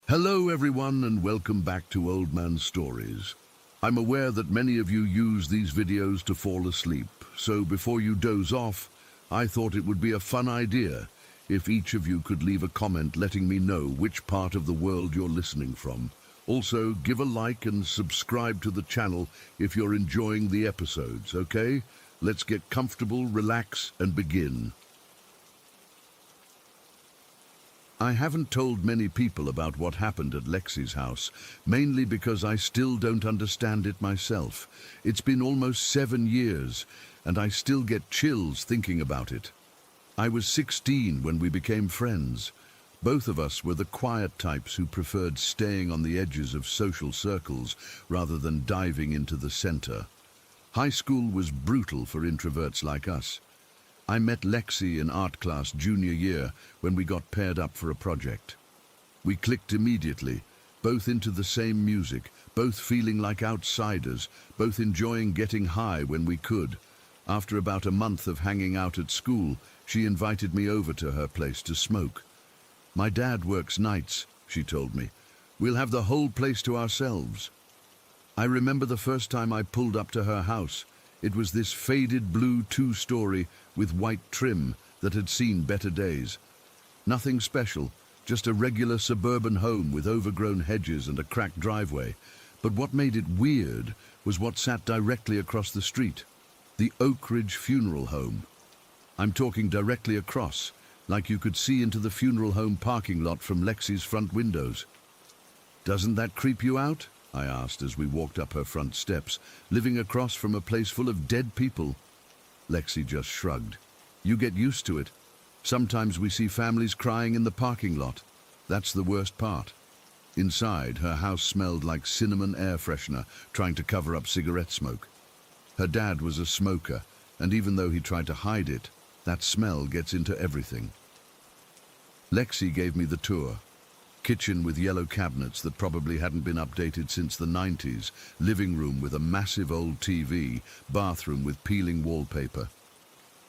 Hello everyone and welcome back to Old Man Stories. I'm aware that many of you use these videos to fall asleep, so before you doze off, I thought it would be a fun idea if each of you could leave a comment letting me know which part of the world you're listening from. Also, give a like and subscribe to the channel if you're enjoying the episodes, okay? Let's get comfortable, relax, and begin. I haven't told many people about what happened at Lexi's house, mainly because I still don't understand it myself. It's been almost 7 years, and I still get chills thinking about it. I was 16 when we became friends. Both of us were the quiet types who preferred staying on the edges of social circles rather than diving into the center. High school was brutal for introverts like us. I met Lexi in art class junior year when we got paired up for a project. We clicked immediately, both into the same music, both feeling like outsiders, both enjoying getting high when we could. After about a month of hanging out at school, she invited me over to her place to smoke. "My dad works nights," she told me. "We'll have the whole place to ourselves." I remember the first time I pulled up to her house. It was this faded blue 2-story with white trim that had seen better days. Nothing special, just a regular suburban home with overgrown hedges and a cracked driveway. But what made it weird was what sat directly across the street. The Oak Ridge Funeral Home. I'm talking directly across, like you could see into the funeral home parking lot from Lexi's front windows. "Doesn't that creep you out?" I asked as we walked up her front steps, living across from a place full of dead people. Lexi just shrugged. "You get used to it. Sometimes we see families crying in the parking lot. That's the worst part." Inside, her house smelled like cinnamon air freshener, trying to cover up cigarette smoke. Her dad was a smoker, and even though he tried to hide it, that smell gets into everything. Lexi gave me the tour. Kitchen with yellow cabinets that probably hadn't been updated since the 90s, living room with a massive old TV, bathroom with peeling wallpaper.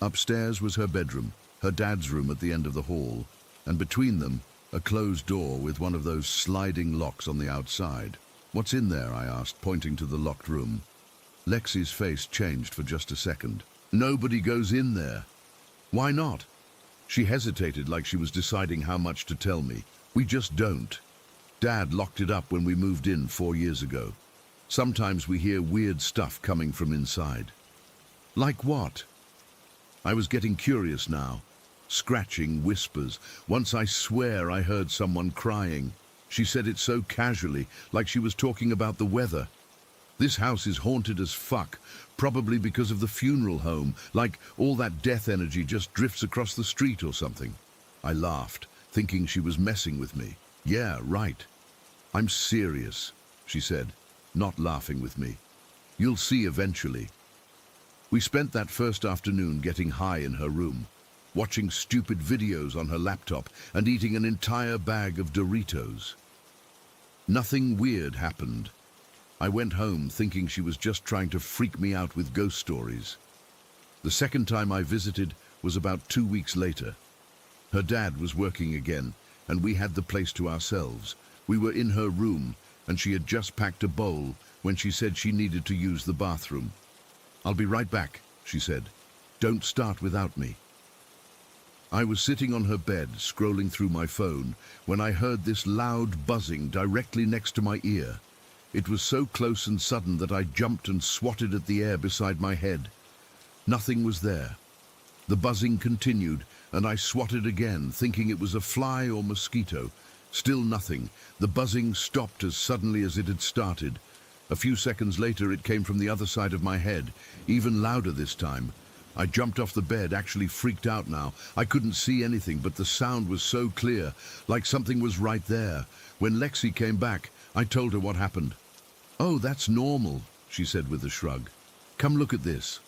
Upstairs was her bedroom, her dad's room at the end of the hall, and between them, a closed door with one of those sliding locks on the outside. "What's in there?" I asked, pointing to the locked room. Lexi's face changed for just a second. "Nobody goes in there." "Why not?" She hesitated like she was deciding how much to tell me. "We just don't. Dad locked it up when we moved in 4 years ago. Sometimes we hear weird stuff coming from inside." "Like what?" I was getting curious now. Scratching, whispers. Once I swear I heard someone crying. She said it so casually, like she was talking about the weather. "This house is haunted as fuck, probably because of the funeral home, like all that death energy just drifts across the street or something." I laughed, thinking she was messing with me. "Yeah, right. I'm serious," she said, not laughing with me. "You'll see eventually." We spent that first afternoon getting high in her room, watching stupid videos on her laptop and eating an entire bag of Doritos. Nothing weird happened. I went home thinking she was just trying to freak me out with ghost stories. The second time I visited was about 2 weeks later. Her dad was working again, and we had the place to ourselves. We were in her room, and she had just packed a bowl when she said she needed to use the bathroom. "I'll be right back," she said. "Don't start without me." I was sitting on her bed, scrolling through my phone, when I heard this loud buzzing directly next to my ear. It was so close and sudden that I jumped and swatted at the air beside my head. Nothing was there. The buzzing continued, and I swatted again, thinking it was a fly or mosquito. Still nothing. The buzzing stopped as suddenly as it had started. A few seconds later, it came from the other side of my head, even louder this time. I jumped off the bed, actually freaked out now. I couldn't see anything, but the sound was so clear, like something was right there. When Lexi came back, I told her what happened. "Oh, that's normal," she said with a shrug. "Come look at this."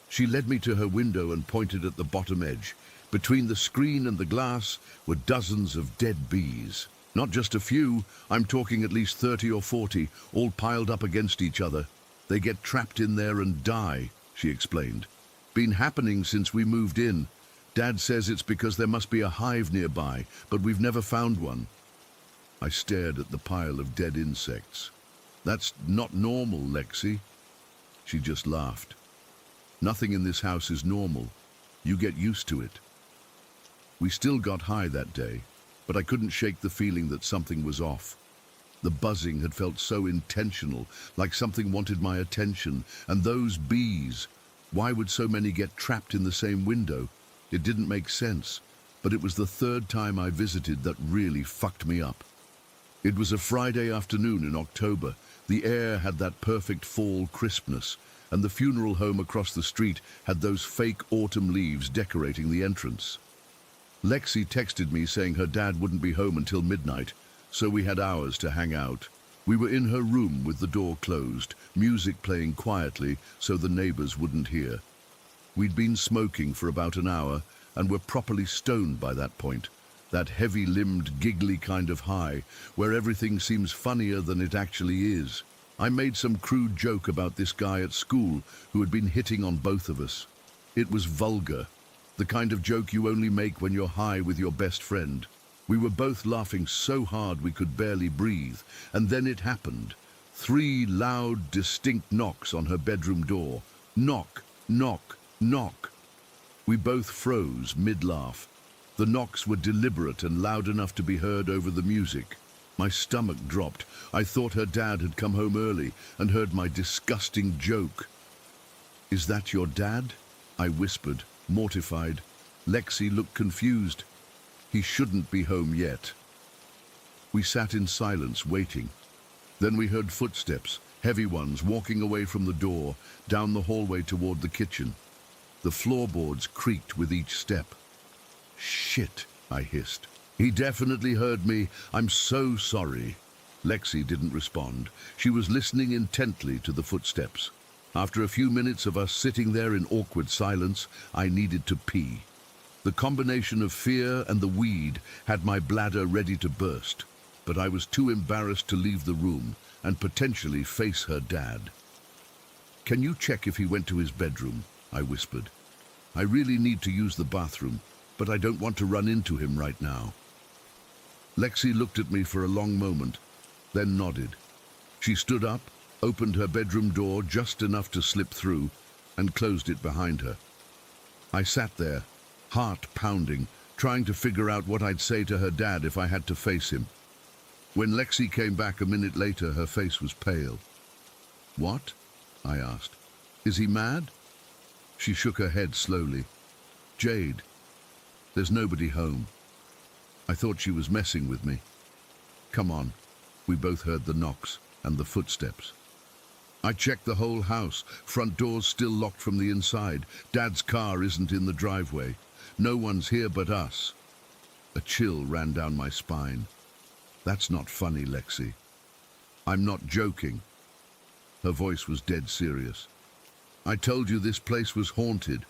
She led me to her window and pointed at the bottom edge. Between the screen and the glass were dozens of dead bees. Not just a few, I'm talking at least 30 or 40, all piled up against each other. "They get trapped in there and die," she explained. "Been happening since we moved in. Dad says it's because there must be a hive nearby, but we've never found one." I stared at the pile of dead insects. "That's not normal, Lexi." She just laughed. "Nothing in this house is normal. You get used to it." We still got high that day, but I couldn't shake the feeling that something was off. The buzzing had felt so intentional, like something wanted my attention. And those bees, why would so many get trapped in the same window? It didn't make sense, but it was the third time I visited that really fucked me up. It was a Friday afternoon in October. The air had that perfect fall crispness, and the funeral home across the street had those fake autumn leaves decorating the entrance. Lexi texted me saying her dad wouldn't be home until midnight, so we had hours to hang out. We were in her room with the door closed, music playing quietly so the neighbors wouldn't hear. We'd been smoking for about an hour and were properly stoned by that point, that heavy-limbed, giggly kind of high where everything seems funnier than it actually is. I made some crude joke about this guy at school who had been hitting on both of us. It was vulgar, the kind of joke you only make when you're high with your best friend. We were both laughing so hard we could barely breathe, and then it happened. 3 loud, distinct knocks on her bedroom door. Knock, knock, knock. We both froze mid-laugh. The knocks were deliberate and loud enough to be heard over the music. My stomach dropped. I thought her dad had come home early and heard my disgusting joke. "Is that your dad?" I whispered, mortified. Lexi looked confused. "He shouldn't be home yet." We sat in silence, waiting. Then we heard footsteps, heavy ones, walking away from the door, down the hallway toward the kitchen. The floorboards creaked with each step. "Shit," I hissed. "He definitely heard me. I'm so sorry." Lexi didn't respond. She was listening intently to the footsteps. After a few minutes of us sitting there in awkward silence, I needed to pee. The combination of fear and the weed had my bladder ready to burst, but I was too embarrassed to leave the room and potentially face her dad. "Can you check if he went to his bedroom?" I whispered. "I really need to use the bathroom, but I don't want to run into him right now." Lexi looked at me for a long moment, then nodded. She stood up, opened her bedroom door just enough to slip through, and closed it behind her. I sat there, heart pounding, trying to figure out what I'd say to her dad if I had to face him. When Lexi came back a minute later, her face was pale. "What?" I asked. "Is he mad?" She shook her head slowly. "Jade, there's nobody home." I thought she was messing with me. "Come on." We both heard the knocks and the footsteps. I checked the whole house. Front door's still locked from the inside. Dad's car isn't in the driveway. No one's here but us. A chill ran down my spine. "That's not funny, Lexi." "I'm not joking." Her voice was dead serious. "I told you this place was haunted."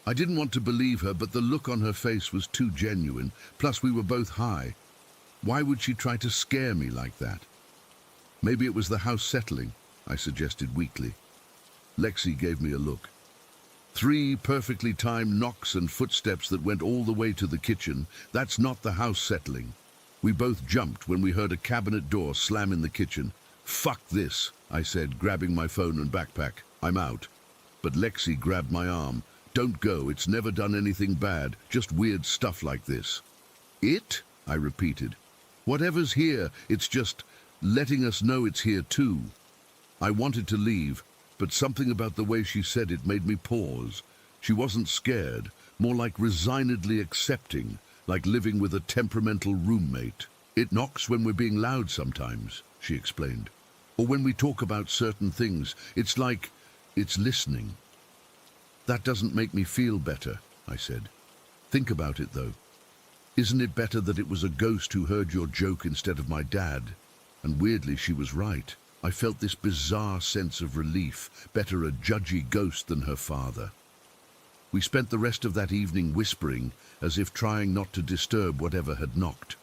I didn't want to believe her, but the look on her face was too genuine. Plus, we were both high. Why would she try to scare me like that? "Maybe it was the house settling," I suggested weakly. Lexi gave me a look. 3 perfectly timed knocks and footsteps that went all the way to the kitchen. That's not the house settling. We both jumped when we heard a cabinet door slam in the kitchen. "Fuck this," I said, grabbing my phone and backpack. "I'm out." But Lexi grabbed my arm. "Don't go, it's never done anything bad, just weird stuff like this." "It?" I repeated. "Whatever's here, it's just letting us know it's here too." I wanted to leave, but something about the way she said it made me pause. She wasn't scared, more like resignedly accepting, like living with a temperamental roommate. "It knocks when we're being loud sometimes," she explained. "Or when we talk about certain things. It's like it's listening." "That doesn't make me feel better," I said. "Think about it, though. Isn't it better that it was a ghost who heard your joke instead of my dad?" And weirdly, she was right. I felt this bizarre sense of relief, better a judgy ghost than her father. We spent the rest of that evening whispering, as if trying not to disturb whatever had knocked.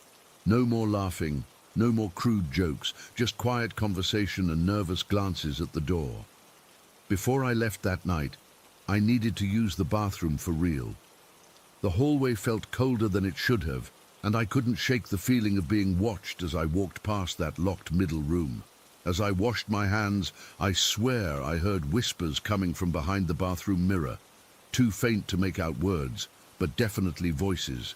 No more laughing, no more crude jokes, just quiet conversation and nervous glances at the door. Before I left that night, I needed to use the bathroom for real. The hallway felt colder than it should have, and I couldn't shake the feeling of being watched as I walked past that locked middle room. As I washed my hands, I swear I heard whispers coming from behind the bathroom mirror, too faint to make out words, but definitely voices.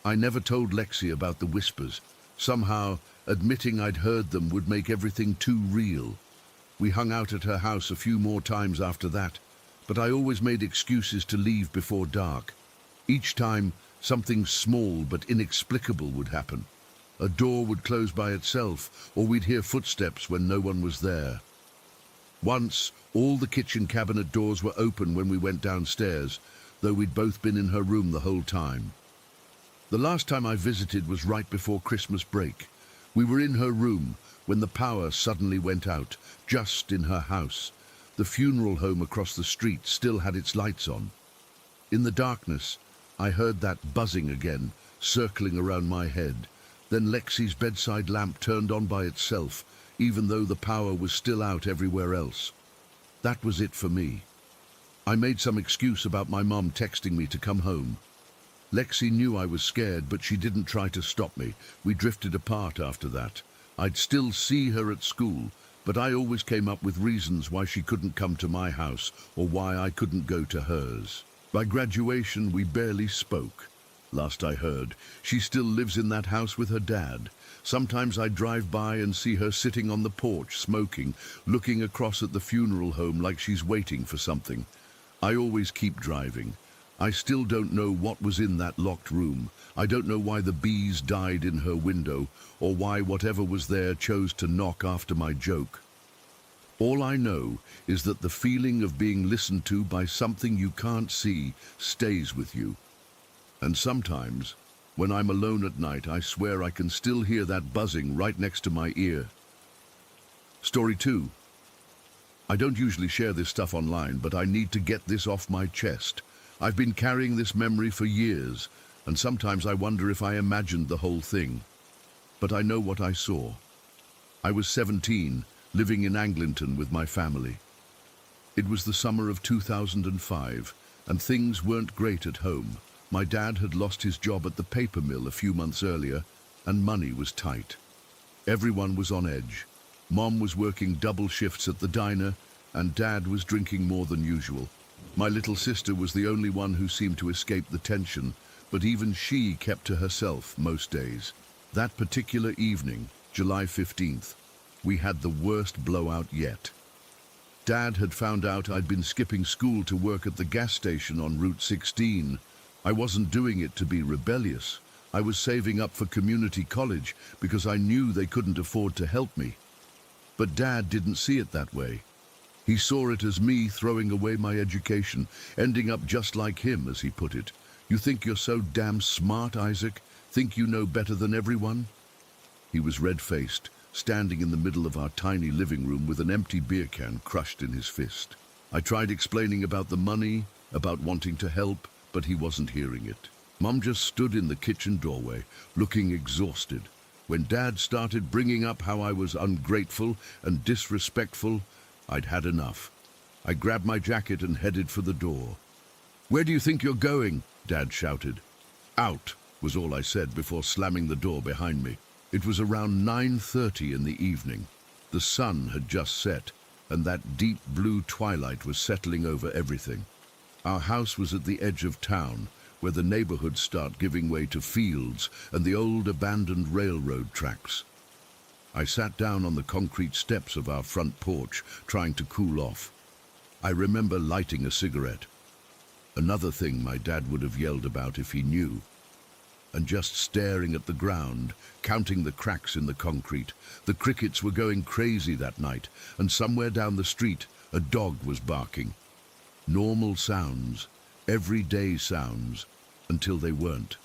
I never told Lexi about the whispers. Somehow, admitting I'd heard them would make everything too real. We hung out at her house a few more times after that, but I always made excuses to leave before dark. Each time, something small but inexplicable would happen. A door would close by itself, or we'd hear footsteps when no one was there. Once, all the kitchen cabinet doors were open when we went downstairs, though we'd both been in her room the whole time. The last time I visited was right before Christmas break. We were in her room when the power suddenly went out, just in her house. The funeral home across the street still had its lights on. In the darkness, I heard that buzzing again, circling around my head. Then Lexi's bedside lamp turned on by itself, even though the power was still out everywhere else. That was it for me. I made some excuse about my mom texting me to come home. Lexi knew I was scared, but she didn't try to stop me. We drifted apart after that. I'd still see her at school, but I always came up with reasons why she couldn't come to my house or why I couldn't go to hers. By graduation, we barely spoke. Last I heard, she still lives in that house with her dad. Sometimes I drive by and see her sitting on the porch, smoking, looking across at the funeral home like she's waiting for something. I always keep driving. I still don't know what was in that locked room. I don't know why the bees died in her window, or why whatever was there chose to knock after my joke. All I know is that the feeling of being listened to by something you can't see stays with you. And sometimes, when I'm alone at night, I swear I can still hear that buzzing right next to my ear. Story 2. I don't usually share this stuff online, but I need to get this off my chest. I've been carrying this memory for years, and sometimes I wonder if I imagined the whole thing. But I know what I saw. I was 17, living in Anglinton with my family. It was the summer of 2005, and things weren't great at home. My dad had lost his job at the paper mill a few months earlier, and money was tight. Everyone was on edge. Mom was working double shifts at the diner, and Dad was drinking more than usual. My little sister was the only one who seemed to escape the tension, but even she kept to herself most days. That particular evening, July 15th, we had the worst blowout yet. Dad had found out I'd been skipping school to work at the gas station on Route 16. I wasn't doing it to be rebellious. I was saving up for community college because I knew they couldn't afford to help me. But Dad didn't see it that way. He saw it as me throwing away my education, ending up just like him, as he put it. You think you're so damn smart, Isaac? Think you know better than everyone? He was red-faced, standing in the middle of our tiny living room with an empty beer can crushed in his fist. I tried explaining about the money, about wanting to help, but he wasn't hearing it. Mom just stood in the kitchen doorway, looking exhausted. When Dad started bringing up how I was ungrateful and disrespectful, I'd had enough. I grabbed my jacket and headed for the door. "Where do you think you're going?" Dad shouted. "Out," was all I said before slamming the door behind me. It was around 9:30 in the evening. The sun had just set, and that deep blue twilight was settling over everything. Our house was at the edge of town, where the neighborhoods start giving way to fields and the old abandoned railroad tracks. I sat down on the concrete steps of our front porch, trying to cool off. I remember lighting a cigarette. Another thing my dad would have yelled about if he knew. And just staring at the ground, counting the cracks in the concrete. The crickets were going crazy that night, and somewhere down the street, a dog was barking. Normal sounds, everyday sounds, until they weren't.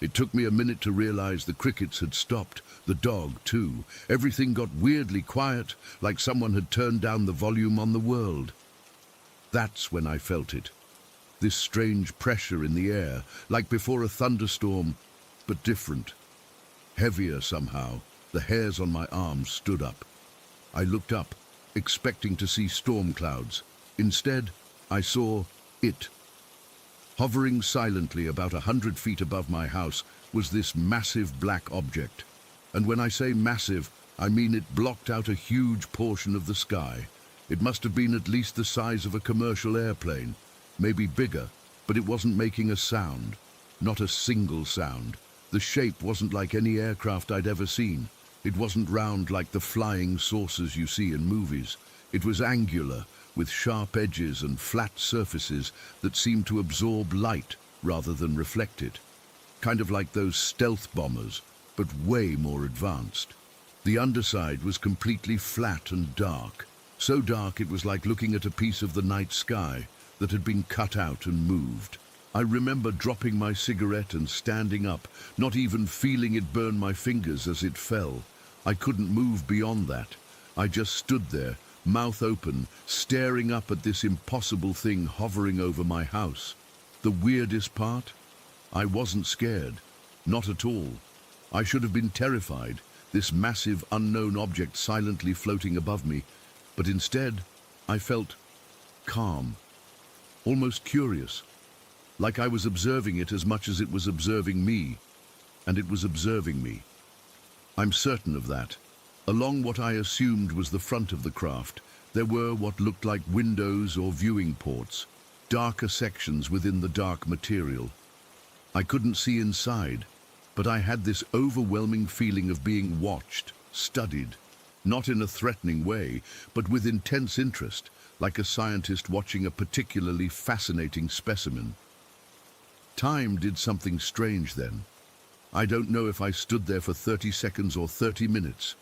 It took me a minute to realize the crickets had stopped, the dog too. Everything got weirdly quiet, like someone had turned down the volume on the world. That's when I felt it. This strange pressure in the air, like before a thunderstorm, but different. Heavier somehow. The hairs on my arms stood up. I looked up, expecting to see storm clouds. Instead, I saw it. Hovering silently about 100 feet above my house was this massive black object. And when I say massive, I mean it blocked out a huge portion of the sky. It must have been at least the size of a commercial airplane, maybe bigger, but it wasn't making a sound. Not a single sound. The shape wasn't like any aircraft I'd ever seen. It wasn't round like the flying saucers you see in movies. It was angular, with sharp edges and flat surfaces that seemed to absorb light rather than reflect it. Kind of like those stealth bombers, but way more advanced. The underside was completely flat and dark. So dark it was like looking at a piece of the night sky that had been cut out and moved. I remember dropping my cigarette and standing up, not even feeling it burn my fingers as it fell. I couldn't move beyond that. I just stood there, mouth open, staring up at this impossible thing hovering over my house. The weirdest part? I wasn't scared. Not at all. I should have been terrified, this massive unknown object silently floating above me, but instead I felt calm, almost curious, like I was observing it as much as it was observing me, and it was observing me. I'm certain of that. Along what I assumed was the front of the craft, there were what looked like windows or viewing ports, darker sections within the dark material. I couldn't see inside, but I had this overwhelming feeling of being watched, studied, not in a threatening way, but with intense interest, like a scientist watching a particularly fascinating specimen. Time did something strange then. I don't know if I stood there for 30 seconds or 30 minutes.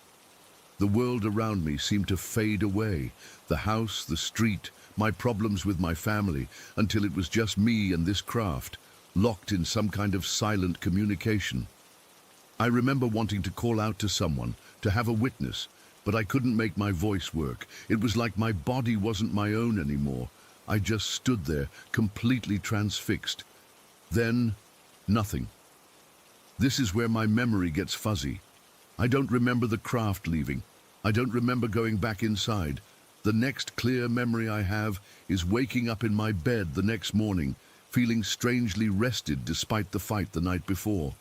The world around me seemed to fade away, the house, the street, my problems with my family, until it was just me and this craft, locked in some kind of silent communication. I remember wanting to call out to someone, to have a witness, but I couldn't make my voice work. It was like my body wasn't my own anymore. I just stood there, completely transfixed. Then, nothing. This is where my memory gets fuzzy. I don't remember the craft leaving. I don't remember going back inside. The next clear memory I have is waking up in my bed the next morning, feeling strangely rested despite the fight the night before.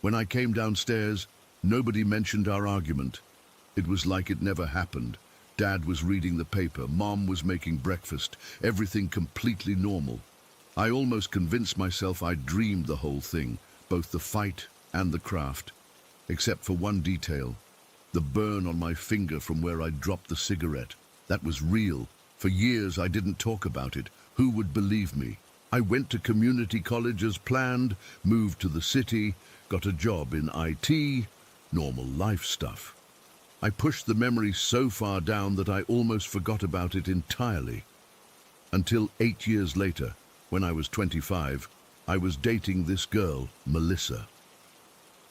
When I came downstairs, nobody mentioned our argument. It was like it never happened. Dad was reading the paper, Mom was making breakfast, everything completely normal. I almost convinced myself I'd dreamed the whole thing, both the fight and the craft. Except for one detail, the burn on my finger from where I dropped the cigarette. That was real. For years I didn't talk about it. Who would believe me? I went to community college as planned, moved to the city, got a job in IT, normal life stuff. I pushed the memory so far down that I almost forgot about it entirely. Until 8 years later, when I was 25, I was dating this girl, Melissa.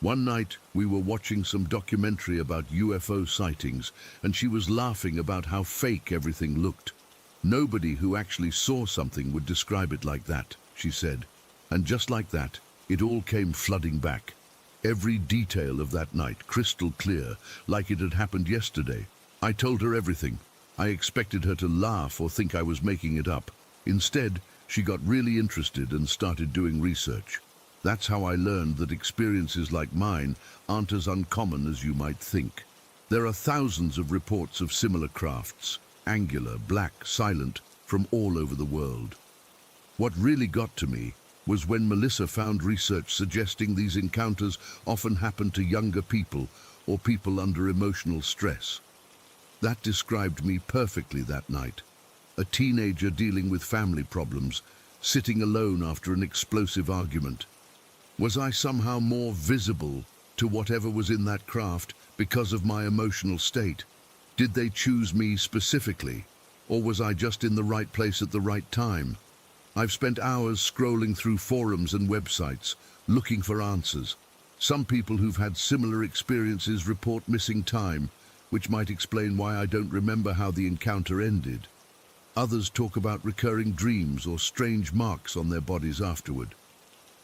One night, we were watching some documentary about UFO sightings, and she was laughing about how fake everything looked. Nobody who actually saw something would describe it like that, she said. And just like that, it all came flooding back. Every detail of that night, crystal clear, like it had happened yesterday. I told her everything. I expected her to laugh or think I was making it up. Instead, she got really interested and started doing research. That's how I learned that experiences like mine aren't as uncommon as you might think. There are thousands of reports of similar crafts, angular, black, silent, from all over the world. What really got to me was when Melissa found research suggesting these encounters often happen to younger people or people under emotional stress. That described me perfectly that night. A teenager dealing with family problems, sitting alone after an explosive argument. Was I somehow more visible to whatever was in that craft because of my emotional state? Did they choose me specifically, or was I just in the right place at the right time? I've spent hours scrolling through forums and websites, looking for answers. Some people who've had similar experiences report missing time, which might explain why I don't remember how the encounter ended. Others talk about recurring dreams or strange marks on their bodies afterward.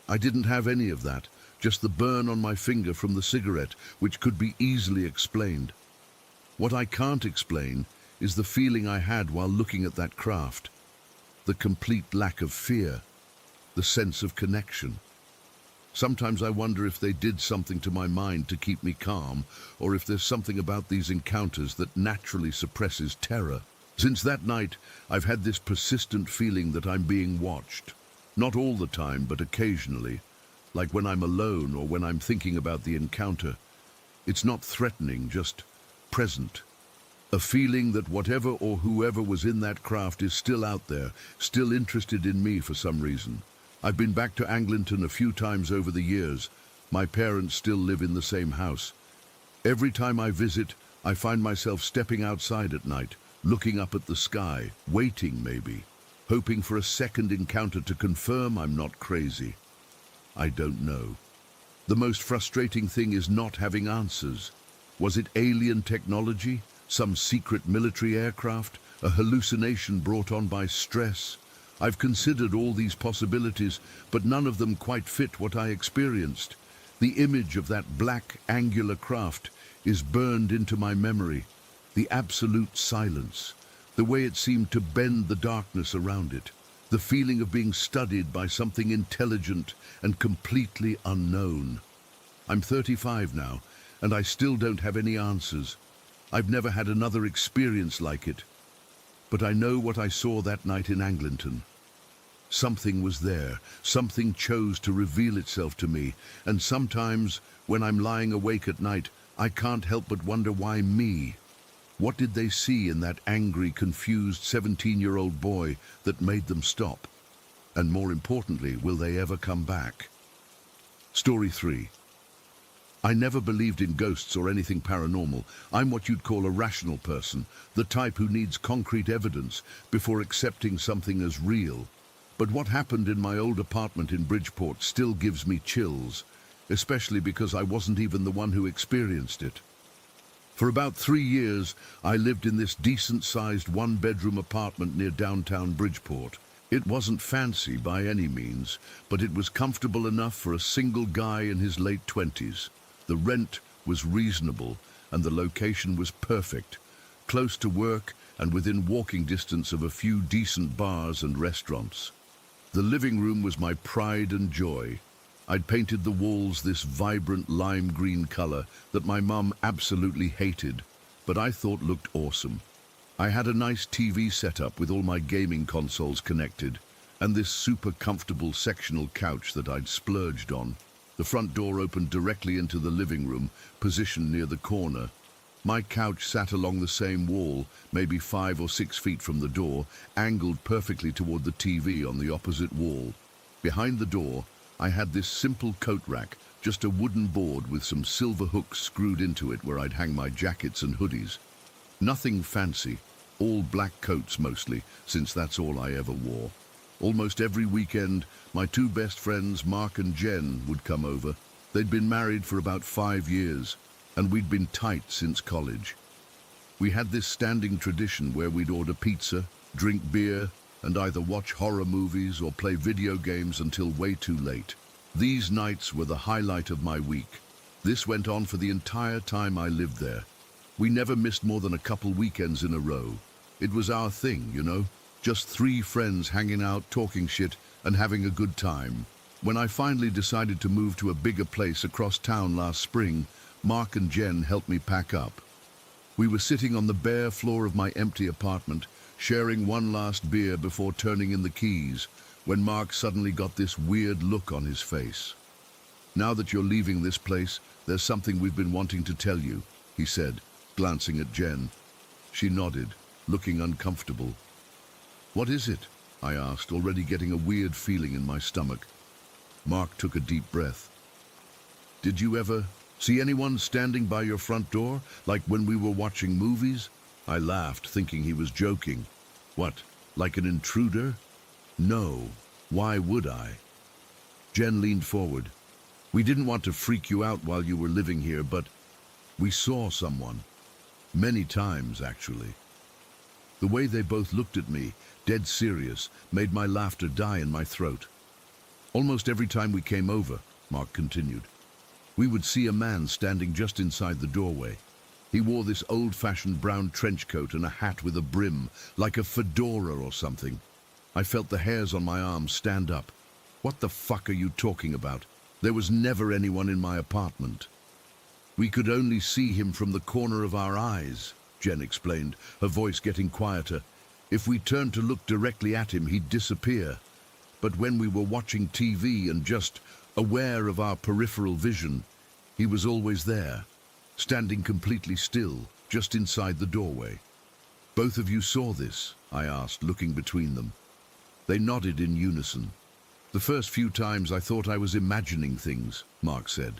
I didn't have any of that, just the burn on my finger from the cigarette, which could be easily explained. What I can't explain is the feeling I had while looking at that craft. The complete lack of fear, the sense of connection. Sometimes I wonder if they did something to my mind to keep me calm, or if there's something about these encounters that naturally suppresses terror. Since that night, I've had this persistent feeling that I'm being watched. Not all the time, but occasionally, like when I'm alone or when I'm thinking about the encounter. It's not threatening, just present. A feeling that whatever or whoever was in that craft is still out there, still interested in me for some reason. I've been back to Anglinton a few times over the years. My parents still live in the same house. Every time I visit, I find myself stepping outside at night, looking up at the sky, waiting maybe, hoping for a second encounter to confirm I'm not crazy. I don't know. The most frustrating thing is not having answers. Was it alien technology? Some secret military aircraft? A hallucination brought on by stress? I've considered all these possibilities, but none of them quite fit what I experienced. The image of that black, angular craft is burned into my memory. The absolute silence, the way it seemed to bend the darkness around it, the feeling of being studied by something intelligent and completely unknown. I'm 35 now, and I still don't have any answers. I've never had another experience like it. But I know what I saw that night in Anglinton. Something was there, something chose to reveal itself to me, and sometimes, when I'm lying awake at night, I can't help but wonder why me. What did they see in that angry, confused 17-year-old boy that made them stop? And more importantly, will they ever come back? Story 3. I never believed in ghosts or anything paranormal. I'm what you'd call a rational person, the type who needs concrete evidence before accepting something as real. But what happened in my old apartment in Bridgeport still gives me chills, especially because I wasn't even the one who experienced it. For about 3 years, I lived in this decent-sized one-bedroom apartment near downtown Bridgeport. It wasn't fancy by any means, but it was comfortable enough for a single guy in his late 20s. The rent was reasonable, and the location was perfect, close to work and within walking distance of a few decent bars and restaurants. The living room was my pride and joy. I'd painted the walls this vibrant lime green color that my mum absolutely hated, but I thought looked awesome. I had a nice TV setup with all my gaming consoles connected, and this super comfortable sectional couch that I'd splurged on. The front door opened directly into the living room, positioned near the corner. My couch sat along the same wall, maybe 5 or 6 feet from the door, angled perfectly toward the TV on the opposite wall. Behind the door, I had this simple coat rack, just a wooden board with some silver hooks screwed into it where I'd hang my jackets and hoodies. Nothing fancy, all black coats mostly, since that's all I ever wore. Almost every weekend, my 2 best friends, Mark and Jen, would come over. They'd been married for about 5 years, and we'd been tight since college. We had this standing tradition where we'd order pizza, drink beer, and either watch horror movies or play video games until way too late. These nights were the highlight of my week. This went on for the entire time I lived there. We never missed more than a couple weekends in a row. It was our thing, you know? Just 3 friends hanging out, talking shit, and having a good time. When I finally decided to move to a bigger place across town last spring, Mark and Jen helped me pack up. We were sitting on the bare floor of my empty apartment, sharing one last beer before turning in the keys, when Mark suddenly got this weird look on his face. "Now that you're leaving this place, there's something we've been wanting to tell you," he said, glancing at Jen. She nodded, looking uncomfortable. "What is it?" I asked, already getting a weird feeling in my stomach. Mark took a deep breath. "Did you ever see anyone standing by your front door, like when we were watching movies?" I laughed, thinking he was joking. "What, like an intruder?" "No. Why would I?" Jen leaned forward. "We didn't want to freak you out while you were living here, but we saw someone. Many times, actually." The way they both looked at me, dead serious, made my laughter die in my throat. "Almost every time we came over," Mark continued, "we would see a man standing just inside the doorway. He wore this old-fashioned brown trench coat and a hat with a brim, like a fedora or something. I felt the hairs on my arms stand up. "What the fuck are you talking about?" There was never anyone in my apartment. We could only see him from the corner of our eyes, Jen explained, her voice getting quieter. If we turned to look directly at him, he'd disappear. But when we were watching TV and just aware of our peripheral vision, he was always there, standing completely still, just inside the doorway. Both of you saw this? I asked, looking between them. They nodded in unison. The first few times I thought I was imagining things, Mark said.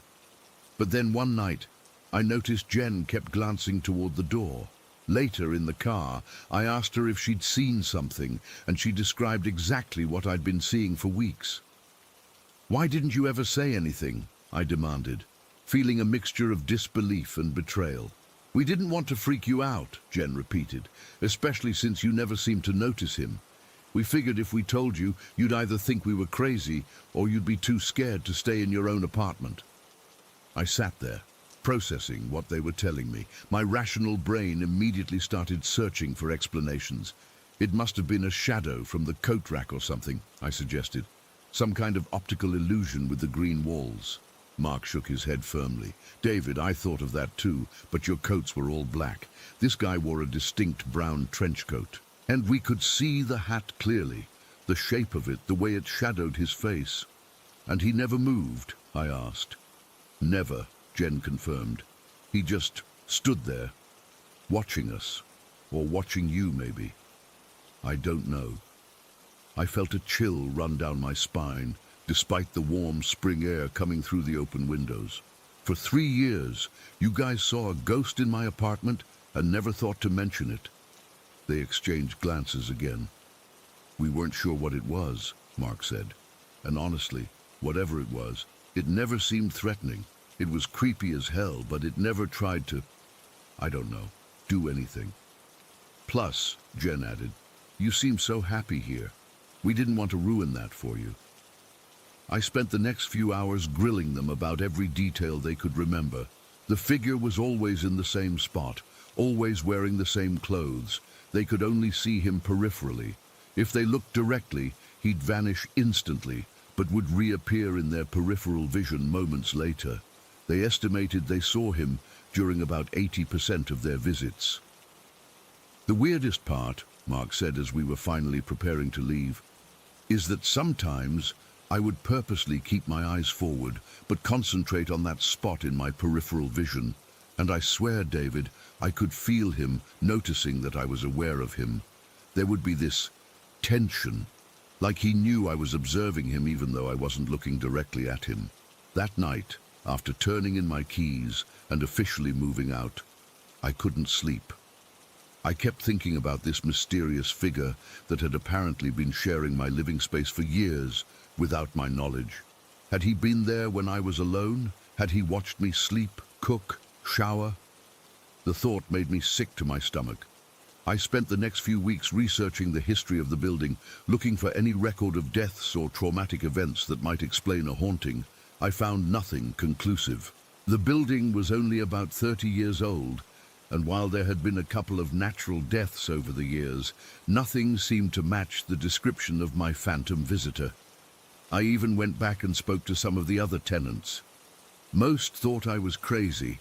But then one night, I noticed Jen kept glancing toward the door. Later in the car, I asked her if she'd seen something, and she described exactly what I'd been seeing for weeks. Why didn't you ever say anything? I demanded, feeling a mixture of disbelief and betrayal. We didn't want to freak you out, Jen repeated, especially since you never seemed to notice him. We figured if we told you, you'd either think we were crazy or you'd be too scared to stay in your own apartment. I sat there, processing what they were telling me. My rational brain immediately started searching for explanations. It must have been a shadow from the coat rack or something, I suggested. Some kind of optical illusion with the green walls. Mark shook his head firmly. David, I thought of that too, but your coats were all black. This guy wore a distinct brown trench coat. And we could see the hat clearly, the shape of it, the way it shadowed his face. And he never moved, I asked. Never, Jen confirmed. He just stood there, watching us, or watching you maybe. I don't know. I felt a chill run down my spine, despite the warm spring air coming through the open windows. For 3 years, you guys saw a ghost in my apartment and never thought to mention it. They exchanged glances again. We weren't sure what it was, Mark said. And honestly, whatever it was, it never seemed threatening. It was creepy as hell, but it never tried to, I don't know, do anything. Plus, Jen added, you seem so happy here. We didn't want to ruin that for you. I spent the next few hours grilling them about every detail they could remember. The figure was always in the same spot, always wearing the same clothes. They could only see him peripherally. If they looked directly, he'd vanish instantly, but would reappear in their peripheral vision moments later. They estimated they saw him during about 80% of their visits. The weirdest part, Mark said as we were finally preparing to leave, is that sometimes I would purposely keep my eyes forward, but concentrate on that spot in my peripheral vision. And I swear, David, I could feel him, noticing that I was aware of him. There would be this tension, like he knew I was observing him even though I wasn't looking directly at him. That night, after turning in my keys and officially moving out, I couldn't sleep. I kept thinking about this mysterious figure that had apparently been sharing my living space for years without my knowledge. Had he been there when I was alone? Had he watched me sleep, cook, shower? The thought made me sick to my stomach. I spent the next few weeks researching the history of the building, looking for any record of deaths or traumatic events that might explain a haunting. I found nothing conclusive. The building was only about 30 years old, and while there had been a couple of natural deaths over the years, nothing seemed to match the description of my phantom visitor. I even went back and spoke to some of the other tenants. Most thought I was crazy,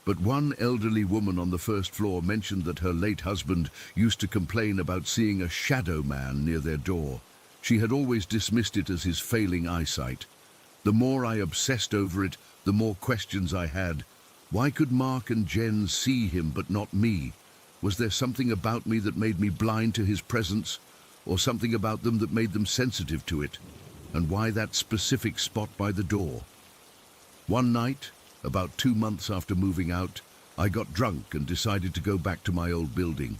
but one elderly woman on the first floor mentioned that her late husband used to complain about seeing a shadow man near their door. She had always dismissed it as his failing eyesight. The more I obsessed over it, the more questions I had. Why could Mark and Jen see him but not me? Was there something about me that made me blind to his presence, or something about them that made them sensitive to it? And why that specific spot by the door? One night, about 2 months after moving out, I got drunk and decided to go back to my old building.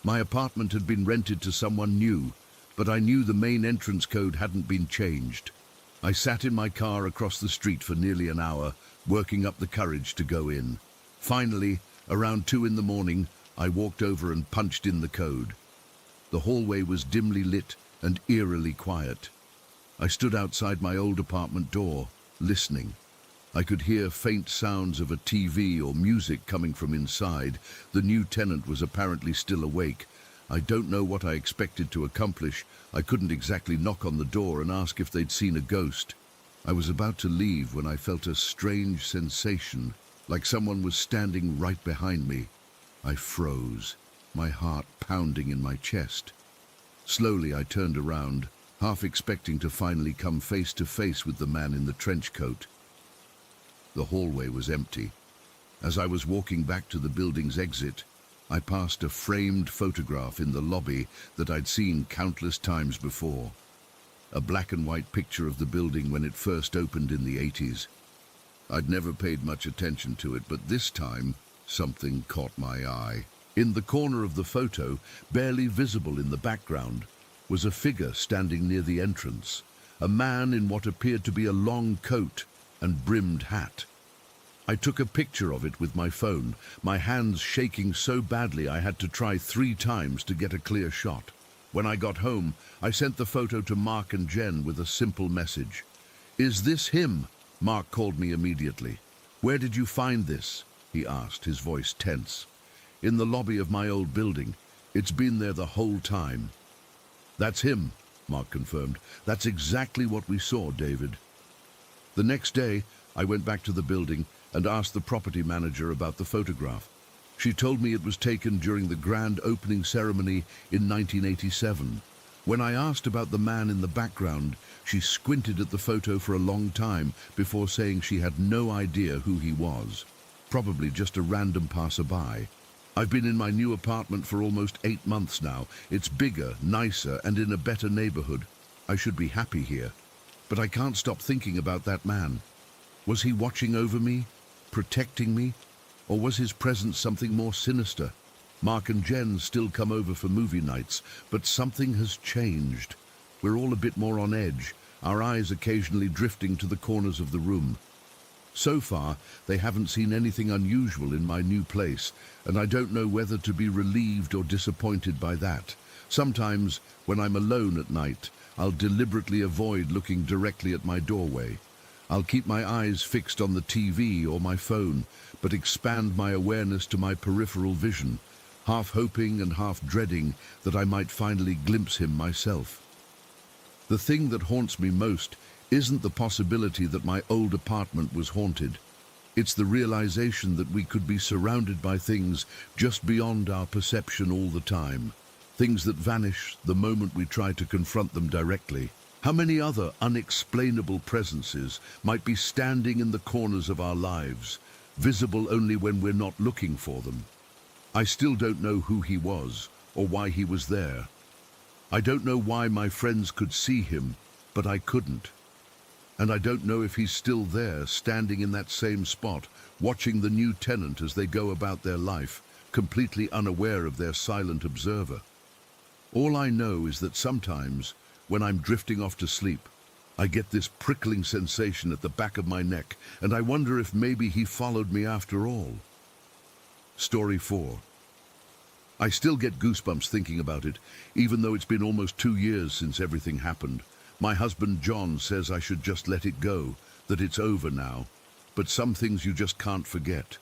My apartment had been rented to someone new, but I knew the main entrance code hadn't been changed. I sat in my car across the street for nearly an hour, working up the courage to go in. Finally, around 2 in the morning, I walked over and punched in the code. The hallway was dimly lit and eerily quiet. I stood outside my old apartment door, listening. I could hear faint sounds of a TV or music coming from inside. The new tenant was apparently still awake. I don't know what I expected to accomplish. I couldn't exactly knock on the door and ask if they'd seen a ghost. I was about to leave when I felt a strange sensation, like someone was standing right behind me. I froze, my heart pounding in my chest. Slowly I turned around, half expecting to finally come face to face with the man in the trench coat. The hallway was empty. As I was walking back to the building's exit, I passed a framed photograph in the lobby that I'd seen countless times before. A black and white picture of the building when it first opened in the 80s. I'd never paid much attention to it, but this time, something caught my eye. In the corner of the photo, barely visible in the background, was a figure standing near the entrance, a man in what appeared to be a long coat and brimmed hat. I took a picture of it with my phone, my hands shaking so badly I had to try 3 times to get a clear shot. When I got home, I sent the photo to Mark and Jen with a simple message. "Is this him?" Mark called me immediately. "Where did you find this?" he asked, his voice tense. "In the lobby of my old building. It's been there the whole time." "That's him," Mark confirmed. "That's exactly what we saw, David." The next day, I went back to the building and asked the property manager about the photograph. She told me it was taken during the grand opening ceremony in 1987. When I asked about the man in the background, she squinted at the photo for a long time before saying she had no idea who he was. Probably just a random passerby. I've been in my new apartment for almost 8 months now. It's bigger, nicer, and in a better neighborhood. I should be happy here. But I can't stop thinking about that man. Was he watching over me? Protecting me? Or was his presence something more sinister? Mark and Jen still come over for movie nights, but something has changed. We're all a bit more on edge, our eyes occasionally drifting to the corners of the room. So far, they haven't seen anything unusual in my new place, and I don't know whether to be relieved or disappointed by that. Sometimes, when I'm alone at night, I'll deliberately avoid looking directly at my doorway. I'll keep my eyes fixed on the TV or my phone, but expand my awareness to my peripheral vision, half hoping and half dreading that I might finally glimpse him myself. The thing that haunts me most isn't the possibility that my old apartment was haunted. It's the realization that we could be surrounded by things just beyond our perception all the time. Things that vanish the moment we try to confront them directly. How many other unexplainable presences might be standing in the corners of our lives, visible only when we're not looking for them? I still don't know who he was or why he was there. I don't know why my friends could see him, but I couldn't. And I don't know if he's still there, standing in that same spot, watching the new tenant as they go about their life, completely unaware of their silent observer. All I know is that sometimes, when I'm drifting off to sleep, I get this prickling sensation at the back of my neck, and I wonder if maybe he followed me after all. Story 4. I still get goosebumps thinking about it, even though it's been almost 2 years since everything happened. My husband John says I should just let it go, that it's over now. But some things you just can't forget.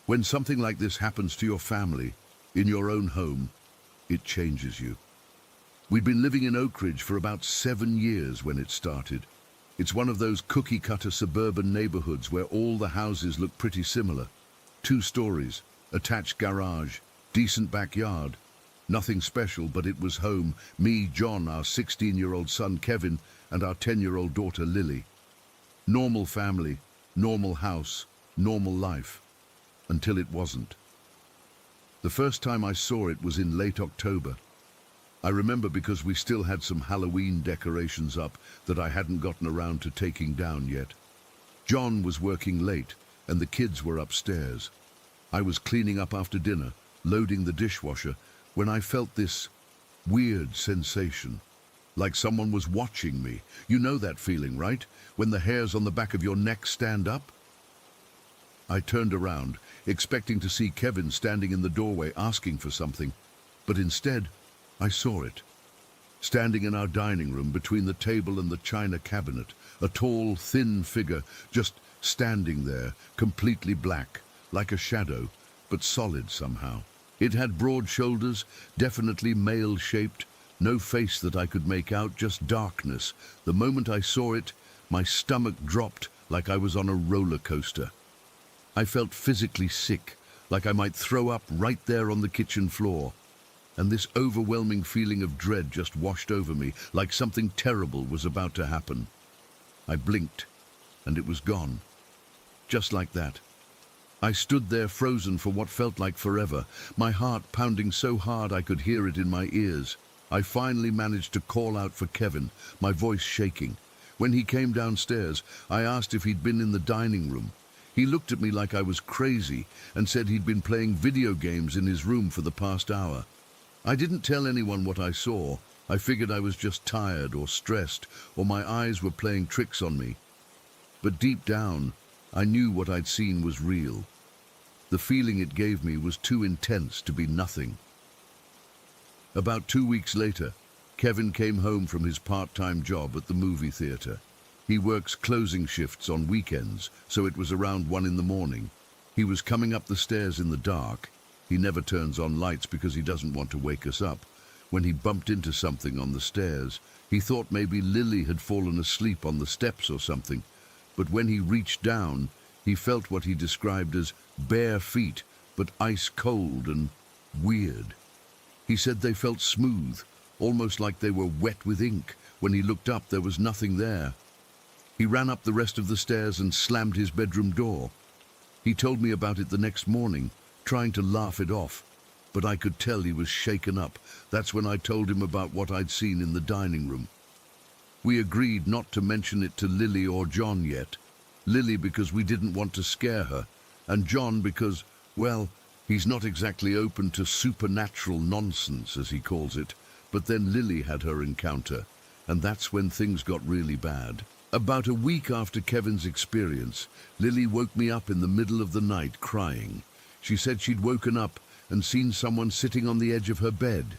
When something like this happens to your family, in your own home, it changes you. We'd been living in Oak Ridge for about 7 years when it started. It's one of those cookie-cutter suburban neighborhoods where all the houses look pretty similar. 2 stories, attached garage, decent backyard. Nothing special, but it was home. Me, John, our 16-year-old son Kevin, and our 10-year-old daughter Lily. Normal family, normal house, normal life. Until it wasn't. The first time I saw it was in late October. I remember because we still had some Halloween decorations up that I hadn't gotten around to taking down yet. John was working late, and the kids were upstairs. I was cleaning up after dinner, loading the dishwasher, when I felt this weird sensation, like someone was watching me. You know that feeling, right? When the hairs on the back of your neck stand up? I turned around, expecting to see Kevin standing in the doorway asking for something, but instead, I saw it. Standing in our dining room between the table and the china cabinet, a tall, thin figure just standing there, completely black, like a shadow, but solid somehow. It had broad shoulders, definitely male-shaped, no face that I could make out, just darkness. The moment I saw it, My stomach dropped like I was on a roller coaster. I felt physically sick, like I might throw up right there on the kitchen floor. And this overwhelming feeling of dread just washed over me, like something terrible was about to happen. I blinked, and it was gone. Just like that. I stood there frozen for what felt like forever, my heart pounding so hard I could hear it in my ears. I finally managed to call out for Kevin, my voice shaking. When he came downstairs, I asked if he'd been in the dining room. He looked at me like I was crazy and said he'd been playing video games in his room for the past hour. I didn't tell anyone what I saw. I figured I was just tired or stressed, or my eyes were playing tricks on me. But deep down, I knew what I'd seen was real. The feeling it gave me was too intense to be nothing. About 2 weeks later, Kevin came home from his part-time job at the movie theater. He works closing shifts on weekends, so it was around 1 in the morning. He was coming up the stairs in the dark. He never turns on lights because he doesn't want to wake us up. When he bumped into something on the stairs, he thought maybe Lily had fallen asleep on the steps or something. But when he reached down, he felt what he described as bare feet, but ice cold and weird. He said they felt smooth, almost like they were wet with ink. When he looked up, there was nothing there. He ran up the rest of the stairs and slammed his bedroom door. He told me about it the next morning, trying to laugh it off, but I could tell he was shaken up. That's when I told him about what I'd seen in the dining room. We agreed not to mention it to Lily or John yet. Lily because we didn't want to scare her, and John because, well, he's not exactly open to supernatural nonsense, as he calls it. But then Lily had her encounter, and that's when things got really bad. About a week after Kevin's experience, Lily woke me up in the middle of the night crying. She said she'd woken up and seen someone sitting on the edge of her bed.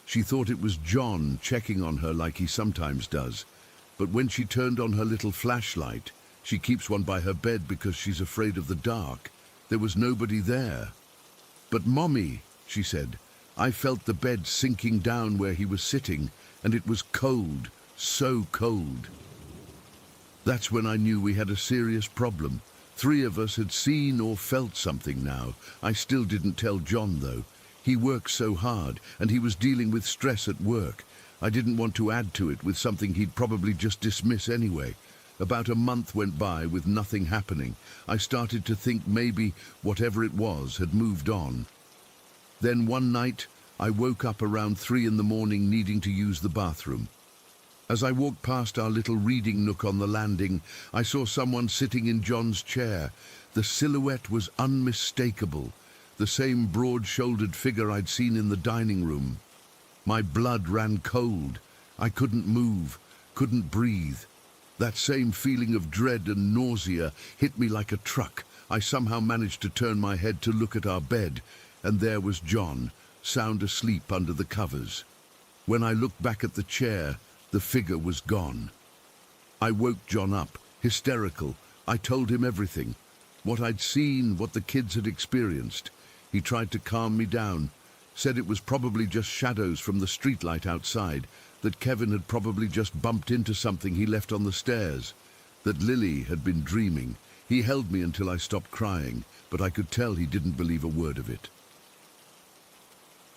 She thought it was John checking on her like he sometimes does. But when she turned on her little flashlight, she keeps one by her bed because she's afraid of the dark, there was nobody there. "But Mommy," she said, "I felt the bed sinking down where he was sitting, and it was cold, so cold." That's when I knew we had a serious problem. 3 of us had seen or felt something now. I still didn't tell John, though. He works so hard, and he was dealing with stress at work. I didn't want to add to it with something he'd probably just dismiss anyway. About a month went by with nothing happening. I started to think maybe whatever it was had moved on. Then one night, I woke up around 3 in the morning needing to use the bathroom. As I walked past our little reading nook on the landing, I saw someone sitting in John's chair. The silhouette was unmistakable, the same broad-shouldered figure I'd seen in the dining room. My blood ran cold. I couldn't move, couldn't breathe. That same feeling of dread and nausea hit me like a truck. I somehow managed to turn my head to look at our bed, and there was John, sound asleep under the covers. When I looked back at the chair, the figure was gone. I woke John up, hysterical. I told him everything. What I'd seen, what the kids had experienced. He tried to calm me down, said it was probably just shadows from the streetlight outside, that Kevin had probably just bumped into something he left on the stairs, that Lily had been dreaming. He held me until I stopped crying, but I could tell he didn't believe a word of it.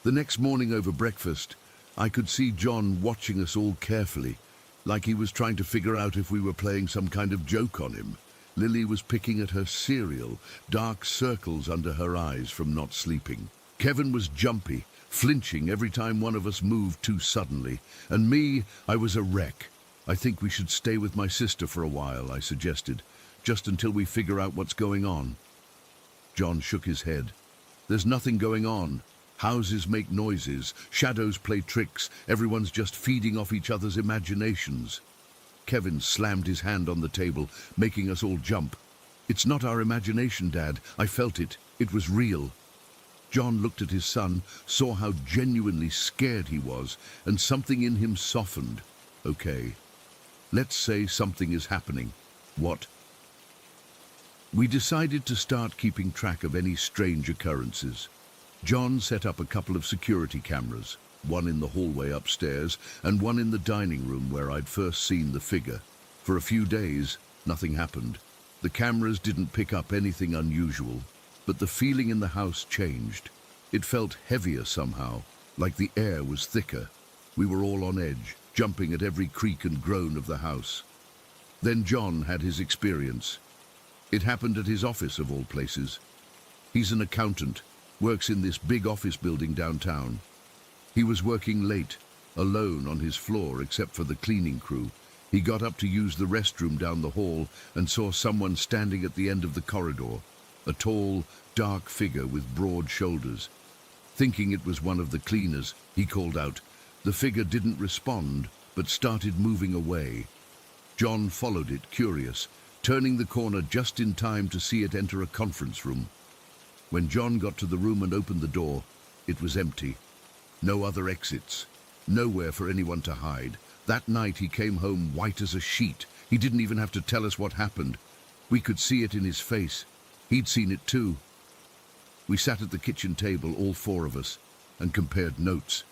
The next morning over breakfast, I could see John watching us all carefully, like he was trying to figure out if we were playing some kind of joke on him. Lily was picking at her cereal, dark circles under her eyes from not sleeping. Kevin was jumpy, flinching every time one of us moved too suddenly. And me, I was a wreck. "I think we should stay with my sister for a while," I suggested, "just until we figure out what's going on." John shook his head. "There's nothing going on. Houses make noises, shadows play tricks, everyone's just feeding off each other's imaginations." Kevin slammed his hand on the table, making us all jump. "It's not our imagination, Dad. I felt it. It was real." John looked at his son, saw how genuinely scared he was, and something in him softened. "Okay, let's say something is happening. What?" We decided to start keeping track of any strange occurrences. John set up a couple of security cameras, one in the hallway upstairs and one in the dining room where I'd first seen the figure. For a few days, nothing happened. The cameras didn't pick up anything unusual, but the feeling in the house changed. It felt heavier somehow, like the air was thicker. We were all on edge, jumping at every creak and groan of the house. Then John had his experience. It happened at his office, of all places. He's an accountant, works in this big office building downtown. He was working late, alone on his floor except for the cleaning crew. He got up to use the restroom down the hall and saw someone standing at the end of the corridor, a tall, dark figure with broad shoulders. Thinking it was one of the cleaners, he called out. The figure didn't respond, but started moving away. John followed it, curious, turning the corner just in time to see it enter a conference room. When John got to the room and opened the door, it was empty. No other exits, nowhere for anyone to hide. That night he came home white as a sheet. He didn't even have to tell us what happened. We could see it in his face. He'd seen it too. We sat at the kitchen table, all four of us, and compared notes.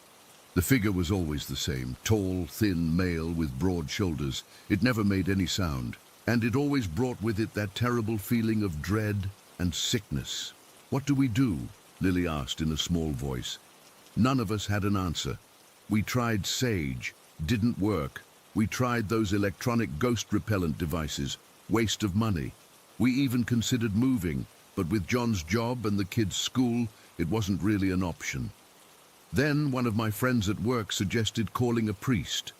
The figure was always the same, tall, thin male with broad shoulders. It never made any sound, and it always brought with it that terrible feeling of dread and sickness. What do we do? Lily asked in a small voice. None of us had an answer. We tried sage, didn't work. We tried those electronic ghost repellent devices, waste of money. We even considered moving, but with John's job and the kids' school, it wasn't really an option. Then one of my friends at work suggested calling a priest.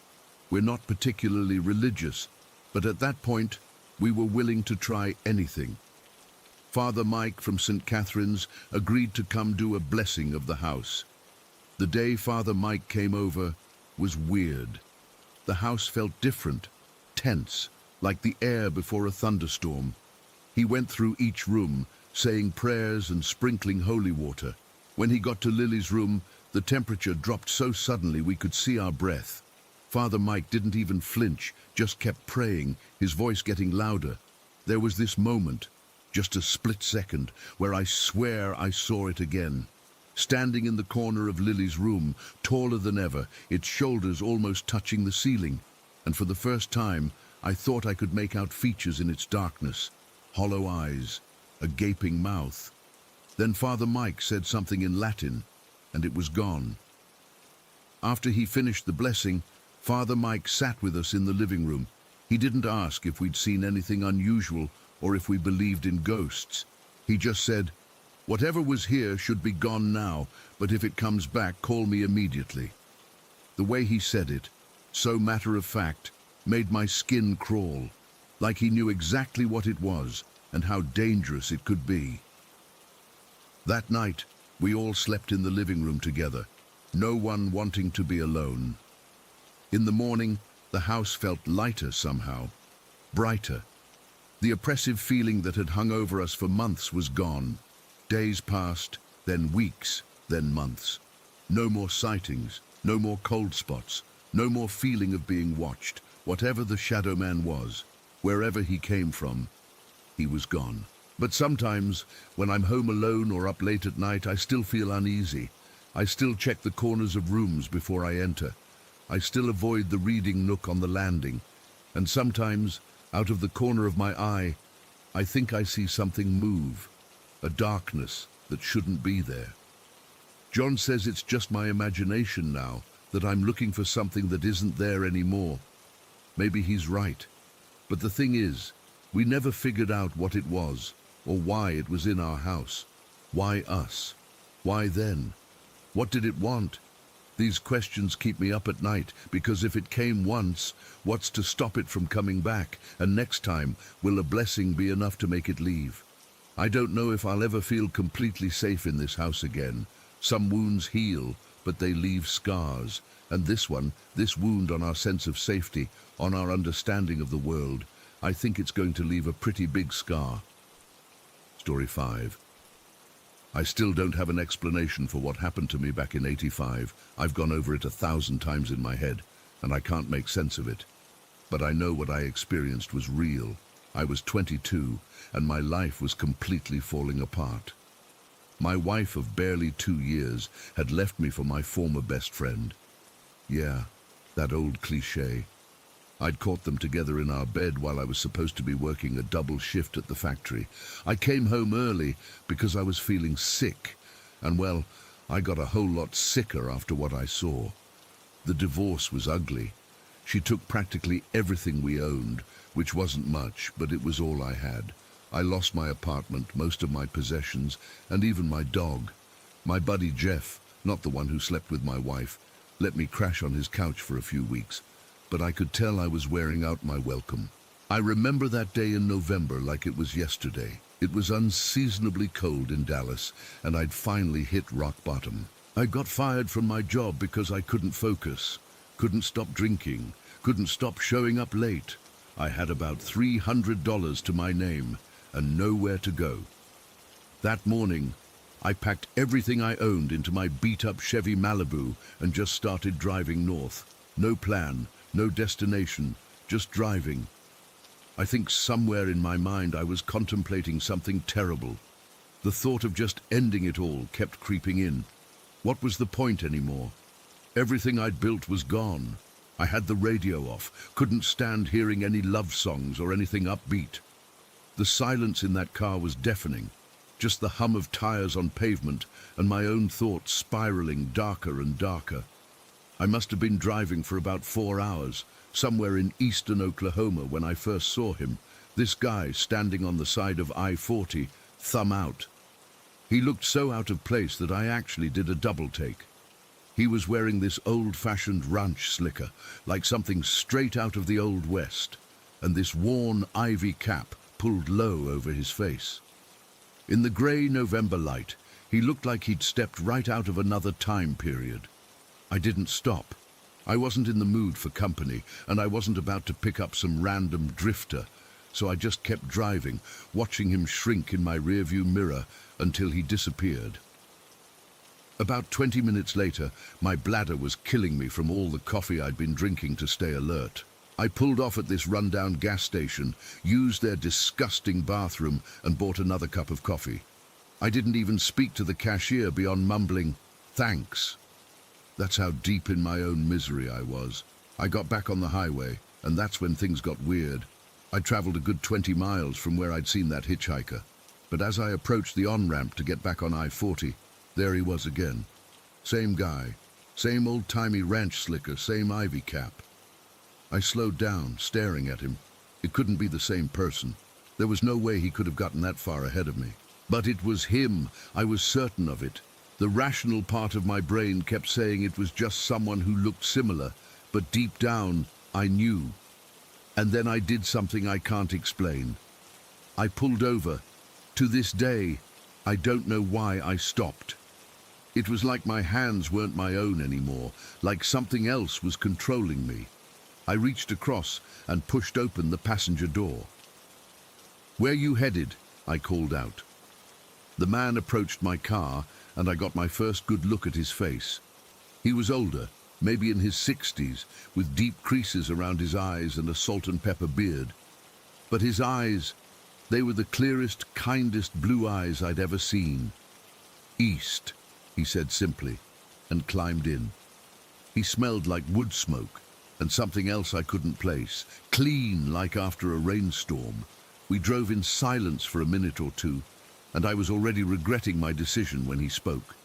We're not particularly religious, but at that point, we were willing to try anything. Father Mike from St. Catherine's agreed to come do a blessing of the house. The day Father Mike came over was weird. The house felt different, tense, like the air before a thunderstorm. He went through each room, saying prayers and sprinkling holy water. When he got to Lily's room, the temperature dropped so suddenly we could see our breath. Father Mike didn't even flinch, just kept praying, his voice getting louder. There was this moment, just a split second, where I swear I saw it again. Standing in the corner of Lily's room, taller than ever, its shoulders almost touching the ceiling. And for the first time, I thought I could make out features in its darkness. Hollow eyes, a gaping mouth. Then Father Mike said something in Latin, and it was gone. After he finished the blessing, Father Mike sat with us in the living room. He didn't ask if we'd seen anything unusual or if we believed in ghosts. He just said, "Whatever was here should be gone now, but if it comes back, call me immediately." The way he said it, so matter of fact, made my skin crawl, like he knew exactly what it was and how dangerous it could be. That night, we all slept in the living room together, no one wanting to be alone. In the morning, the house felt lighter somehow, brighter. The oppressive feeling that had hung over us for months was gone. Days passed, then weeks, then months. No more sightings, no more cold spots, no more feeling of being watched. Whatever the shadow man was, wherever he came from, he was gone. But sometimes, when I'm home alone or up late at night, I still feel uneasy. I still check the corners of rooms before I enter. I still avoid the reading nook on the landing. And sometimes, out of the corner of my eye, I think I see something move, a darkness that shouldn't be there. John says it's just my imagination now, that I'm looking for something that isn't there anymore. Maybe he's right. But the thing is, we never figured out what it was, or why it was in our house. Why us? Why then? What did it want? These questions keep me up at night, because if it came once, what's to stop it from coming back? And next time, will a blessing be enough to make it leave? I don't know if I'll ever feel completely safe in this house again. Some wounds heal, but they leave scars. And this one, this wound on our sense of safety, on our understanding of the world, I think it's going to leave a pretty big scar. Story 5. I still don't have an explanation for what happened to me back in '85. I've gone over it 1,000 times in my head, and I can't make sense of it. But I know what I experienced was real. I was 22, and my life was completely falling apart. My wife of barely 2 years had left me for my former best friend. Yeah, that old cliché. I'd caught them together in our bed while I was supposed to be working a double shift at the factory. I came home early because I was feeling sick, and well, I got a whole lot sicker after what I saw. The divorce was ugly. She took practically everything we owned, which wasn't much, but it was all I had. I lost my apartment, most of my possessions, and even my dog. My buddy Jeff, not the one who slept with my wife, let me crash on his couch for a few weeks, but I could tell I was wearing out my welcome. I remember that day in November like it was yesterday. It was unseasonably cold in Dallas, and I'd finally hit rock bottom. I got fired from my job because I couldn't focus, couldn't stop drinking, couldn't stop showing up late. I had about $300 to my name and nowhere to go. That morning, I packed everything I owned into my beat-up Chevy Malibu and just started driving north. No plan, no destination, just driving. I think somewhere in my mind I was contemplating something terrible. The thought of just ending it all kept creeping in. What was the point anymore? Everything I'd built was gone. I had the radio off, couldn't stand hearing any love songs or anything upbeat. The silence in that car was deafening, just the hum of tires on pavement and my own thoughts spiraling darker and darker. I must have been driving for about 4 hours, somewhere in eastern Oklahoma when I first saw him, this guy standing on the side of I-40, thumb out. He looked so out of place that I actually did a double take. He was wearing this old-fashioned ranch slicker, like something straight out of the Old West, and this worn ivy cap pulled low over his face. In the grey November light, he looked like he'd stepped right out of another time period. I didn't stop. I wasn't in the mood for company, and I wasn't about to pick up some random drifter, so I just kept driving, watching him shrink in my rearview mirror until he disappeared. About 20 minutes later, my bladder was killing me from all the coffee I'd been drinking to stay alert. I pulled off at this rundown gas station, used their disgusting bathroom, and bought another cup of coffee. I didn't even speak to the cashier beyond mumbling, "Thanks." That's how deep in my own misery I was. I got back on the highway, and that's when things got weird. I traveled a good 20 miles from where I'd seen that hitchhiker. But as I approached the on-ramp to get back on I-40, there he was again. Same guy, same old-timey ranch slicker, same ivy cap. I slowed down, staring at him. It couldn't be the same person. There was no way he could have gotten that far ahead of me. But it was him. I was certain of it. The rational part of my brain kept saying it was just someone who looked similar, but deep down, I knew. And then I did something I can't explain. I pulled over. To this day, I don't know why I stopped. It was like my hands weren't my own anymore, like something else was controlling me. I reached across and pushed open the passenger door. "Where you headed?" I called out. The man approached my car, and I got my first good look at his face. He was older, maybe in his 60s, with deep creases around his eyes and a salt and pepper beard. But his eyes, they were the clearest, kindest blue eyes I'd ever seen. "East," he said simply, and climbed in. He smelled like wood smoke, and something else I couldn't place, clean like after a rainstorm. We drove in silence for a minute or two, and I was already regretting my decision when he spoke.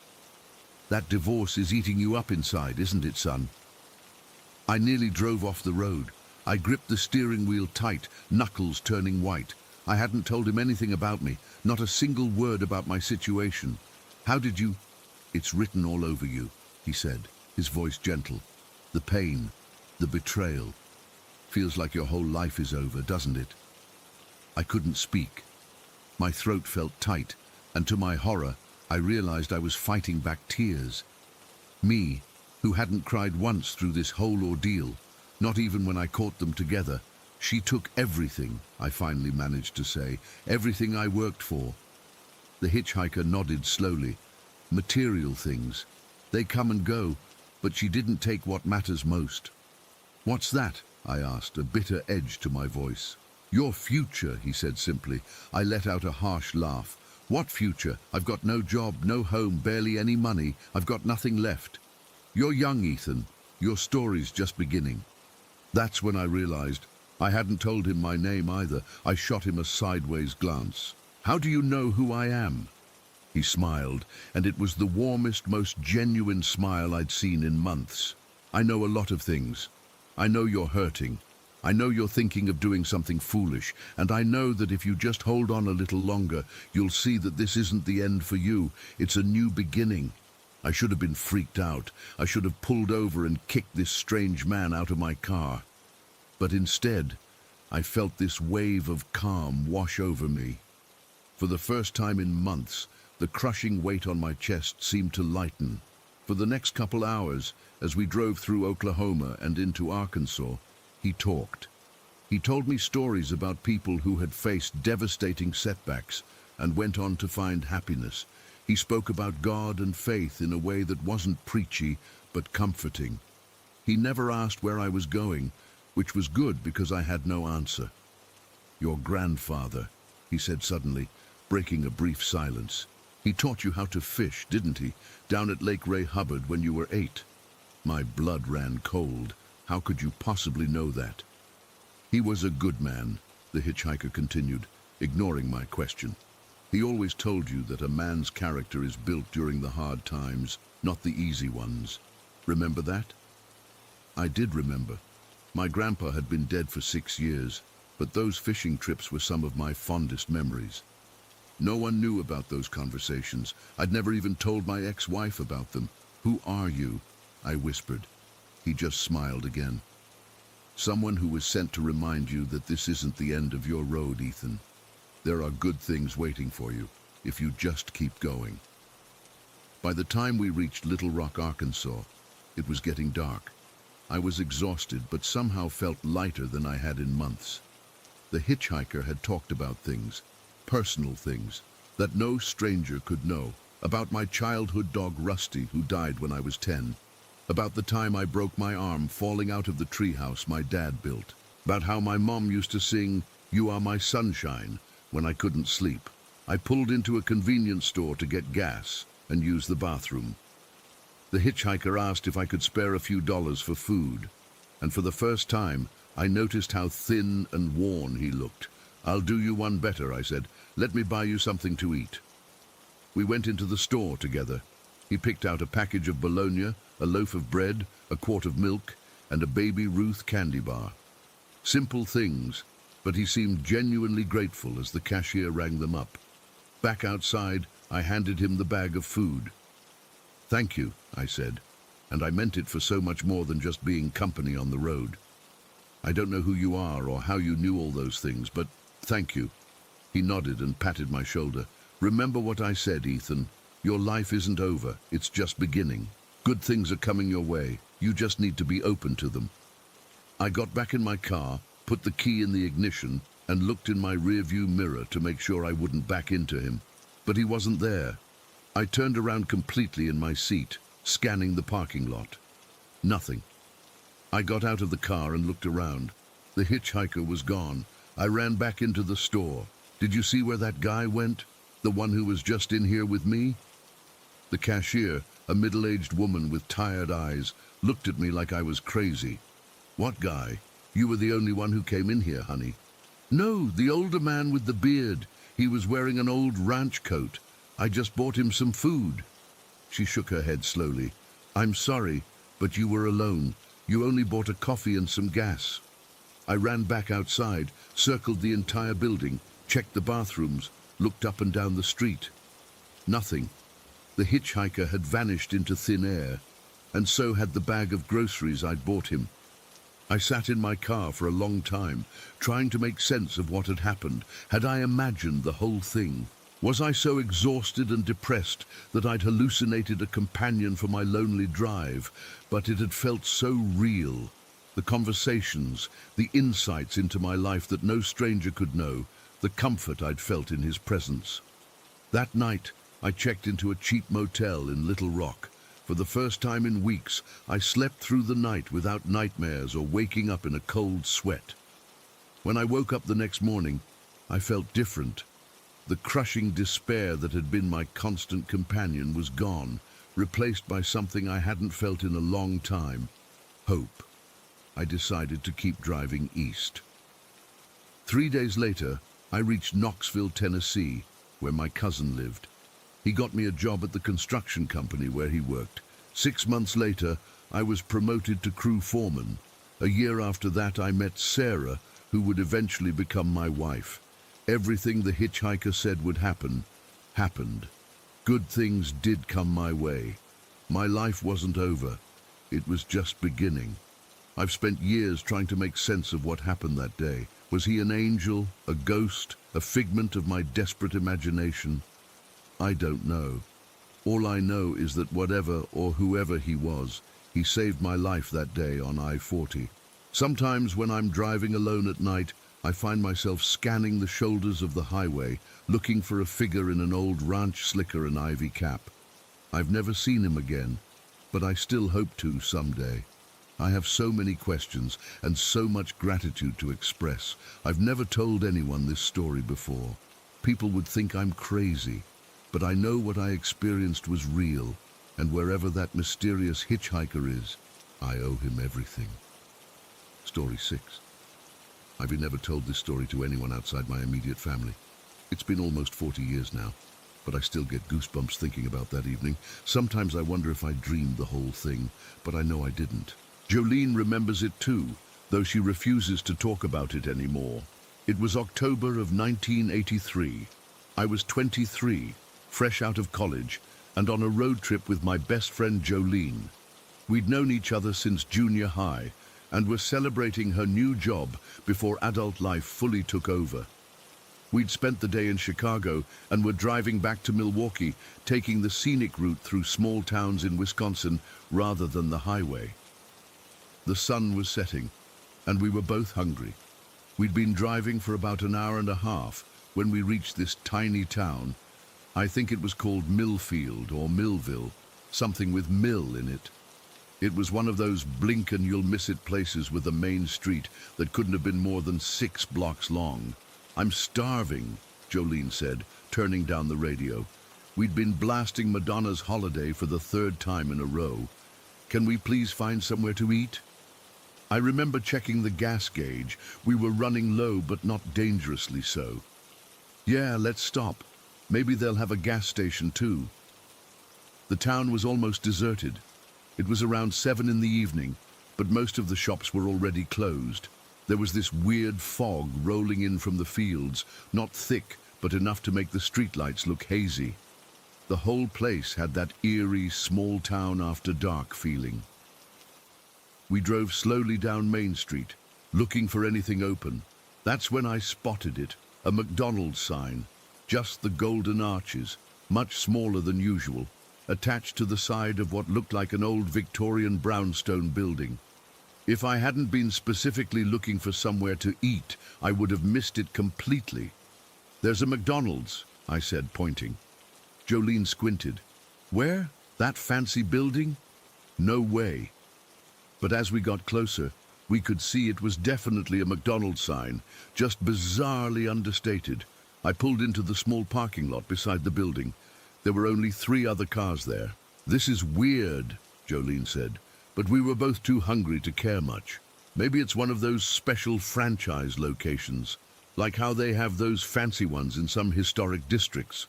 "That divorce is eating you up inside, isn't it, son?" I nearly drove off the road. I gripped the steering wheel tight, knuckles turning white. I hadn't told him anything about me, not a single word about my situation. "How did you—" "It's written all over you," he said, his voice gentle. "The pain, the betrayal. Feels like your whole life is over, doesn't it?" I couldn't speak. My throat felt tight, and to my horror, I realized I was fighting back tears. Me, who hadn't cried once through this whole ordeal, not even when I caught them together. "She took everything," I finally managed to say, "everything I worked for." The hitchhiker nodded slowly. "Material things. They come and go, but she didn't take what matters most." "What's that?" I asked, a bitter edge to my voice. "Your future," he said simply. I let out a harsh laugh. "What future? I've got no job, no home, barely any money. I've got nothing left." "You're young, Ethan. Your story's just beginning." That's when I realized I hadn't told him my name either. I shot him a sideways glance. "How do you know who I am?" He smiled, and it was the warmest, most genuine smile I'd seen in months. "I know a lot of things. I know you're hurting. I know you're thinking of doing something foolish, and I know that if you just hold on a little longer, you'll see that this isn't the end for you. It's a new beginning." I should have been freaked out. I should have pulled over and kicked this strange man out of my car. But instead, I felt this wave of calm wash over me. For the first time in months, the crushing weight on my chest seemed to lighten. For the next couple hours, as we drove through Oklahoma and into Arkansas, he talked. He told me stories about people who had faced devastating setbacks and went on to find happiness. He spoke about God and faith in a way that wasn't preachy, but comforting. He never asked where I was going, which was good because I had no answer. "Your grandfather," he said suddenly, breaking a brief silence. "He taught you how to fish, didn't he, down at Lake Ray Hubbard when you were 8. My blood ran cold. How could you possibly know that?" "He was a good man," the hitchhiker continued, ignoring my question. "He always told you that a man's character is built during the hard times, not the easy ones. Remember that?" I did remember. My grandpa had been dead for 6 years, but those fishing trips were some of my fondest memories. No one knew about those conversations. I'd never even told my ex-wife about them. "Who are you?" I whispered. He just smiled again. "Someone who was sent to remind you that this isn't the end of your road, Ethan. There are good things waiting for you, if you just keep going." By the time we reached Little Rock, Arkansas, it was getting dark. I was exhausted, but somehow felt lighter than I had in months. The hitchhiker had talked about things, personal things, that no stranger could know. About my childhood dog Rusty, who died when I was 10. About the time I broke my arm falling out of the treehouse my dad built. About how my mom used to sing, "You Are My Sunshine," when I couldn't sleep. I pulled into a convenience store to get gas and use the bathroom. The hitchhiker asked if I could spare a few dollars for food, and for the first time, I noticed how thin and worn he looked. "I'll do you one better," I said. "Let me buy you something to eat." We went into the store together. He picked out a package of bologna, a loaf of bread, a quart of milk, and a Baby Ruth candy bar. Simple things, but he seemed genuinely grateful as the cashier rang them up. Back outside, I handed him the bag of food. "Thank you," I said, and I meant it for so much more than just being company on the road. "I don't know who you are or how you knew all those things, but thank you." He nodded and patted my shoulder. "Remember what I said, Ethan. Your life isn't over, it's just beginning. Good things are coming your way. You just need to be open to them." I got back in my car, put the key in the ignition, and looked in my rearview mirror to make sure I wouldn't back into him. But he wasn't there. I turned around completely in my seat, scanning the parking lot. Nothing. I got out of the car and looked around. The hitchhiker was gone. I ran back into the store. "Did you see where that guy went? The one who was just in here with me?" The cashier, a middle-aged woman with tired eyes, looked at me like I was crazy. "What guy? You were the only one who came in here, honey." "No, the older man with the beard. He was wearing an old ranch coat. I just bought him some food." She shook her head slowly. "I'm sorry, but you were alone. You only bought a coffee and some gas." I ran back outside, circled the entire building, checked the bathrooms, looked up and down the street. Nothing. The hitchhiker had vanished into thin air, and so had the bag of groceries I'd bought him. I sat in my car for a long time, trying to make sense of what had happened. Had I imagined the whole thing? Was I so exhausted and depressed that I'd hallucinated a companion for my lonely drive? But it had felt so real. The conversations, the insights into my life that no stranger could know, the comfort I'd felt in his presence. That night, I checked into a cheap motel in Little Rock. For the first time in weeks, I slept through the night without nightmares or waking up in a cold sweat. When I woke up the next morning, I felt different. The crushing despair that had been my constant companion was gone, replaced by something I hadn't felt in a long time: hope. I decided to keep driving east. 3 days later, I reached Knoxville, Tennessee, where my cousin lived. He got me a job at the construction company where he worked. 6 months later, I was promoted to crew foreman. A year after that, I met Sarah, who would eventually become my wife. Everything the hitchhiker said would happen, happened. Good things did come my way. My life wasn't over. It was just beginning. I've spent years trying to make sense of what happened that day. Was he an angel, a ghost, a figment of my desperate imagination? I don't know. All I know is that whatever or whoever he was, he saved my life that day on I-40. Sometimes when I'm driving alone at night, I find myself scanning the shoulders of the highway, looking for a figure in an old ranch slicker and ivy cap. I've never seen him again, but I still hope to someday. I have so many questions and so much gratitude to express. I've never told anyone this story before. People would think I'm crazy, but I know what I experienced was real, and wherever that mysterious hitchhiker is, I owe him everything. Story 6. I've never told this story to anyone outside my immediate family. It's been almost 40 years now, but I still get goosebumps thinking about that evening. Sometimes I wonder if I dreamed the whole thing, but I know I didn't. Jolene remembers it too, though she refuses to talk about it anymore. It was October of 1983. I was 23, fresh out of college, and on a road trip with my best friend Jolene. We'd known each other since junior high, and were celebrating her new job before adult life fully took over. We'd spent the day in Chicago and were driving back to Milwaukee, taking the scenic route through small towns in Wisconsin rather than the highway. The sun was setting, and we were both hungry. We'd been driving for about an hour and a half when we reached this tiny town. I think it was called Millfield or Millville, something with mill in it. It was one of those blink and you'll miss it places with a main street that couldn't have been more than 6 blocks long. "I'm starving," Jolene said, turning down the radio. We'd been blasting Madonna's Holiday for the 3rd time in a row. "Can we please find somewhere to eat?" I remember checking the gas gauge. We were running low, but not dangerously so. "Yeah, let's stop. Maybe they'll have a gas station too." The town was almost deserted. It was around 7 in the evening, but most of the shops were already closed. There was this weird fog rolling in from the fields, not thick, but enough to make the streetlights look hazy. The whole place had that eerie, small town after dark feeling. We drove slowly down Main Street, looking for anything open. That's when I spotted it, a McDonald's sign, just the golden arches, much smaller than usual, attached to the side of what looked like an old Victorian brownstone building. If I hadn't been specifically looking for somewhere to eat, I would have missed it completely. "There's a McDonald's," I said, pointing. Jolene squinted. "Where? That fancy building?" "No way." But as we got closer, we could see it was definitely a McDonald's sign, just bizarrely understated. I pulled into the small parking lot beside the building. There were only 3 other cars there. "This is weird," Jolene said, but we were both too hungry to care much. Maybe it's one of those special franchise locations, like how they have those fancy ones in some historic districts.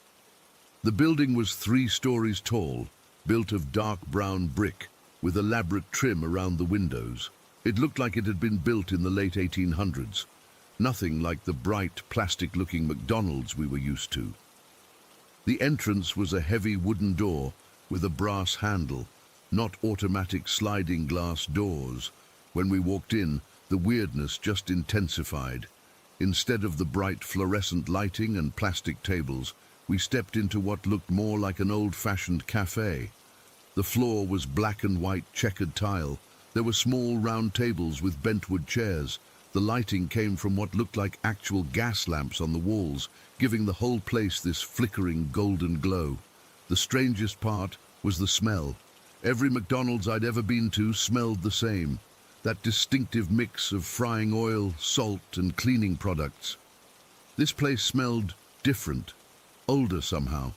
The building was 3 stories tall, built of dark brown brick, with elaborate trim around the windows. It looked like it had been built in the late 1800s. Nothing like the bright, plastic-looking McDonald's we were used to. The entrance was a heavy wooden door with a brass handle, not automatic sliding glass doors. When we walked in, the weirdness just intensified. Instead of the bright fluorescent lighting and plastic tables, we stepped into what looked more like an old-fashioned cafe. The floor was black and white checkered tile. There were small round tables with bentwood chairs. The lighting came from what looked like actual gas lamps on the walls, giving the whole place this flickering golden glow. The strangest part was the smell. Every McDonald's I'd ever been to smelled the same. That distinctive mix of frying oil, salt, and cleaning products. This place smelled different, older somehow.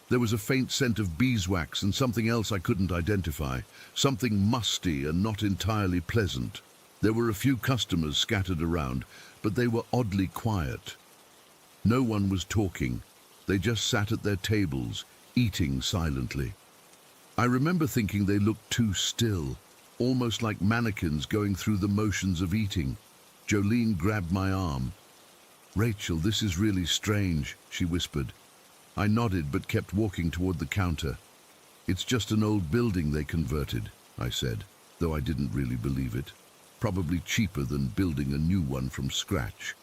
There was a faint scent of beeswax and something else I couldn't identify, something musty and not entirely pleasant. There were a few customers scattered around, but they were oddly quiet. No one was talking. They just sat at their tables, eating silently. I remember thinking they looked too still, almost like mannequins going through the motions of eating. Jolene grabbed my arm. "Rachel, this is really strange," she whispered. I nodded but kept walking toward the counter. "It's just an old building they converted," I said, though I didn't really believe it. Probably cheaper than building a new one from scratch.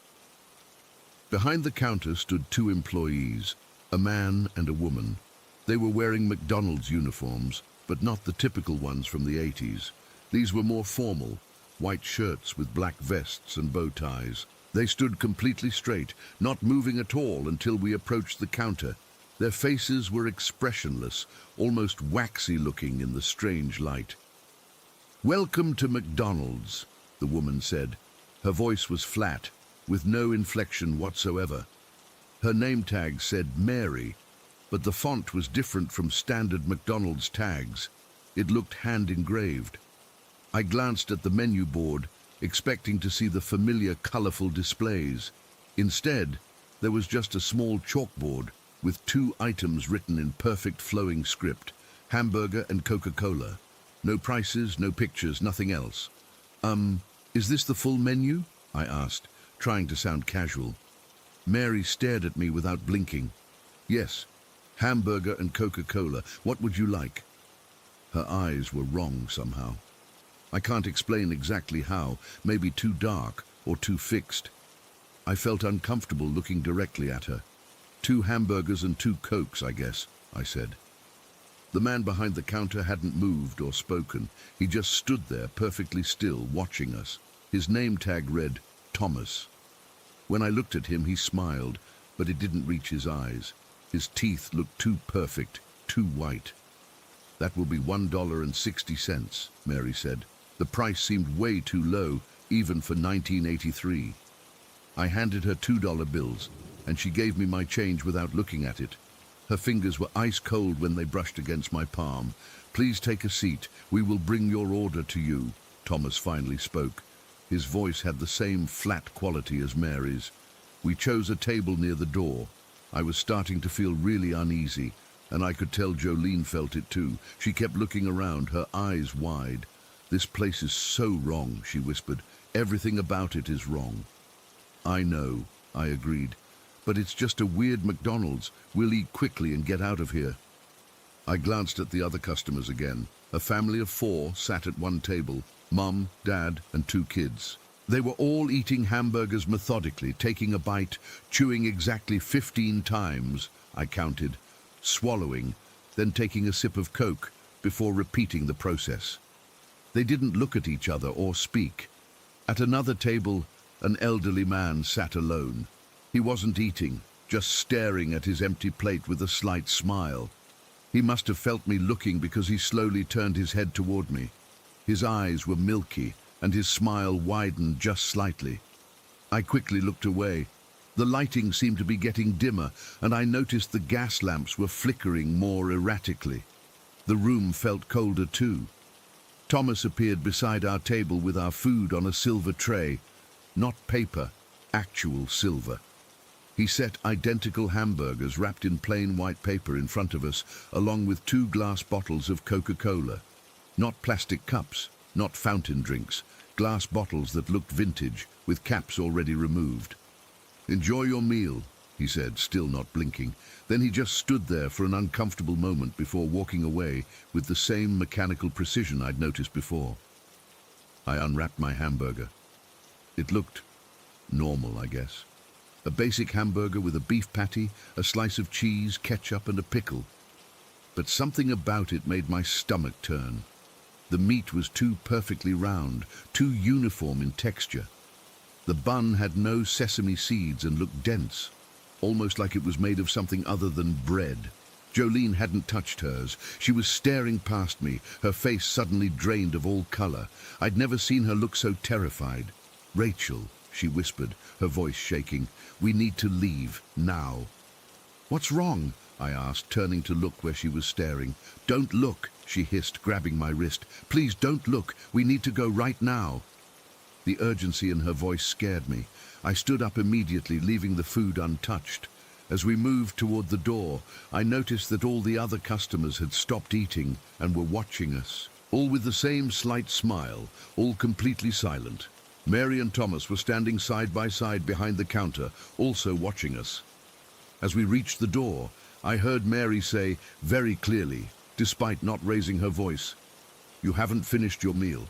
Behind the counter stood two employees, a man and a woman. They were wearing McDonald's uniforms, but not the typical ones from the 80s. These were more formal, white shirts with black vests and bow ties. They stood completely straight, not moving at all until we approached the counter. Their faces were expressionless, almost waxy looking in the strange light. "Welcome to McDonald's," the woman said. Her voice was flat, with no inflection whatsoever. Her name tag said Mary, but the font was different from standard McDonald's tags. It looked hand-engraved. I glanced at the menu board, expecting to see the familiar colorful displays. Instead, there was just a small chalkboard with two items written in perfect flowing script: hamburger and Coca-Cola. No prices, no pictures, nothing else. Is this the full menu?" I asked, trying to sound casual. Mary stared at me without blinking. "Yes, hamburger and Coca-Cola. What would you like?" Her eyes were wrong somehow. I can't explain exactly how, maybe too dark or too fixed. I felt uncomfortable looking directly at her. "2 hamburgers and 2 Cokes, I guess," I said. The man behind the counter hadn't moved or spoken. He just stood there, perfectly still, watching us. His name tag read Thomas. When I looked at him, he smiled, but it didn't reach his eyes. His teeth looked too perfect, too white. "That will be $1.60, Mary said. The price seemed way too low, even for 1983. I handed her $2 bills, and she gave me my change without looking at it. Her fingers were ice cold when they brushed against my palm. "Please take a seat. We will bring your order to you," Thomas finally spoke. His voice had the same flat quality as Mary's. We chose a table near the door. I was starting to feel really uneasy, and I could tell Jolene felt it too. She kept looking around, her eyes wide. "This place is so wrong," she whispered. "Everything about it is wrong." "I know," I agreed. "But it's just a weird McDonald's. We'll eat quickly and get out of here." I glanced at the other customers again. A family of 4 sat at one table: Mum, Dad, and 2 kids. They were all eating hamburgers methodically, taking a bite, chewing exactly 15 times, I counted, swallowing, then taking a sip of Coke before repeating the process. They didn't look at each other or speak. At another table, an elderly man sat alone. He wasn't eating, just staring at his empty plate with a slight smile. He must have felt me looking because he slowly turned his head toward me. His eyes were milky, and his smile widened just slightly. I quickly looked away. The lighting seemed to be getting dimmer, and I noticed the gas lamps were flickering more erratically. The room felt colder too. Thomas appeared beside our table with our food on a silver tray. Not paper, actual silver. He set identical hamburgers wrapped in plain white paper in front of us, along with 2 glass bottles of Coca-Cola. Not plastic cups, not fountain drinks, glass bottles that looked vintage, with caps already removed. "Enjoy your meal," he said, still not blinking. Then he just stood there for an uncomfortable moment before walking away with the same mechanical precision I'd noticed before. I unwrapped my hamburger. It looked normal, I guess. A basic hamburger with a beef patty, a slice of cheese, ketchup, and a pickle. But something about it made my stomach turn. The meat was too perfectly round, too uniform in texture. The bun had no sesame seeds and looked dense, almost like it was made of something other than bread. Jolene hadn't touched hers. She was staring past me, her face suddenly drained of all color. I'd never seen her look so terrified. "Rachel," she whispered, her voice shaking, "we need to leave, now." "What's wrong?" I asked, turning to look where she was staring. "Don't look," she hissed, grabbing my wrist. "Please don't look. We need to go right now." The urgency in her voice scared me. I stood up immediately, leaving the food untouched. As we moved toward the door, I noticed that all the other customers had stopped eating and were watching us, all with the same slight smile, all completely silent. Mary and Thomas were standing side by side behind the counter, also watching us. As we reached the door, I heard Mary say very clearly, despite not raising her voice, "You haven't finished your meal."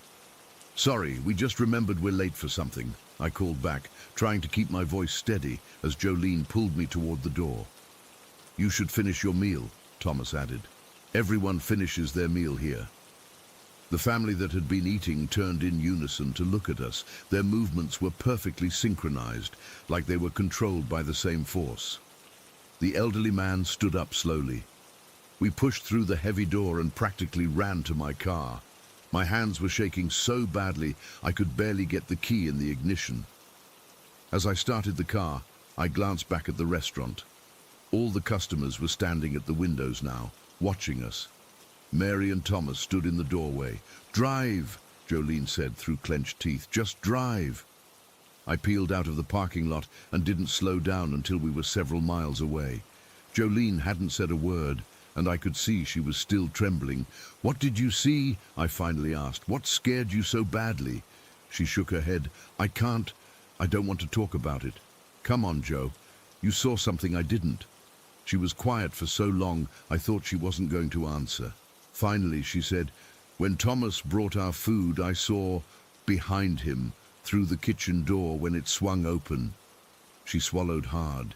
"Sorry, we just remembered we're late for something," I called back, trying to keep my voice steady as Jolene pulled me toward the door. "You should finish your meal," Thomas added. "Everyone finishes their meal here." The family that had been eating turned in unison to look at us. Their movements were perfectly synchronized, like they were controlled by the same force. The elderly man stood up slowly. We pushed through the heavy door and practically ran to my car. My hands were shaking so badly I could barely get the key in the ignition. As I started the car, I glanced back at the restaurant. All the customers were standing at the windows now, watching us. Mary and Thomas stood in the doorway. "Drive," Jolene said through clenched teeth. "Just drive." I peeled out of the parking lot and didn't slow down until we were several miles away. Jolene hadn't said a word, and I could see she was still trembling. "What did you see?" I finally asked. "What scared you so badly?" She shook her head. I don't want to talk about it." "Come on, Joe. You saw something I didn't." She was quiet for so long, I thought she wasn't going to answer. Finally, she said, "When Thomas brought our food, I saw behind him through the kitchen door when it swung open." She swallowed hard.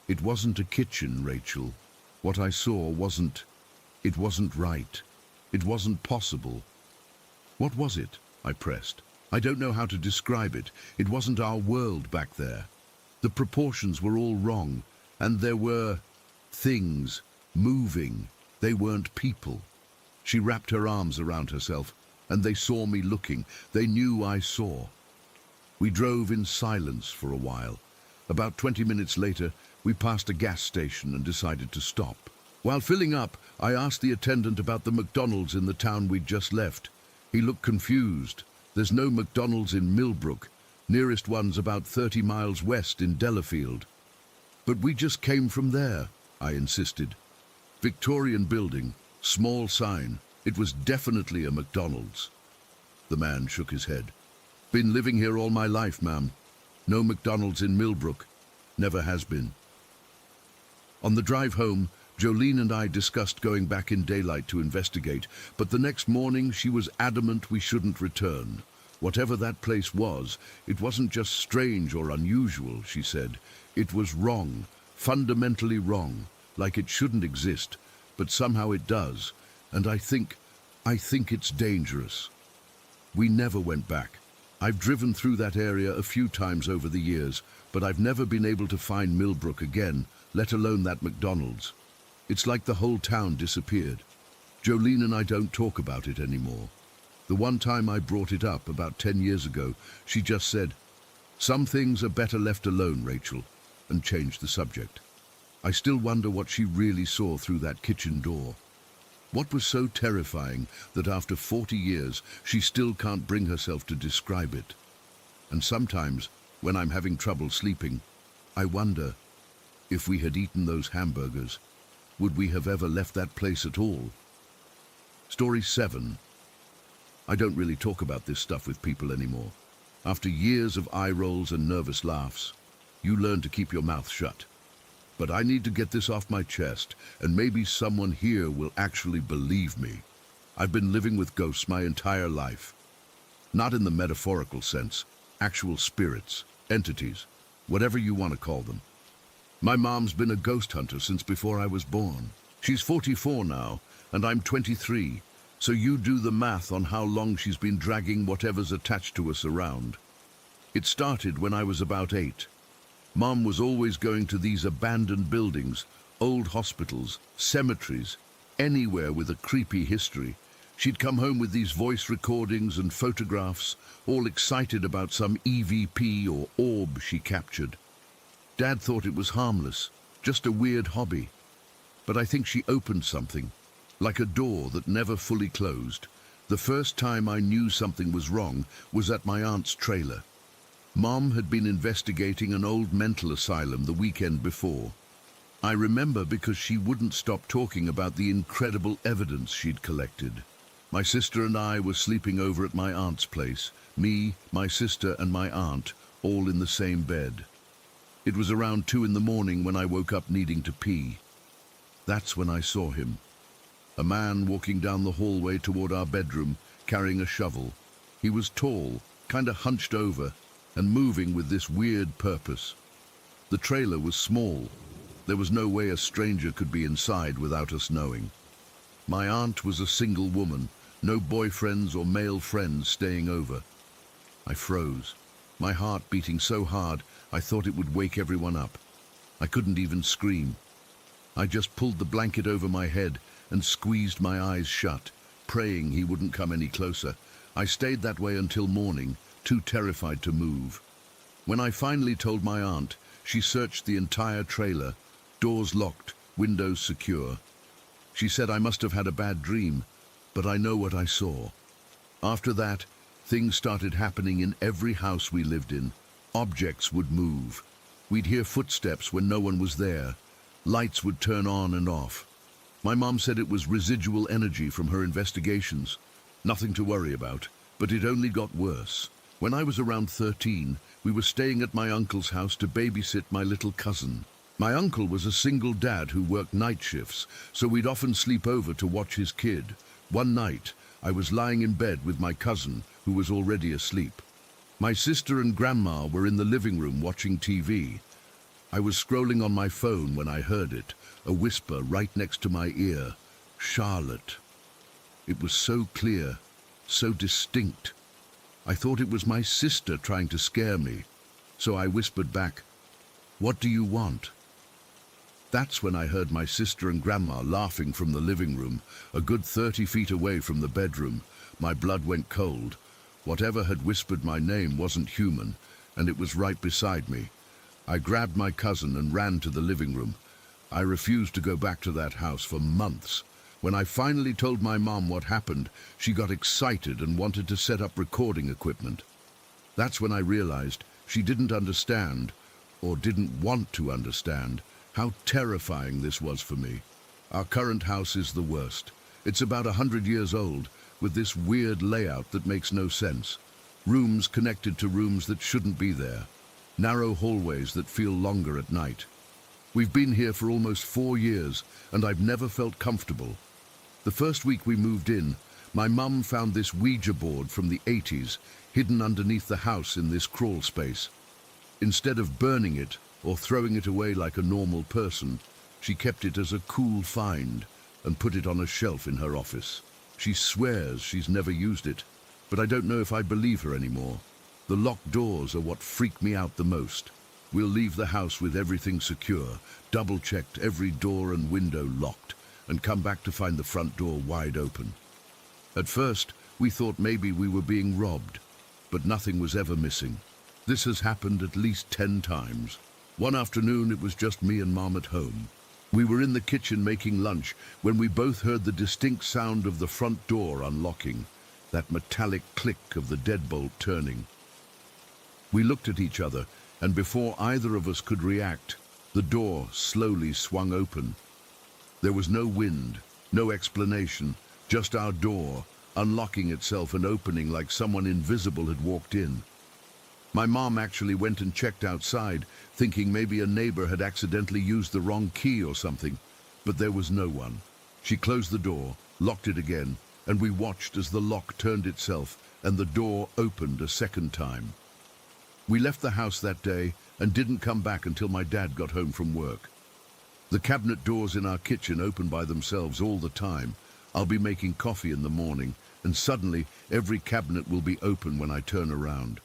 "It wasn't a kitchen, Rachel. What I saw wasn't right. It wasn't possible." "What was it?" I pressed. "I don't know how to describe it. It wasn't our world back there. The proportions were all wrong, and there were things moving. They weren't people." She wrapped her arms around herself, and they saw me looking. They knew I saw. We drove in silence for a while. About 20 minutes later, we passed a gas station and decided to stop. While filling up, I asked the attendant about the McDonald's in the town we'd just left. He looked confused. "There's no McDonald's in Millbrook. Nearest one's about 30 miles west in Delafield." "But we just came from there," I insisted. "Victorian building, small sign. It was definitely a McDonald's." The man shook his head. "Been living here all my life, ma'am. No McDonald's in Millbrook. Never has been." On the drive home, Jolene and I discussed going back in daylight to investigate, but the next morning she was adamant we shouldn't return. Whatever that place was, it wasn't just strange or unusual, she said. It was wrong, fundamentally wrong, like it shouldn't exist, but somehow it does, and I think it's dangerous. We never went back. I've driven through that area a few times over the years, but I've never been able to find Millbrook again, let alone that McDonald's. It's like the whole town disappeared. Jolene and I don't talk about it anymore. The one time I brought it up, about 10 years ago, she just said, "Some things are better left alone, Rachel," and changed the subject. I still wonder what she really saw through that kitchen door. What was so terrifying that after 40 years she still can't bring herself to describe it? And sometimes, when I'm having trouble sleeping, I wonder, if we had eaten those hamburgers, would we have ever left that place at all? Story 7. I don't really talk about this stuff with people anymore. After years of eye rolls and nervous laughs, you learn to keep your mouth shut. But I need to get this off my chest, and maybe someone here will actually believe me. I've been living with ghosts my entire life. Not in the metaphorical sense, actual spirits, entities, whatever you want to call them. My mom's been a ghost hunter since before I was born. She's 44 now, and I'm 23, so you do the math on how long she's been dragging whatever's attached to us around. It started when I was about 8. Mom was always going to these abandoned buildings, old hospitals, cemeteries, anywhere with a creepy history. She'd come home with these voice recordings and photographs, all excited about some EVP or orb she captured. Dad thought it was harmless, just a weird hobby. But I think she opened something, like a door that never fully closed. The first time I knew something was wrong was at my aunt's trailer. Mom had been investigating an old mental asylum the weekend before. I remember because she wouldn't stop talking about the incredible evidence she'd collected. My sister and I were sleeping over at my aunt's place, me, my sister and my aunt, all in the same bed. It was around 2 in the morning when I woke up needing to pee. That's when I saw him. A man walking down the hallway toward our bedroom, carrying a shovel. He was tall, kinda hunched over, and moving with this weird purpose. The trailer was small. There was no way a stranger could be inside without us knowing. My aunt was a single woman, no boyfriends or male friends staying over. I froze, my heart beating so hard I thought it would wake everyone up. I couldn't even scream. I just pulled the blanket over my head and squeezed my eyes shut, praying he wouldn't come any closer. I stayed that way until morning, too terrified to move. When I finally told my aunt, she searched the entire trailer, doors locked, windows secure. She said I must have had a bad dream, but I know what I saw. After that, things started happening in every house we lived in. Objects would move. We'd hear footsteps when no one was there. Lights would turn on and off. My mom said it was residual energy from her investigations. Nothing to worry about, but it only got worse. When I was around 13, we were staying at my uncle's house to babysit my little cousin. My uncle was a single dad who worked night shifts, so we'd often sleep over to watch his kid. One night, I was lying in bed with my cousin, who was already asleep. My sister and grandma were in the living room watching TV. I was scrolling on my phone when I heard it, a whisper right next to my ear, "Charlotte." It was so clear, so distinct. I thought it was my sister trying to scare me, so I whispered back, "What do you want?" That's when I heard my sister and grandma laughing from the living room, a good 30 feet away from the bedroom. My blood went cold. Whatever had whispered my name wasn't human, and it was right beside me. I grabbed my cousin and ran to the living room. I refused to go back to that house for months. When I finally told my mom what happened, she got excited and wanted to set up recording equipment. That's when I realized she didn't understand, or didn't want to understand, how terrifying this was for me. Our current house is the worst. It's about 100 years old, with this weird layout that makes no sense. Rooms connected to rooms that shouldn't be there. Narrow hallways that feel longer at night. We've been here for almost 4 years, and I've never felt comfortable. The first week we moved in, my mum found this Ouija board from the 80s hidden underneath the house in this crawl space. Instead of burning it or throwing it away like a normal person, she kept it as a cool find and put it on a shelf in her office. She swears she's never used it, but I don't know if I believe her anymore. The locked doors are what freak me out the most. We'll leave the house with everything secure, double-checked every door and window locked, and come back to find the front door wide open. At first, we thought maybe we were being robbed, but nothing was ever missing. This has happened at least 10 times. One afternoon, it was just me and Mom at home. We were in the kitchen making lunch when we both heard the distinct sound of the front door unlocking, that metallic click of the deadbolt turning. We looked at each other, and before either of us could react, the door slowly swung open. There was no wind, no explanation, just our door, unlocking itself and opening like someone invisible had walked in. My mom actually went and checked outside, thinking maybe a neighbor had accidentally used the wrong key or something, but there was no one. She closed the door, locked it again, and we watched as the lock turned itself and the door opened a second time. We left the house that day and didn't come back until my dad got home from work. The cabinet doors in our kitchen open by themselves all the time. I'll be making coffee in the morning, and suddenly every cabinet will be open when I turn around.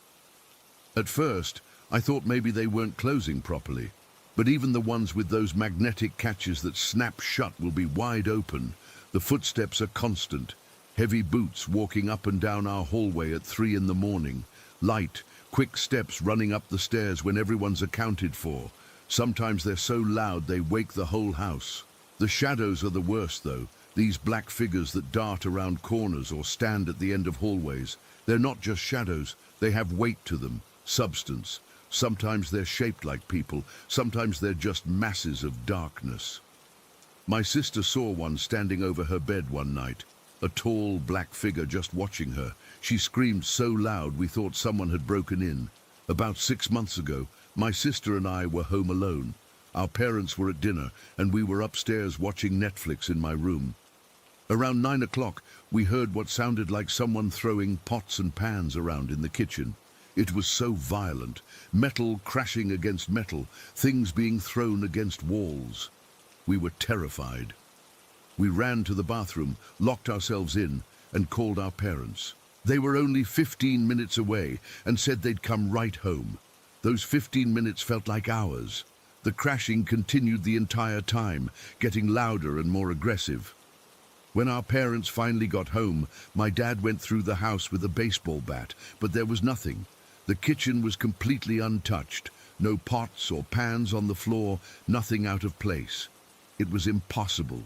At first, I thought maybe they weren't closing properly, but even the ones with those magnetic catches that snap shut will be wide open. The footsteps are constant. Heavy boots walking up and down our hallway at 3 in the morning. Light, quick steps running up the stairs when everyone's accounted for. Sometimes they're so loud they wake the whole house. The shadows are the worst though, These black figures that dart around corners or stand at the end of hallways, they're not just shadows, they have weight to them, substance. Sometimes they're shaped like people, sometimes they're just masses of darkness. My sister saw one standing over her bed one night, a tall black figure just watching her. She screamed so loud we thought someone had broken in. About 6 months ago, my sister and I were home alone. Our parents were at dinner and we were upstairs watching Netflix in my room. Around 9 o'clock, we heard what sounded like someone throwing pots and pans around in the kitchen. It was so violent, metal crashing against metal, things being thrown against walls. We were terrified. We ran to the bathroom, locked ourselves in, and called our parents. They were only 15 minutes away and said they'd come right home. Those 15 minutes felt like hours. The crashing continued the entire time, getting louder and more aggressive. When our parents finally got home, my dad went through the house with a baseball bat, but there was nothing. The kitchen was completely untouched. No pots or pans on the floor, nothing out of place. It was impossible.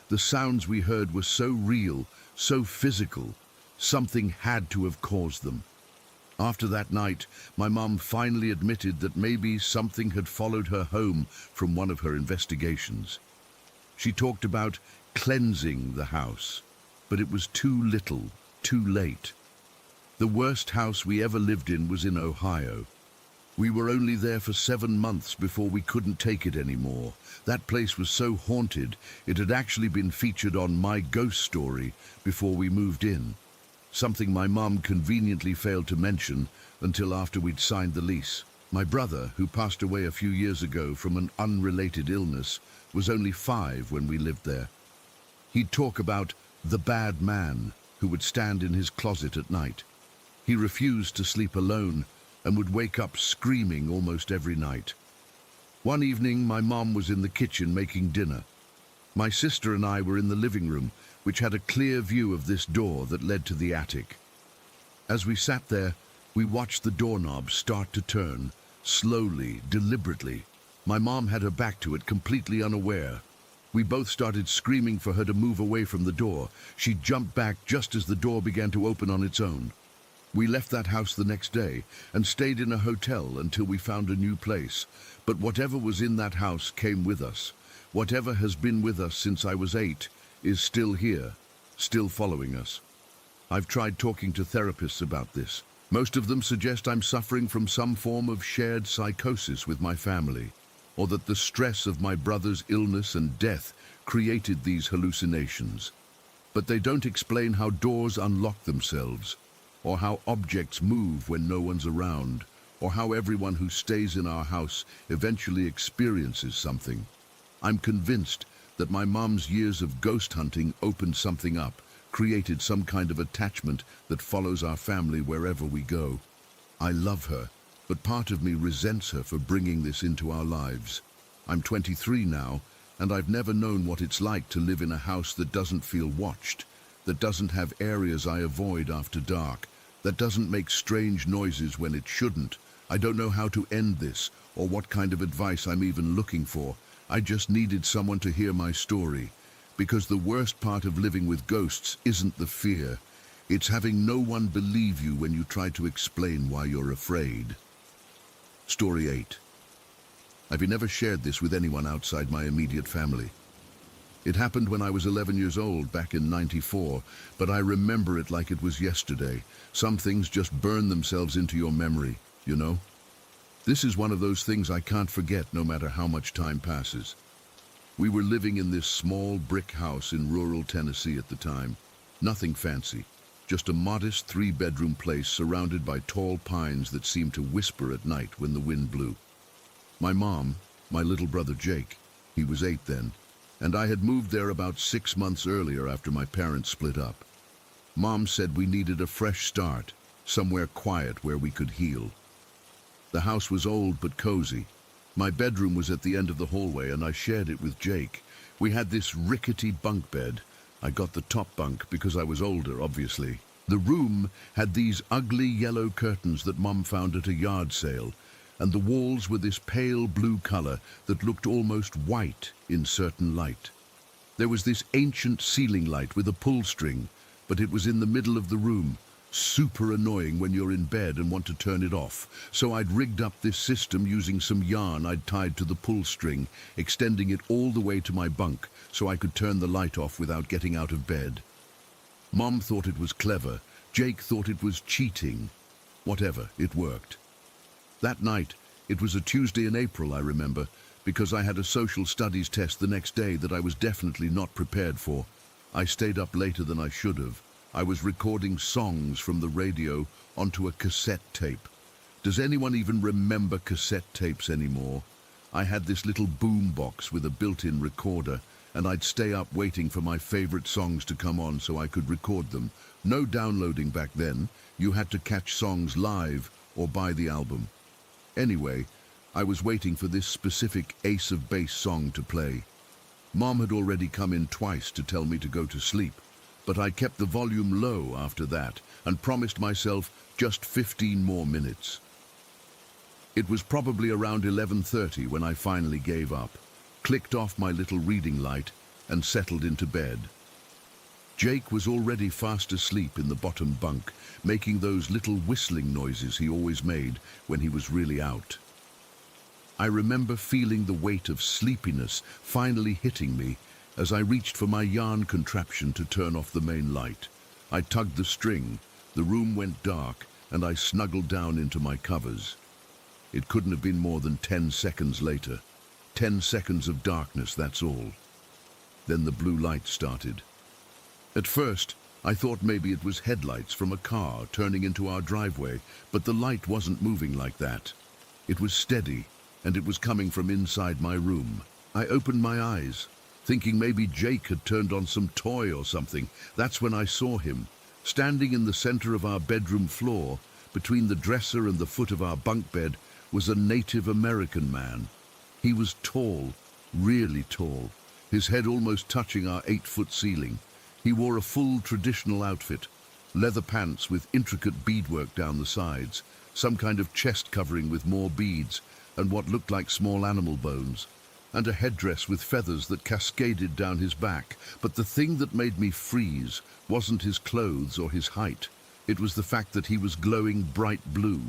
The sounds we heard were so real, so physical. Something had to have caused them. After that night, my mum finally admitted that maybe something had followed her home from one of her investigations. She talked about cleansing the house, but it was too little, too late. The worst house we ever lived in was in Ohio. We were only there for 7 months before we couldn't take it anymore. That place was so haunted, it had actually been featured on My Ghost Story before we moved in. Something my mum conveniently failed to mention until after we'd signed the lease. My brother, who passed away a few years ago from an unrelated illness, was only 5 when we lived there. He'd talk about the bad man who would stand in his closet at night. He refused to sleep alone and would wake up screaming almost every night. One evening, my mom was in the kitchen making dinner. My sister and I were in the living room, which had a clear view of this door that led to the attic. As we sat there, we watched the doorknob start to turn, slowly, deliberately. My mom had her back to it, completely unaware. We both started screaming for her to move away from the door. She jumped back just as the door began to open on its own. We left that house the next day and stayed in a hotel until we found a new place. But whatever was in that house came with us. Whatever has been with us since I was 8 is still here, still following us. I've tried talking to therapists about this. Most of them suggest I'm suffering from some form of shared psychosis with my family, or that the stress of my brother's illness and death created these hallucinations. But they don't explain how doors unlock themselves, or how objects move when no one's around, or how everyone who stays in our house eventually experiences something. I'm convinced that my mom's years of ghost hunting opened something up, created some kind of attachment that follows our family wherever we go. I love her, but part of me resents her for bringing this into our lives. I'm 23 now, and I've never known what it's like to live in a house that doesn't feel watched, that doesn't have areas I avoid after dark, that doesn't make strange noises when it shouldn't. I don't know how to end this, or what kind of advice I'm even looking for. I just needed someone to hear my story, because the worst part of living with ghosts isn't the fear. It's having no one believe you when you try to explain why you're afraid. Story 8. I've never shared this with anyone outside my immediate family. It happened when I was 11 years old, back in '94, but I remember it like it was yesterday. Some things just burn themselves into your memory, you know? This is one of those things I can't forget no matter how much time passes. We were living in this small brick house in rural Tennessee at the time. Nothing fancy, just a modest 3-bedroom place surrounded by tall pines that seemed to whisper at night when the wind blew. My mom, my little brother Jake, he was 8 then, and I had moved there about 6 months earlier after my parents split up. Mom said we needed a fresh start, somewhere quiet where we could heal. The house was old but cozy. My bedroom was at the end of the hallway and I shared it with Jake. We had this rickety bunk bed. I got the top bunk because I was older, obviously. The room had these ugly yellow curtains that Mum found at a yard sale, and the walls were this pale blue color that looked almost white in certain light. There was this ancient ceiling light with a pull string, but it was in the middle of the room. Super annoying when you're in bed and want to turn it off. So I'd rigged up this system using some yarn I'd tied to the pull string, extending it all the way to my bunk so I could turn the light off without getting out of bed. Mom thought it was clever. Jake thought it was cheating. Whatever, it worked. That night, it was a Tuesday in April, I remember, because I had a social studies test the next day that I was definitely not prepared for. I stayed up later than I should have. I was recording songs from the radio onto a cassette tape. Does anyone even remember cassette tapes anymore? I had this little boom box with a built-in recorder, and I'd stay up waiting for my favorite songs to come on so I could record them. No downloading back then. You had to catch songs live or buy the album. Anyway, I was waiting for this specific Ace of Base song to play. Mom had already come in twice to tell me to go to sleep, but I kept the volume low after that and promised myself just 15 more minutes. It was probably around 11:30 when I finally gave up, clicked off my little reading light, and settled into bed. Jake was already fast asleep in the bottom bunk, making those little whistling noises he always made when he was really out. I remember feeling the weight of sleepiness finally hitting me as I reached for my yarn contraption to turn off the main light. I tugged the string, the room went dark, and I snuggled down into my covers. It couldn't have been more than 10 seconds later. 10 seconds of darkness, that's all. Then the blue light started. At first, I thought maybe it was headlights from a car turning into our driveway, but the light wasn't moving like that. It was steady, and it was coming from inside my room. I opened my eyes, thinking maybe Jake had turned on some toy or something. That's when I saw him, standing in the center of our bedroom floor, between the dresser and the foot of our bunk bed, was a Native American man. He was tall, really tall, his head almost touching our 8-foot ceiling. He wore a full traditional outfit, leather pants with intricate beadwork down the sides, some kind of chest covering with more beads, and what looked like small animal bones, and a headdress with feathers that cascaded down his back. But the thing that made me freeze wasn't his clothes or his height. It was the fact that he was glowing bright blue.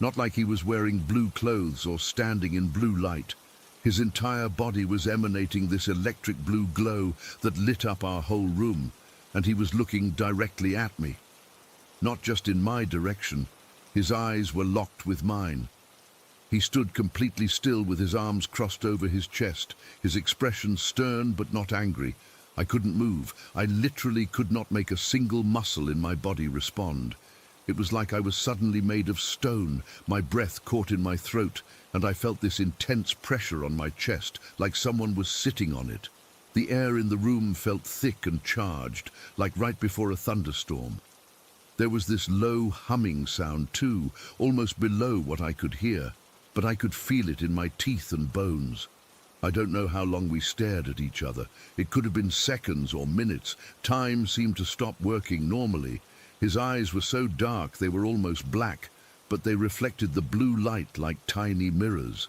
Not like he was wearing blue clothes or standing in blue light. His entire body was emanating this electric blue glow that lit up our whole room, and he was looking directly at me. Not just in my direction. His eyes were locked with mine. He stood completely still with his arms crossed over his chest, his expression stern but not angry. I couldn't move. I literally could not make a single muscle in my body respond. It was like I was suddenly made of stone. My breath caught in my throat, and I felt this intense pressure on my chest, like someone was sitting on it. The air in the room felt thick and charged, like right before a thunderstorm. There was this low humming sound too, almost below what I could hear, but I could feel it in my teeth and bones. I don't know how long we stared at each other. It could have been seconds or minutes. Time seemed to stop working normally. His eyes were so dark they were almost black, but they reflected the blue light like tiny mirrors.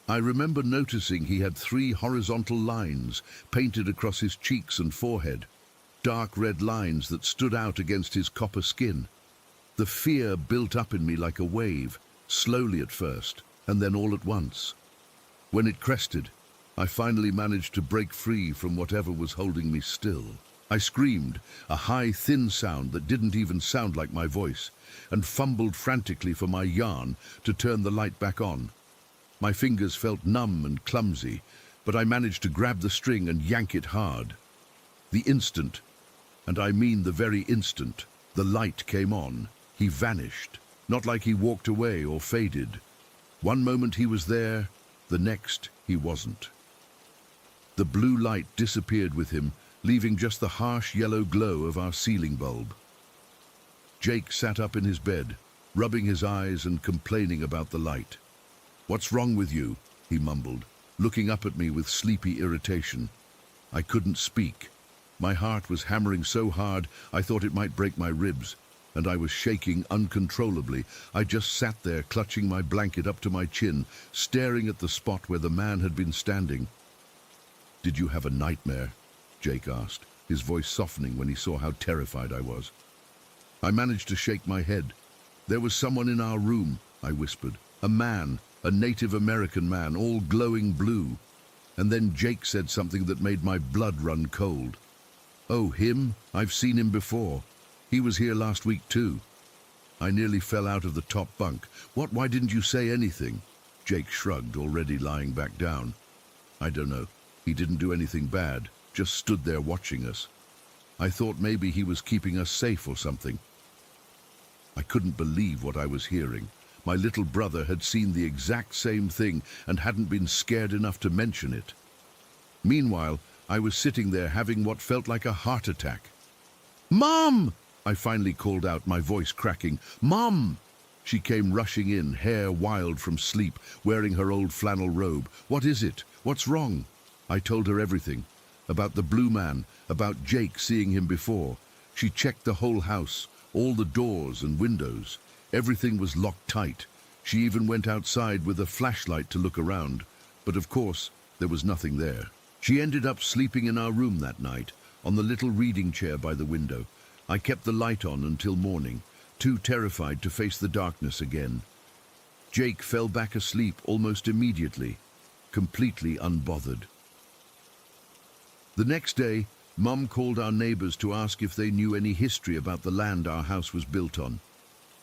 I remember noticing he had 3 horizontal lines painted across his cheeks and forehead, dark red lines that stood out against his copper skin. The fear built up in me like a wave, slowly at first, and then all at once. When it crested, I finally managed to break free from whatever was holding me still. I screamed, a high, thin sound that didn't even sound like my voice, and fumbled frantically for my yarn to turn the light back on. My fingers felt numb and clumsy, but I managed to grab the string and yank it hard. The instant, and I mean the very instant, the light came on, he vanished, not like he walked away or faded. One moment he was there, the next he wasn't. The blue light disappeared with him, leaving just the harsh yellow glow of our ceiling bulb. Jake sat up in his bed, rubbing his eyes and complaining about the light. "What's wrong with you?" he mumbled, looking up at me with sleepy irritation. I couldn't speak. My heart was hammering so hard I thought it might break my ribs, and I was shaking uncontrollably. I just sat there, clutching my blanket up to my chin, staring at the spot where the man had been standing. "Did you have a nightmare?" Jake asked, his voice softening when he saw how terrified I was. I managed to shake my head. There was someone in our room, I whispered. A man, a Native American man, all glowing blue. And then Jake said something that made my blood run cold. Oh, him? I've seen him before. He was here last week too. I nearly fell out of the top bunk. Why didn't you say anything? Jake shrugged, already lying back down. I don't know. He didn't do anything bad, just stood there watching us. I thought maybe he was keeping us safe or something. I couldn't believe what I was hearing. My little brother had seen the exact same thing and hadn't been scared enough to mention it. Meanwhile, I was sitting there having what felt like a heart attack. "Mom!" I finally called out, my voice cracking. "Mom!" She came rushing in, hair wild from sleep, wearing her old flannel robe. "What is it? What's wrong?" I told her everything. About the blue man, about Jake seeing him before. She checked the whole house, all the doors and windows. Everything was locked tight. She even went outside with a flashlight to look around. But of course, there was nothing there. She ended up sleeping in our room that night, on the little reading chair by the window. I kept the light on until morning, too terrified to face the darkness again. Jake fell back asleep almost immediately, completely unbothered. The next day, Mum called our neighbors to ask if they knew any history about the land our house was built on.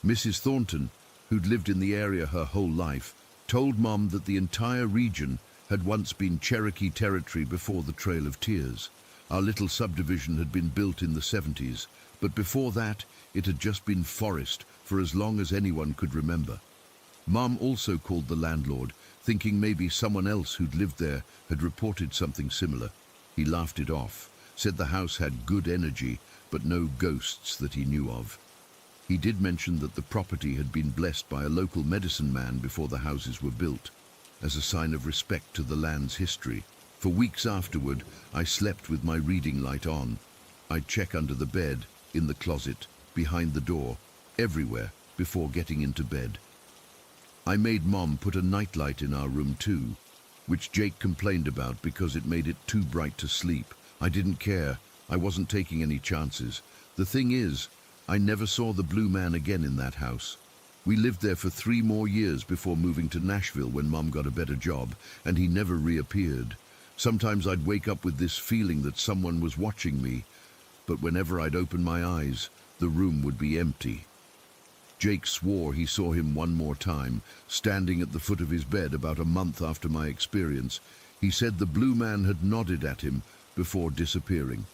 Mrs. Thornton, who'd lived in the area her whole life, told Mum that the entire region had once been Cherokee territory before the Trail of Tears. Our little subdivision had been built in the 70s, but before that, it had just been forest for as long as anyone could remember. Mum also called the landlord, thinking maybe someone else who'd lived there had reported something similar. He laughed it off, said the house had good energy, but no ghosts that he knew of. He did mention that the property had been blessed by a local medicine man before the houses were built, as a sign of respect to the land's history. For weeks afterward, I slept with my reading light on. I'd check under the bed, in the closet, behind the door, everywhere, before getting into bed. I made Mom put a nightlight in our room too, which Jake complained about because it made it too bright to sleep. I didn't care. I wasn't taking any chances. The thing is, I never saw the blue man again in that house. We lived there for 3 more years before moving to Nashville when Mom got a better job, and he never reappeared. Sometimes I'd wake up with this feeling that someone was watching me, but whenever I'd open my eyes, the room would be empty. Jake swore he saw him one more time, standing at the foot of his bed about a month after my experience. He said the blue man had nodded at him before disappearing.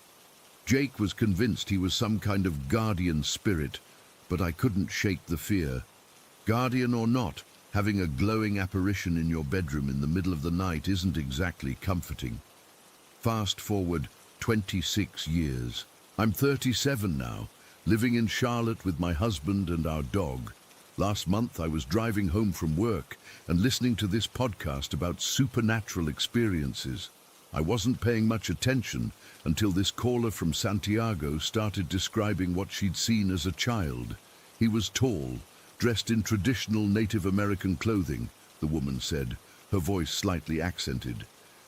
Jake was convinced he was some kind of guardian spirit, but I couldn't shake the fear. Guardian or not, having a glowing apparition in your bedroom in the middle of the night isn't exactly comforting. Fast forward 26 years. I'm 37 now, living in Charlotte with my husband and our dog. Last month I was driving home from work and listening to this podcast about supernatural experiences. I wasn't paying much attention until this caller from Santiago started describing what she'd seen as a child. He was tall, dressed in traditional Native American clothing, the woman said, her voice slightly accented.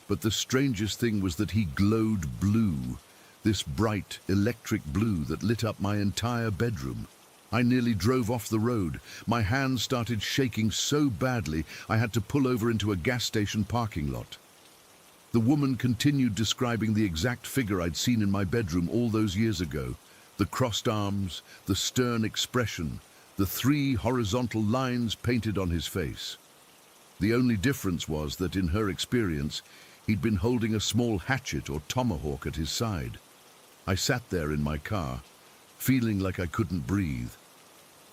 But the strangest thing was that he glowed blue, this bright electric blue that lit up my entire bedroom. I nearly drove off the road. My hands started shaking so badly I had to pull over into a gas station parking lot. The woman continued describing the exact figure I'd seen in my bedroom all those years ago. The crossed arms, the stern expression, the 3 horizontal lines painted on his face. The only difference was that in her experience, he'd been holding a small hatchet or tomahawk at his side. I sat there in my car, feeling like I couldn't breathe.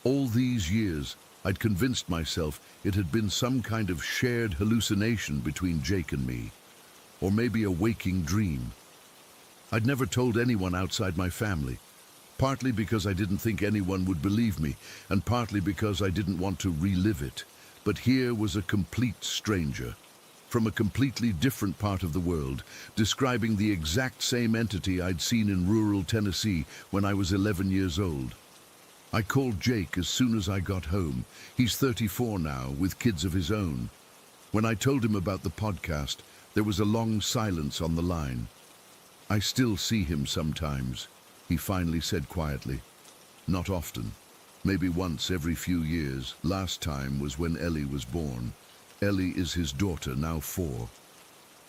All these years, I'd convinced myself it had been some kind of shared hallucination between Jake and me, or maybe a waking dream. I'd never told anyone outside my family, partly because I didn't think anyone would believe me, and partly because I didn't want to relive it. But here was a complete stranger, from a completely different part of the world, describing the exact same entity I'd seen in rural Tennessee when I was 11 years old. I called Jake as soon as I got home. He's 34 now, with kids of his own. When I told him about the podcast, there was a long silence on the line. I still see him sometimes, he finally said quietly. Not often. Maybe once every few years. Last time was when Ellie was born. Ellie is his daughter, now 4.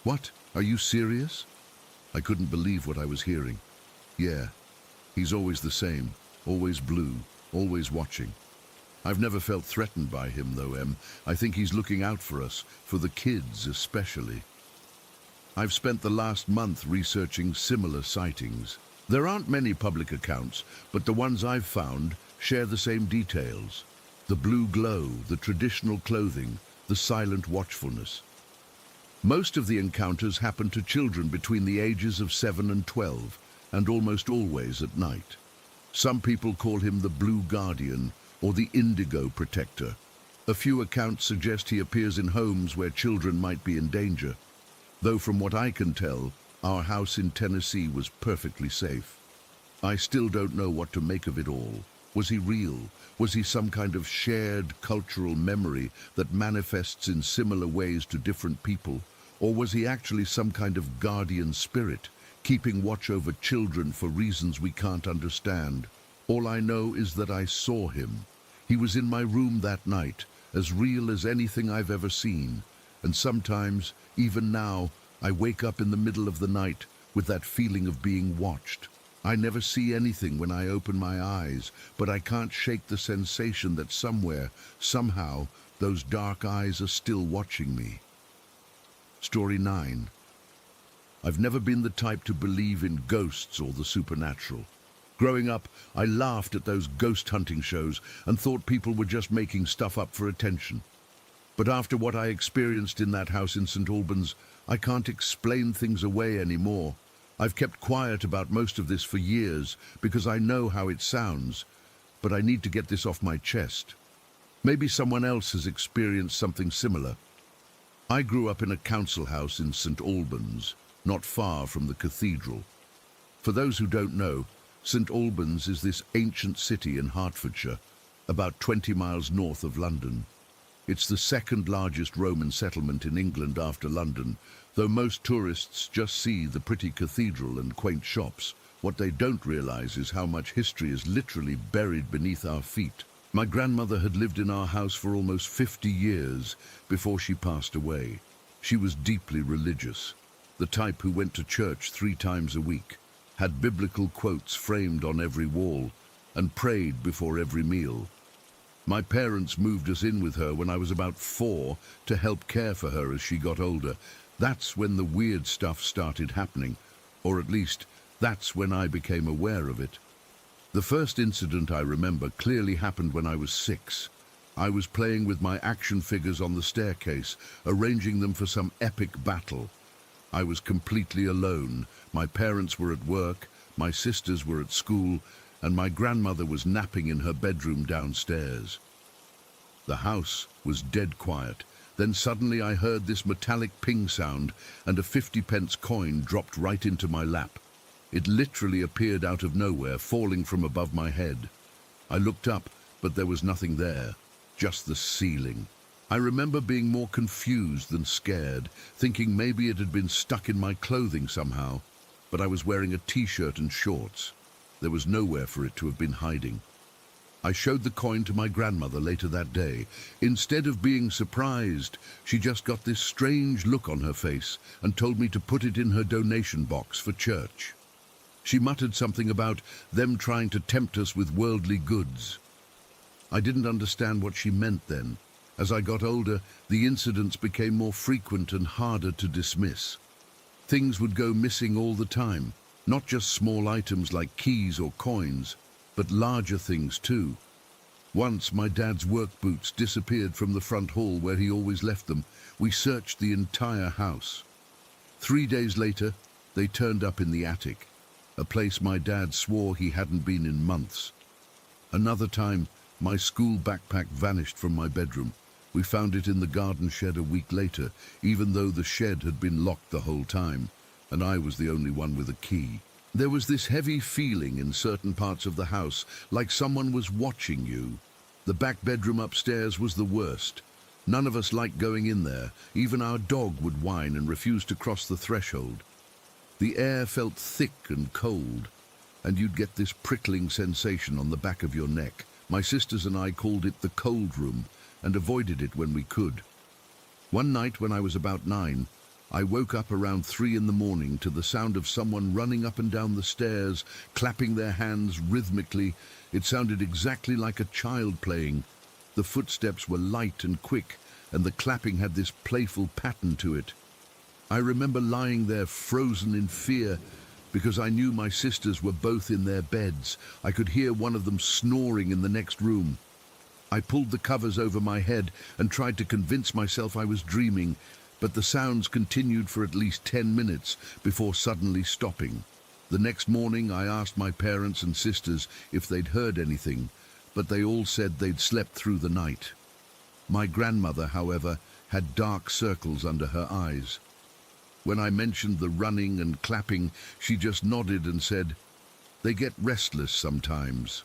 What? Are you serious? I couldn't believe what I was hearing. Yeah, he's always the same, always blue, always watching. I've never felt threatened by him though, Em. I think he's looking out for us, for the kids especially. I've spent the last month researching similar sightings. There aren't many public accounts, but the ones I've found share the same details. The blue glow, the traditional clothing, the silent watchfulness. Most of the encounters happen to children between the ages of 7 and 12, and almost always at night. Some people call him the Blue Guardian or the Indigo Protector. A few accounts suggest he appears in homes where children might be in danger, though from what I can tell, our house in Tennessee was perfectly safe. I still don't know what to make of it all. Was he real? Was he some kind of shared cultural memory that manifests in similar ways to different people? Or was he actually some kind of guardian spirit, keeping watch over children for reasons we can't understand? All I know is that I saw him. He was in my room that night, as real as anything I've ever seen. And sometimes, even now, I wake up in the middle of the night with that feeling of being watched. I never see anything when I open my eyes, but I can't shake the sensation that somewhere, somehow, those dark eyes are still watching me. Story 9. I've never been the type to believe in ghosts or the supernatural. Growing up, I laughed at those ghost hunting shows and thought people were just making stuff up for attention. But after what I experienced in that house in St. Albans, I can't explain things away anymore. I've kept quiet about most of this for years because I know how it sounds, but I need to get this off my chest. Maybe someone else has experienced something similar. I grew up in a council house in St. Albans, not far from the cathedral. For those who don't know, St. Albans is this ancient city in Hertfordshire, about 20 miles north of London. It's the second largest Roman settlement in England after London, though most tourists just see the pretty cathedral and quaint shops. What they don't realize is how much history is literally buried beneath our feet. My grandmother had lived in our house for almost 50 years before she passed away. She was deeply religious, the type who went to church 3 times a week, had biblical quotes framed on every wall, and prayed before every meal. My parents moved us in with her when I was about 4 to help care for her as she got older. That's when the weird stuff started happening, or at least, that's when I became aware of it. The first incident I remember clearly happened when I was 6. I was playing with my action figures on the staircase, arranging them for some epic battle. I was completely alone. My parents were at work, my sisters were at school, and my grandmother was napping in her bedroom downstairs. The house was dead quiet. Then suddenly I heard this metallic ping sound, and a 50-pence coin dropped right into my lap. It literally appeared out of nowhere, falling from above my head. I looked up, but there was nothing there, just the ceiling. I remember being more confused than scared, thinking maybe it had been stuck in my clothing somehow, but I was wearing a t-shirt and shorts. There was nowhere for it to have been hiding. I showed the coin to my grandmother later that day. Instead of being surprised, she just got this strange look on her face and told me to put it in her donation box for church. She muttered something about them trying to tempt us with worldly goods. I didn't understand what she meant then. As I got older, the incidents became more frequent and harder to dismiss. Things would go missing all the time, not just small items like keys or coins, but larger things too. Once my dad's work boots disappeared from the front hall where he always left them. We searched the entire house. 3 days later, they turned up in the attic, a place my dad swore he hadn't been in months. Another time, my school backpack vanished from my bedroom. We found it in the garden shed a week later, even though the shed had been locked the whole time, and I was the only one with a key. There was this heavy feeling in certain parts of the house, like someone was watching you. The back bedroom upstairs was the worst. None of us liked going in there. Even our dog would whine and refuse to cross the threshold. The air felt thick and cold, and you'd get this prickling sensation on the back of your neck. My sisters and I called it the cold room and avoided it when we could. One night when I was about 9, I woke up around 3 in the morning to the sound of someone running up and down the stairs, clapping their hands rhythmically. It sounded exactly like a child playing. The footsteps were light and quick, and the clapping had this playful pattern to it. I remember lying there frozen in fear because I knew my sisters were both in their beds. I could hear one of them snoring in the next room. I pulled the covers over my head and tried to convince myself I was dreaming, but the sounds continued for at least 10 minutes before suddenly stopping. The next morning I asked my parents and sisters if they'd heard anything, but they all said they'd slept through the night. My grandmother, however, had dark circles under her eyes. When I mentioned the running and clapping, she just nodded and said, "They get restless sometimes."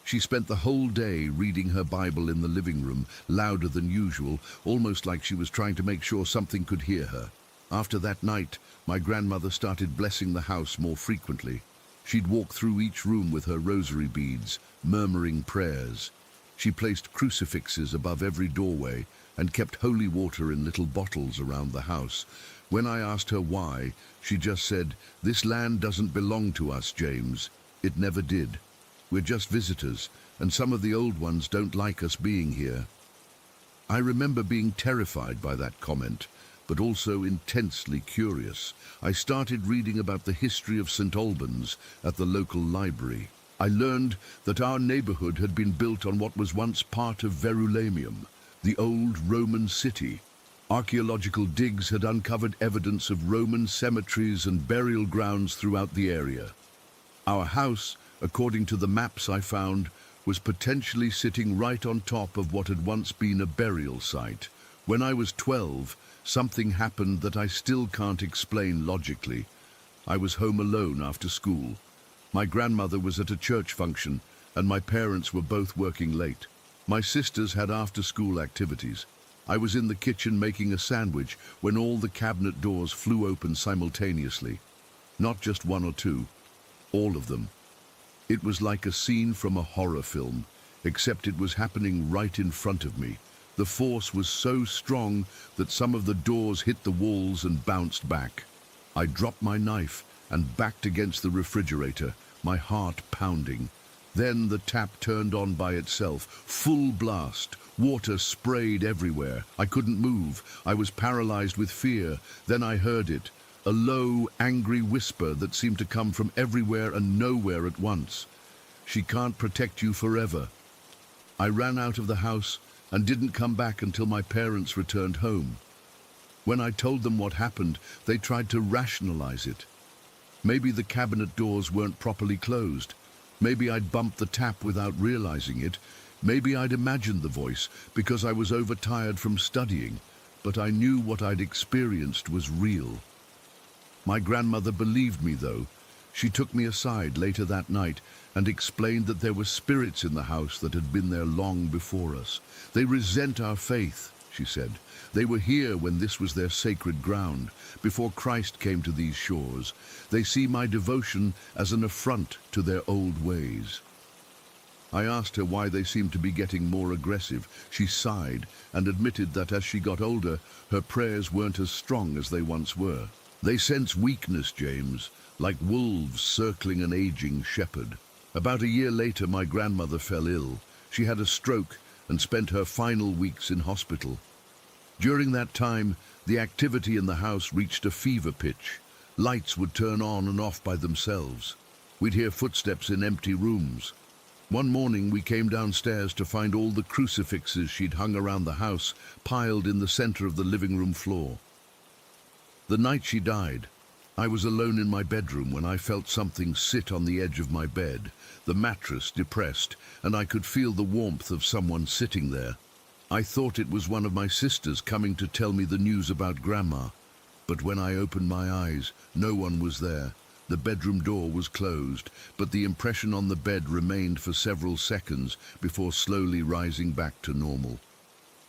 She spent the whole day reading her Bible in the living room, louder than usual, almost like she was trying to make sure something could hear her. After that night, my grandmother started blessing the house more frequently. She'd walk through each room with her rosary beads, murmuring prayers. She placed crucifixes above every doorway and kept holy water in little bottles around the house. When I asked her why, she just said, "This land doesn't belong to us, James. It never did. We're just visitors, and some of the old ones don't like us being here." I remember being terrified by that comment, but also intensely curious. I started reading about the history of St. Albans at the local library. I learned that our neighborhood had been built on what was once part of Verulamium, the old Roman city. Archaeological digs had uncovered evidence of Roman cemeteries and burial grounds throughout the area. Our house, according to the maps I found, was potentially sitting right on top of what had once been a burial site. When I was 12, something happened that I still can't explain logically. I was home alone after school. My grandmother was at a church function, and my parents were both working late. My sisters had after-school activities. I was in the kitchen making a sandwich when all the cabinet doors flew open simultaneously. Not just one or two, all of them. It was like a scene from a horror film, except it was happening right in front of me. The force was so strong that some of the doors hit the walls and bounced back. I dropped my knife and backed against the refrigerator, my heart pounding. Then the tap turned on by itself, full blast. Water sprayed everywhere. I couldn't move. I was paralyzed with fear. Then I heard it, a low, angry whisper that seemed to come from everywhere and nowhere at once. "She can't protect you forever." I ran out of the house and didn't come back until my parents returned home. When I told them what happened, they tried to rationalize it. Maybe the cabinet doors weren't properly closed. Maybe I'd bumped the tap without realizing it. Maybe I'd imagined the voice because I was overtired from studying, but I knew what I'd experienced was real. My grandmother believed me, though. She took me aside later that night and explained that there were spirits in the house that had been there long before us. "They resent our faith," she said. "They were here when this was their sacred ground, before Christ came to these shores. They see my devotion as an affront to their old ways." I asked her why they seemed to be getting more aggressive. She sighed and admitted that as she got older, her prayers weren't as strong as they once were. "They sense weakness, James, like wolves circling an aging shepherd." About a year later, my grandmother fell ill. She had a stroke and spent her final weeks in hospital. During that time, the activity in the house reached a fever pitch. Lights would turn on and off by themselves. We'd hear footsteps in empty rooms. One morning we came downstairs to find all the crucifixes she'd hung around the house piled in the center of the living room floor. The night she died, I was alone in my bedroom when I felt something sit on the edge of my bed, the mattress depressed, and I could feel the warmth of someone sitting there. I thought it was one of my sisters coming to tell me the news about Grandma, but when I opened my eyes, no one was there. The bedroom door was closed, but the impression on the bed remained for several seconds before slowly rising back to normal.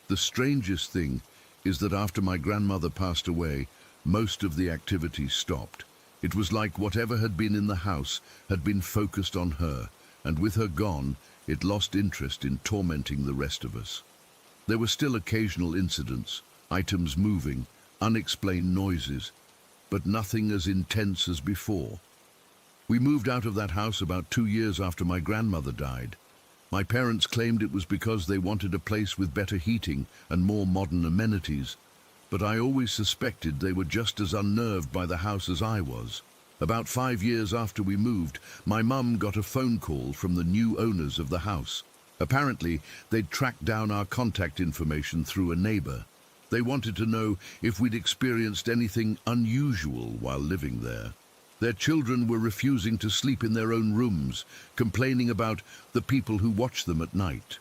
The strangest thing is that after my grandmother passed away, most of the activity stopped. It was like whatever had been in the house had been focused on her, and with her gone, it lost interest in tormenting the rest of us. There were still occasional incidents, items moving, unexplained noises, but nothing as intense as before. We moved out of that house about 2 years after my grandmother died. My parents claimed it was because they wanted a place with better heating and more modern amenities, but I always suspected they were just as unnerved by the house as I was. About 5 years after we moved, my mum got a phone call from the new owners of the house. Apparently, they'd tracked down our contact information through a neighbor. They wanted to know if we'd experienced anything unusual while living there. Their children were refusing to sleep in their own rooms, complaining about the people who watch them at night.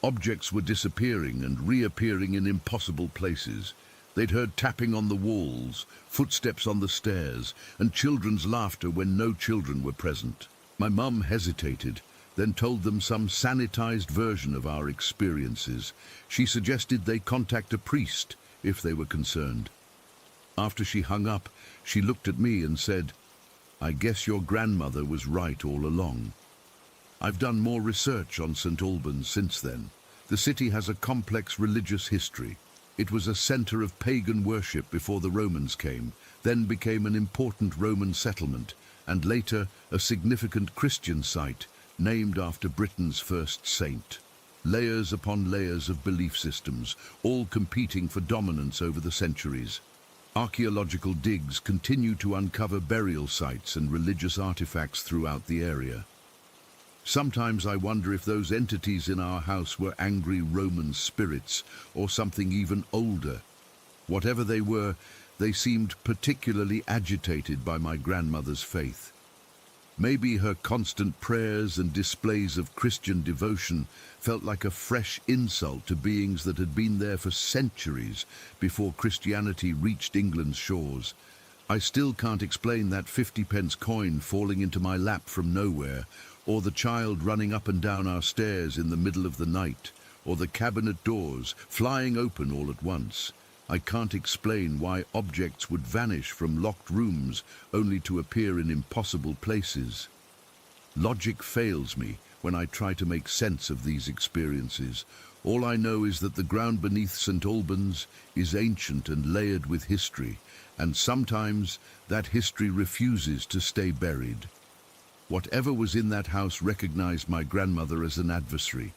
Objects were disappearing and reappearing in impossible places. They'd heard tapping on the walls, footsteps on the stairs, and children's laughter when no children were present. My mum hesitated, then told them some sanitized version of our experiences. She suggested they contact a priest if they were concerned. After she hung up, she looked at me and said, "I guess your grandmother was right all along." I've done more research on St. Albans since then. The city has a complex religious history. It was a center of pagan worship before the Romans came, then became an important Roman settlement, and later a significant Christian site, named after Britain's first saint. Layers upon layers of belief systems, all competing for dominance over the centuries. Archaeological digs continue to uncover burial sites and religious artifacts throughout the area. Sometimes I wonder if those entities in our house were angry Roman spirits or something even older. Whatever they were, they seemed particularly agitated by my grandmother's faith. Maybe her constant prayers and displays of Christian devotion felt like a fresh insult to beings that had been there for centuries before Christianity reached England's shores. I still can't explain that 50-pence coin falling into my lap from nowhere, or the child running up and down our stairs in the middle of the night, or the cabinet doors flying open all at once. I can't explain why objects would vanish from locked rooms only to appear in impossible places. Logic fails me when I try to make sense of these experiences. All I know is that the ground beneath St. Albans is ancient and layered with history, and sometimes that history refuses to stay buried. Whatever was in that house recognized my grandmother as an adversary.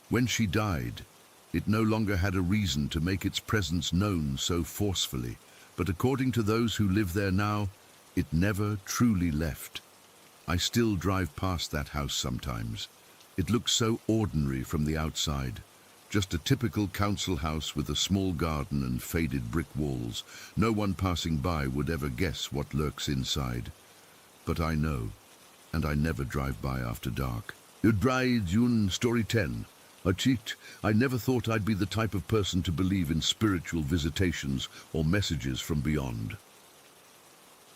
When she died, it no longer had a reason to make its presence known so forcefully, but according to those who live there now, it never truly left. I still drive past that house sometimes. It looks so ordinary from the outside, just a typical council house with a small garden and faded brick walls. No one passing by would ever guess what lurks inside. But I know, and I never drive by after dark. Dry June, Story 10. I never thought I'd be the type of person to believe in spiritual visitations or messages from beyond.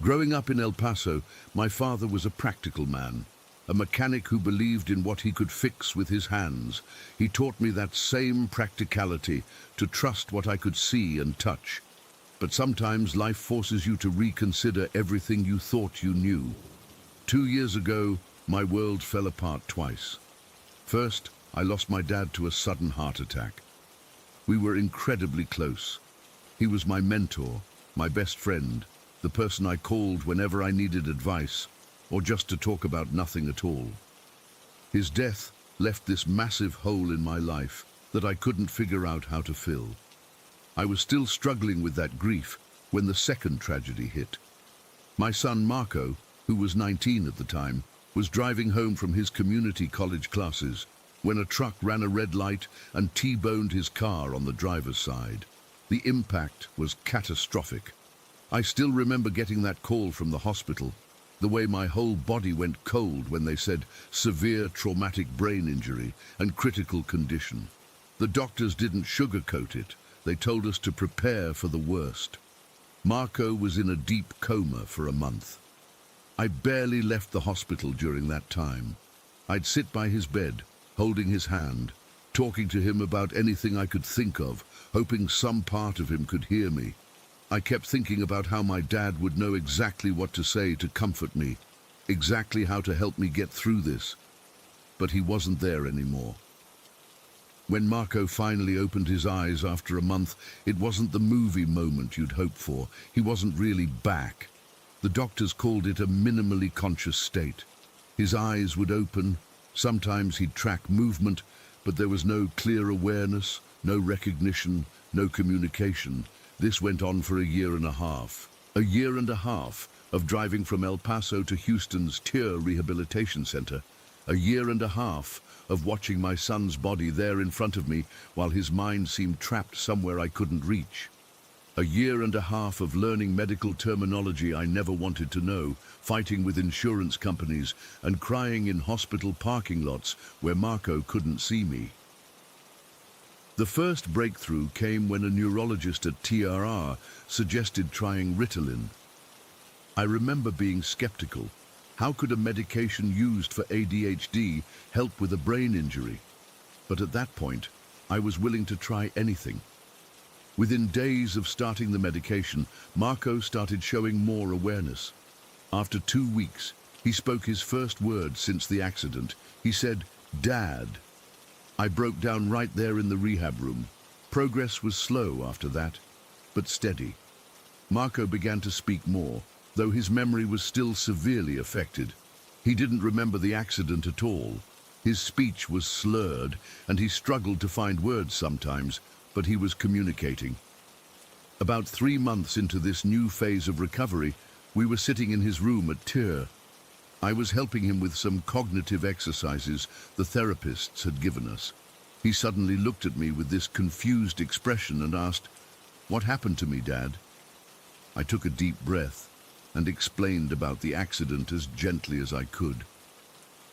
Growing up in El Paso, my father was a practical man, a mechanic who believed in what he could fix with his hands. He taught me that same practicality, to trust what I could see and touch. But sometimes life forces you to reconsider everything you thought you knew. 2 years ago, my world fell apart twice. First, I lost my dad to a sudden heart attack. We were incredibly close. He was my mentor, my best friend, the person I called whenever I needed advice, or just to talk about nothing at all. His death left this massive hole in my life that I couldn't figure out how to fill. I was still struggling with that grief when the second tragedy hit. My son Marco, who was 19 at the time, was driving home from his community college classes when a truck ran a red light and T-boned his car on the driver's side. The impact was catastrophic. I still remember getting that call from the hospital, the way my whole body went cold when they said severe traumatic brain injury and critical condition. The doctors didn't sugarcoat it. They told us to prepare for the worst. Marco was in a deep coma for a month. I barely left the hospital during that time. I'd sit by his bed, holding his hand, talking to him about anything I could think of, hoping some part of him could hear me. I kept thinking about how my dad would know exactly what to say to comfort me, exactly how to help me get through this. But he wasn't there anymore. When Marco finally opened his eyes after a month, it wasn't the movie moment you'd hoped for. He wasn't really back. The doctors called it a minimally conscious state. His eyes would open, sometimes he'd track movement, but there was no clear awareness, no recognition, no communication. This went on for a year and a half. A year and a half of driving from El Paso to Houston's Tear Rehabilitation Center. A year and a half of watching my son's body there in front of me while his mind seemed trapped somewhere I couldn't reach. A year and a half of learning medical terminology I never wanted to know, fighting with insurance companies, and crying in hospital parking lots where Marco couldn't see me. The first breakthrough came when a neurologist at TRR suggested trying Ritalin. I remember being skeptical. How could a medication used for ADHD help with a brain injury? But at that point, I was willing to try anything. Within days of starting the medication, Marco started showing more awareness. After 2 weeks, he spoke his first word since the accident. He said, "Dad." I broke down right there in the rehab room. Progress was slow after that, but steady. Marco began to speak more, though his memory was still severely affected. He didn't remember the accident at all. His speech was slurred, and he struggled to find words sometimes, but he was communicating. About 3 months into this new phase of recovery, we were sitting in his room at TIR. I was helping him with some cognitive exercises the therapists had given us. He suddenly looked at me with this confused expression and asked, "What happened to me, Dad?" I took a deep breath and explained about the accident as gently as I could.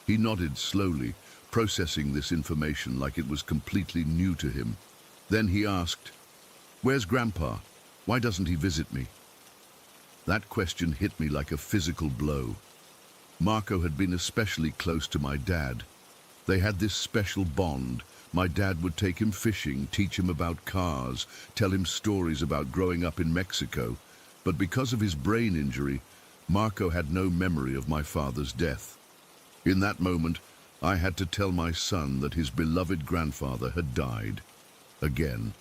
He nodded slowly, processing this information like it was completely new to him. Then he asked, "Where's Grandpa? Why doesn't he visit me?" That question hit me like a physical blow. Marco had been especially close to my dad. They had this special bond. My dad would take him fishing, teach him about cars, tell him stories about growing up in Mexico. But because of his brain injury, Marco had no memory of my father's death. In that moment, I had to tell my son that his beloved grandfather had died. Again.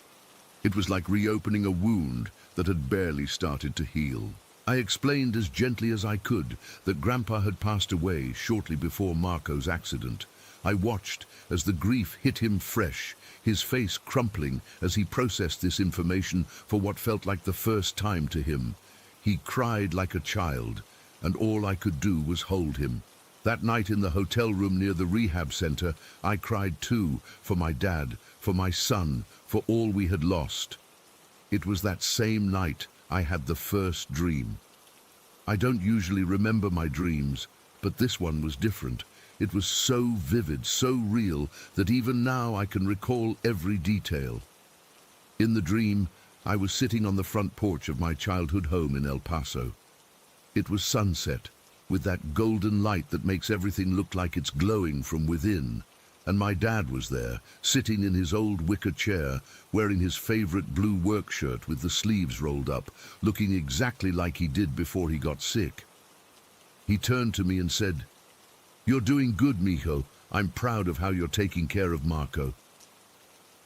It was like reopening a wound that had barely started to heal. I explained as gently as I could that Grandpa had passed away shortly before Marco's accident. I watched as the grief hit him fresh, his face crumpling as he processed this information for what felt like the first time to him. He cried like a child, and all I could do was hold him. That night in the hotel room near the rehab center, I cried too, for my dad, for my son, for all we had lost. It was that same night I had the first dream. I don't usually remember my dreams, but this one was different. It was so vivid, so real, that even now I can recall every detail. In the dream, I was sitting on the front porch of my childhood home in El Paso. It was sunset, with that golden light that makes everything look like it's glowing from within. And my dad was there, sitting in his old wicker chair, wearing his favorite blue work shirt with the sleeves rolled up, looking exactly like he did before he got sick. He turned to me and said, "You're doing good, mijo. I'm proud of how you're taking care of Marco."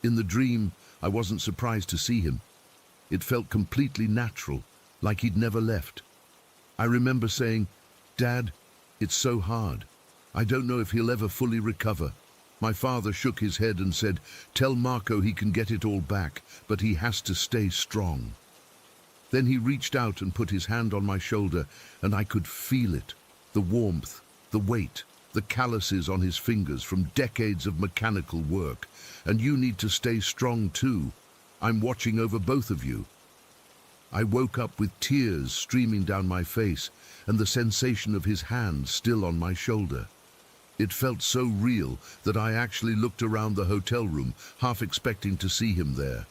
In the dream, I wasn't surprised to see him. It felt completely natural, like he'd never left. I remember saying, "Dad, it's so hard. I don't know if he'll ever fully recover." My father shook his head and said, "Tell Marco he can get it all back, but he has to stay strong." Then he reached out and put his hand on my shoulder, and I could feel it, the warmth, the weight, the calluses on his fingers from decades of mechanical work. "And you need to stay strong too. I'm watching over both of you." I woke up with tears streaming down my face and the sensation of his hand still on my shoulder. It felt so real that I actually looked around the hotel room, half expecting to see him there.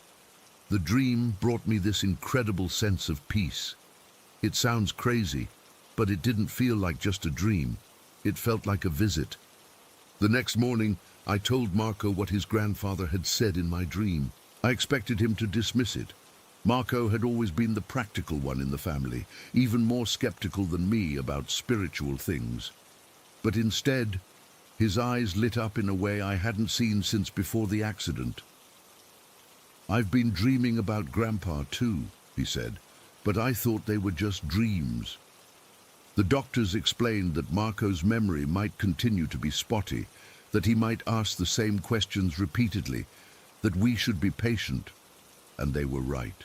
The dream brought me this incredible sense of peace. It sounds crazy, but it didn't feel like just a dream. It felt like a visit. The next morning, I told Marco what his grandfather had said in my dream. I expected him to dismiss it. Marco had always been the practical one in the family, even more skeptical than me about spiritual things. But instead, his eyes lit up in a way I hadn't seen since before the accident. "I've been dreaming about Grandpa too," he said, "but I thought they were just dreams." The doctors explained that Marco's memory might continue to be spotty, that he might ask the same questions repeatedly, that we should be patient, and they were right.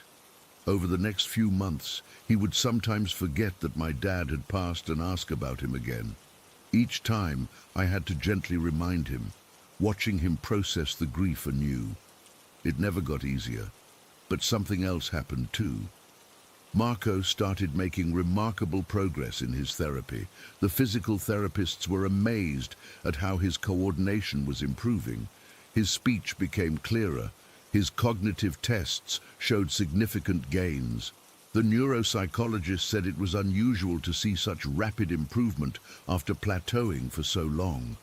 Over the next few months, he would sometimes forget that my dad had passed and ask about him again. Each time, I had to gently remind him, watching him process the grief anew. It never got easier, but something else happened too. Marco started making remarkable progress in his therapy. The physical therapists were amazed at how his coordination was improving. His speech became clearer. His cognitive tests showed significant gains. The neuropsychologist said it was unusual to see such rapid improvement after plateauing for so long.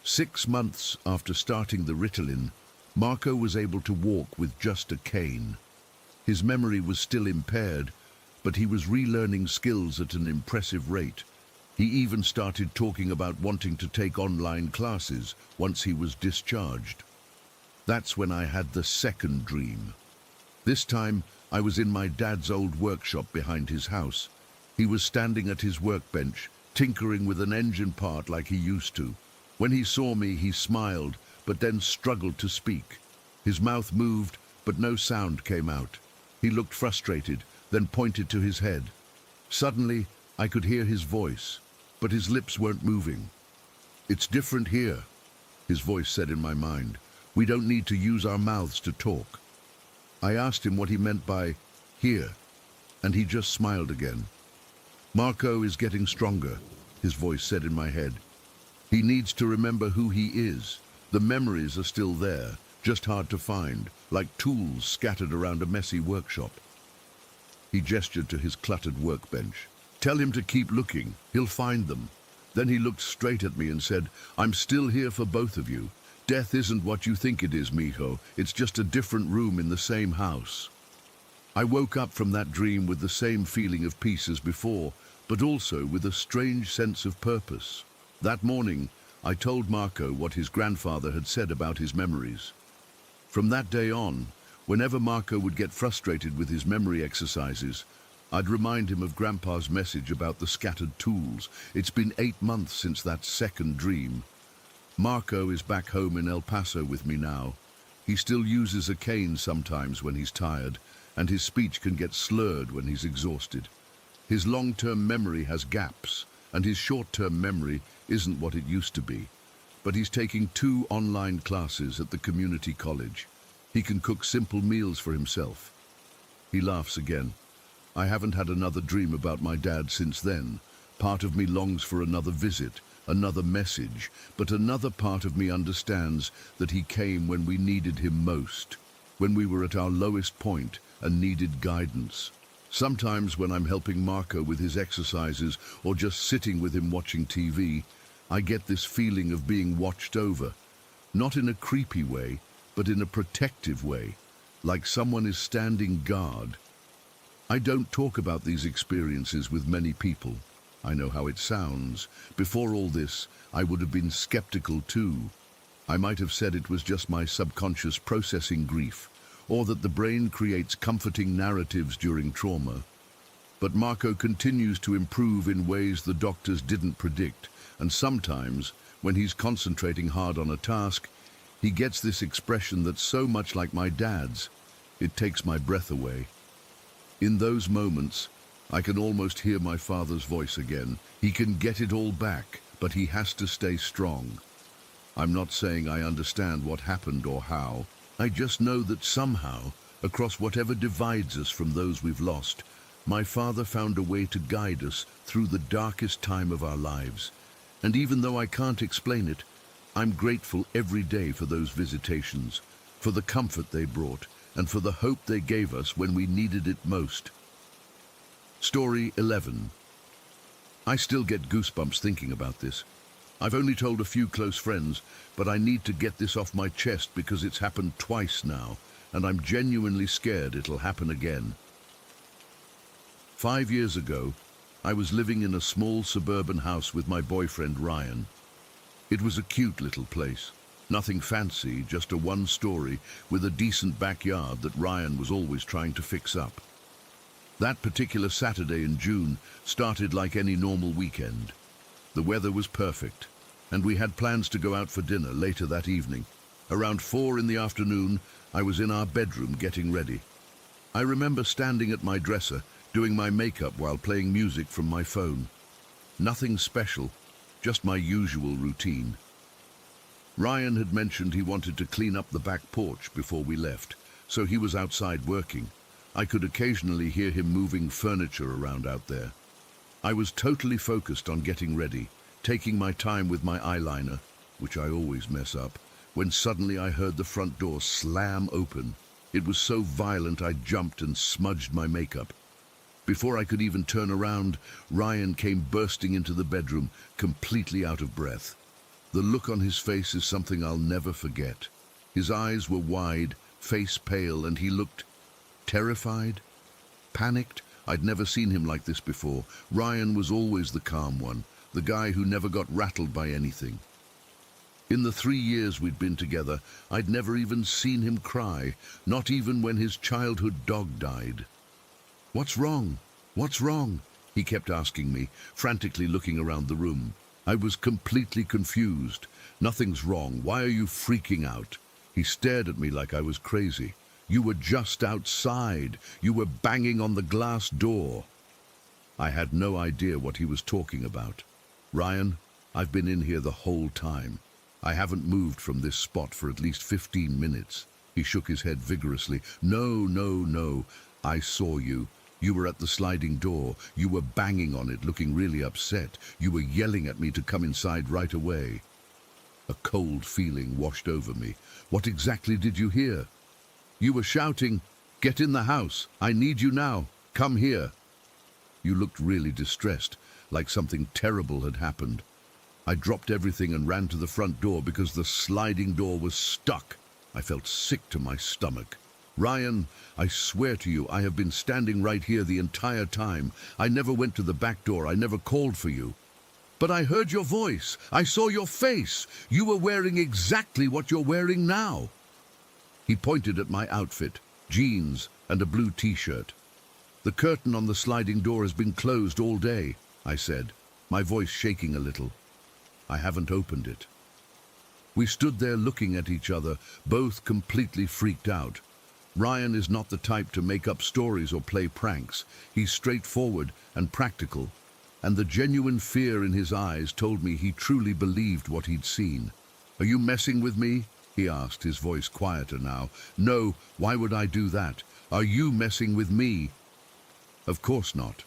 6 months after starting the Ritalin, Marco was able to walk with just a cane. His memory was still impaired, but he was relearning skills at an impressive rate. He even started talking about wanting to take online classes once he was discharged. That's when I had the second dream. This time, I was in my dad's old workshop behind his house. He was standing at his workbench, tinkering with an engine part like he used to. When he saw me, he smiled, but then struggled to speak. His mouth moved, but no sound came out. He looked frustrated, then pointed to his head. Suddenly, I could hear his voice, but his lips weren't moving. "It's different here," his voice said in my mind. "We don't need to use our mouths to talk." I asked him what he meant by "here," and he just smiled again. "Marco is getting stronger," his voice said in my head. "He needs to remember who he is. The memories are still there, just hard to find, like tools scattered around a messy workshop." He gestured to his cluttered workbench. "Tell him to keep looking. He'll find them." Then he looked straight at me and said, "I'm still here for both of you. Death isn't what you think it is, mijo. It's just a different room in the same house." I woke up from that dream with the same feeling of peace as before, but also with a strange sense of purpose. That morning, I told Marco what his grandfather had said about his memories. From that day on, whenever Marco would get frustrated with his memory exercises, I'd remind him of Grandpa's message about the scattered tools. It's been 8 months since that second dream. Marco is back home in El Paso with me now. He still uses a cane sometimes when he's tired, and his speech can get slurred when he's exhausted. His long-term memory has gaps, and his short-term memory isn't what it used to be. But he's taking 2 online classes at the community college. He can cook simple meals for himself. He laughs again. I haven't had another dream about my dad since then. Part of me longs for another visit, another message, but another part of me understands that he came when we needed him most, when we were at our lowest point and needed guidance. Sometimes when I'm helping Marco with his exercises or just sitting with him watching TV, I get this feeling of being watched over, not in a creepy way, but in a protective way, like someone is standing guard. I don't talk about these experiences with many people. I know how it sounds. Before all this, I would have been skeptical too. I might have said it was just my subconscious processing grief, or that the brain creates comforting narratives during trauma. But Marco continues to improve in ways the doctors didn't predict, and sometimes, when he's concentrating hard on a task, he gets this expression that's so much like my dad's, it takes my breath away. In those moments, I can almost hear my father's voice again. He can get it all back, but he has to stay strong. I'm not saying I understand what happened or how. I just know that somehow, across whatever divides us from those we've lost, my father found a way to guide us through the darkest time of our lives. And even though I can't explain it, I'm grateful every day for those visitations, for the comfort they brought, and for the hope they gave us when we needed it most. Story 11. I still get goosebumps thinking about this. I've only told a few close friends, but I need to get this off my chest because it's happened twice now, and I'm genuinely scared it'll happen again. 5 years ago, I was living in a small suburban house with my boyfriend Ryan. It was a cute little place. Nothing fancy, just a one-story with a decent backyard that Ryan was always trying to fix up. That particular Saturday in June started like any normal weekend. The weather was perfect, and we had plans to go out for dinner later that evening. Around 4 in the afternoon, I was in our bedroom getting ready. I remember standing at my dresser, doing my makeup while playing music from my phone. Nothing special, just my usual routine. Ryan had mentioned he wanted to clean up the back porch before we left, so he was outside working. I could occasionally hear him moving furniture around out there. I was totally focused on getting ready, taking my time with my eyeliner, which I always mess up, when suddenly I heard the front door slam open. It was so violent I jumped and smudged my makeup. Before I could even turn around, Ryan came bursting into the bedroom, completely out of breath. The look on his face is something I'll never forget. His eyes were wide, face pale, and he looked terrified, panicked. I'd never seen him like this before. Ryan was always the calm one, the guy who never got rattled by anything. In the 3 years we'd been together, I'd never even seen him cry, not even when his childhood dog died. "What's wrong? What's wrong?" he kept asking me, frantically looking around the room. I was completely confused. "Nothing's wrong. Why are you freaking out?" He stared at me like I was crazy. "You were just outside. You were banging on the glass door." I had no idea what he was talking about. "Ryan, I've been in here the whole time. I haven't moved from this spot for at least 15 minutes. He shook his head vigorously. "No, no, no. I saw you. You were at the sliding door. You were banging on it, looking really upset. You were yelling at me to come inside right away." A cold feeling washed over me. "What exactly did you hear?" "You were shouting, 'Get in the house. I need you now. Come here.' You looked really distressed, like something terrible had happened." I dropped everything and ran to the front door because the sliding door was stuck. I felt sick to my stomach. "Ryan, I swear to you, I have been standing right here the entire time. I never went to the back door. I never called for you." "But I heard your voice. I saw your face. You were wearing exactly what you're wearing now." He pointed at my outfit, jeans and a blue t-shirt. "The curtain on the sliding door has been closed all day," I said, my voice shaking a little. "I haven't opened it." We stood there looking at each other, both completely freaked out. Ryan is not the type to make up stories or play pranks. He's straightforward and practical, and the genuine fear in his eyes told me he truly believed what he'd seen. "Are you messing with me?" he asked, his voice quieter now. "No, why would I do that? Are you messing with me?" "Of course not."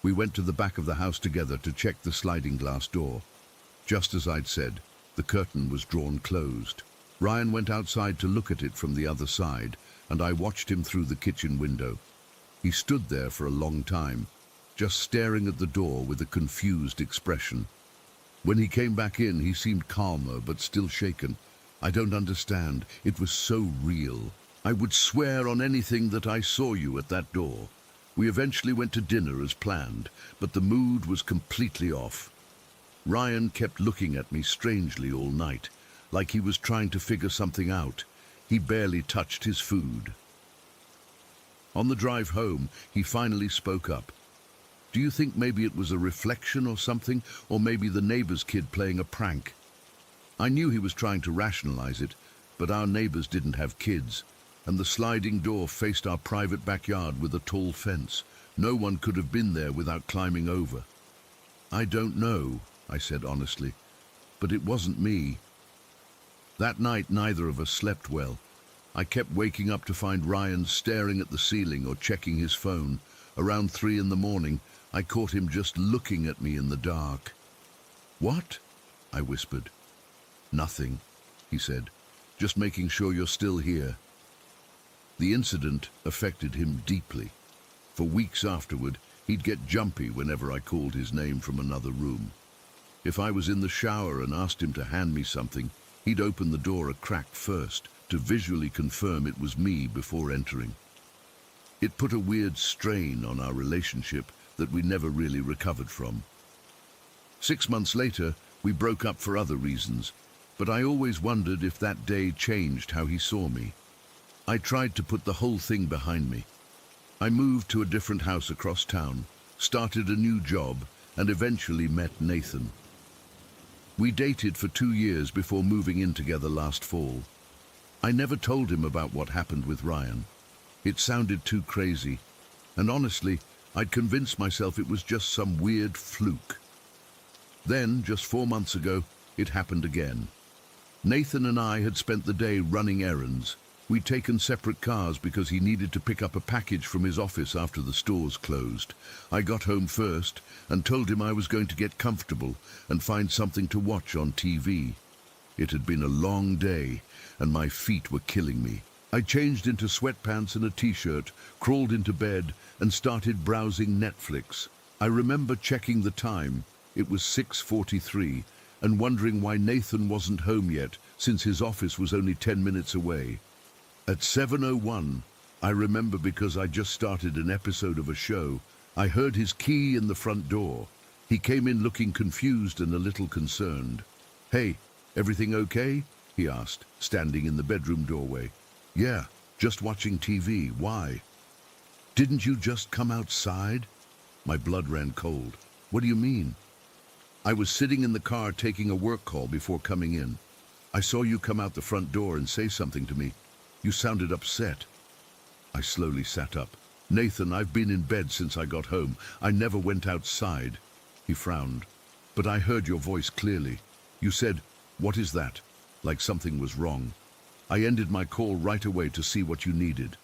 We went to the back of the house together to check the sliding glass door. Just as I'd said, the curtain was drawn closed. Ryan went outside to look at it from the other side, and I watched him through the kitchen window. He stood there for a long time, just staring at the door with a confused expression. When he came back in, he seemed calmer but still shaken. "I don't understand. It was so real. I would swear on anything that I saw you at that door." We eventually went to dinner as planned, but the mood was completely off. Ryan kept looking at me strangely all night, like he was trying to figure something out. He barely touched his food. On the drive home, he finally spoke up. "Do you think maybe it was a reflection or something, or maybe the neighbor's kid playing a prank?" I knew he was trying to rationalize it, but our neighbors didn't have kids, and the sliding door faced our private backyard with a tall fence. No one could have been there without climbing over. "I don't know," I said honestly, "but it wasn't me." That night, neither of us slept well. I kept waking up to find Ryan staring at the ceiling or checking his phone. Around 3 in the morning, I caught him just looking at me in the dark. "What?" I whispered. "Nothing," he said. "Just making sure you're still here." The incident affected him deeply. For weeks afterward, he'd get jumpy whenever I called his name from another room. If I was in the shower and asked him to hand me something, he'd open the door a crack first, to visually confirm it was me before entering. It put a weird strain on our relationship that we never really recovered from. 6 months later, we broke up for other reasons, but I always wondered if that day changed how he saw me. I tried to put the whole thing behind me. I moved to a different house across town, started a new job, and eventually met Nathan. We dated for 2 years before moving in together last fall. I never told him about what happened with Ryan. It sounded too crazy, and honestly, I'd convinced myself it was just some weird fluke. Then, just 4 months ago, it happened again. Nathan and I had spent the day running errands. We'd taken separate cars because he needed to pick up a package from his office after the stores closed. I got home first and told him I was going to get comfortable and find something to watch on TV. It had been a long day and my feet were killing me. I changed into sweatpants and a t-shirt, crawled into bed and started browsing Netflix. I remember checking the time. It was 6:43 and wondering why Nathan wasn't home yet since his office was only 10 minutes away. At 7:01, I remember because I just started an episode of a show, I heard his key in the front door. He came in looking confused and a little concerned. "Hey, everything okay?" he asked, standing in the bedroom doorway. "Yeah, just watching TV. Why?" "Didn't you just come outside?" My blood ran cold. "What do you mean?" "I was sitting in the car taking a work call before coming in. I saw you come out the front door and say something to me. You sounded upset." I slowly sat up. "Nathan, I've been in bed since I got home. I never went outside." He frowned. "But I heard your voice clearly. You said, 'What is that?' like something was wrong. I ended my call right away to see what you needed."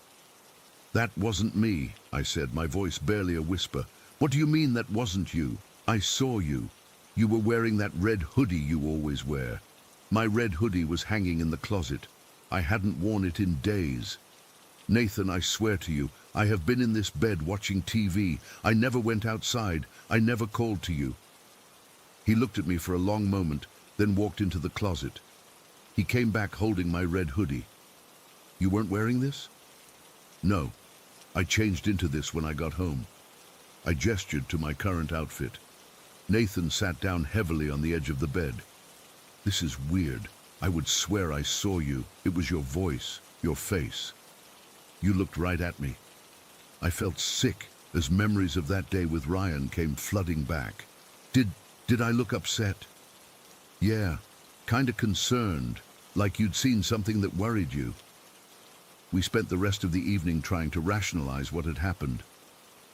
"That wasn't me," I said, my voice barely a whisper. "What do you mean that wasn't you? I saw you. You were wearing that red hoodie you always wear." My red hoodie was hanging in the closet. I hadn't worn it in days. "Nathan, I swear to you, I have been in this bed watching TV. I never went outside. I never called to you." He looked at me for a long moment, then walked into the closet. He came back holding my red hoodie. "You weren't wearing this?" "No. I changed into this when I got home." I gestured to my current outfit. Nathan sat down heavily on the edge of the bed. "This is weird. I would swear I saw you. It was your voice, your face. You looked right at me." I felt sick as memories of that day with Ryan came flooding back. Did I look upset?" "Yeah, kinda concerned, like you'd seen something that worried you." We spent the rest of the evening trying to rationalize what had happened.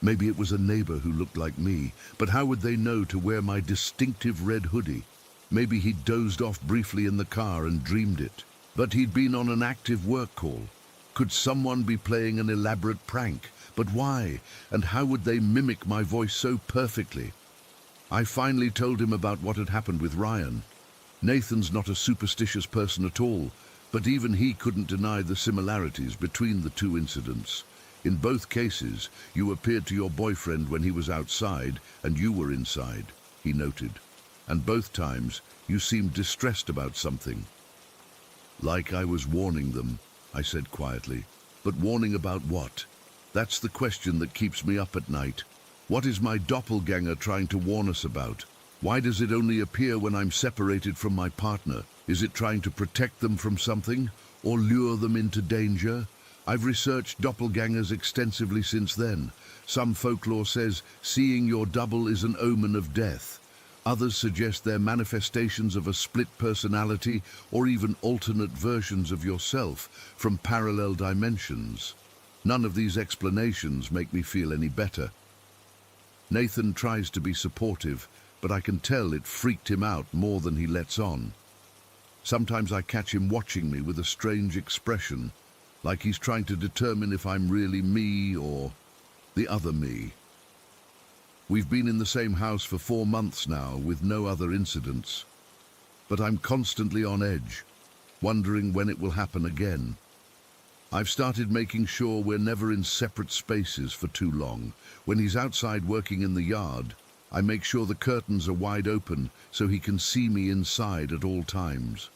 Maybe it was a neighbor who looked like me, but how would they know to wear my distinctive red hoodie? Maybe he'd dozed off briefly in the car and dreamed it. But he'd been on an active work call. Could someone be playing an elaborate prank? But why? And how would they mimic my voice so perfectly? I finally told him about what had happened with Ryan. Nathan's not a superstitious person at all, but even he couldn't deny the similarities between the two incidents. In both cases, you appeared to your boyfriend when he was outside and you were inside, he noted. And both times, you seemed distressed about something. "Like I was warning them," I said quietly. "But warning about what? That's the question that keeps me up at night. What is my doppelganger trying to warn us about? Why does it only appear when I'm separated from my partner? Is it trying to protect them from something or lure them into danger? I've researched doppelgangers extensively since then. Some folklore says seeing your double is an omen of death. Others suggest they're manifestations of a split personality or even alternate versions of yourself from parallel dimensions. None of these explanations make me feel any better." Nathan tries to be supportive, but I can tell it freaked him out more than he lets on. Sometimes I catch him watching me with a strange expression, like he's trying to determine if I'm really me or the other me. We've been in the same house for 4 months now with no other incidents. But I'm constantly on edge, wondering when it will happen again. I've started making sure we're never in separate spaces for too long. When he's outside working in the yard, I make sure the curtains are wide open so he can see me inside at all times.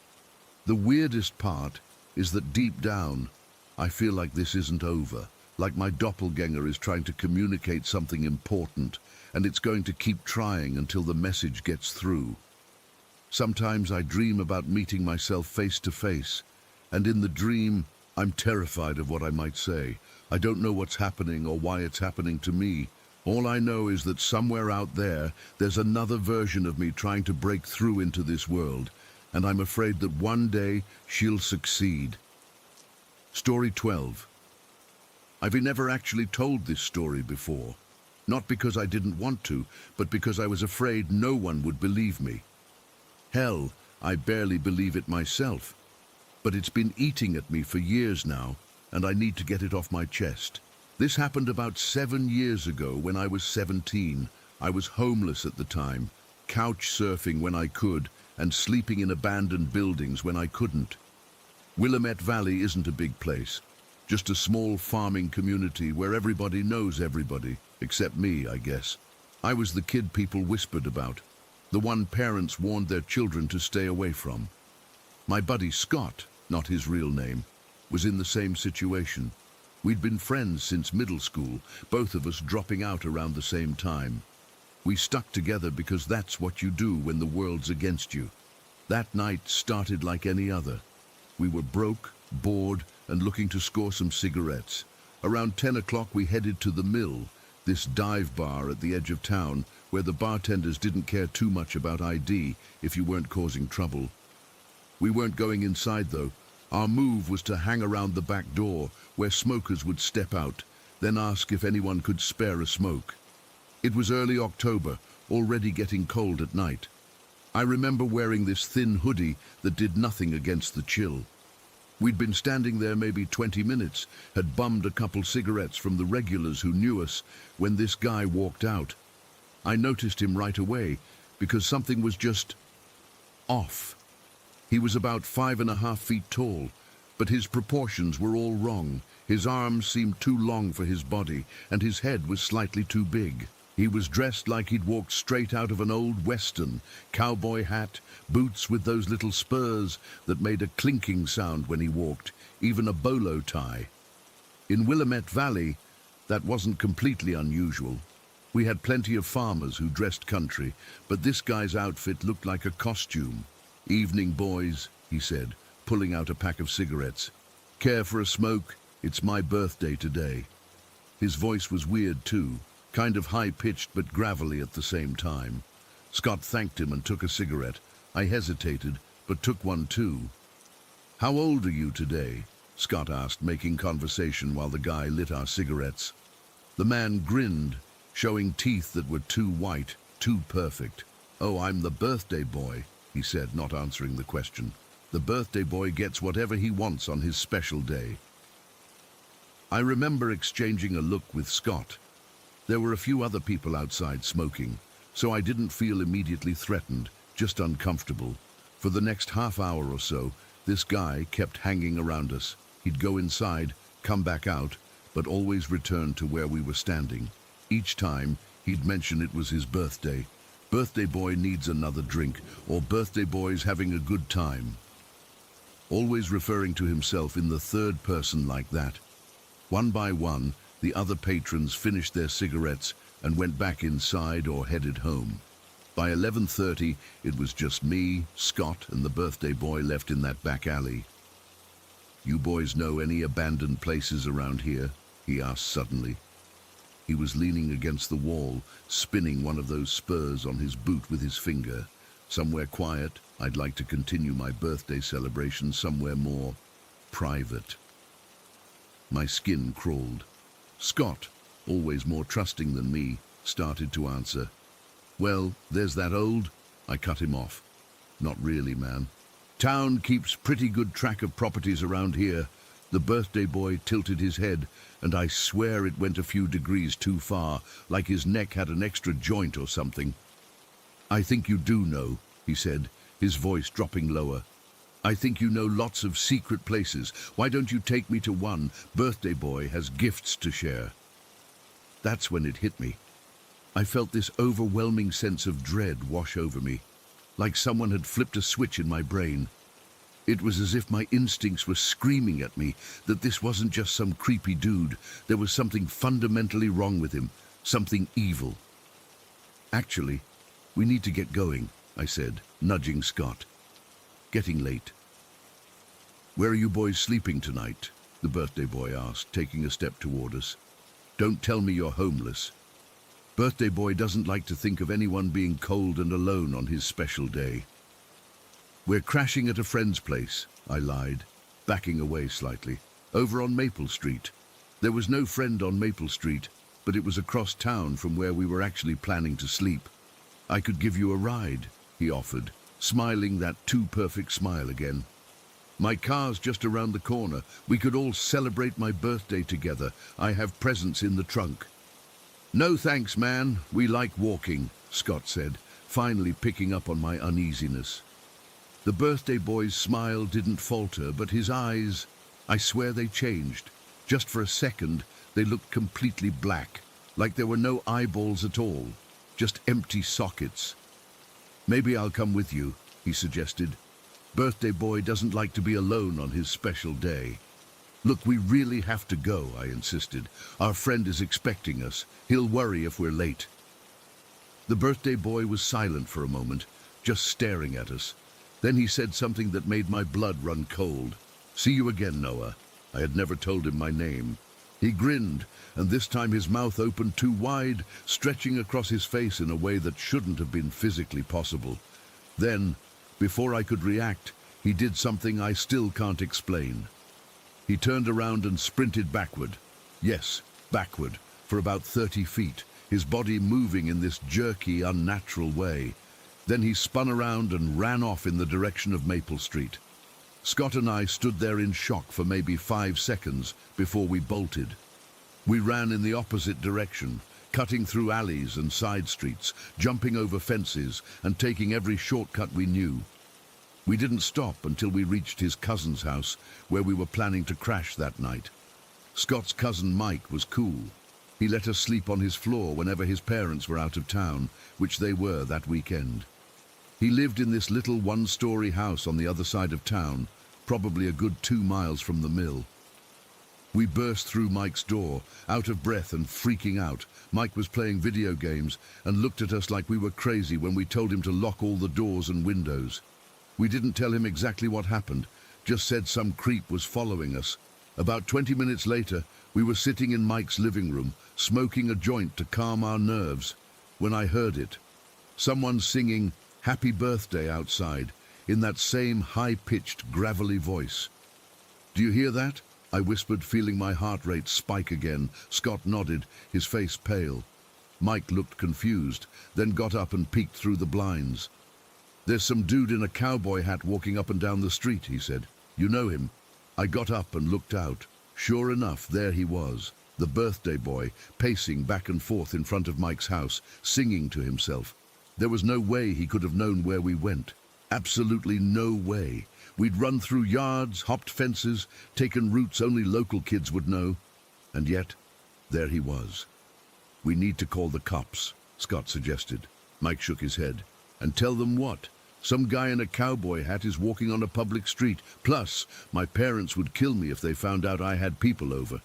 The weirdest part is that deep down, I feel like this isn't over, like my doppelganger is trying to communicate something important, and it's going to keep trying until the message gets through. Sometimes I dream about meeting myself face to face, and in the dream, I'm terrified of what I might say. I don't know what's happening or why it's happening to me. All I know is that somewhere out there, there's another version of me trying to break through into this world, and I'm afraid that one day she'll succeed. Story 12. I've never actually told this story before. Not because I didn't want to, but because I was afraid no one would believe me. Hell, I barely believe it myself. But it's been eating at me for years now, and I need to get it off my chest. This happened about 7 years ago when I was 17. I was homeless at the time, couch surfing when I could, and sleeping in abandoned buildings when I couldn't. Willamette Valley isn't a big place, just a small farming community where everybody knows everybody, except me, I guess. I was the kid people whispered about, the one parents warned their children to stay away from. My buddy Scott, not his real name, was in the same situation. We'd been friends since middle school, both of us dropping out around the same time. We stuck together because that's what you do when the world's against you. That night started like any other. We were broke, bored, and looking to score some cigarettes. Around 10 o'clock we headed to the Mill, this dive bar at the edge of town where the bartenders didn't care too much about ID if you weren't causing trouble. We weren't going inside though. Our move was to hang around the back door where smokers would step out, then ask if anyone could spare a smoke. It was early October, already getting cold at night. I remember wearing this thin hoodie that did nothing against the chill. We'd been standing there maybe 20 minutes, had bummed a couple cigarettes from the regulars who knew us, when this guy walked out. I noticed him right away, because something was just off. He was about 5.5 feet tall, but his proportions were all wrong. His arms seemed too long for his body, and his head was slightly too big. He was dressed like he'd walked straight out of an old western, cowboy hat, boots with those little spurs that made a clinking sound when he walked, even a bolo tie. In Willamette Valley, that wasn't completely unusual. We had plenty of farmers who dressed country, but this guy's outfit looked like a costume. "Evening, boys," he said, pulling out a pack of cigarettes. "Care for a smoke? It's my birthday today." His voice was weird too, kind of high-pitched but gravelly at the same time. Scott thanked him and took a cigarette. I hesitated, but took one too. "How old are you today?" Scott asked, making conversation while the guy lit our cigarettes. The man grinned, showing teeth that were too white, too perfect. "Oh, I'm the birthday boy," he said, not answering the question. "The birthday boy gets whatever he wants on his special day." I remember exchanging a look with Scott. There were a few other people outside smoking, so I didn't feel immediately threatened, just uncomfortable. For the next half hour or so, this guy kept hanging around us. He'd go inside, come back out, but always return to where we were standing. Each time, he'd mention it was his birthday. "Birthday boy needs another drink," or "birthday boy's having a good time." Always referring to himself in the third person like that. One by one, the other patrons finished their cigarettes and went back inside or headed home. By 11:30, it was just me, Scott, and the birthday boy left in that back alley. "You boys know any abandoned places around here?" he asked suddenly. He was leaning against the wall, spinning one of those spurs on his boot with his finger. "Somewhere quiet. I'd like to continue my birthday celebration somewhere more private." My skin crawled. Scott, always more trusting than me, started to answer. "Well, there's that old..." I cut him off. "Not really, man. Town keeps pretty good track of properties around here." The birthday boy tilted his head, and I swear it went a few degrees too far, like his neck had an extra joint or something. "I think you do know," he said, his voice dropping lower. "I think you know lots of secret places. Why don't you take me to one? Birthday boy has gifts to share." That's when it hit me. I felt this overwhelming sense of dread wash over me, like someone had flipped a switch in my brain. It was as if my instincts were screaming at me that this wasn't just some creepy dude. There was something fundamentally wrong with him, something evil. "Actually, we need to get going," I said, nudging Scott. "Getting late." "Where are you boys sleeping tonight?" the birthday boy asked, taking a step toward us. "Don't tell me you're homeless." Birthday boy doesn't like to think of anyone being cold and alone on his special day. "We're crashing at a friend's place," I lied, backing away slightly. "Over on Maple Street." There was no friend on Maple Street, but it was across town from where we were actually planning to sleep. "I could give you a ride," he offered, smiling that too-perfect smile again. "My car's just around the corner. We could all celebrate my birthday together. I have presents in the trunk." "No thanks, man. We like walking," Scott said, finally picking up on my uneasiness. The birthday boy's smile didn't falter, but his eyes, I swear they changed. Just for a second, they looked completely black, like there were no eyeballs at all, just empty sockets. "Maybe I'll come with you," he suggested. "Birthday boy doesn't like to be alone on his special day." "Look, we really have to go," I insisted. "Our friend is expecting us. He'll worry if we're late." The birthday boy was silent for a moment, just staring at us. Then he said something that made my blood run cold. "See you again, Noah." I had never told him my name. He grinned, and this time his mouth opened too wide, stretching across his face in a way that shouldn't have been physically possible. Then, before I could react, he did something I still can't explain. He turned around and sprinted backward. Yes, backward, for about 30 feet, his body moving in this jerky, unnatural way. Then he spun around and ran off in the direction of Maple Street. Scott and I stood there in shock for maybe 5 seconds before we bolted. We ran in the opposite direction, cutting through alleys and side streets, jumping over fences, and taking every shortcut we knew. We didn't stop until we reached his cousin's house, where we were planning to crash that night. Scott's cousin Mike was cool. He let us sleep on his floor whenever his parents were out of town, which they were that weekend. He lived in this little one-story house on the other side of town, probably a good 2 miles from the mill. We burst through Mike's door, out of breath and freaking out. Mike was playing video games and looked at us like we were crazy when we told him to lock all the doors and windows. We didn't tell him exactly what happened, just said some creep was following us. About 20 minutes later, we were sitting in Mike's living room, smoking a joint to calm our nerves, when I heard it. Someone singing "Happy Birthday" outside, in that same high-pitched, gravelly voice. "Do you hear that?" I whispered, feeling my heart rate spike again. Scott nodded, his face pale. Mike looked confused, then got up and peeked through the blinds. "There's some dude in a cowboy hat walking up and down the street," he said. "You know him?" I got up and looked out. Sure enough, there he was, the birthday boy, pacing back and forth in front of Mike's house, singing to himself. There was no way he could have known where we went. Absolutely no way. We'd run through yards, hopped fences, taken routes only local kids would know. And yet, there he was. "We need to call the cops," Scott suggested. Mike shook his head. "And tell them what? Some guy in a cowboy hat is walking on a public street. Plus, my parents would kill me if they found out I had people over."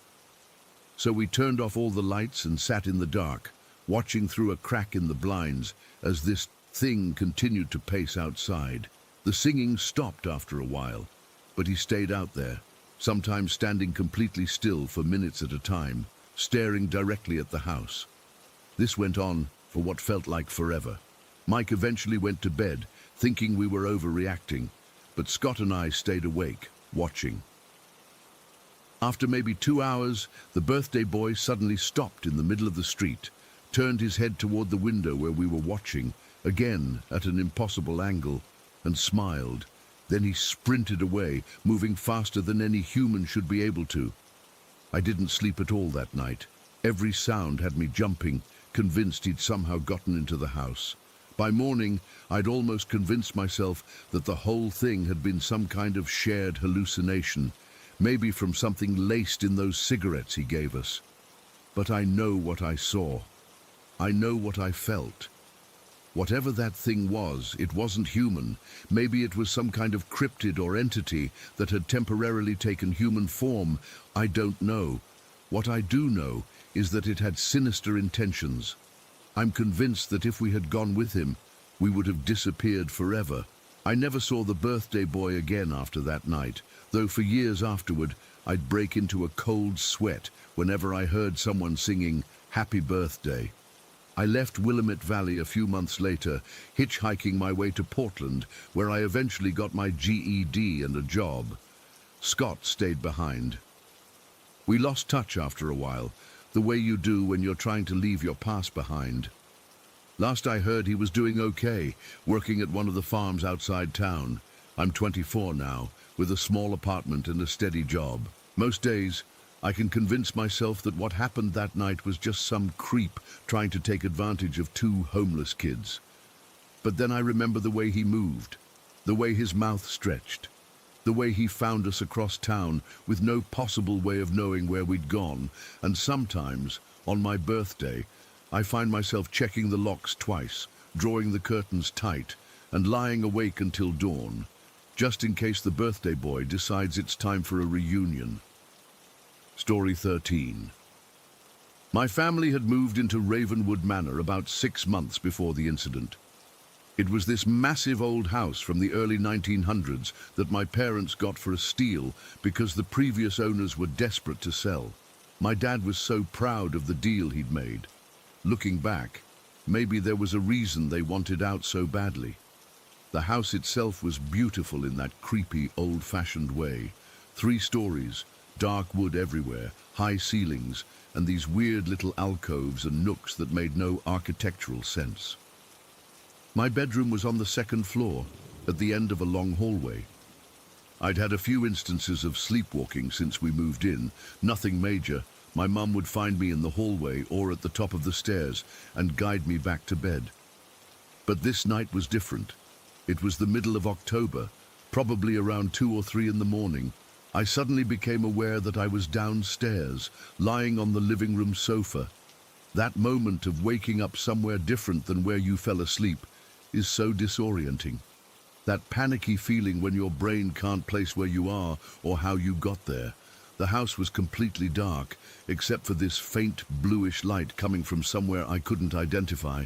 So we turned off all the lights and sat in the dark, watching through a crack in the blinds as this thing continued to pace outside. The singing stopped after a while, but he stayed out there, sometimes standing completely still for minutes at a time, staring directly at the house. This went on for what felt like forever. Mike eventually went to bed, thinking we were overreacting, but Scott and I stayed awake, watching. After maybe 2 hours, the birthday boy suddenly stopped in the middle of the street, turned his head toward the window where we were watching, again at an impossible angle, and smiled. Then he sprinted away, moving faster than any human should be able to. I didn't sleep at all that night. Every sound had me jumping, convinced he'd somehow gotten into the house. By morning, I'd almost convinced myself that the whole thing had been some kind of shared hallucination, maybe from something laced in those cigarettes he gave us. But I know what I saw. I know what I felt. Whatever that thing was, it wasn't human. Maybe it was some kind of cryptid or entity that had temporarily taken human form. I don't know. What I do know is that it had sinister intentions. I'm convinced that if we had gone with him, we would have disappeared forever. I never saw the birthday boy again after that night, though for years afterward, I'd break into a cold sweat whenever I heard someone singing "Happy Birthday." I left Willamette Valley a few months later, hitchhiking my way to Portland, where I eventually got my GED and a job. Scott stayed behind. We lost touch after a while, the way you do when you're trying to leave your past behind. Last I heard, he was doing okay, working at one of the farms outside town. I'm 24 now, with a small apartment and a steady job. Most days, I can convince myself that what happened that night was just some creep trying to take advantage of two homeless kids. But then I remember the way he moved, the way his mouth stretched, the way he found us across town with no possible way of knowing where we'd gone. And sometimes, on my birthday, I find myself checking the locks twice, drawing the curtains tight, and lying awake until dawn, just in case the birthday boy decides it's time for a reunion. Story 13. My family had moved into Ravenwood Manor about 6 months before the incident. It was this massive old house from the early 1900s that my parents got for a steal because the previous owners were desperate to sell. My dad was so proud of the deal he'd made. Looking back, maybe there was a reason they wanted out so badly. The house itself was beautiful in that creepy, old-fashioned way. 3 stories, dark wood everywhere, high ceilings, and these weird little alcoves and nooks that made no architectural sense. My bedroom was on the 2nd floor, at the end of a long hallway. I'd had a few instances of sleepwalking since we moved in, nothing major. My mum would find me in the hallway or at the top of the stairs and guide me back to bed. But this night was different. It was the middle of October, probably around 2 or 3 in the morning. I suddenly became aware that I was downstairs, lying on the living room sofa. That moment of waking up somewhere different than where you fell asleep is so disorienting. That panicky feeling when your brain can't place where you are or how you got there. The house was completely dark, except for this faint bluish light coming from somewhere I couldn't identify.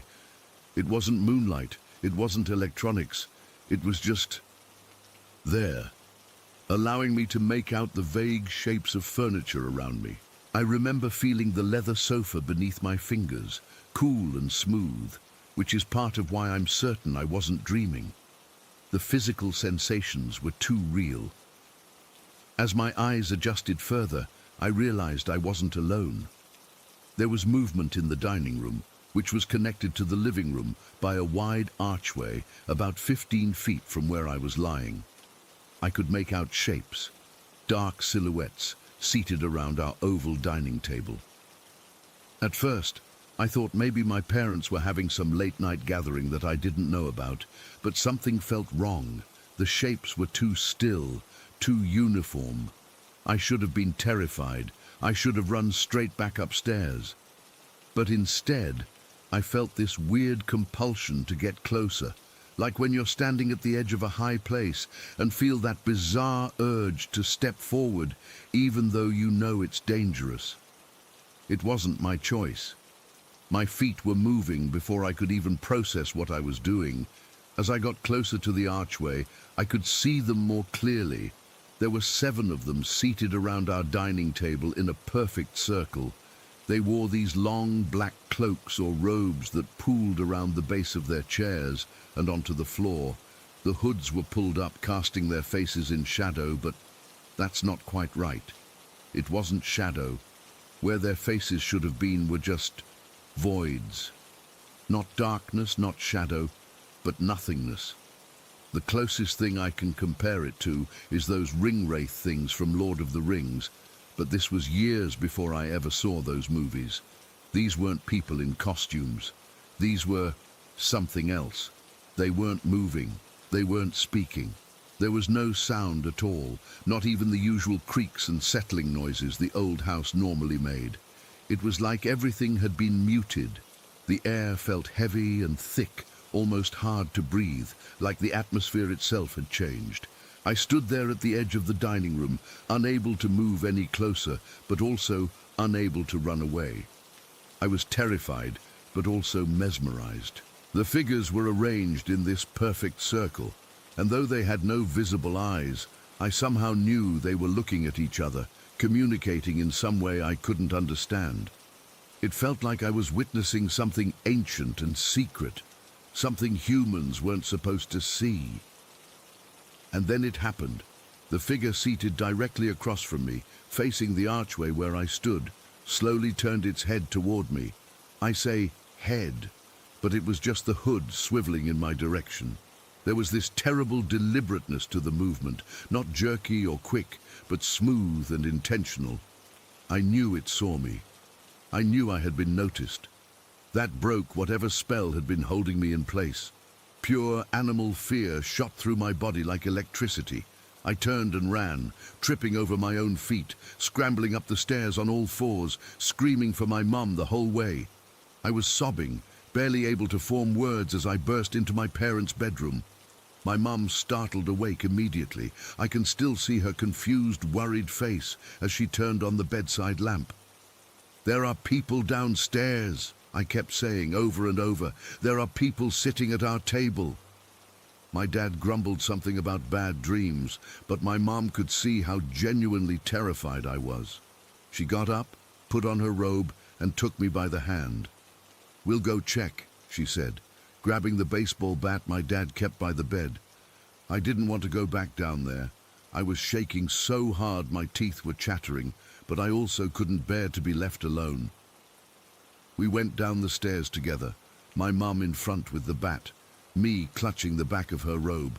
It wasn't moonlight, it wasn't electronics, it was just there, allowing me to make out the vague shapes of furniture around me. I remember feeling the leather sofa beneath my fingers, cool and smooth, which is part of why I'm certain I wasn't dreaming. The physical sensations were too real. As my eyes adjusted further, I realized I wasn't alone. There was movement in the dining room, which was connected to the living room by a wide archway about 15 feet from where I was lying. I could make out shapes, dark silhouettes, seated around our oval dining table. At first, I thought maybe my parents were having some late-night gathering that I didn't know about, but something felt wrong. The shapes were too still, too uniform. I should have been terrified. I should have run straight back upstairs. But instead, I felt this weird compulsion to get closer, like when you're standing at the edge of a high place and feel that bizarre urge to step forward, even though you know it's dangerous. It wasn't my choice. My feet were moving before I could even process what I was doing. As I got closer to the archway, I could see them more clearly. There were 7 of them seated around our dining table in a perfect circle. They wore these long black cloaks or robes that pooled around the base of their chairs and onto the floor. The hoods were pulled up, casting their faces in shadow, but that's not quite right. It wasn't shadow. Where their faces should have been were just voids. Not darkness, not shadow, but nothingness. The closest thing I can compare it to is those ring wraith things from Lord of the Rings, but this was years before I ever saw those movies. These weren't people in costumes. These were something else. They weren't moving. They weren't speaking. There was no sound at all, not even the usual creaks and settling noises the old house normally made. It was like everything had been muted. The air felt heavy and thick, almost hard to breathe, like the atmosphere itself had changed. I stood there at the edge of the dining room, unable to move any closer, but also unable to run away. I was terrified, but also mesmerized. The figures were arranged in this perfect circle, and though they had no visible eyes, I somehow knew they were looking at each other, communicating in some way I couldn't understand. It felt like I was witnessing something ancient and secret, something humans weren't supposed to see. And then it happened. The figure seated directly across from me, facing the archway where I stood, slowly turned its head toward me. I say head, but it was just the hood swiveling in my direction. There was this terrible deliberateness to the movement, not jerky or quick, but smooth and intentional. I knew it saw me. I knew I had been noticed. That broke whatever spell had been holding me in place. Pure animal fear shot through my body like electricity. I turned and ran, tripping over my own feet, scrambling up the stairs on all fours, screaming for my mum the whole way. I was sobbing, barely able to form words as I burst into my parents' bedroom. My mum startled awake immediately. I can still see her confused, worried face as she turned on the bedside lamp. "There are people downstairs," I kept saying over and over. "There are people sitting at our table." My dad grumbled something about bad dreams, but my mom could see how genuinely terrified I was. She got up, put on her robe, and took me by the hand. "We'll go check," she said, grabbing the baseball bat my dad kept by the bed. I didn't want to go back down there. I was shaking so hard my teeth were chattering, but I also couldn't bear to be left alone. We went down the stairs together, my mum in front with the bat, me clutching the back of her robe.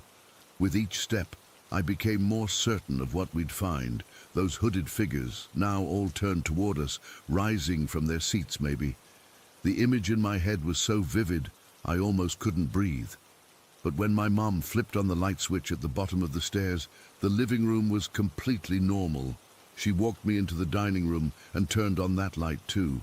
With each step, I became more certain of what we'd find, those hooded figures, now all turned toward us, rising from their seats maybe. The image in my head was so vivid, I almost couldn't breathe. But when my mum flipped on the light switch at the bottom of the stairs, the living room was completely normal. She walked me into the dining room and turned on that light too.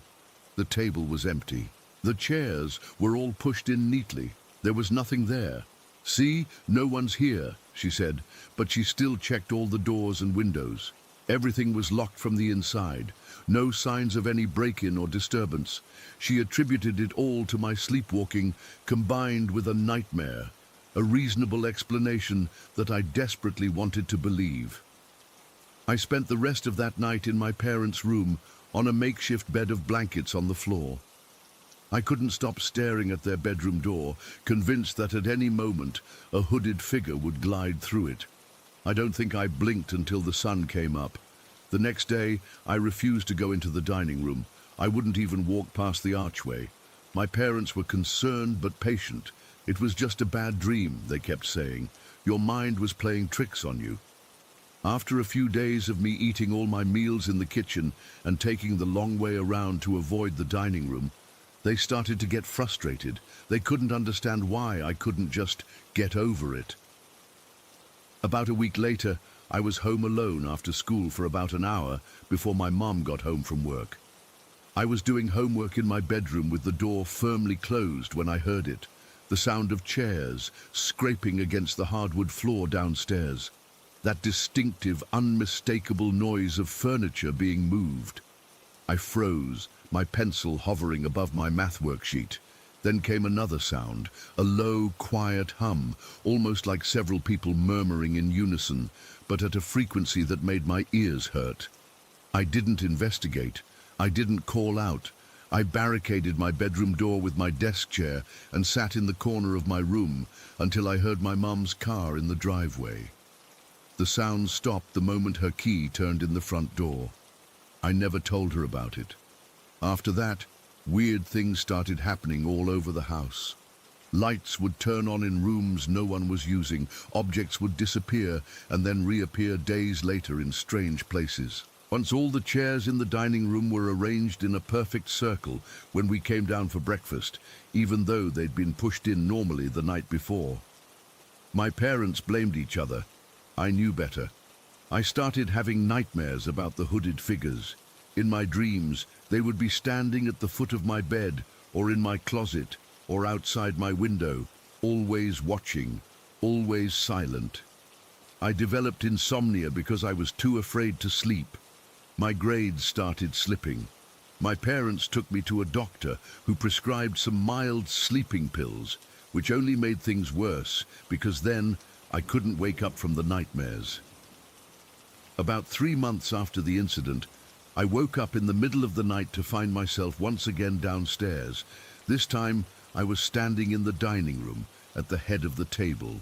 The table was empty. The chairs were all pushed in neatly. There was nothing there. "See, no one's here," she said, but she still checked all the doors and windows. Everything was locked from the inside. No signs of any break-in or disturbance. She attributed it all to my sleepwalking combined with a nightmare, a reasonable explanation that I desperately wanted to believe. I spent the rest of that night in my parents' room on a makeshift bed of blankets on the floor. I couldn't stop staring at their bedroom door, convinced that at any moment a hooded figure would glide through it. I don't think I blinked until the sun came up. The next day, I refused to go into the dining room. I wouldn't even walk past the archway. My parents were concerned but patient. It was just a bad dream, they kept saying. Your mind was playing tricks on you. After a few days of me eating all my meals in the kitchen and taking the long way around to avoid the dining room, they started to get frustrated. They couldn't understand why I couldn't just get over it. About a week later, I was home alone after school for about an hour before my mom got home from work. I was doing homework in my bedroom with the door firmly closed when I heard it, the sound of chairs scraping against the hardwood floor downstairs, that distinctive, unmistakable noise of furniture being moved. I froze, my pencil hovering above my math worksheet. Then came another sound, a low, quiet hum, almost like several people murmuring in unison, but at a frequency that made my ears hurt. I didn't investigate. I didn't call out. I barricaded my bedroom door with my desk chair and sat in the corner of my room until I heard my mum's car in the driveway. The sound stopped the moment her key turned in the front door. I never told her about it. After that, weird things started happening all over the house. Lights would turn on in rooms no one was using, objects would disappear and then reappear days later in strange places. Once all the chairs in the dining room were arranged in a perfect circle when we came down for breakfast, even though they'd been pushed in normally the night before. My parents blamed each other. I knew better. I started having nightmares about the hooded figures. In my dreams, they would be standing at the foot of my bed, or in my closet, or outside my window, always watching, always silent. I developed insomnia because I was too afraid to sleep. My grades started slipping. My parents took me to a doctor who prescribed some mild sleeping pills, which only made things worse because then I couldn't wake up from the nightmares. About 3 months after the incident, I woke up in the middle of the night to find myself once again downstairs. This time, I was standing in the dining room at the head of the table.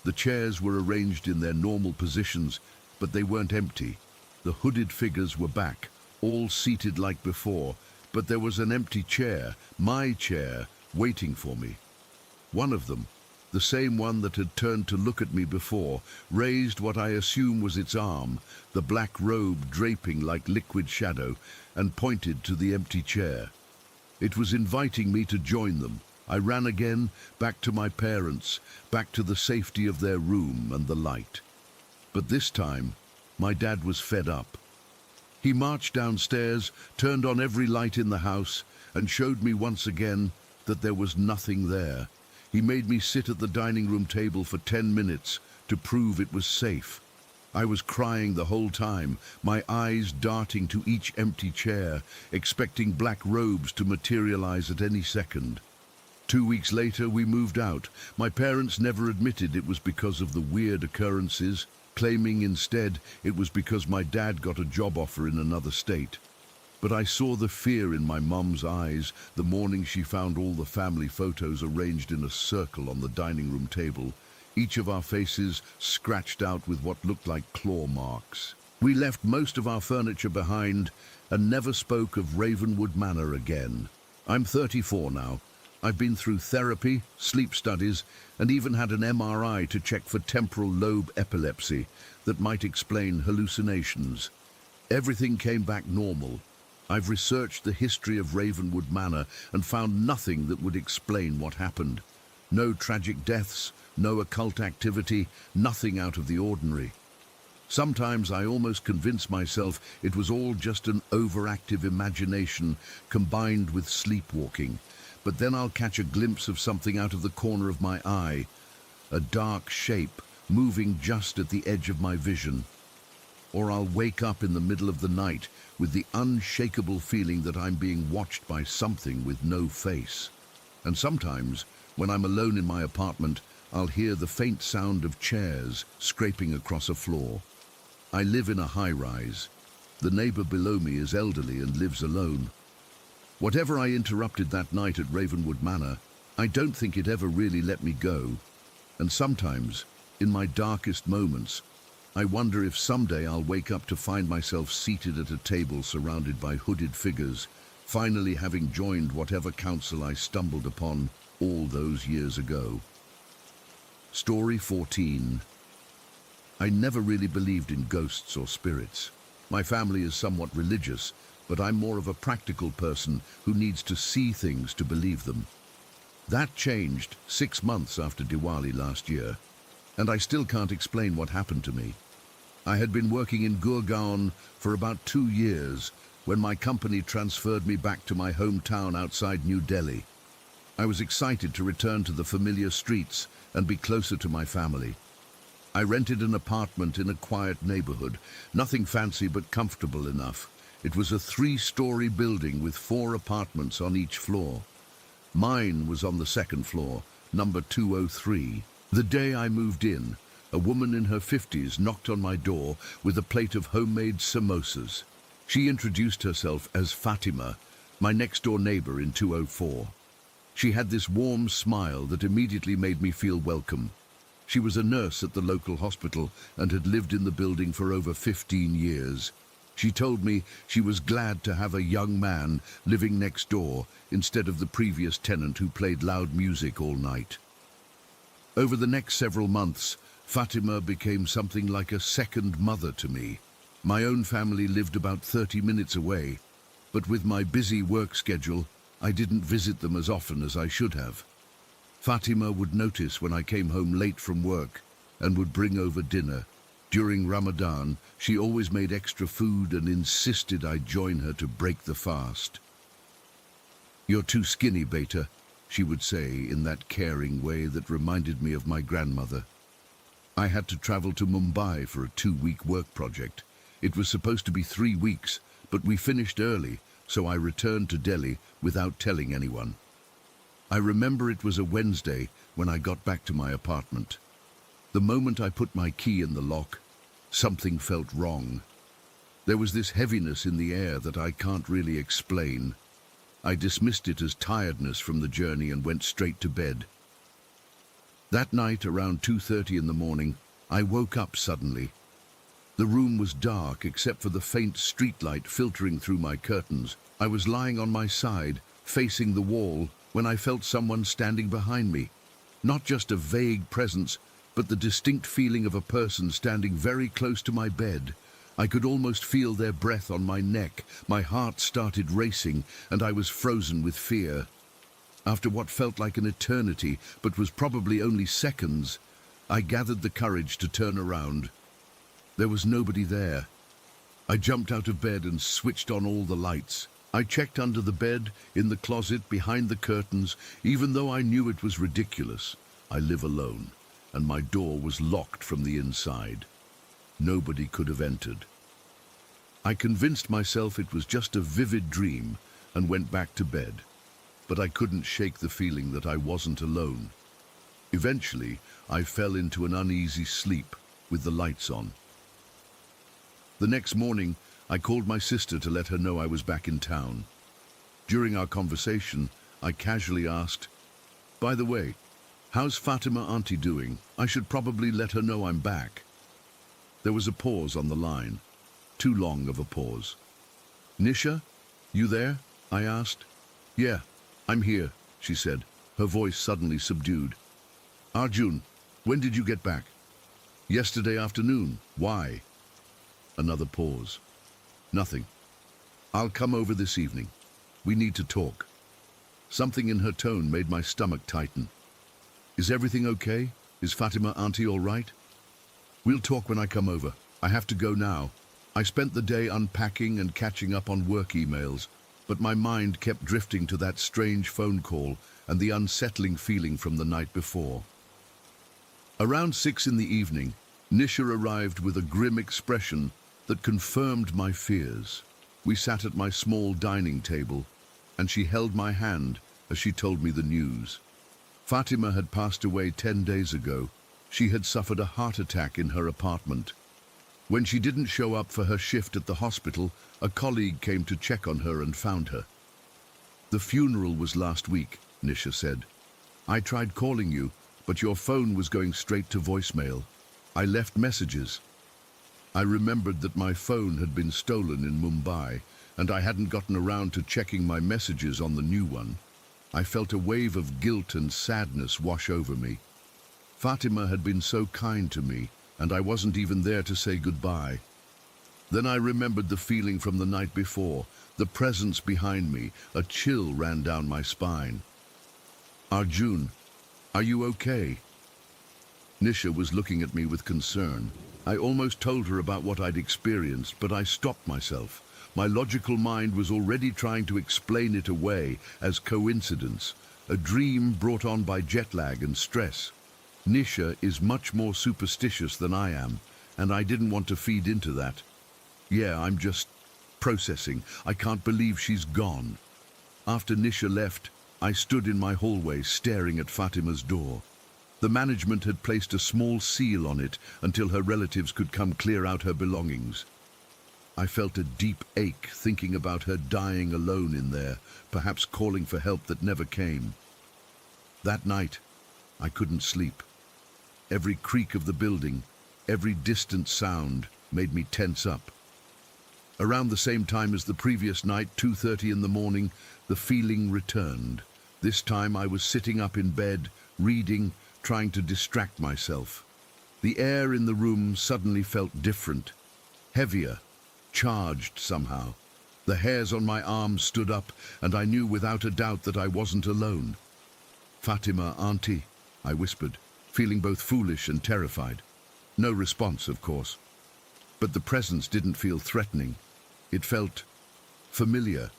The chairs were arranged in their normal positions, but they weren't empty. The hooded figures were back, all seated like before, but there was an empty chair, my chair, waiting for me. One of them, the same one that had turned to look at me before, raised what I assume was its arm, the black robe draping like liquid shadow, and pointed to the empty chair. It was inviting me to join them. I ran again, back to my parents, back to the safety of their room and the light. But this time, my dad was fed up. He marched downstairs, turned on every light in the house, and showed me once again that there was nothing there. He made me sit at the dining room table for 10 minutes to prove it was safe. I was crying the whole time, my eyes darting to each empty chair, expecting black robes to materialize at any second. 2 weeks later, we moved out. My parents never admitted it was because of the weird occurrences, claiming instead it was because my dad got a job offer in another state. But I saw the fear in my mum's eyes the morning she found all the family photos arranged in a circle on the dining room table, each of our faces scratched out with what looked like claw marks. We left most of our furniture behind and never spoke of Ravenwood Manor again. I'm 34 now. I've been through therapy, sleep studies, and even had an MRI to check for temporal lobe epilepsy that might explain hallucinations. Everything came back normal. I've researched the history of Ravenwood Manor and found nothing that would explain what happened. No tragic deaths, no occult activity, nothing out of the ordinary. Sometimes I almost convince myself it was all just an overactive imagination combined with sleepwalking. But then I'll catch a glimpse of something out of the corner of my eye, a dark shape moving just at the edge of my vision. Or I'll wake up in the middle of the night with the unshakable feeling that I'm being watched by something with no face. And sometimes, when I'm alone in my apartment, I'll hear the faint sound of chairs scraping across a floor. I live in a high-rise. The neighbor below me is elderly and lives alone. Whatever I interrupted that night at Ravenwood Manor, I don't think it ever really let me go. And sometimes, in my darkest moments, I wonder if someday I'll wake up to find myself seated at a table surrounded by hooded figures, finally having joined whatever council I stumbled upon all those years ago. Story 14. I never really believed in ghosts or spirits. My family is somewhat religious, but I'm more of a practical person who needs to see things to believe them. That changed 6 months after Diwali last year, and I still can't explain what happened to me. I had been working in Gurgaon for about 2 years when my company transferred me back to my hometown outside New Delhi. I was excited to return to the familiar streets and be closer to my family. I rented an apartment in a quiet neighborhood, nothing fancy but comfortable enough. It was a 3-story building with 4 apartments on each floor. Mine was on the 2nd floor, number 203. The day I moved in, a woman in her 50s knocked on my door with a plate of homemade samosas. She introduced herself as Fatima, my next-door neighbor in 204. She had this warm smile that immediately made me feel welcome. She was a nurse at the local hospital and had lived in the building for over 15 years. She told me she was glad to have a young man living next door instead of the previous tenant who played loud music all night. Over the next several months, Fatima became something like a second mother to me. My own family lived about 30 minutes away, but with my busy work schedule, I didn't visit them as often as I should have. Fatima would notice when I came home late from work and would bring over dinner. During Ramadan, she always made extra food and insisted I join her to break the fast. "You're too skinny, Beta. she would say in that caring way that reminded me of my grandmother. I had to travel to Mumbai for a 2-week work project. It was supposed to be 3 weeks, but we finished early, so I returned to Delhi without telling anyone. I remember it was a Wednesday when I got back to my apartment. The moment I put my key in the lock, something felt wrong. There was this heaviness in the air that I can't really explain. I dismissed it as tiredness from the journey and went straight to bed. That night, around 2:30 in the morning, I woke up suddenly. The room was dark except for the faint streetlight filtering through my curtains. I was lying on my side, facing the wall, when I felt someone standing behind me. Not just a vague presence, but the distinct feeling of a person standing very close to my bed. I could almost feel their breath on my neck. My heart started racing, and I was frozen with fear. After what felt like an eternity, but was probably only seconds, I gathered the courage to turn around. There was nobody there. I jumped out of bed and switched on all the lights. I checked under the bed, in the closet, behind the curtains, even though I knew it was ridiculous. I live alone, and my door was locked from the inside. Nobody could have entered. I convinced myself it was just a vivid dream and went back to bed, but I couldn't shake the feeling that I wasn't alone. Eventually, I fell into an uneasy sleep with the lights on. The next morning, I called my sister to let her know I was back in town. During our conversation, I casually asked, "By the way, how's Fatima auntie doing? I should probably let her know I'm back." There was a pause on the line, too long of a pause. "Nisha, you there?" I asked. "Yeah, I'm here," she said, her voice suddenly subdued. "Arjun, when did you get back?" "Yesterday afternoon. Why?" Another pause. "Nothing. I'll come over this evening. We need to talk." Something in her tone made my stomach tighten. "Is everything okay? Is Fatima auntie all right?" "We'll talk when I come over. I have to go now." I spent the day unpacking and catching up on work emails, but my mind kept drifting to that strange phone call and the unsettling feeling from the night before. Around 6 in the evening, Nisha arrived with a grim expression that confirmed my fears. We sat at my small dining table, and she held my hand as she told me the news. Fatima had passed away 10 days ago. She had suffered a heart attack in her apartment. When she didn't show up for her shift at the hospital, a colleague came to check on her and found her. "The funeral was last week," Nisha said. "I tried calling you, but your phone was going straight to voicemail. I left messages." I remembered that my phone had been stolen in Mumbai, and I hadn't gotten around to checking my messages on the new one. I felt a wave of guilt and sadness wash over me. Fatima had been so kind to me, and I wasn't even there to say goodbye. Then I remembered the feeling from the night before, the presence behind me. A chill ran down my spine. "Arjun, are you okay?" Nisha was looking at me with concern. I almost told her about what I'd experienced, but I stopped myself. My logical mind was already trying to explain it away as coincidence, a dream brought on by jet lag and stress. Nisha is much more superstitious than I am, and I didn't want to feed into that. "Yeah, I'm just processing. I can't believe she's gone." After Nisha left, I stood in my hallway staring at Fatima's door. The management had placed a small seal on it until her relatives could come clear out her belongings. I felt a deep ache thinking about her dying alone in there, perhaps calling for help that never came. That night, I couldn't sleep. Every creak of the building, every distant sound made me tense up. Around the same time as the previous night, 2:30 in the morning, the feeling returned. This time I was sitting up in bed, reading, trying to distract myself. The air in the room suddenly felt different, heavier, charged somehow. The hairs on my arms stood up, and I knew without a doubt that I wasn't alone. "Fatima, auntie," I whispered, feeling both foolish and terrified. No response, of course. But the presence didn't feel threatening. It felt familiar.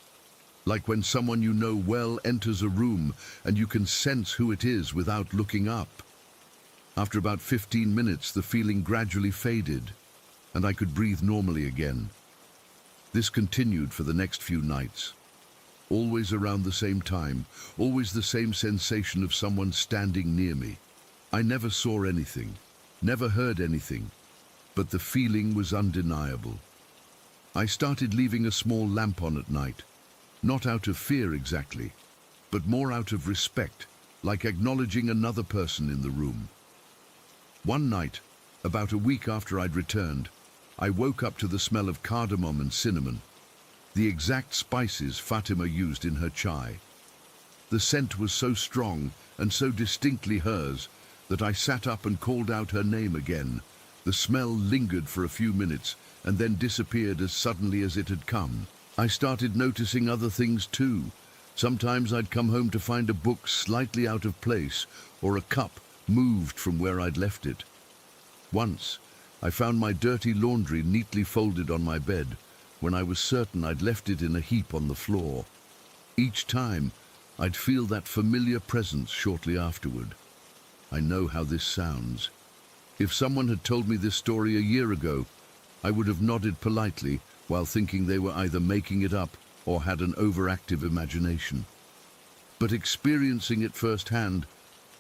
like when someone you know well enters a room and you can sense who it is without looking up. After about 15 minutes, the feeling gradually faded, and I could breathe normally again. This continued for the next few nights. Always around the same time, always the same sensation of someone standing near me. I never saw anything, never heard anything, but the feeling was undeniable. I started leaving a small lamp on at night, not out of fear exactly, but more out of respect, like acknowledging another person in the room. One night, about a week after I'd returned, I woke up to the smell of cardamom and cinnamon, the exact spices Fatima used in her chai. The scent was so strong and so distinctly hers that I sat up and called out her name again. The smell lingered for a few minutes and then disappeared as suddenly as it had come. I started noticing other things too. Sometimes I'd come home to find a book slightly out of place or a cup moved from where I'd left it. Once, I found my dirty laundry neatly folded on my bed when I was certain I'd left it in a heap on the floor. Each time, I'd feel that familiar presence shortly afterward. I know how this sounds. If someone had told me this story a year ago, I would have nodded politely while thinking they were either making it up or had an overactive imagination. But experiencing it firsthand,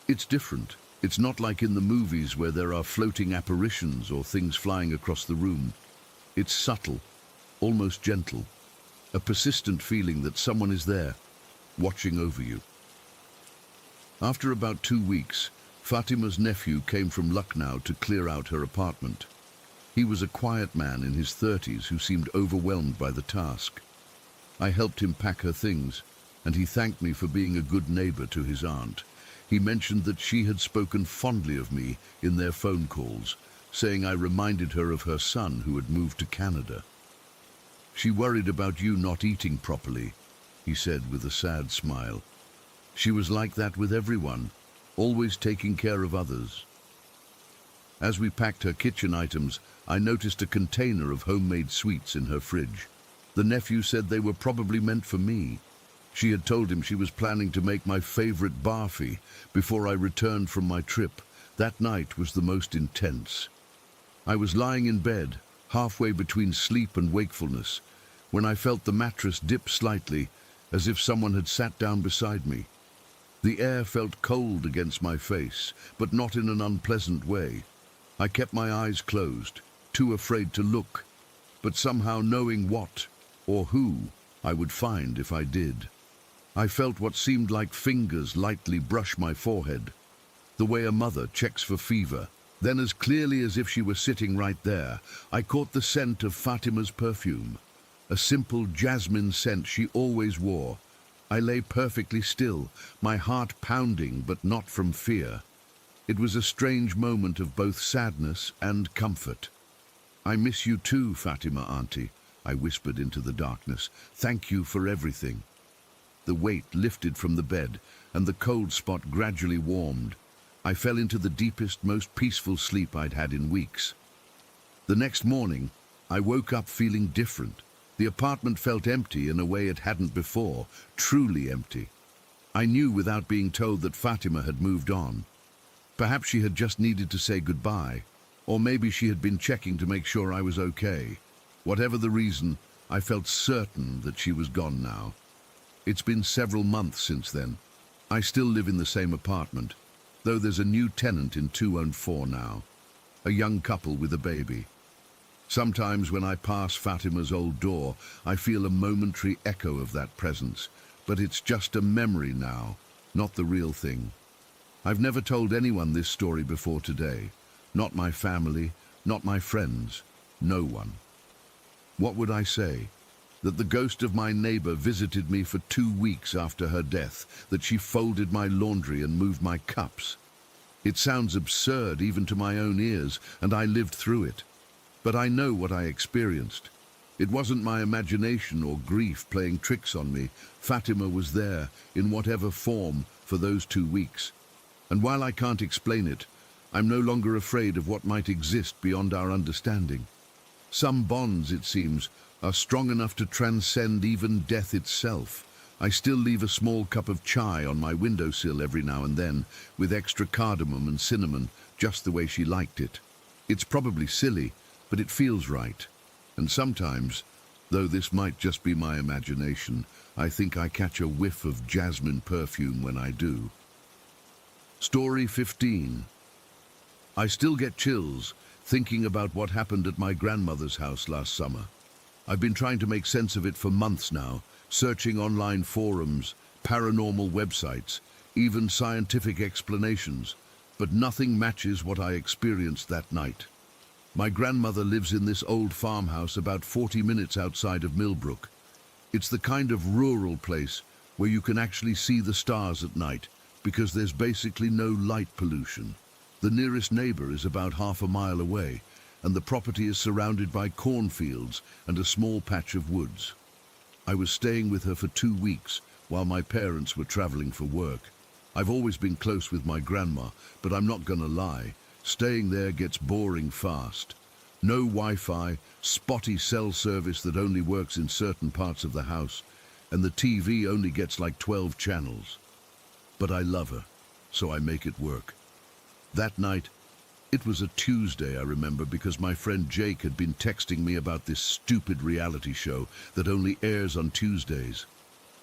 it's different. It's not like in the movies where there are floating apparitions or things flying across the room. It's subtle, almost gentle, a persistent feeling that someone is there, watching over you. After about 2 weeks, Fatima's nephew came from Lucknow to clear out her apartment. He was a quiet man in his 30s who seemed overwhelmed by the task. I helped him pack her things, and he thanked me for being a good neighbor to his aunt. He mentioned that she had spoken fondly of me in their phone calls, saying I reminded her of her son who had moved to Canada. "She worried about you not eating properly," he said with a sad smile. "She was like that with everyone, always taking care of others." As we packed her kitchen items, I noticed a container of homemade sweets in her fridge. The nephew said they were probably meant for me. She had told him she was planning to make my favorite barfi before I returned from my trip. That night was the most intense. I was lying in bed, halfway between sleep and wakefulness, when I felt the mattress dip slightly, as if someone had sat down beside me. The air felt cold against my face, but not in an unpleasant way. I kept my eyes closed, too afraid to look, but somehow knowing what, or who, I would find if I did. I felt what seemed like fingers lightly brush my forehead, the way a mother checks for fever. Then, as clearly as if she were sitting right there, I caught the scent of Fatima's perfume, a simple jasmine scent she always wore. I lay perfectly still, my heart pounding, but not from fear. It was a strange moment of both sadness and comfort. "I miss you too, Fatima, Auntie," I whispered into the darkness. "Thank you for everything." The weight lifted from the bed, and the cold spot gradually warmed. I fell into the deepest, most peaceful sleep I'd had in weeks. The next morning, I woke up feeling different. The apartment felt empty in a way it hadn't before, truly empty. I knew without being told that Fatima had moved on. Perhaps she had just needed to say goodbye, or maybe she had been checking to make sure I was okay. Whatever the reason, I felt certain that she was gone now. It's been several months since then. I still live in the same apartment, though there's a new tenant in 204 now, a young couple with a baby. Sometimes when I pass Fatima's old door, I feel a momentary echo of that presence, but it's just a memory now, not the real thing. I've never told anyone this story before today, not my family, not my friends, no one. What would I say? That the ghost of my neighbor visited me for 2 weeks after her death, that she folded my laundry and moved my cups. It sounds absurd even to my own ears, and I lived through it. But I know what I experienced. It wasn't my imagination or grief playing tricks on me. Fatima was there, in whatever form, for those 2 weeks. And while I can't explain it, I'm no longer afraid of what might exist beyond our understanding. Some bonds, it seems, are strong enough to transcend even death itself. I still leave a small cup of chai on my windowsill every now and then, with extra cardamom and cinnamon, just the way she liked it. It's probably silly, but it feels right. And sometimes, though this might just be my imagination, I think I catch a whiff of jasmine perfume when I do. Story 15. I still get chills thinking about what happened at my grandmother's house last summer. I've been trying to make sense of it for months now, searching online forums, paranormal websites, even scientific explanations, but nothing matches what I experienced that night. My grandmother lives in this old farmhouse about 40 minutes outside of Millbrook. It's the kind of rural place where you can actually see the stars at night because there's basically no light pollution. The nearest neighbor is about half a mile away, and the property is surrounded by cornfields and a small patch of woods. I was staying with her for 2 weeks while my parents were traveling for work. I've always been close with my grandma, but I'm not gonna lie, staying there gets boring fast. No Wi-Fi, spotty cell service that only works in certain parts of the house, and the TV only gets like 12 channels. But I love her, so I make it work. That night, it was a Tuesday, I remember, because my friend Jake had been texting me about this stupid reality show that only airs on Tuesdays.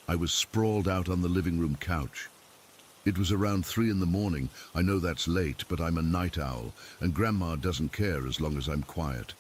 I was sprawled out on the living room couch. It was around 3 in the morning. I know that's late, but I'm a night owl, and Grandma doesn't care as long as I'm quiet.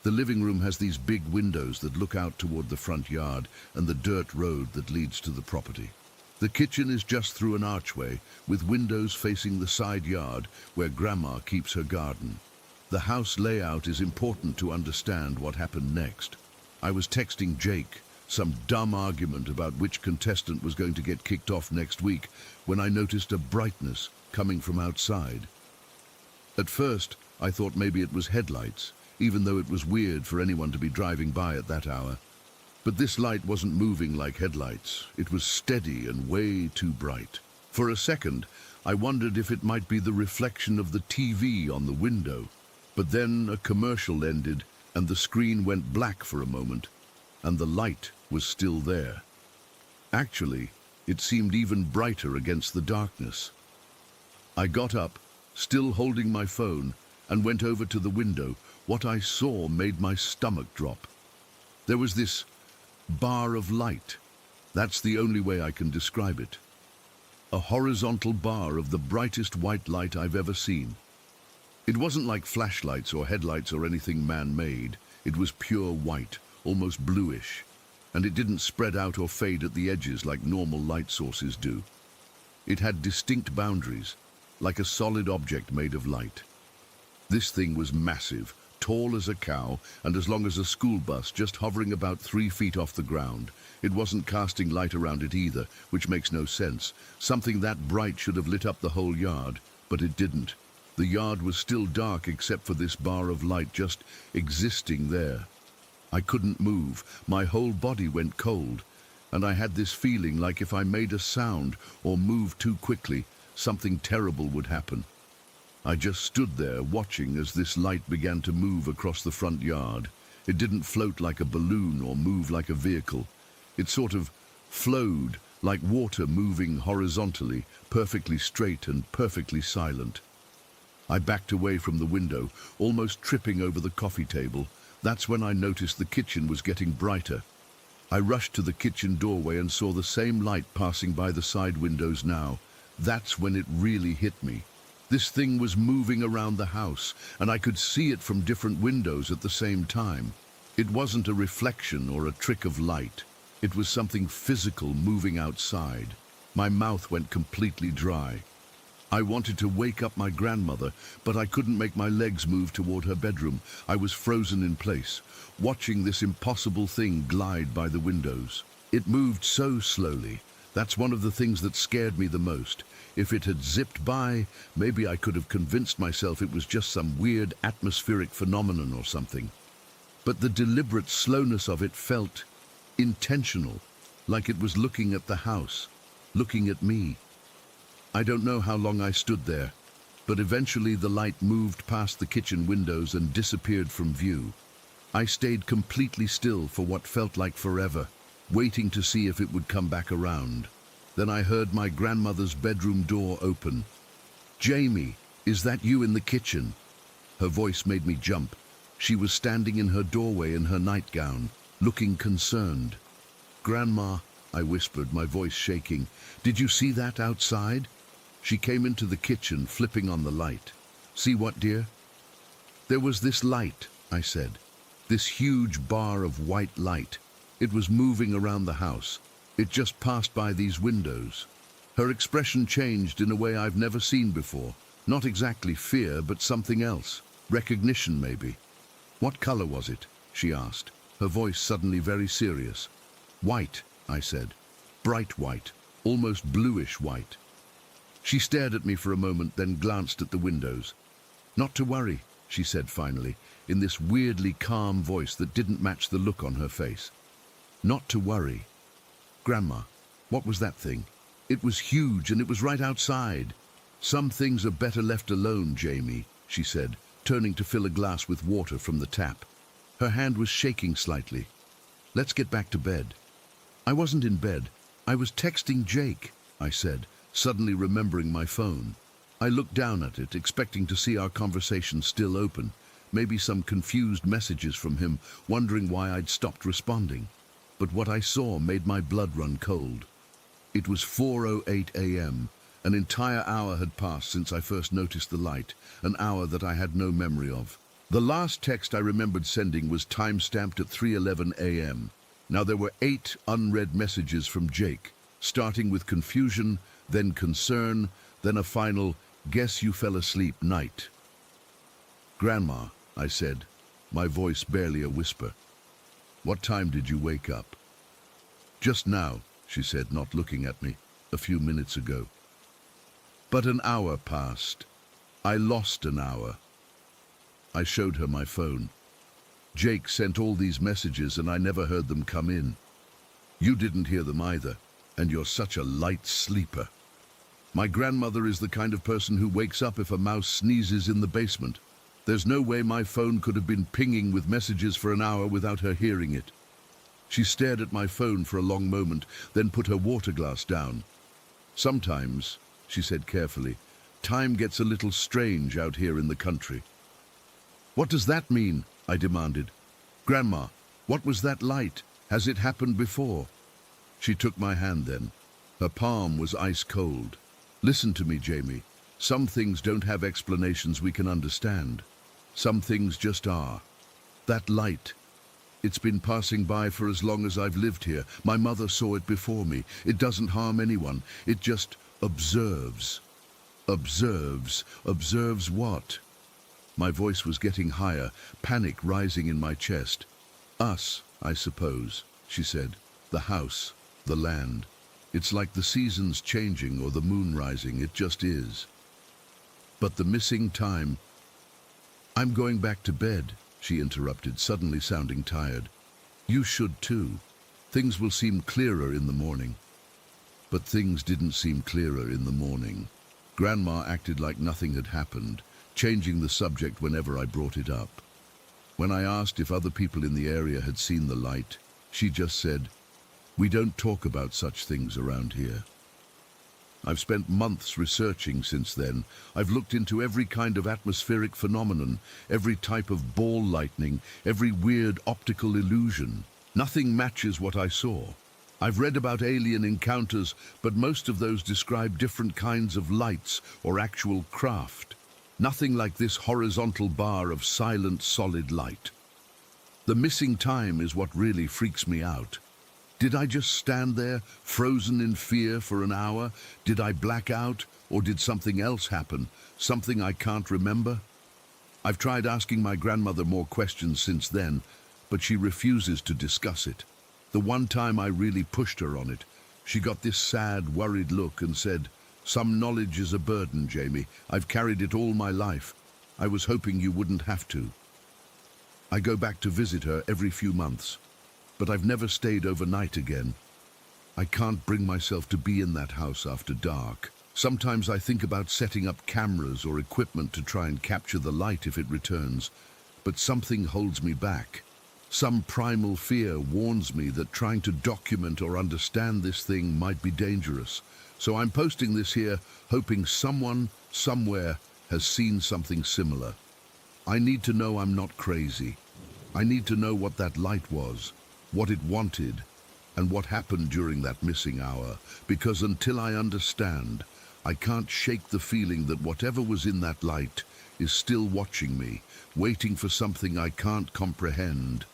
The living room has these big windows that look out toward the front yard and the dirt road that leads to the property. The kitchen is just through an archway, with windows facing the side yard where Grandma keeps her garden. The house layout is important to understand what happened next. I was texting Jake some dumb argument about which contestant was going to get kicked off next week when I noticed a brightness coming from outside. At first, I thought maybe it was headlights, even though it was weird for anyone to be driving by at that hour. But this light wasn't moving like headlights. It was steady and way too bright. For a second, I wondered if it might be the reflection of the TV on the window. But then a commercial ended and the screen went black for a moment, and the light was still there. Actually, it seemed even brighter against the darkness. I got up, still holding my phone, and went over to the window. What I saw made my stomach drop. There was this bar of light. That's the only way I can describe it. A horizontal bar of the brightest white light I've ever seen. It wasn't like flashlights or headlights or anything man-made. It was pure white, almost bluish, and it didn't spread out or fade at the edges like normal light sources do. It had distinct boundaries, like a solid object made of light. This thing was massive, tall as a cow, and as long as a school bus, just hovering about 3 feet off the ground. It wasn't casting light around it either, which makes no sense. Something that bright should have lit up the whole yard, but it didn't. The yard was still dark except for this bar of light just existing there. I couldn't move. My whole body went cold, and I had this feeling like if I made a sound or moved too quickly, something terrible would happen. I just stood there watching as this light began to move across the front yard. It didn't float like a balloon or move like a vehicle. It sort of flowed like water moving horizontally, perfectly straight and perfectly silent. I backed away from the window, almost tripping over the coffee table. That's when I noticed the kitchen was getting brighter. I rushed to the kitchen doorway and saw the same light passing by the side windows now. That's when it really hit me. This thing was moving around the house, and I could see it from different windows at the same time. It wasn't a reflection or a trick of light. It was something physical moving outside. My mouth went completely dry. I wanted to wake up my grandmother, but I couldn't make my legs move toward her bedroom. I was frozen in place, watching this impossible thing glide by the windows. It moved so slowly. That's one of the things that scared me the most. If it had zipped by, maybe I could have convinced myself it was just some weird atmospheric phenomenon or something. But the deliberate slowness of it felt intentional, like it was looking at the house, looking at me. I don't know how long I stood there, but eventually the light moved past the kitchen windows and disappeared from view. I stayed completely still for what felt like forever. waiting to see if it would come back around. Then I heard my grandmother's bedroom door open. "Jamie, is that you in the kitchen?" Her voice made me jump. She was standing in her doorway in her nightgown, looking concerned. "Grandma," I whispered, my voice shaking, "did you see that outside?" She came into the kitchen, flipping on the light. "See what, dear?" "There was this light," I said. "This huge bar of white light. It was moving around the house. It just passed by these windows." Her expression changed in a way I've never seen before. Not exactly fear, but something else. Recognition, maybe. "What color was it?" she asked, her voice suddenly very serious. "White," I said. "Bright white, almost bluish white." She stared at me for a moment, then glanced at the windows. "Not to worry," she said finally, in this weirdly calm voice that didn't match the look on her face. "Not to worry." "Grandma, what was that thing?" "It was huge and it was right outside." "Some things are better left alone, Jamie," she said, turning to fill a glass with water from the tap. Her hand was shaking slightly. "Let's get back to bed." "I wasn't in bed. I was texting Jake," I said, suddenly remembering my phone. I looked down at it, expecting to see our conversation still open, maybe some confused messages from him, wondering why I'd stopped responding. But what I saw made my blood run cold. It was 4:08 a.m. An entire hour had passed since I first noticed the light, an hour that I had no memory of. The last text I remembered sending was time-stamped at 3:11 a.m. Now there were 8 unread messages from Jake, starting with confusion, then concern, then a final, "Guess you fell asleep" night. "Grandma," I said, my voice barely a whisper. "What time did you wake up?" "Just now," she said, not looking at me, "a few minutes ago." But an hour passed. I lost an hour. I showed her my phone. "Jake sent all these messages and I never heard them come in. You didn't hear them either, and you're such a light sleeper. My grandmother is the kind of person who wakes up if a mouse sneezes in the basement. There's no way my phone could have been pinging with messages for an hour without her hearing it." She stared at my phone for a long moment, then put her water glass down. "Sometimes," she said carefully, "time gets a little strange out here in the country." "What does that mean?" I demanded. "Grandma, what was that light? Has it happened before?" She took my hand then. Her palm was ice cold. "Listen to me, Jamie. Some things don't have explanations we can understand. Some things just are. That light, it's been passing by for as long as I've lived here. My mother saw it before me. It doesn't harm anyone. It just observes." "Observes? Observes what?" My voice was getting higher, panic rising in my chest. "Us, I suppose," she said. "The house, the land. It's like the seasons changing or the moon rising. It just is. But the missing time—" "I'm going back to bed," she interrupted, suddenly sounding tired. "You should too. Things will seem clearer in the morning." But things didn't seem clearer in the morning. Grandma acted like nothing had happened, changing the subject whenever I brought it up. When I asked if other people in the area had seen the light, she just said, "We don't talk about such things around here." I've spent months researching since then. I've looked into every kind of atmospheric phenomenon, every type of ball lightning, every weird optical illusion. Nothing matches what I saw. I've read about alien encounters, but most of those describe different kinds of lights or actual craft. Nothing like this horizontal bar of silent, solid light. The missing time is what really freaks me out. Did I just stand there, frozen in fear for an hour? Did I black out, or did something else happen, something I can't remember? I've tried asking my grandmother more questions since then, but she refuses to discuss it. The one time I really pushed her on it, she got this sad, worried look and said, "Some knowledge is a burden, Jamie. I've carried it all my life. I was hoping you wouldn't have to." I go back to visit her every few months, but I've never stayed overnight again. I can't bring myself to be in that house after dark. Sometimes I think about setting up cameras or equipment to try and capture the light if it returns, but something holds me back. Some primal fear warns me that trying to document or understand this thing might be dangerous. So I'm posting this here, hoping someone, somewhere, has seen something similar. I need to know I'm not crazy. I need to know what that light was, what it wanted, and what happened during that missing hour. Because until I understand, I can't shake the feeling that whatever was in that light is still watching me, waiting for something I can't comprehend.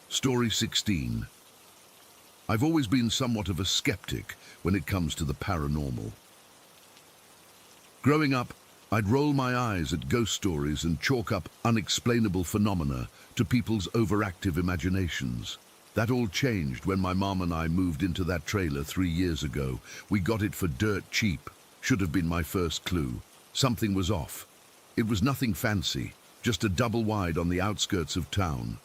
Story 16. I've always been somewhat of a skeptic when it comes to the paranormal. Growing up, I'd roll my eyes at ghost stories and chalk up unexplainable phenomena to people's overactive imaginations. That all changed when my mom and I moved into that trailer 3 years ago. We got it for dirt cheap. Should have been my first clue. Something was off. It was nothing fancy, just a double wide on the outskirts of town.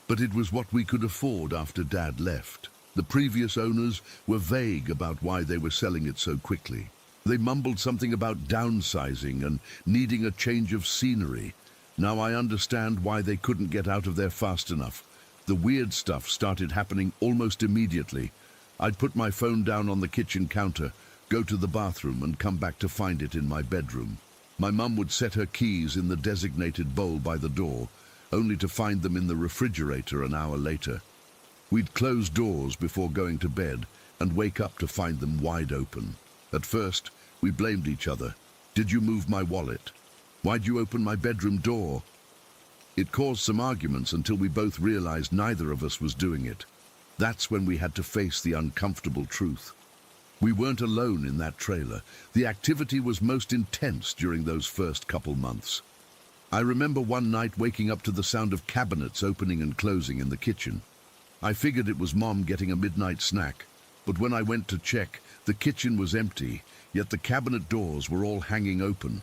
But it was what we could afford after Dad left. The previous owners were vague about why they were selling it so quickly. They mumbled something about downsizing and needing a change of scenery. Now I understand why they couldn't get out of there fast enough. The weird stuff started happening almost immediately. I'd put my phone down on the kitchen counter, go to the bathroom and come back to find it in my bedroom. My mum would set her keys in the designated bowl by the door, only to find them in the refrigerator an hour later. We'd close doors before going to bed and wake up to find them wide open. At first, we blamed each other. Did you move my wallet? Why'd you open my bedroom door? It caused some arguments until we both realized neither of us was doing it. That's when we had to face the uncomfortable truth. We weren't alone in that trailer. The activity was most intense during those first couple months. I remember one night waking up to the sound of cabinets opening and closing in the kitchen. I figured it was Mom getting a midnight snack, but when I went to check, the kitchen was empty, yet the cabinet doors were all hanging open.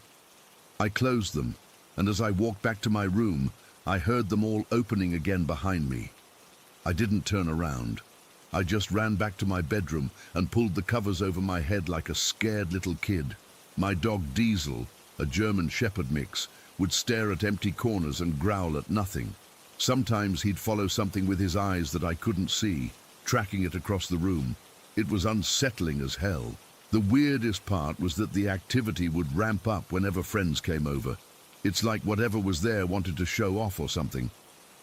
I closed them, and as I walked back to my room, I heard them all opening again behind me. I didn't turn around. I just ran back to my bedroom and pulled the covers over my head like a scared little kid. My dog Diesel, a German Shepherd mix, would stare at empty corners and growl at nothing. Sometimes he'd follow something with his eyes that I couldn't see, tracking it across the room. It was unsettling as hell. The weirdest part was that the activity would ramp up whenever friends came over. It's like whatever was there wanted to show off or something.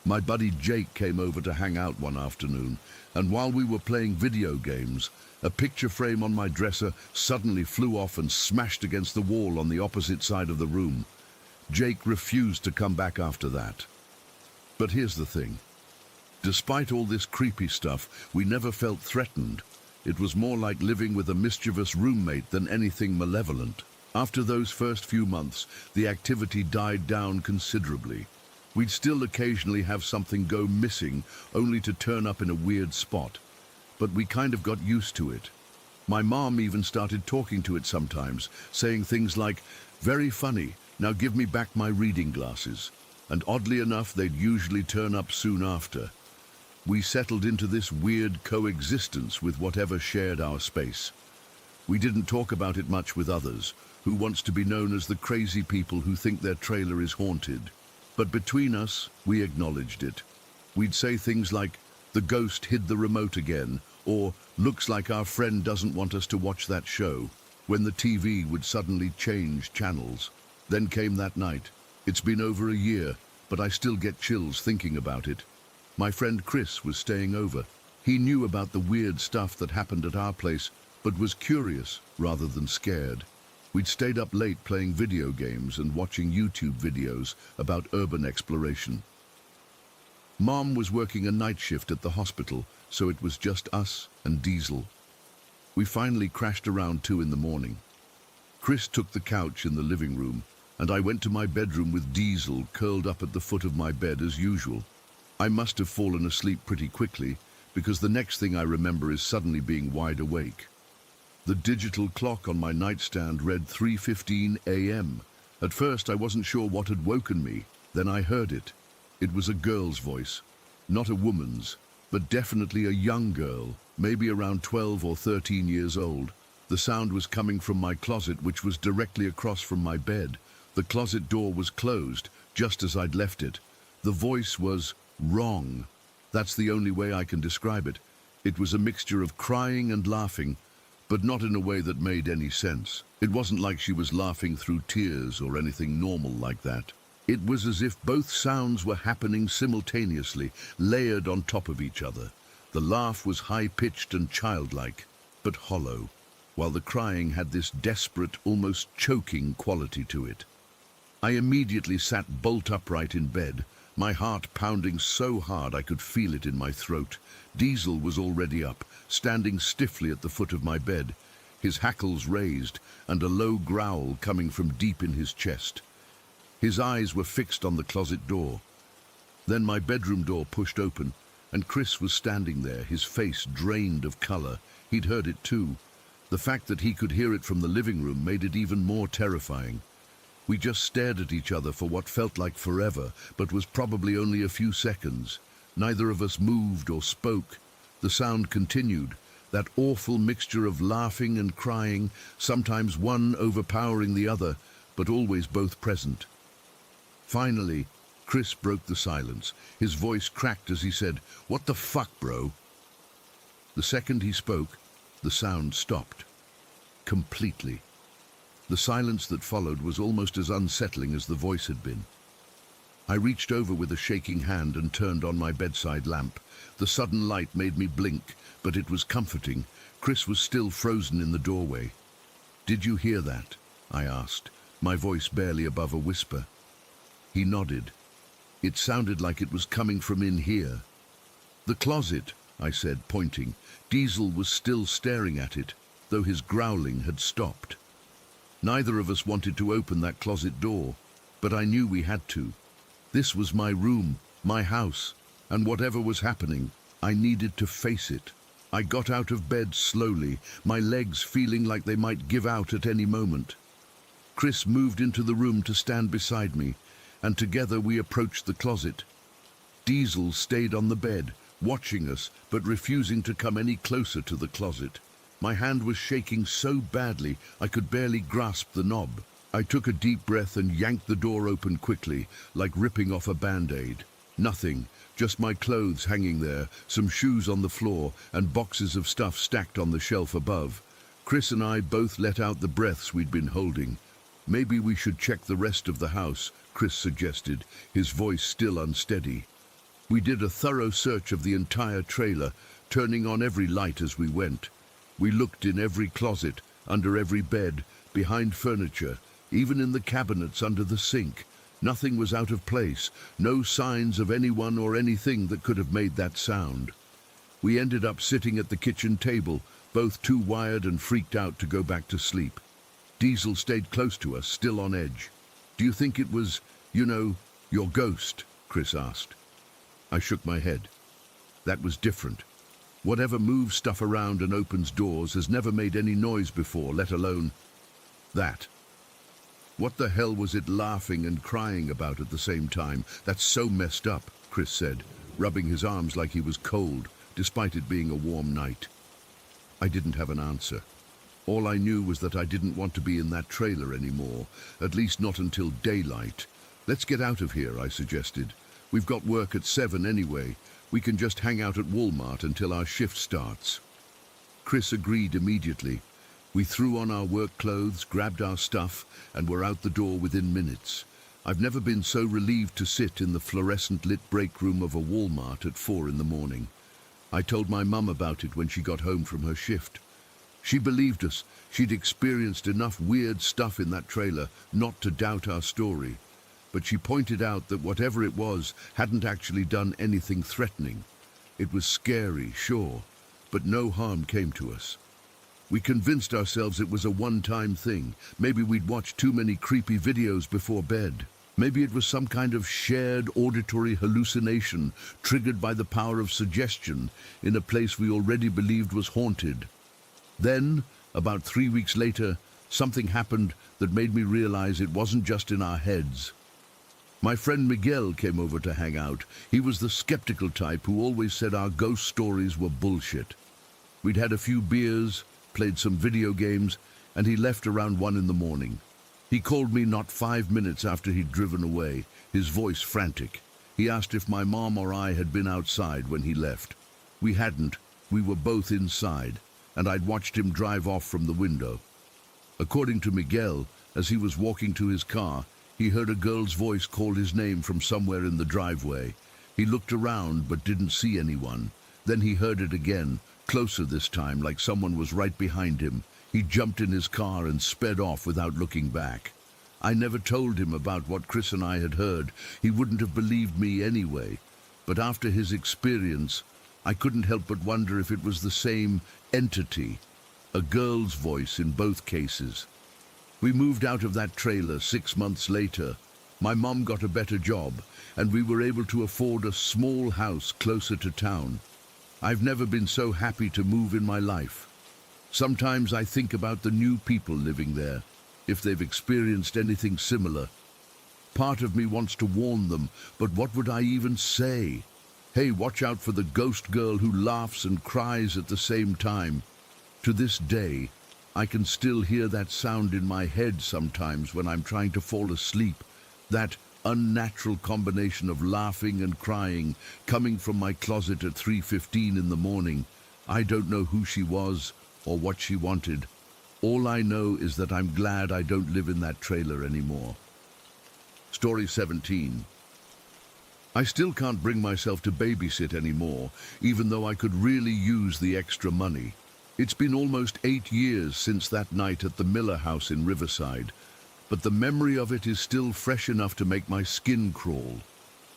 My buddy Jake came over to hang out one afternoon, and while we were playing video games, a picture frame on my dresser suddenly flew off and smashed against the wall on the opposite side of the room. Jake refused to come back after that. But here's the thing. Despite all this creepy stuff, we never felt threatened. It was more like living with a mischievous roommate than anything malevolent. After those first few months, the activity died down considerably. We'd still occasionally have something go missing, only to turn up in a weird spot. But we kind of got used to it. My mom even started talking to it sometimes, saying things like, "Very funny, now give me back my reading glasses." And oddly enough, they'd usually turn up soon after. We settled into this weird coexistence with whatever shared our space. We didn't talk about it much with others, who wants to be known as the crazy people who think their trailer is haunted. But between us, we acknowledged it. We'd say things like, "The ghost hid the remote again," or "Looks like our friend doesn't want us to watch that show," when the TV would suddenly change channels. Then came that night. It's been over a year, but I still get chills thinking about it. My friend Chris was staying over. He knew about the weird stuff that happened at our place, but was curious rather than scared. We'd stayed up late playing video games and watching YouTube videos about urban exploration. Mom was working a night shift at the hospital, so it was just us and Diesel. We finally crashed around 2 in the morning. Chris took the couch in the living room, and I went to my bedroom with Diesel curled up at the foot of my bed as usual. I must have fallen asleep pretty quickly, because the next thing I remember is suddenly being wide awake. The digital clock on my nightstand read 3:15 a.m. At first I wasn't sure what had woken me, then I heard it. It was a girl's voice, not a woman's, but definitely a young girl, maybe around 12 or 13 years old. The sound was coming from my closet, which was directly across from my bed. The closet door was closed, just as I'd left it. The voice was, Wrong. That's the only way I can describe it. It was a mixture of crying and laughing, but not in a way that made any sense. It wasn't like she was laughing through tears or anything normal like that. It was as if both sounds were happening simultaneously, layered on top of each other. The laugh was high-pitched and childlike, but hollow, while the crying had this desperate, almost choking quality to it. I immediately sat bolt upright in bed, my heart pounding so hard I could feel it in my throat. Diesel was already up, standing stiffly at the foot of my bed, his hackles raised and a low growl coming from deep in his chest. His eyes were fixed on the closet door. Then my bedroom door pushed open, and Chris was standing there, his face drained of color. He'd heard it too. The fact that he could hear it from the living room made it even more terrifying. We just stared at each other for what felt like forever, but was probably only a few seconds. Neither of us moved or spoke. The sound continued, that awful mixture of laughing and crying, sometimes one overpowering the other, but always both present. Finally, Chris broke the silence. His voice cracked as he said, "What the fuck, bro?" The second he spoke, the sound stopped. Completely. The silence that followed was almost as unsettling as the voice had been. I reached over with a shaking hand and turned on my bedside lamp. The sudden light made me blink, but it was comforting. Chris was still frozen in the doorway. "Did you hear that?" I asked, my voice barely above a whisper. He nodded. "It sounded like it was coming from in here." "The closet," I said, pointing. Diesel was still staring at it, though his growling had stopped. Neither of us wanted to open that closet door, but I knew we had to. This was my room, my house, and whatever was happening, I needed to face it. I got out of bed slowly, my legs feeling like they might give out at any moment. Chris moved into the room to stand beside me, and together we approached the closet. Diesel stayed on the bed, watching us, but refusing to come any closer to the closet. My hand was shaking so badly I could barely grasp the knob. I took a deep breath and yanked the door open quickly, like ripping off a band-aid. Nothing, just my clothes hanging there, some shoes on the floor, and boxes of stuff stacked on the shelf above. Chris and I both let out the breaths we'd been holding. "Maybe we should check the rest of the house," Chris suggested, his voice still unsteady. We did a thorough search of the entire trailer, turning on every light as we went. We looked in every closet, under every bed, behind furniture, even in the cabinets under the sink. Nothing was out of place, no signs of anyone or anything that could have made that sound. We ended up sitting at the kitchen table, both too wired and freaked out to go back to sleep. Diesel stayed close to us, still on edge. "Do you think it was, your ghost?" Chris asked. I shook my head. That was different. Whatever moves stuff around and opens doors has never made any noise before, let alone that. "What the hell was it laughing and crying about at the same time? That's so messed up," Chris said, rubbing his arms like he was cold, despite it being a warm night. I didn't have an answer. All I knew was that I didn't want to be in that trailer anymore, at least not until daylight. "Let's get out of here," I suggested. "We've got work at 7 anyway. We can just hang out at Walmart until our shift starts." Chris agreed immediately. We threw on our work clothes, grabbed our stuff, and were out the door within minutes. I've never been so relieved to sit in the fluorescent-lit break room of a Walmart at 4 in the morning. I told my mum about it when she got home from her shift. She believed us. She'd experienced enough weird stuff in that trailer not to doubt our story. But she pointed out that whatever it was hadn't actually done anything threatening. It was scary, sure, but no harm came to us. We convinced ourselves it was a one-time thing. Maybe we'd watched too many creepy videos before bed. Maybe it was some kind of shared auditory hallucination triggered by the power of suggestion in a place we already believed was haunted. Then, about 3 weeks later, something happened that made me realize it wasn't just in our heads. My friend Miguel came over to hang out. He was the skeptical type who always said our ghost stories were bullshit. We'd had a few beers, played some video games, and he left around 1 in the morning. He called me not 5 minutes after he'd driven away, his voice frantic. He asked if my mom or I had been outside when he left. We hadn't. We were both inside, and I'd watched him drive off from the window. According to Miguel, as he was walking to his car, he heard a girl's voice call his name from somewhere in the driveway. He looked around but didn't see anyone. Then he heard it again, closer this time, like someone was right behind him. He jumped in his car and sped off without looking back. I never told him about what Chris and I had heard. He wouldn't have believed me anyway. But after his experience, I couldn't help but wonder if it was the same entity, a girl's voice in both cases. We moved out of that trailer 6 months later. My mom got a better job, and we were able to afford a small house closer to town. I've never been so happy to move in my life. Sometimes I think about the new people living there, if they've experienced anything similar. Part of me wants to warn them, but what would I even say? Hey, watch out for the ghost girl who laughs and cries at the same time. To this day, I can still hear that sound in my head sometimes when I'm trying to fall asleep. That unnatural combination of laughing and crying coming from my closet at 3:15 in the morning. I don't know who she was or what she wanted. All I know is that I'm glad I don't live in that trailer anymore. Story 17. I still can't bring myself to babysit anymore, even though I could really use the extra money. It's been almost 8 years since that night at the Miller house in Riverside, but the memory of it is still fresh enough to make my skin crawl.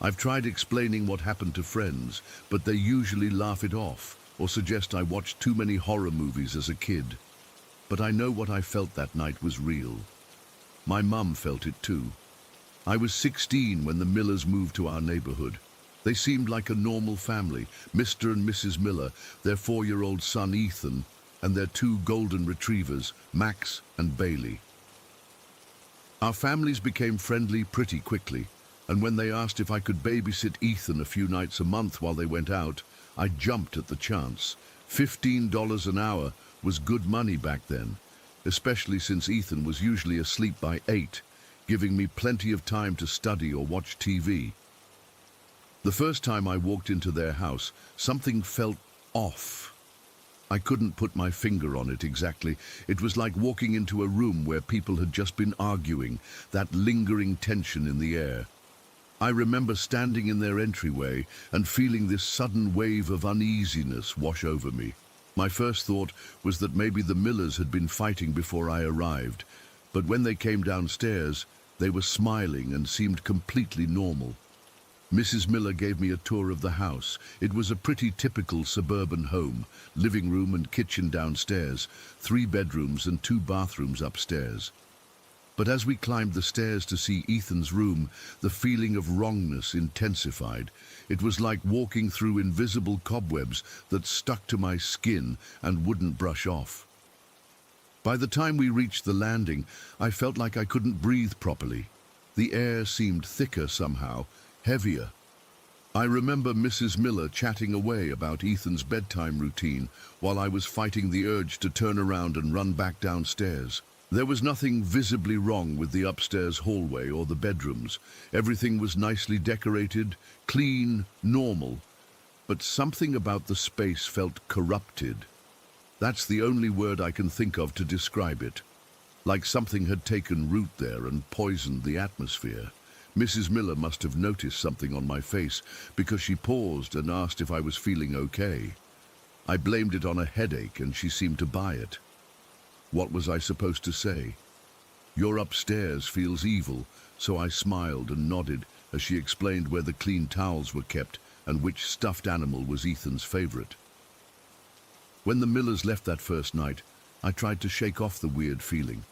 I've tried explaining what happened to friends, but they usually laugh it off or suggest I watched too many horror movies as a kid. But I know what I felt that night was real. My mum felt it too. I was 16 when the Millers moved to our neighborhood. They seemed like a normal family, Mr. and Mrs. Miller, their 4-year-old son Ethan, and their 2 golden retrievers, Max and Bailey. Our families became friendly pretty quickly, and when they asked if I could babysit Ethan a few nights a month while they went out, I jumped at the chance. $15 an hour was good money back then, especially since Ethan was usually asleep by 8, giving me plenty of time to study or watch TV. The first time I walked into their house, something felt off. I couldn't put my finger on it exactly. It was like walking into a room where people had just been arguing, that lingering tension in the air. I remember standing in their entryway and feeling this sudden wave of uneasiness wash over me. My first thought was that maybe the Millers had been fighting before I arrived, but when they came downstairs, they were smiling and seemed completely normal. Mrs. Miller gave me a tour of the house. It was a pretty typical suburban home, living room and kitchen downstairs, 3 bedrooms and 2 bathrooms upstairs. But as we climbed the stairs to see Ethan's room, the feeling of wrongness intensified. It was like walking through invisible cobwebs that stuck to my skin and wouldn't brush off. By the time we reached the landing, I felt like I couldn't breathe properly. The air seemed thicker somehow, heavier. I remember Mrs. Miller chatting away about Ethan's bedtime routine while I was fighting the urge to turn around and run back downstairs. There was nothing visibly wrong with the upstairs hallway or the bedrooms. Everything was nicely decorated, clean, normal. But something about the space felt corrupted. That's the only word I can think of to describe it. Like something had taken root there and poisoned the atmosphere. Mrs. Miller must have noticed something on my face because she paused and asked if I was feeling okay. I blamed it on a headache and she seemed to buy it. What was I supposed to say? Your upstairs feels evil, so I smiled and nodded as she explained where the clean towels were kept and which stuffed animal was Ethan's favorite. When the Millers left that first night, I tried to shake off the weird feeling.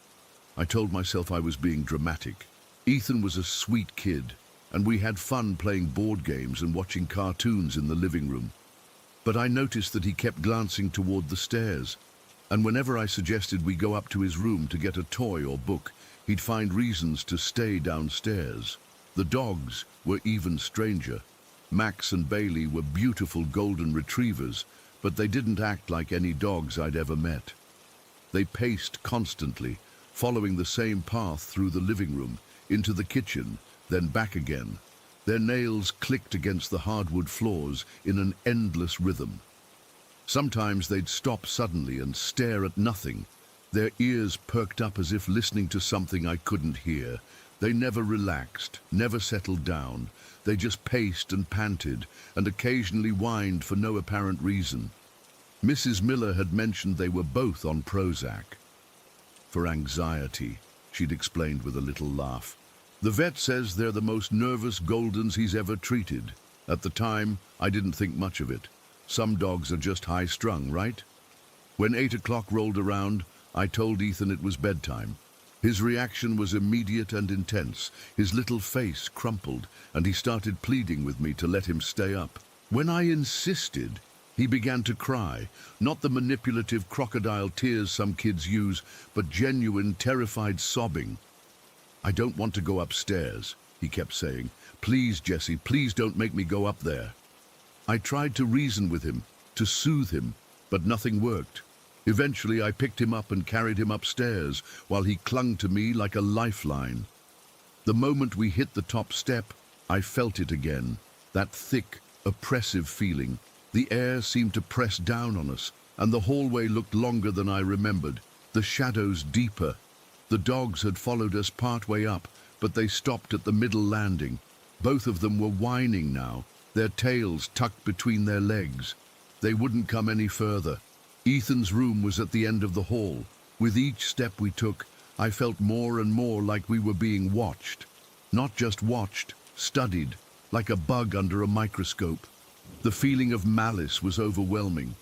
I told myself I was being dramatic. Ethan was a sweet kid, and we had fun playing board games and watching cartoons in the living room. But I noticed that he kept glancing toward the stairs, and whenever I suggested we go up to his room to get a toy or book, he'd find reasons to stay downstairs. The dogs were even stranger. Max and Bailey were beautiful golden retrievers, but they didn't act like any dogs I'd ever met. They paced constantly, following the same path through the living room, into the kitchen, then back again. Their nails clicked against the hardwood floors in an endless rhythm. Sometimes they'd stop suddenly and stare at nothing, their ears perked up as if listening to something I couldn't hear. They never relaxed, never settled down. They just paced and panted, and occasionally whined for no apparent reason. Mrs. Miller had mentioned they were both on Prozac. For anxiety, she'd explained with a little laugh. The vet says they're the most nervous Goldens he's ever treated. At the time, I didn't think much of it. Some dogs are just high-strung, right? When 8 o'clock rolled around, I told Ethan it was bedtime. His reaction was immediate and intense. His little face crumpled, and he started pleading with me to let him stay up. When I insisted, he began to cry, not the manipulative crocodile tears some kids use, but genuine, terrified sobbing. "I don't want to go upstairs," he kept saying. "Please, Jessie, please don't make me go up there." I tried to reason with him, to soothe him, but nothing worked. Eventually, I picked him up and carried him upstairs, while he clung to me like a lifeline. The moment we hit the top step, I felt it again, that thick, oppressive feeling. The air seemed to press down on us, and the hallway looked longer than I remembered, the shadows deeper. The dogs had followed us part way up, but they stopped at the middle landing. Both of them were whining now, their tails tucked between their legs. They wouldn't come any further. Ethan's room was at the end of the hall. With each step we took, I felt more and more like we were being watched. Not just watched, studied, like a bug under a microscope. The feeling of malice was overwhelming.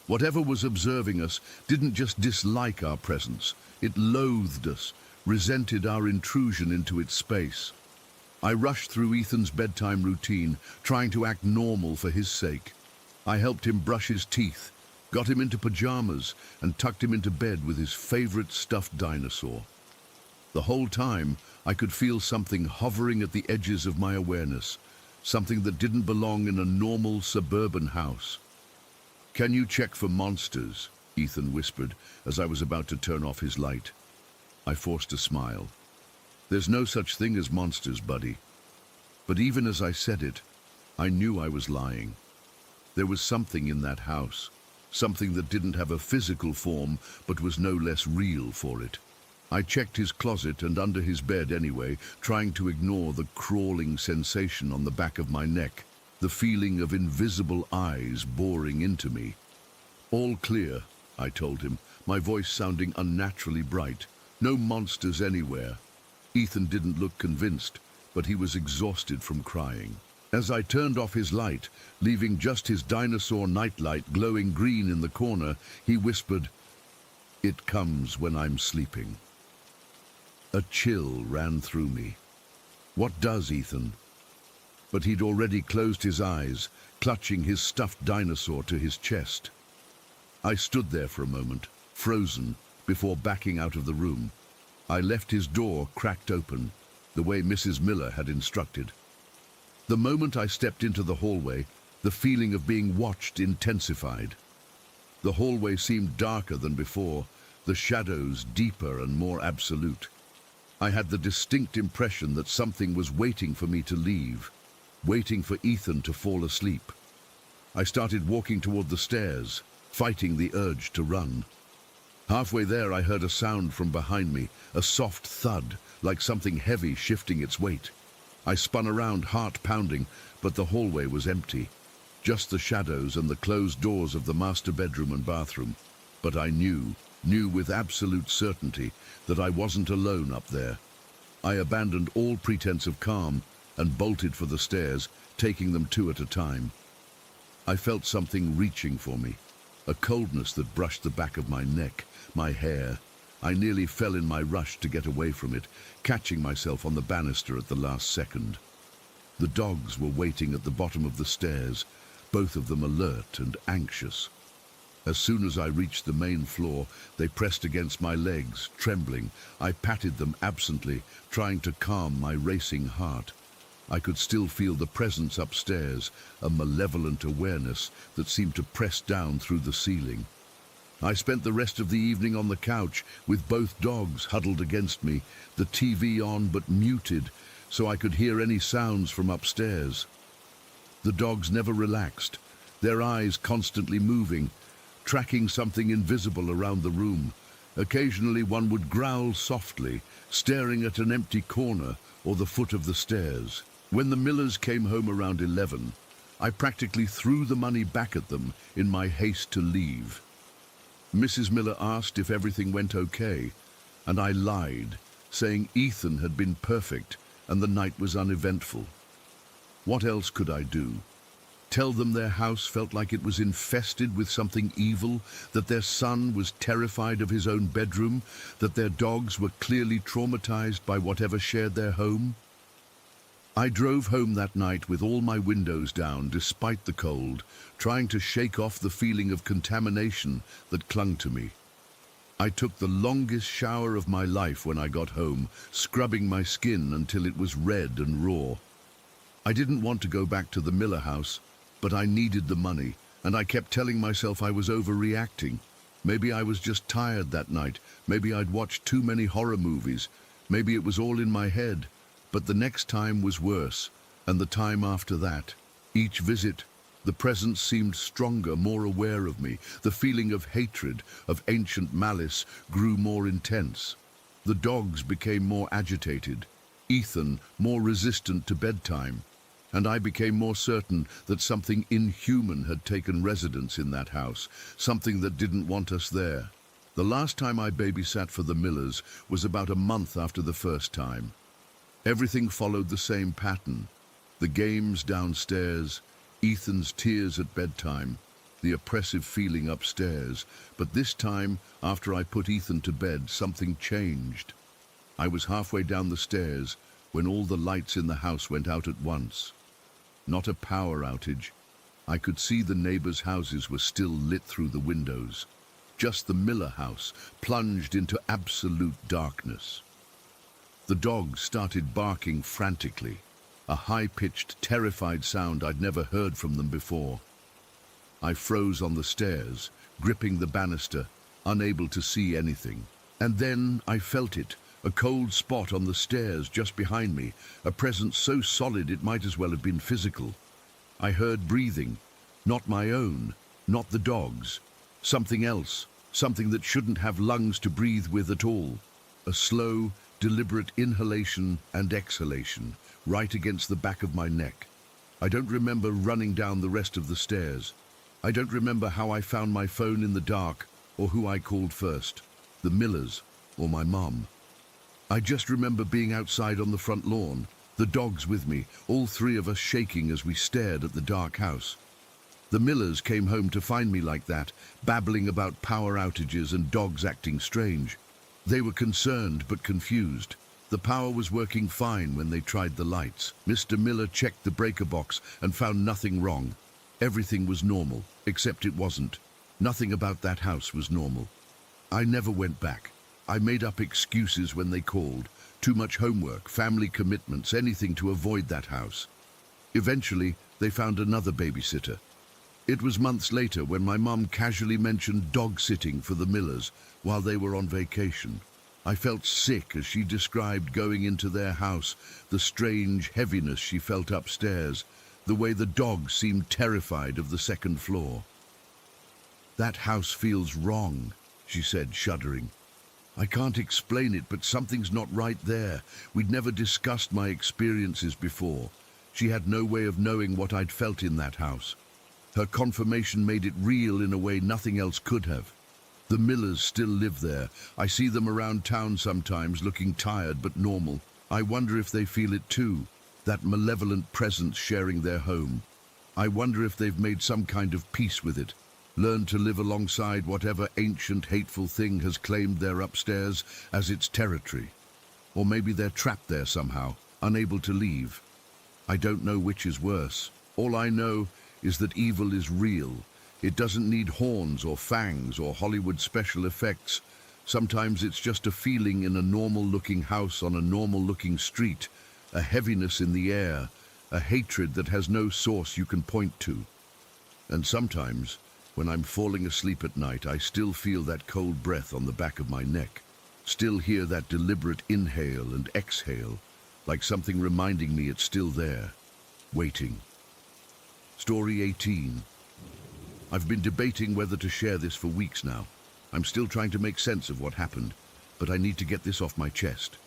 Whatever was observing us didn't just dislike our presence, it loathed us, resented our intrusion into its space. I rushed through Ethan's bedtime routine, trying to act normal for his sake. I helped him brush his teeth, got him into pajamas, and tucked him into bed with his favorite stuffed dinosaur. The whole time, I could feel something hovering at the edges of my awareness, something that didn't belong in a normal suburban house. "Can you check for monsters?" Ethan whispered as I was about to turn off his light. I forced a smile. "There's no such thing as monsters, buddy." But even as I said it, I knew I was lying. There was something in that house, something that didn't have a physical form but was no less real for it. I checked his closet and under his bed anyway, trying to ignore the crawling sensation on the back of my neck, the feeling of invisible eyes boring into me. "All clear," I told him, my voice sounding unnaturally bright. "No monsters anywhere." Ethan didn't look convinced, but he was exhausted from crying. As I turned off his light, leaving just his dinosaur nightlight glowing green in the corner, he whispered, "It comes when I'm sleeping." A chill ran through me. "What does, Ethan?" But he'd already closed his eyes, clutching his stuffed dinosaur to his chest. I stood there for a moment, frozen, before backing out of the room. I left his door cracked open, the way Mrs. Miller had instructed. The moment I stepped into the hallway, the feeling of being watched intensified. The hallway seemed darker than before, the shadows deeper and more absolute. I had the distinct impression that something was waiting for me to leave, waiting for Ethan to fall asleep. I started walking toward the stairs, fighting the urge to run. Halfway there, I heard a sound from behind me, a soft thud, like something heavy shifting its weight. I spun around, heart pounding, but the hallway was empty. Just the shadows and the closed doors of the master bedroom and bathroom. But I knew with absolute certainty that I wasn't alone up there. I abandoned all pretense of calm and bolted for the stairs, taking them two at a time. I felt something reaching for me, a coldness that brushed the back of my neck, my hair. I nearly fell in my rush to get away from it, catching myself on the banister at the last second. The dogs were waiting at the bottom of the stairs, both of them alert and anxious. As soon as I reached the main floor, they pressed against my legs, trembling. I patted them absently, trying to calm my racing heart. I could still feel the presence upstairs, a malevolent awareness that seemed to press down through the ceiling. I spent the rest of the evening on the couch, with both dogs huddled against me, the TV on but muted, so I could hear any sounds from upstairs. The dogs never relaxed, their eyes constantly moving, tracking something invisible around the room. Occasionally one would growl softly, staring at an empty corner or the foot of the stairs. When the Millers came home around 11, I practically threw the money back at them in my haste to leave. Mrs. Miller asked if everything went okay, and I lied, saying Ethan had been perfect and the night was uneventful. What else could I do? Tell them their house felt like it was infested with something evil, that their son was terrified of his own bedroom, that their dogs were clearly traumatized by whatever shared their home? I drove home that night with all my windows down despite the cold, trying to shake off the feeling of contamination that clung to me. I took the longest shower of my life when I got home, scrubbing my skin until it was red and raw. I didn't want to go back to the Miller house, but I needed the money, and I kept telling myself I was overreacting. Maybe I was just tired that night, maybe I'd watched too many horror movies, maybe it was all in my head. But the next time was worse, and the time after that. Each visit, the presence seemed stronger, more aware of me. The feeling of hatred, of ancient malice, grew more intense. The dogs became more agitated, Ethan more resistant to bedtime, and I became more certain that something inhuman had taken residence in that house, something that didn't want us there. The last time I babysat for the Millers was about a month after the first time. Everything followed the same pattern. The games downstairs, Ethan's tears at bedtime, the oppressive feeling upstairs. But this time, after I put Ethan to bed, something changed. I was halfway down the stairs when all the lights in the house went out at once. Not a power outage. I could see the neighbors' houses were still lit through the windows. Just the Miller house plunged into absolute darkness. The dogs started barking frantically, a high-pitched, terrified sound I'd never heard from them before. I froze on the stairs, gripping the banister, unable to see anything. And then I felt it, a cold spot on the stairs just behind me, a presence so solid it might as well have been physical. I heard breathing, not my own, not the dog's, something else, something that shouldn't have lungs to breathe with at all. A slow, deliberate inhalation and exhalation, right against the back of my neck. I don't remember running down the rest of the stairs. I don't remember how I found my phone in the dark or who I called first, the Millers or my mom. I just remember being outside on the front lawn, the dogs with me, all three of us shaking as we stared at the dark house. The Millers came home to find me like that, babbling about power outages and dogs acting strange. They were concerned but confused. The power was working fine when they tried the lights. Mr. Miller checked the breaker box and found nothing wrong. Everything was normal, except it wasn't. Nothing about that house was normal. I never went back. I made up excuses when they called. Too much homework, family commitments, anything to avoid that house. Eventually, they found another babysitter. It was months later when my mum casually mentioned dog-sitting for the Millers while they were on vacation. I felt sick as she described going into their house, the strange heaviness she felt upstairs, the way the dogs seemed terrified of the second floor. "That house feels wrong," she said, shuddering. "I can't explain it, but something's not right there. We'd never discussed my experiences before. She had no way of knowing what I'd felt in that house. Her confirmation made it real in a way nothing else could have. The Millers still live there. I see them around town sometimes, looking tired but normal. I wonder if they feel it too, that malevolent presence sharing their home. I wonder if they've made some kind of peace with it, learned to live alongside whatever ancient, hateful thing has claimed their upstairs as its territory. Or maybe they're trapped there somehow, unable to leave. I don't know which is worse. All I know is that evil is real. It doesn't need horns or fangs or Hollywood special effects. Sometimes it's just a feeling in a normal-looking house on a normal-looking street, a heaviness in the air, a hatred that has no source you can point to. And sometimes, when I'm falling asleep at night, I still feel that cold breath on the back of my neck, still hear that deliberate inhale and exhale, like something reminding me it's still there, waiting. Story 18. I've been debating whether to share this for weeks now. I'm still trying to make sense of what happened, but I need to get this off my chest.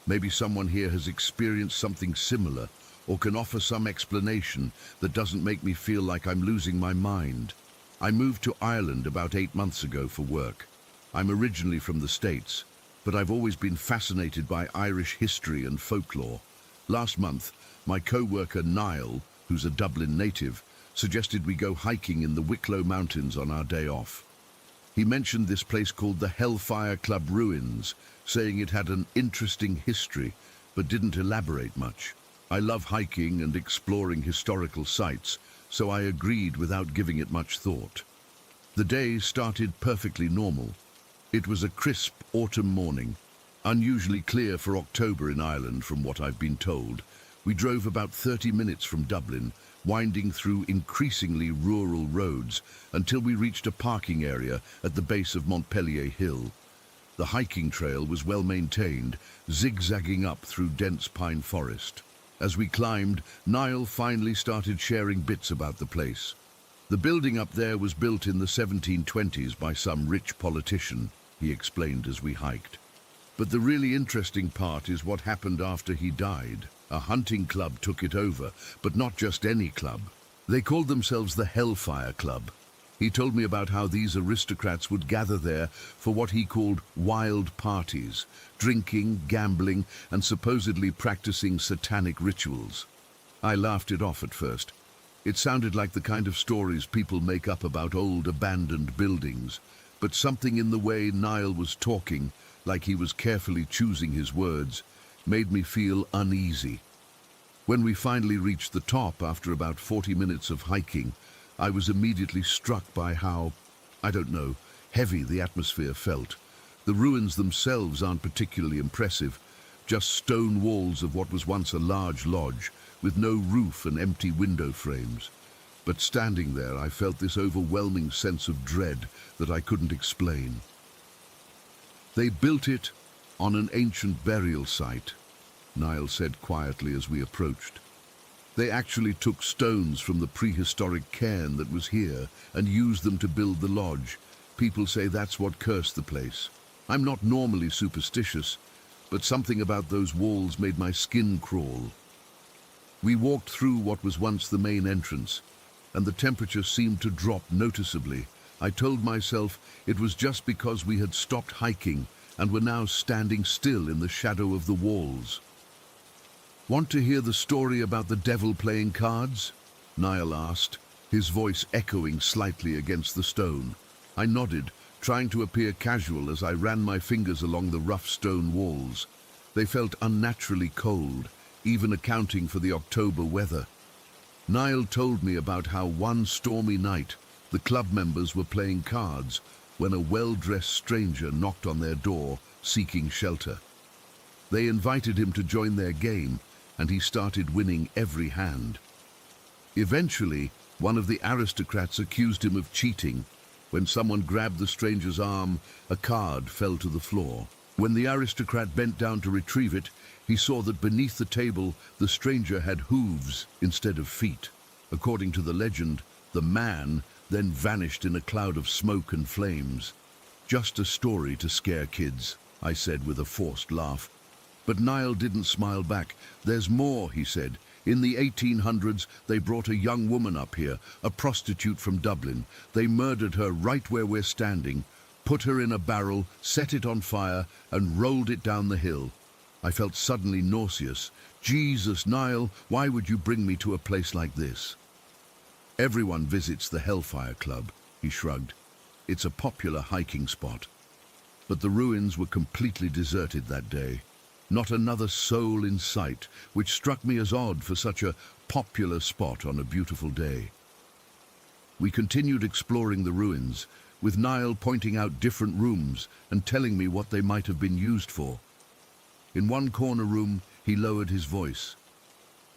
Maybe someone here has experienced something similar, or can offer some explanation that doesn't make me feel like I'm losing my mind. I moved to Ireland about 8 months ago for work. I'm originally from the States, but I've always been fascinated by Irish history and folklore. Last month, my co-worker Niall, who's a Dublin native, suggested we go hiking in the Wicklow Mountains on our day off. He mentioned this place called the Hellfire Club Ruins, saying it had an interesting history, but didn't elaborate much. I love hiking and exploring historical sites, so I agreed without giving it much thought. The day started perfectly normal. It was a crisp autumn morning, unusually clear for October in Ireland from what I've been told. We drove about 30 minutes from Dublin, winding through increasingly rural roads until we reached a parking area at the base of Montpellier Hill. The hiking trail was well maintained, zigzagging up through dense pine forest. As we climbed, Niall finally started sharing bits about the place. The building up there was built in the 1720s by some rich politician, he explained as we hiked. But the really interesting part is what happened after he died. A hunting club took it over, but not just any club. They called themselves the Hellfire Club. He told me about how these aristocrats would gather there for what he called wild parties, drinking, gambling, and supposedly practicing satanic rituals. I laughed it off at first. It sounded like the kind of stories people make up about old abandoned buildings, but something in the way Niall was talking, like he was carefully choosing his words, made me feel uneasy. When we finally reached the top after about 40 minutes of hiking, I was immediately struck by how, I don't know, heavy the atmosphere felt. The ruins themselves aren't particularly impressive, just stone walls of what was once a large lodge, with no roof and empty window frames. But standing there, I felt this overwhelming sense of dread that I couldn't explain. They built it on an ancient burial site, Niall said quietly as we approached. They actually took stones from the prehistoric cairn that was here and used them to build the lodge. People say that's what cursed the place. I'm not normally superstitious, but something about those walls made my skin crawl. We walked through what was once the main entrance, and the temperature seemed to drop noticeably. I told myself it was just because we had stopped hiking and were now standing still in the shadow of the walls. "Want to hear the story about the devil playing cards?" Niall asked, his voice echoing slightly against the stone. I nodded, trying to appear casual as I ran my fingers along the rough stone walls. They felt unnaturally cold, even accounting for the October weather. Niall told me about how one stormy night the club members were playing cards when a well-dressed stranger knocked on their door, seeking shelter. They invited him to join their game, and he started winning every hand. Eventually, one of the aristocrats accused him of cheating. When someone grabbed the stranger's arm, a card fell to the floor. When the aristocrat bent down to retrieve it, he saw that beneath the table, the stranger had hooves instead of feet. According to the legend, the man then vanished in a cloud of smoke and flames. "Just a story to scare kids," I said with a forced laugh. But Niall didn't smile back. "There's more," he said. "In the 1800s, they brought a young woman up here, a prostitute from Dublin. They murdered her right where we're standing, put her in a barrel, set it on fire, and rolled it down the hill." I felt suddenly nauseous. "Jesus, Niall, why would you bring me to a place like this?" "Everyone visits the Hellfire Club," he shrugged. "It's a popular hiking spot." But the ruins were completely deserted that day. Not another soul in sight, which struck me as odd for such a popular spot on a beautiful day. We continued exploring the ruins, with Niall pointing out different rooms and telling me what they might have been used for. In one corner room, he lowered his voice.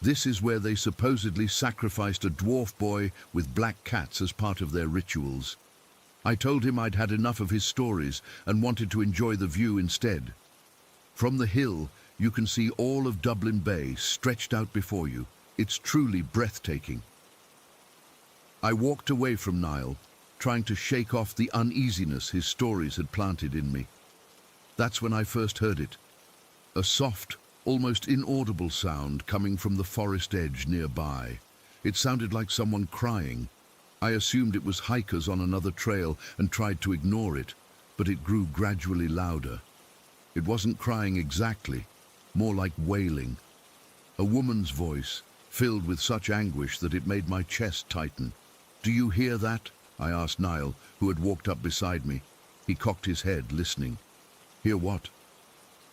"This is where they supposedly sacrificed a dwarf boy with black cats as part of their rituals." I told him I'd had enough of his stories and wanted to enjoy the view instead. From the hill, You can see all of Dublin Bay stretched out before you. It's truly breathtaking. I walked away from Niall, trying to shake off the uneasiness his stories had planted in me. That's when I first heard it. A soft, almost inaudible sound coming from the forest edge nearby. It sounded like someone crying. I assumed it was hikers on another trail and tried to ignore it, but it grew gradually louder. It wasn't crying exactly, more like wailing. A woman's voice, filled with such anguish that it made my chest tighten. "Do you hear that?" I asked Niall, who had walked up beside me. He cocked his head, listening. "Hear what?"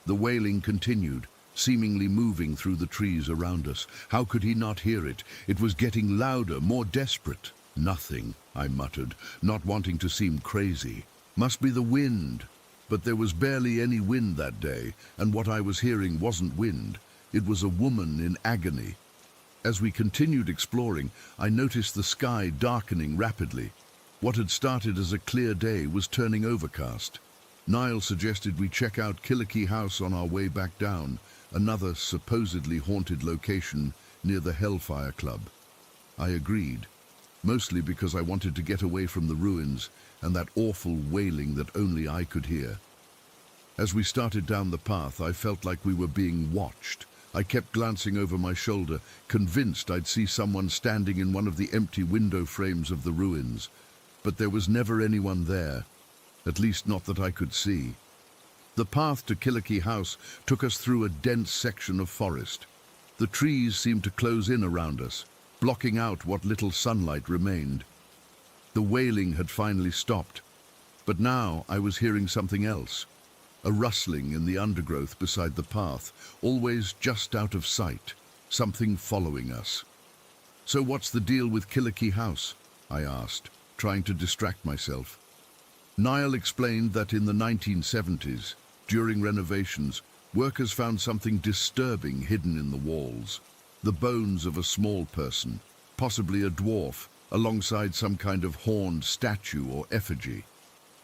The wailing continued, seemingly moving through the trees around us. How could he not hear it? It was getting louder, more desperate. "Nothing," I muttered, not wanting to seem crazy. "Must be the wind." But there was barely any wind that day, and what I was hearing wasn't wind. It was a woman in agony. As we continued exploring, I noticed the sky darkening rapidly. What had started as a clear day was turning overcast. Niall suggested we check out Killikee House on our way back down, another supposedly haunted location near the Hellfire Club. I agreed, mostly because I wanted to get away from the ruins and that awful wailing that only I could hear. As we started down the path, I felt like we were being watched. I kept glancing over my shoulder, convinced I'd see someone standing in one of the empty window frames of the ruins. But there was never anyone there, at least not that I could see. The path to Killikee House took us through a dense section of forest. The trees seemed to close in around us, blocking out what little sunlight remained. The wailing had finally stopped, but now I was hearing something else. A rustling in the undergrowth beside the path, always just out of sight, something following us. "So what's the deal with Killikee House?" I asked, trying to distract myself. Niall explained that in the 1970s, during renovations, workers found something disturbing hidden in the walls. The bones of a small person, possibly a dwarf, alongside some kind of horned statue or effigy.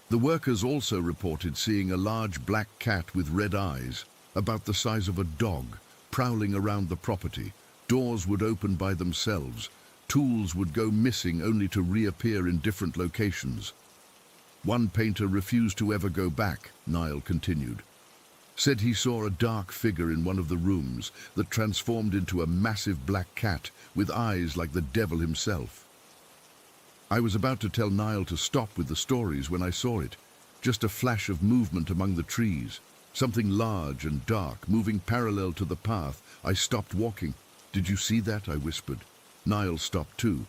The workers also reported seeing a large black cat with red eyes, about the size of a dog, prowling around the property. Doors would open by themselves. Tools would go missing only to reappear in different locations. One painter refused to ever go back, Niall continued. Said he saw a dark figure in one of the rooms that transformed into a massive black cat with eyes like the devil himself. I was about to tell Niall to stop with the stories when I saw it. Just a flash of movement among the trees. Something large and dark, moving parallel to the path. I stopped walking. "Did you see that?" I whispered. Niall stopped too.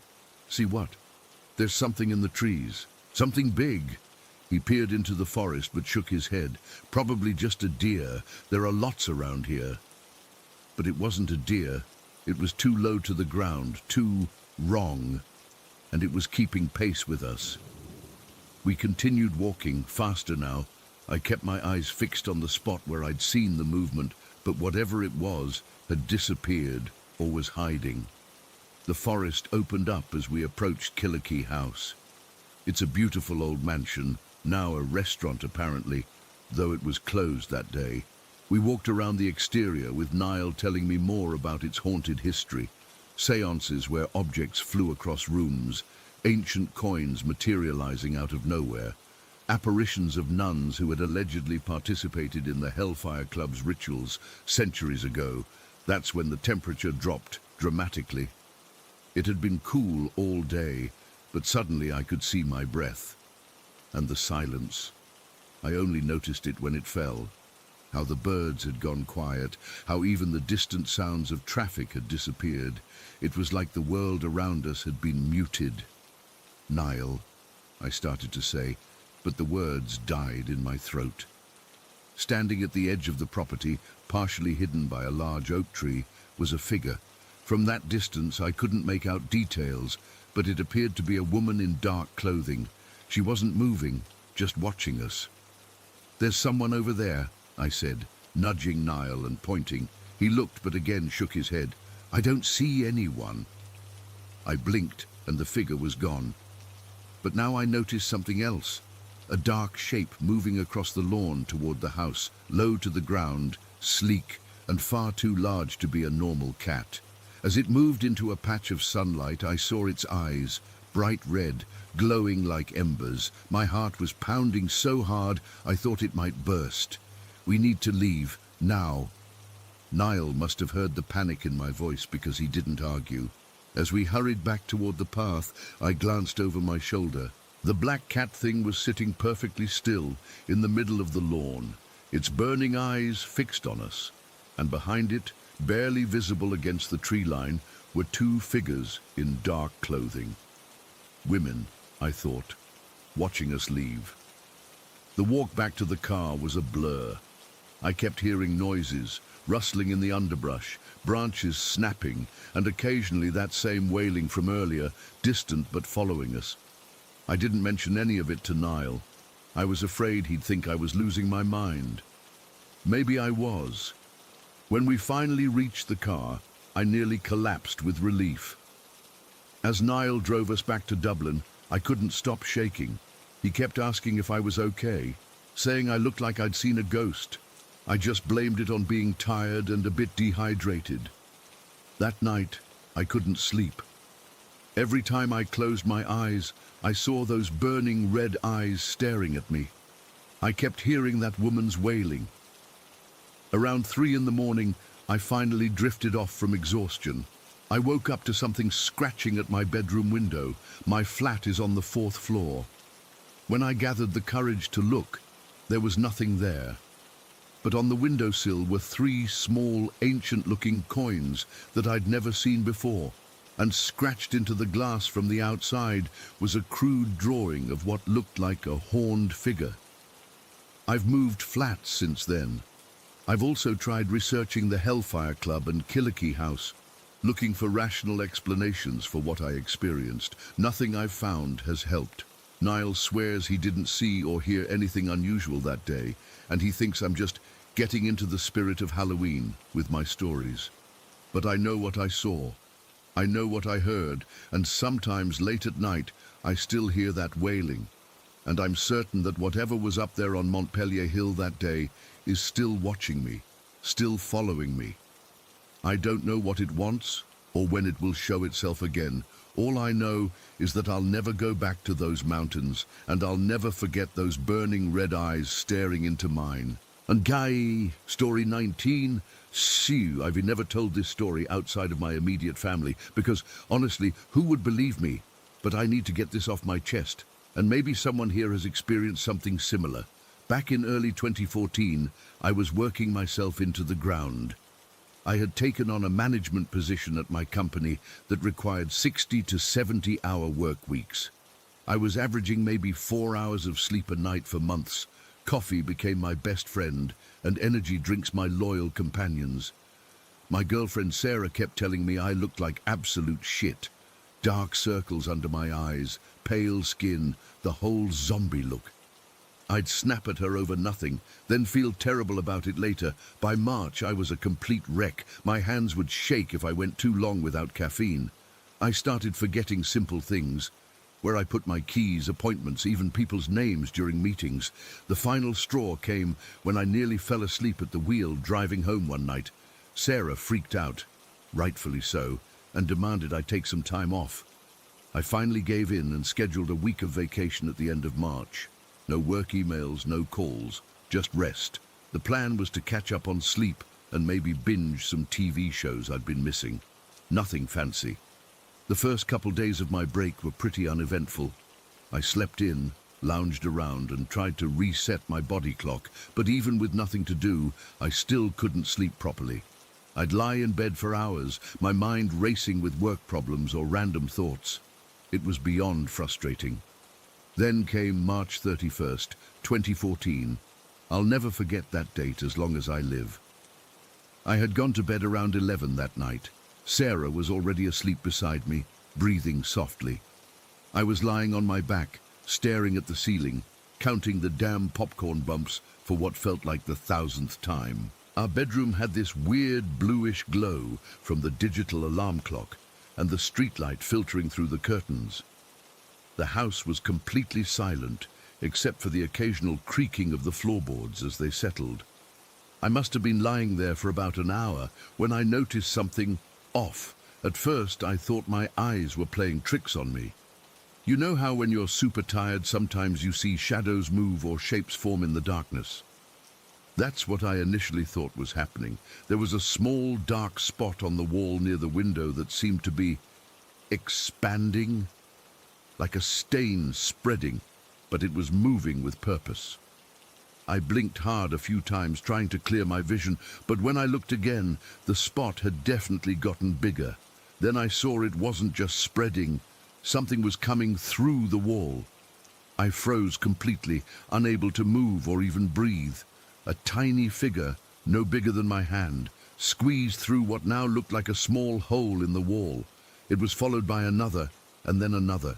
"See what?" "There's something in the trees. Something big." He peered into the forest but shook his head. "Probably just a deer. There are lots around here." But it wasn't a deer. It was too low to the ground, too wrong. And it was keeping pace with us. We continued walking, faster now. I kept my eyes fixed on the spot where I'd seen the movement, but whatever it was had disappeared or was hiding. The forest opened up as we approached Killikee House. It's a beautiful old mansion, now a restaurant apparently, though it was closed that day. We walked around the exterior with Niall telling me more about its haunted history. Seances where objects flew across rooms, ancient coins materializing out of nowhere, apparitions of nuns who had allegedly participated in the Hellfire Club's rituals centuries ago. That's when the temperature dropped dramatically. It had been cool all day, but suddenly I could see my breath. And the silence. I only noticed it when it fell. How the birds had gone quiet, how even the distant sounds of traffic had disappeared. It was like the world around us had been muted. "Niall," I started to say, but the words died in my throat. Standing at the edge of the property, partially hidden by a large oak tree, was a figure. From that distance I couldn't make out details, but it appeared to be a woman in dark clothing. She wasn't moving, just watching us. "There's someone over there," I said, nudging Niall and pointing. He looked but again shook his head. "I don't see anyone." I blinked and the figure was gone. But now I noticed something else. A dark shape moving across the lawn toward the house, low to the ground, sleek, and far too large to be a normal cat. As it moved into a patch of sunlight, I saw its eyes, bright red, glowing like embers. My heart was pounding so hard I thought it might burst. "We need to leave, now." Niall must have heard the panic in my voice because he didn't argue. As we hurried back toward the path, I glanced over my shoulder. The black cat thing was sitting perfectly still in the middle of the lawn, its burning eyes fixed on us, and behind it, barely visible against the tree line, were two figures in dark clothing. Women, I thought, watching us leave. The walk back to the car was a blur. I kept hearing noises, rustling in the underbrush, branches snapping, and occasionally that same wailing from earlier, distant but following us. I didn't mention any of it to Niall. I was afraid he'd think I was losing my mind. Maybe I was. When we finally reached the car, I nearly collapsed with relief. As Niall drove us back to Dublin, I couldn't stop shaking. He kept asking if I was okay, saying I looked like I'd seen a ghost. I just blamed it on being tired and a bit dehydrated. That night, I couldn't sleep. Every time I closed my eyes, I saw those burning red eyes staring at me. I kept hearing that woman's wailing. Around 3 in the morning, I finally drifted off from exhaustion. I woke up to something scratching at my bedroom window. My flat is on the 4th floor. When I gathered the courage to look, there was nothing there. But on the windowsill were 3 small, ancient-looking coins that I'd never seen before, and scratched into the glass from the outside was a crude drawing of what looked like a horned figure. I've moved flats since then. I've also tried researching the Hellfire Club and Killikee House, looking for rational explanations for what I experienced. Nothing I've found has helped. Niall swears he didn't see or hear anything unusual that day, and he thinks I'm just getting into the spirit of Halloween with my stories. But I know what I saw. I know what I heard, and sometimes late at night I still hear that wailing. And I'm certain that whatever was up there on Montpellier Hill that day is still watching me, still following me. I don't know what it wants or when it will show itself again. All I know is that I'll never go back to those mountains, and I'll never forget those burning red eyes staring into mine. And Guy, story 19, I've never told this story outside of my immediate family, because honestly, who would believe me? But I need to get this off my chest, and maybe someone here has experienced something similar. Back in early 2014, I was working myself into the ground. I had taken on a management position at my company that required 60 to 70-hour work weeks. I was averaging maybe 4 hours of sleep a night for months. Coffee became my best friend, and energy drinks my loyal companions. My girlfriend Sarah kept telling me I looked like absolute shit. Dark circles under my eyes, pale skin, the whole zombie look. I'd snap at her over nothing, then feel terrible about it later. By March, I was a complete wreck. My hands would shake if I went too long without caffeine. I started forgetting simple things. Where I put my keys, appointments, even people's names during meetings. The final straw came when I nearly fell asleep at the wheel driving home one night. Sarah freaked out, rightfully so, and demanded I take some time off. I finally gave in and scheduled a week of vacation at the end of March. No work emails, no calls, just rest. The plan was to catch up on sleep and maybe binge some TV shows I'd been missing. Nothing fancy. The first couple days of my break were pretty uneventful. I slept in, lounged around, and tried to reset my body clock, but even with nothing to do, I still couldn't sleep properly. I'd lie in bed for hours, my mind racing with work problems or random thoughts. It was beyond frustrating. Then came March 31st, 2014. I'll never forget that date as long as I live. I had gone to bed around 11 that night. Sarah was already asleep beside me, breathing softly. I was lying on my back, staring at the ceiling, counting the damn popcorn bumps for what felt like the 1,000th time. Our bedroom had this weird bluish glow from the digital alarm clock and the streetlight filtering through the curtains. The house was completely silent, except for the occasional creaking of the floorboards as they settled. I must have been lying there for about an hour when I noticed something off. At first, I thought my eyes were playing tricks on me. You know how when you're super tired, sometimes you see shadows move or shapes form in the darkness? That's what I initially thought was happening. There was a small dark spot on the wall near the window that seemed to be expanding, like a stain spreading, but it was moving with purpose. I blinked hard a few times, trying to clear my vision, but when I looked again, the spot had definitely gotten bigger. Then I saw it wasn't just spreading, something was coming through the wall. I froze completely, unable to move or even breathe. A tiny figure, no bigger than my hand, squeezed through what now looked like a small hole in the wall. It was followed by another, and then another.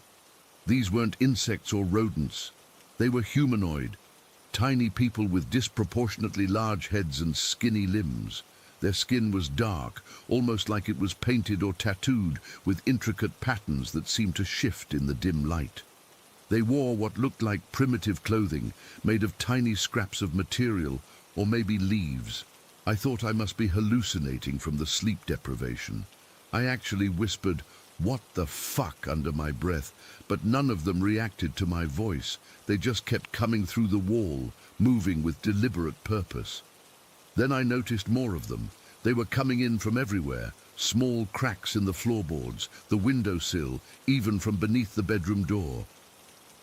These weren't insects or rodents. They were humanoid, tiny people with disproportionately large heads and skinny limbs. Their skin was dark, almost like it was painted or tattooed, with intricate patterns that seemed to shift in the dim light. They wore what looked like primitive clothing, made of tiny scraps of material, or maybe leaves. I thought I must be hallucinating from the sleep deprivation. I actually whispered, "What the fuck?" under my breath, but none of them reacted to my voice. They just kept coming through the wall, moving with deliberate purpose. Then I noticed more of them. They were coming in from everywhere, small cracks in the floorboards, the windowsill, even from beneath the bedroom door.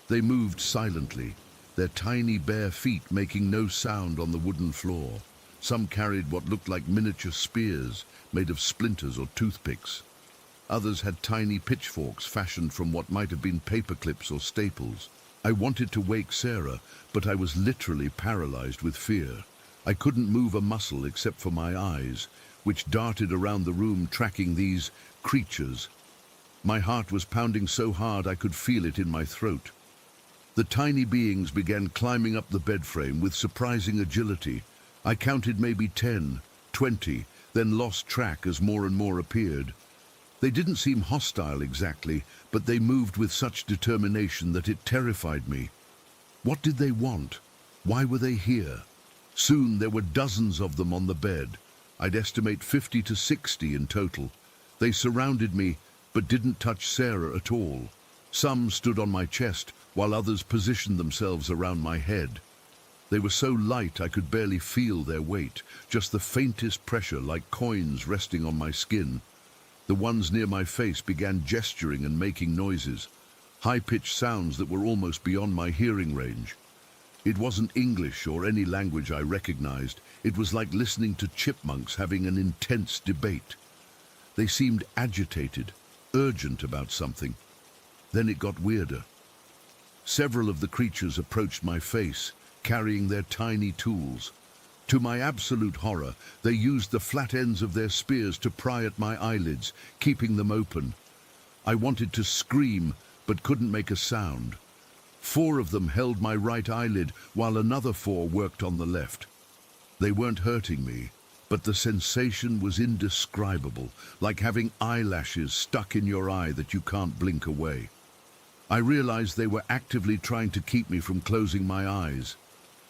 They moved silently, their tiny bare feet making no sound on the wooden floor. Some carried what looked like miniature spears, made of splinters or toothpicks. Others had tiny pitchforks fashioned from what might have been paper clips or staples. I wanted to wake Sarah, but I was literally paralyzed with fear. I couldn't move a muscle except for my eyes, which darted around the room tracking these creatures. My heart was pounding so hard I could feel it in my throat. The tiny beings began climbing up the bed frame with surprising agility. I counted maybe 10, 20, then lost track as more and more appeared. They didn't seem hostile exactly, but they moved with such determination that it terrified me. What did they want? Why were they here? Soon there were dozens of them on the bed. I'd estimate 50 to 60 in total. They surrounded me, but didn't touch Sarah at all. Some stood on my chest, while others positioned themselves around my head. They were so light I could barely feel their weight, just the faintest pressure like coins resting on my skin. The ones near my face began gesturing and making noises, high-pitched sounds that were almost beyond my hearing range. It wasn't English or any language I recognized. It was like listening to chipmunks having an intense debate. They seemed agitated, urgent about something. Then it got weirder. Several of the creatures approached my face, carrying their tiny tools. To my absolute horror, they used the flat ends of their spears to pry at my eyelids, keeping them open. I wanted to scream, but couldn't make a sound. 4 of them held my right eyelid, while another 4 worked on the left. They weren't hurting me, but the sensation was indescribable, like having eyelashes stuck in your eye that you can't blink away. I realized they were actively trying to keep me from closing my eyes.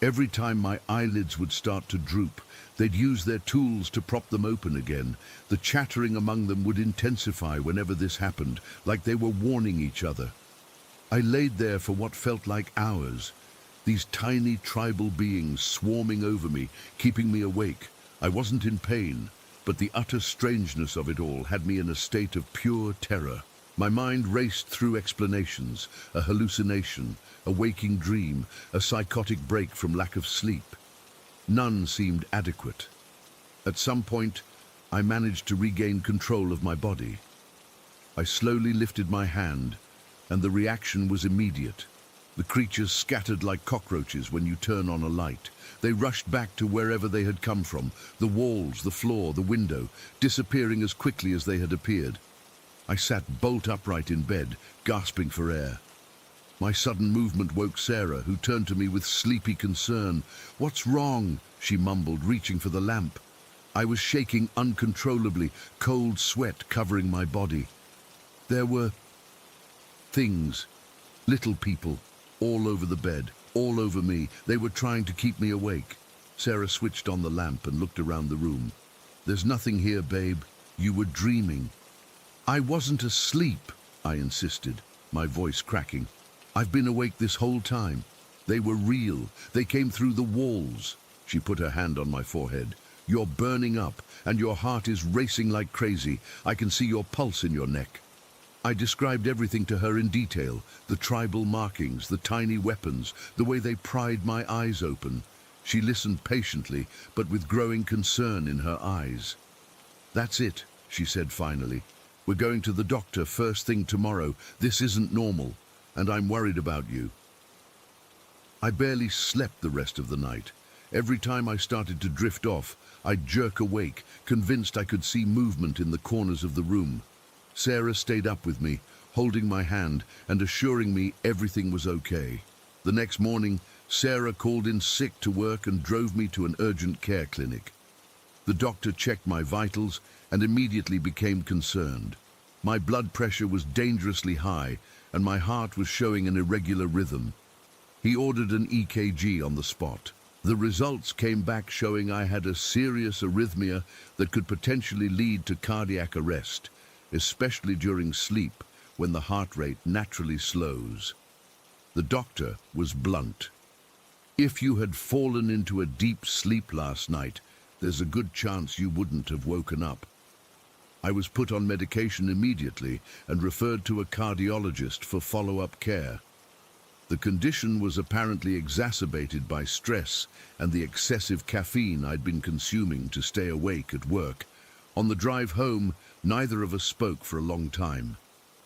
Every time my eyelids would start to droop, they'd use their tools to prop them open again. The chattering among them would intensify whenever this happened, like they were warning each other. I laid there for what felt like hours, these tiny tribal beings swarming over me, keeping me awake. I wasn't in pain, but the utter strangeness of it all had me in a state of pure terror. My mind raced through explanations, a hallucination, a waking dream, a psychotic break from lack of sleep. None seemed adequate. At some point, I managed to regain control of my body. I slowly lifted my hand, and the reaction was immediate. The creatures scattered like cockroaches when you turn on a light. They rushed back to wherever they had come from, the walls, the floor, the window, disappearing as quickly as they had appeared. I sat bolt upright in bed, gasping for air. My sudden movement woke Sarah, who turned to me with sleepy concern. "What's wrong?" she mumbled, reaching for the lamp. I was shaking uncontrollably, cold sweat covering my body. There were things, little people, all over the bed, all over me. They were trying to keep me awake. Sarah switched on the lamp and looked around the room. "There's nothing here, babe. You were dreaming." "I wasn't asleep," I insisted, my voice cracking. "I've been awake this whole time. They were real. They came through the walls." She put her hand on my forehead. "You're burning up, and your heart is racing like crazy. I can see your pulse in your neck." I described everything to her in detail, the tribal markings, the tiny weapons, the way they pried my eyes open. She listened patiently, but with growing concern in her eyes. "That's it," she said finally. "We're going to the doctor first thing tomorrow. This isn't normal, and I'm worried about you." I barely slept the rest of the night. Every time I started to drift off, I'd jerk awake, convinced I could see movement in the corners of the room. Sarah stayed up with me, holding my hand and assuring me everything was okay. The next morning, Sarah called in sick to work and drove me to an urgent care clinic. The doctor checked my vitals and immediately became concerned. My blood pressure was dangerously high and my heart was showing an irregular rhythm. He ordered an EKG on the spot. The results came back showing I had a serious arrhythmia that could potentially lead to cardiac arrest, especially during sleep when the heart rate naturally slows. The doctor was blunt. "If you had fallen into a deep sleep last night, there's a good chance you wouldn't have woken up." I was put on medication immediately and referred to a cardiologist for follow-up care. The condition was apparently exacerbated by stress and the excessive caffeine I'd been consuming to stay awake at work. On the drive home, neither of us spoke for a long time.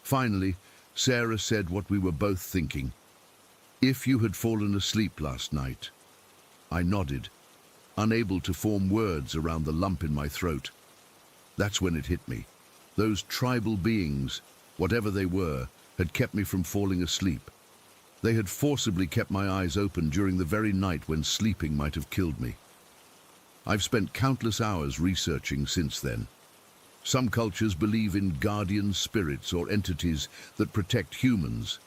Finally, Sarah said what we were both thinking. "If you had fallen asleep last night." I nodded, unable to form words around the lump in my throat. That's when it hit me. Those tribal beings, whatever they were, had kept me from falling asleep. They had forcibly kept my eyes open during the very night when sleeping might have killed me. I've spent countless hours researching since then. Some cultures believe in guardian spirits or entities that protect humans.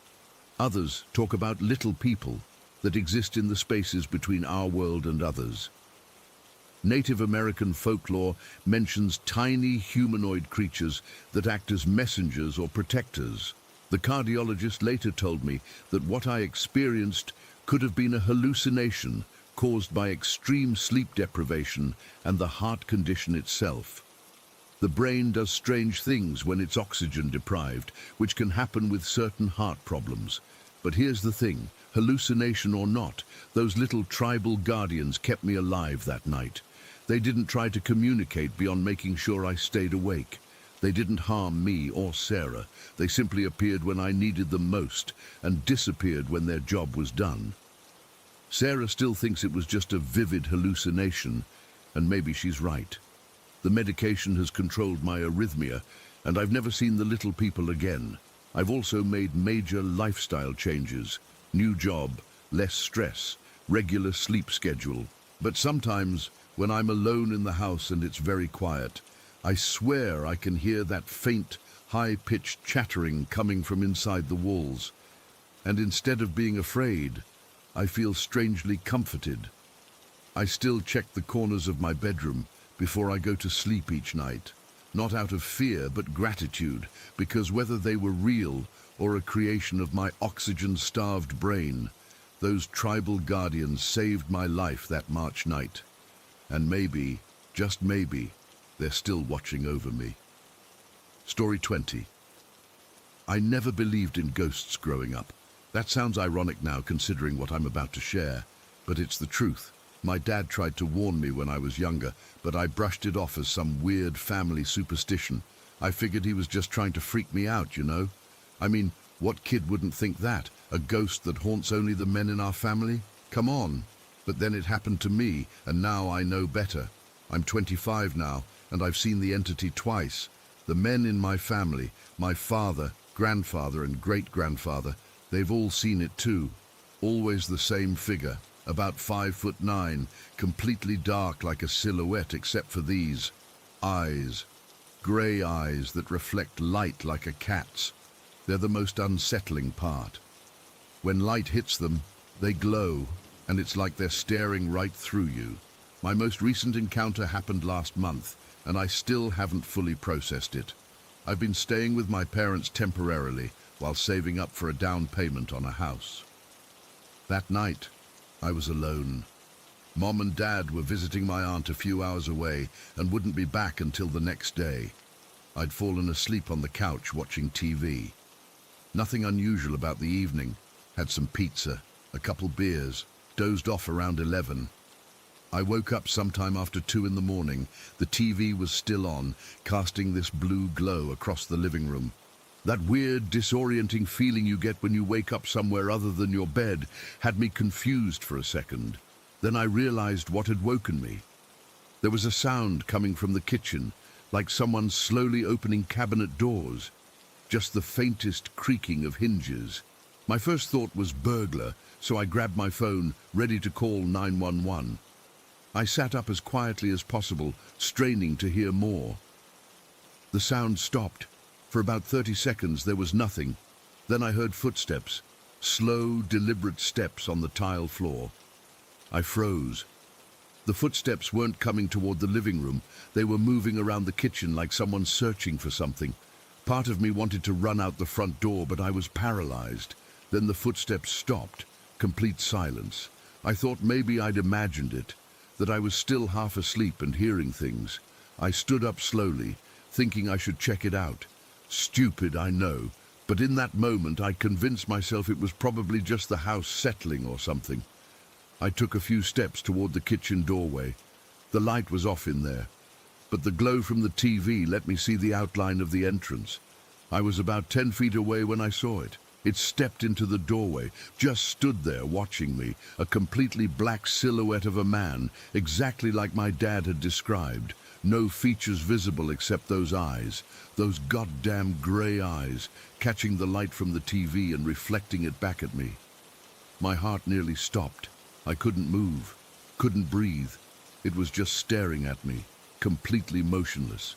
Others talk about little people that exist in the spaces between our world and others. Native American folklore mentions tiny humanoid creatures that act as messengers or protectors. The cardiologist later told me that what I experienced could have been a hallucination caused by extreme sleep deprivation and the heart condition itself. The brain does strange things when it's oxygen deprived, which can happen with certain heart problems. But here's the thing, hallucination or not, those little tribal guardians kept me alive that night. They didn't try to communicate beyond making sure I stayed awake. They didn't harm me or Sarah. They simply appeared when I needed them most and disappeared when their job was done. Sarah still thinks it was just a vivid hallucination, and maybe she's right. The medication has controlled my arrhythmia, and I've never seen the little people again. I've also made major lifestyle changes. New job, less stress, regular sleep schedule. But sometimes, when I'm alone in the house and it's very quiet, I swear I can hear that faint, high-pitched chattering coming from inside the walls. And instead of being afraid, I feel strangely comforted. I still check the corners of my bedroom before I go to sleep each night, not out of fear but gratitude, because whether they were real or a creation of my oxygen-starved brain, those tribal guardians saved my life that March night. And maybe, just maybe, they're still watching over me. Story 20. I never believed in ghosts growing up. That sounds ironic now considering what I'm about to share, but it's the truth. My dad tried to warn me when I was younger, but I brushed it off as some weird family superstition. I figured he was just trying to freak me out, you know? I mean, what kid wouldn't think that? A ghost that haunts only the men in our family? Come on. But then it happened to me, and now I know better. I'm 25 now, and I've seen the entity twice. The men in my family, my father, grandfather, and great-grandfather, they've all seen it too. Always the same figure, about 5'9", completely dark like a silhouette except for these eyes. Grey eyes that reflect light like a cat's. They're the most unsettling part. When light hits them, they glow, and it's like they're staring right through you. My most recent encounter happened last month, and I still haven't fully processed it. I've been staying with my parents temporarily while saving up for a down payment on a house. That night, I was alone. Mom and Dad were visiting my aunt a few hours away and wouldn't be back until the next day. I'd fallen asleep on the couch watching TV. Nothing unusual about the evening. Had some pizza, a couple beers, dozed off around 11. I woke up sometime after 2 in the morning. The TV was still on, casting this blue glow across the living room. That weird, disorienting feeling you get when you wake up somewhere other than your bed had me confused for a second. Then I realized what had woken me. There was a sound coming from the kitchen, like someone slowly opening cabinet doors. Just the faintest creaking of hinges. My first thought was burglar, so I grabbed my phone, ready to call 911. I sat up as quietly as possible, straining to hear more. The sound stopped. For about 30 seconds there was nothing. Then I heard footsteps, slow, deliberate steps on the tile floor. I froze. The footsteps weren't coming toward the living room. They were moving around the kitchen like someone searching for something. Part of me wanted to run out the front door, but I was paralyzed. Then the footsteps stopped. Complete silence. I thought maybe I'd imagined it, that I was still half asleep and hearing things. I stood up slowly, thinking I should check it out. Stupid, I know, but in that moment I convinced myself it was probably just the house settling or something. I took a few steps toward the kitchen doorway. The light was off in there, but the glow from the TV let me see the outline of the entrance. I was about 10 feet away when I saw it. It stepped into the doorway, just stood there watching me, a completely black silhouette of a man, exactly like my dad had described. No features visible except those eyes, those goddamn gray eyes, catching the light from the TV and reflecting it back at me. My heart nearly stopped. I couldn't move, couldn't breathe. It was just staring at me, completely motionless.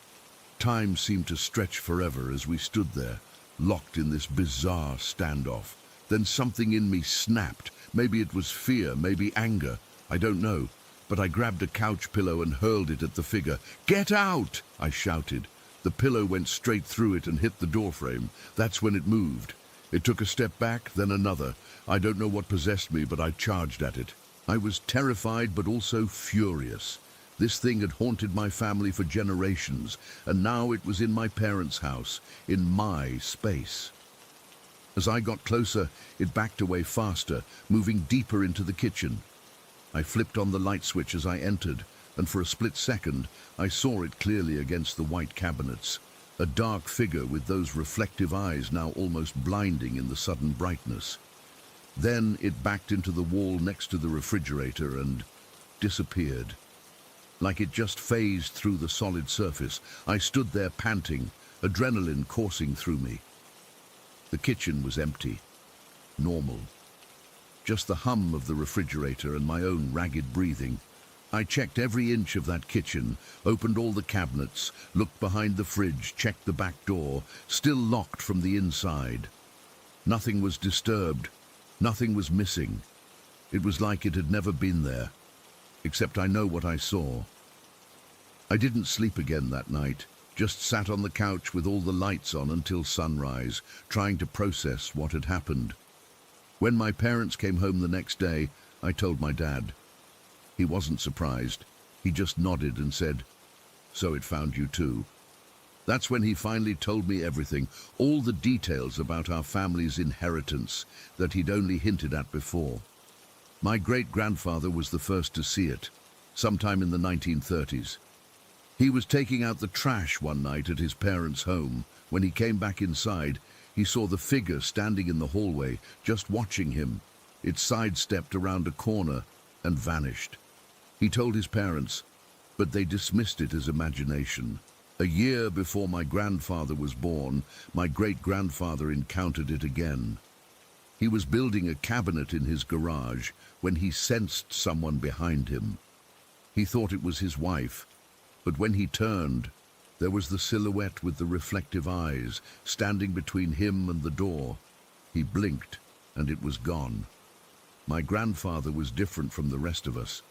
Time seemed to stretch forever as we stood there, locked in this bizarre standoff. Then something in me snapped. Maybe it was fear, maybe anger. I don't know. But I grabbed a couch pillow and hurled it at the figure. "Get out!" I shouted. The pillow went straight through it and hit the doorframe. That's when it moved. It took a step back, then another. I don't know what possessed me, but I charged at it. I was terrified, but also furious. This thing had haunted my family for generations, and now it was in my parents' house, in my space. As I got closer, it backed away faster, moving deeper into the kitchen. I flipped on the light switch as I entered, and for a split second, I saw it clearly against the white cabinets. A dark figure with those reflective eyes now almost blinding in the sudden brightness. Then it backed into the wall next to the refrigerator and disappeared. Like it just phased through the solid surface, I stood there panting, adrenaline coursing through me. The kitchen was empty, normal. Just the hum of the refrigerator and my own ragged breathing. I checked every inch of that kitchen, opened all the cabinets, looked behind the fridge, checked the back door, still locked from the inside. Nothing was disturbed, nothing was missing. It was like it had never been there, except I know what I saw. I didn't sleep again that night, just sat on the couch with all the lights on until sunrise, trying to process what had happened. When my parents came home the next day, I told my dad. He wasn't surprised. He just nodded and said, "So it found you too." That's when he finally told me everything, all the details about our family's inheritance that he'd only hinted at before. My great-grandfather was the first to see it, sometime in the 1930s. He was taking out the trash one night at his parents' home. When he came back inside, he saw the figure standing in the hallway, just watching him. It sidestepped around a corner and vanished. He told his parents, but they dismissed it as imagination. A year before my grandfather was born, my great-grandfather encountered it again. He was building a cabinet in his garage when he sensed someone behind him. He thought it was his wife, but when he turned, there was the silhouette with the reflective eyes standing between him and the door. He blinked, and it was gone. My grandfather was different from the rest of us.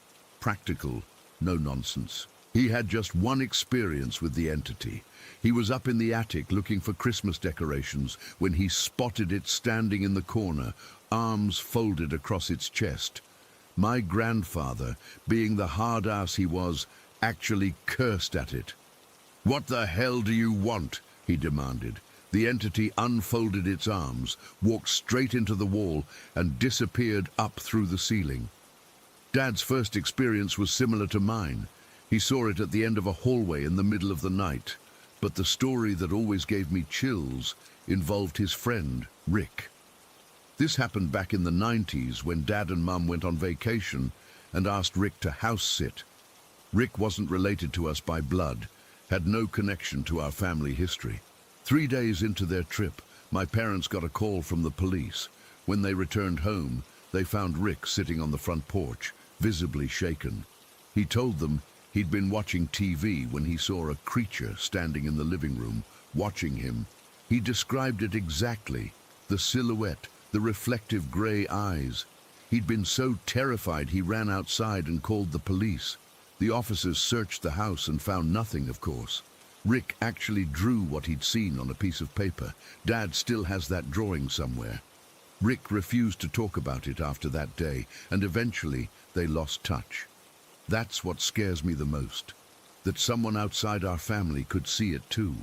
Practical, No nonsense. He had just one experience with the entity. He was up in the attic looking for Christmas decorations when he spotted it standing in the corner, arms folded across its chest. My grandfather, being the hard ass he was, actually cursed at it. "What the hell do you want?" he demanded. The entity unfolded its arms, walked straight into the wall, and disappeared up through the ceiling. Dad's first experience was similar to mine. He saw it at the end of a hallway in the middle of the night. But the story that always gave me chills involved his friend, Rick. This happened back in the 90s when Dad and Mum went on vacation and asked Rick to house sit. Rick wasn't related to us by blood, had no connection to our family history. 3 days into their trip, my parents got a call from the police. When they returned home, they found Rick sitting on the front porch, visibly shaken. He told them he'd been watching TV when he saw a creature standing in the living room, watching him. He described it exactly, the silhouette, the reflective grey eyes. He'd been so terrified he ran outside and called the police. The officers searched the house and found nothing, of course. Rick actually drew what he'd seen on a piece of paper. Dad still has that drawing somewhere. Rick refused to talk about it after that day, and eventually they lost touch. That's what scares me the most, that someone outside our family could see it too.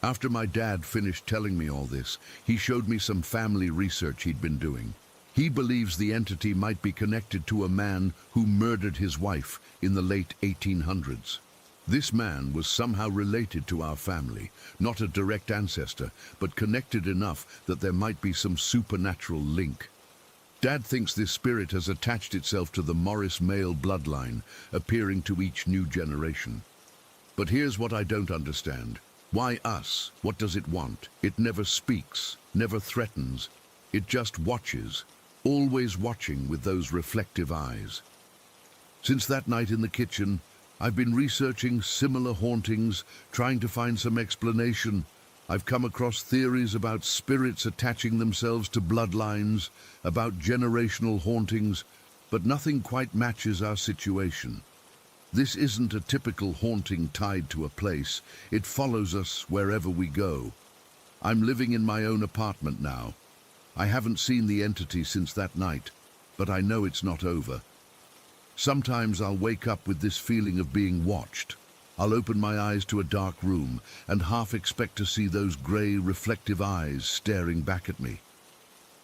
After my dad finished telling me all this, he showed me some family research he'd been doing. He believes the entity might be connected to a man who murdered his wife in the late 1800s. This man was somehow related to our family, not a direct ancestor, but connected enough that there might be some supernatural link. Dad thinks this spirit has attached itself to the Morris male bloodline, appearing to each new generation. But here's what I don't understand. Why us? What does it want? It never speaks, never threatens. It just watches, always watching with those reflective eyes. Since that night in the kitchen, I've been researching similar hauntings, trying to find some explanation. I've come across theories about spirits attaching themselves to bloodlines, about generational hauntings, but nothing quite matches our situation. This isn't a typical haunting tied to a place. It follows us wherever we go. I'm living in my own apartment now. I haven't seen the entity since that night, but I know it's not over. Sometimes I'll wake up with this feeling of being watched. I'll open my eyes to a dark room and half expect to see those grey, reflective eyes staring back at me.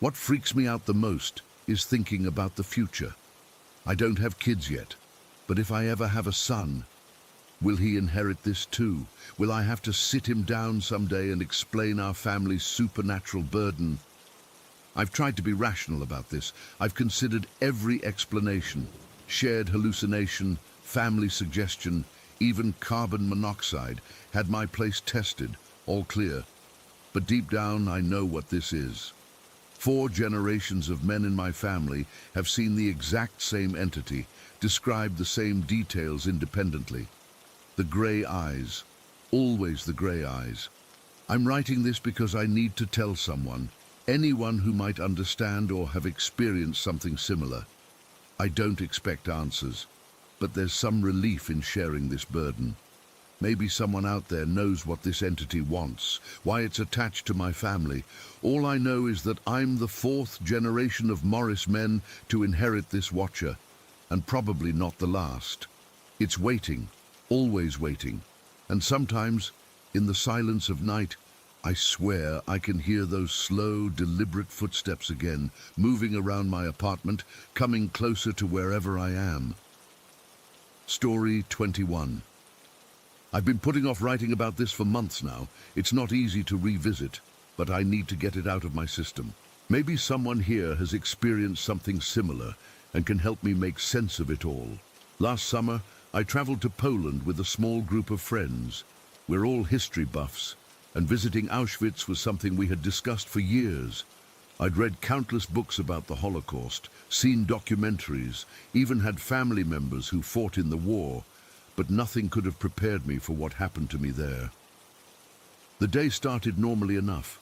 What freaks me out the most is thinking about the future. I don't have kids yet, but if I ever have a son, will he inherit this too? Will I have to sit him down someday and explain our family's supernatural burden? I've tried to be rational about this. I've considered every explanation. Shared hallucination, family suggestion, even carbon monoxide, had my place tested, all clear. But deep down, I know what this is. 4 generations of men in my family have seen the exact same entity, described the same details independently. The grey eyes, always the grey eyes. I'm writing this because I need to tell someone, anyone who might understand or have experienced something similar. I don't expect answers, but there's some relief in sharing this burden. Maybe someone out there knows what this entity wants, why it's attached to my family. All I know is that I'm the 4th generation of Morris men to inherit this watcher, and probably not the last. It's waiting, always waiting, and sometimes, in the silence of night, I swear I can hear those slow, deliberate footsteps again, moving around my apartment, coming closer to wherever I am. Story 21. I've been putting off writing about this for months now. It's not easy to revisit, but I need to get it out of my system. Maybe someone here has experienced something similar and can help me make sense of it all. Last summer, I traveled to Poland with a small group of friends. We're all history buffs, and visiting Auschwitz was something we had discussed for years. I'd read countless books about the Holocaust, seen documentaries, even had family members who fought in the war, but nothing could have prepared me for what happened to me there. The day started normally enough.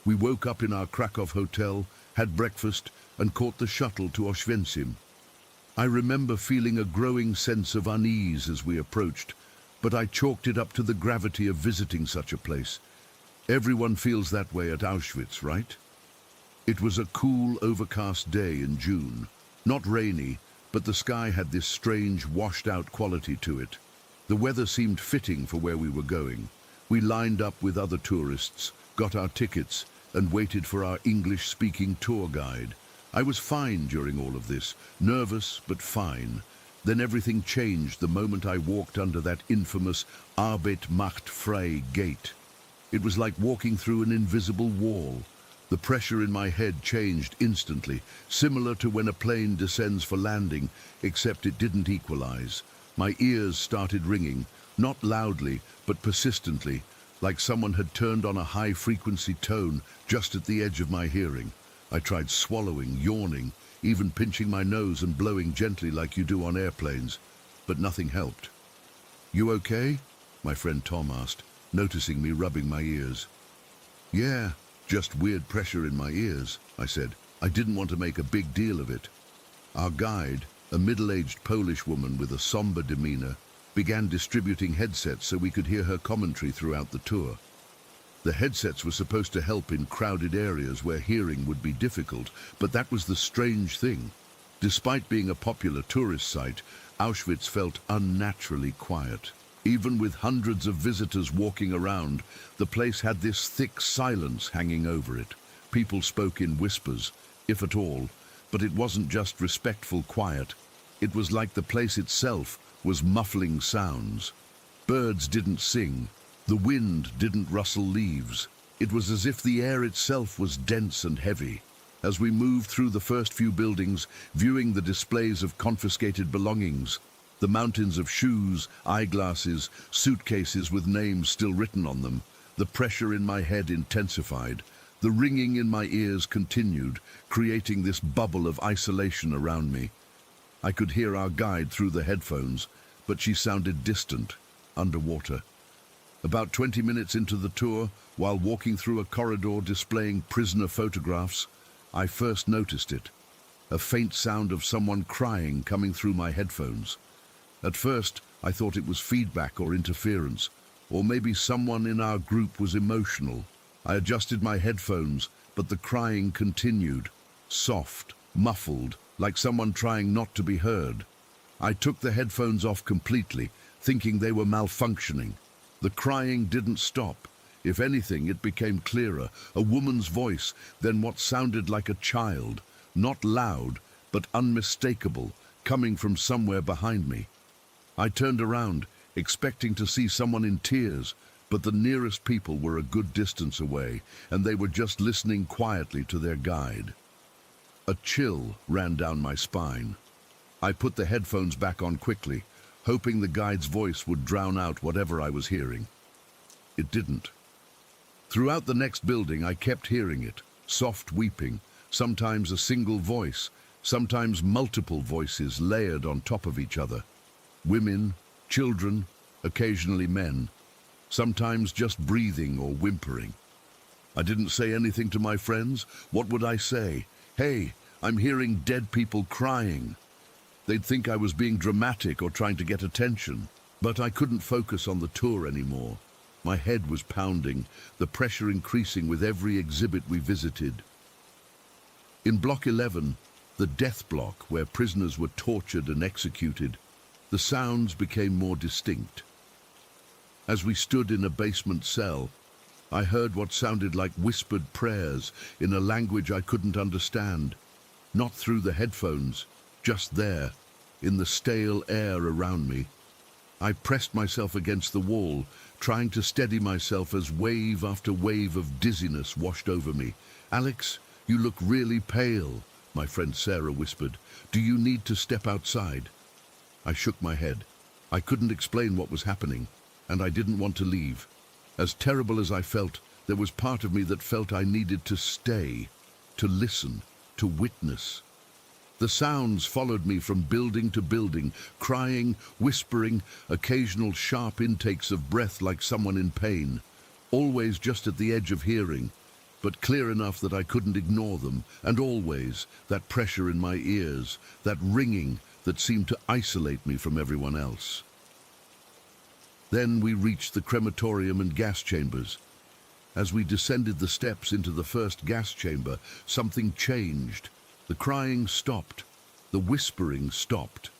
We woke up in our Krakow hotel, had breakfast, and caught the shuttle to Auschwitz. I remember feeling a growing sense of unease as we approached, but I chalked it up to the gravity of visiting such a place. Everyone feels that way at Auschwitz, right? It was a cool, overcast day in June. Not rainy, but the sky had this strange, washed-out quality to it. The weather seemed fitting for where we were going. We lined up with other tourists, got our tickets, and waited for our English-speaking tour guide. I was fine during all of this, nervous but fine. Then everything changed the moment I walked under that infamous Arbeit macht frei gate. It was like walking through an invisible wall. The pressure in my head changed instantly, similar to when a plane descends for landing, except it didn't equalize. My ears started ringing, not loudly, but persistently, like someone had turned on a high-frequency tone just at the edge of my hearing. I tried swallowing, yawning, even pinching my nose and blowing gently like you do on airplanes, but nothing helped. "You okay?" my friend Tom asked, noticing me rubbing my ears. "Yeah, just weird pressure in my ears," I said. I didn't want to make a big deal of it. Our guide, a middle-aged Polish woman with a somber demeanor, began distributing headsets so we could hear her commentary throughout the tour. The headsets were supposed to help in crowded areas where hearing would be difficult, but that was the strange thing. Despite being a popular tourist site, Auschwitz felt unnaturally quiet. Even with hundreds of visitors walking around, the place had this thick silence hanging over it. People spoke in whispers, if at all, but it wasn't just respectful quiet. It was like the place itself was muffling sounds. Birds didn't sing. The wind didn't rustle leaves. It was as if the air itself was dense and heavy. As we moved through the first few buildings, viewing the displays of confiscated belongings, the mountains of shoes, eyeglasses, suitcases with names still written on them, the pressure in my head intensified. The ringing in my ears continued, creating this bubble of isolation around me. I could hear our guide through the headphones, but she sounded distant, underwater. About 20 minutes into the tour, while walking through a corridor displaying prisoner photographs, I first noticed it. A faint sound of someone crying coming through my headphones. At first, I thought it was feedback or interference, or maybe someone in our group was emotional. I adjusted my headphones, but the crying continued, soft, muffled, like someone trying not to be heard. I took the headphones off completely, thinking they were malfunctioning. The crying didn't stop. If anything, it became clearer, a woman's voice, then what sounded like a child, not loud, but unmistakable, coming from somewhere behind me. I turned around, expecting to see someone in tears, but the nearest people were a good distance away, and they were just listening quietly to their guide. A chill ran down my spine. I put the headphones back on quickly, hoping the guide's voice would drown out whatever I was hearing. It didn't. Throughout the next building, I kept hearing it, soft weeping, sometimes a single voice, sometimes multiple voices layered on top of each other. Women, children, occasionally men, sometimes just breathing or whimpering. I didn't say anything to my friends. What would I say? "Hey, I'm hearing dead people crying." They'd think I was being dramatic or trying to get attention. But I couldn't focus on the tour anymore. My head was pounding, the pressure increasing with every exhibit we visited. In Block 11, the death block where prisoners were tortured and executed, the sounds became more distinct. As we stood in a basement cell, I heard what sounded like whispered prayers in a language I couldn't understand. Not through the headphones, just there, in the stale air around me. I pressed myself against the wall, trying to steady myself as wave after wave of dizziness washed over me. "Alex, you look really pale," my friend Sarah whispered. "Do you need to step outside?" I shook my head. I couldn't explain what was happening, and I didn't want to leave. As terrible as I felt, there was part of me that felt I needed to stay, to listen, to witness. The sounds followed me from building to building, crying, whispering, occasional sharp intakes of breath like someone in pain, always just at the edge of hearing, but clear enough that I couldn't ignore them, and always that pressure in my ears, that ringing, that seemed to isolate me from everyone else. Then we reached the crematorium and gas chambers. As we descended the steps into the first gas chamber, something changed. The crying stopped. The whispering stopped.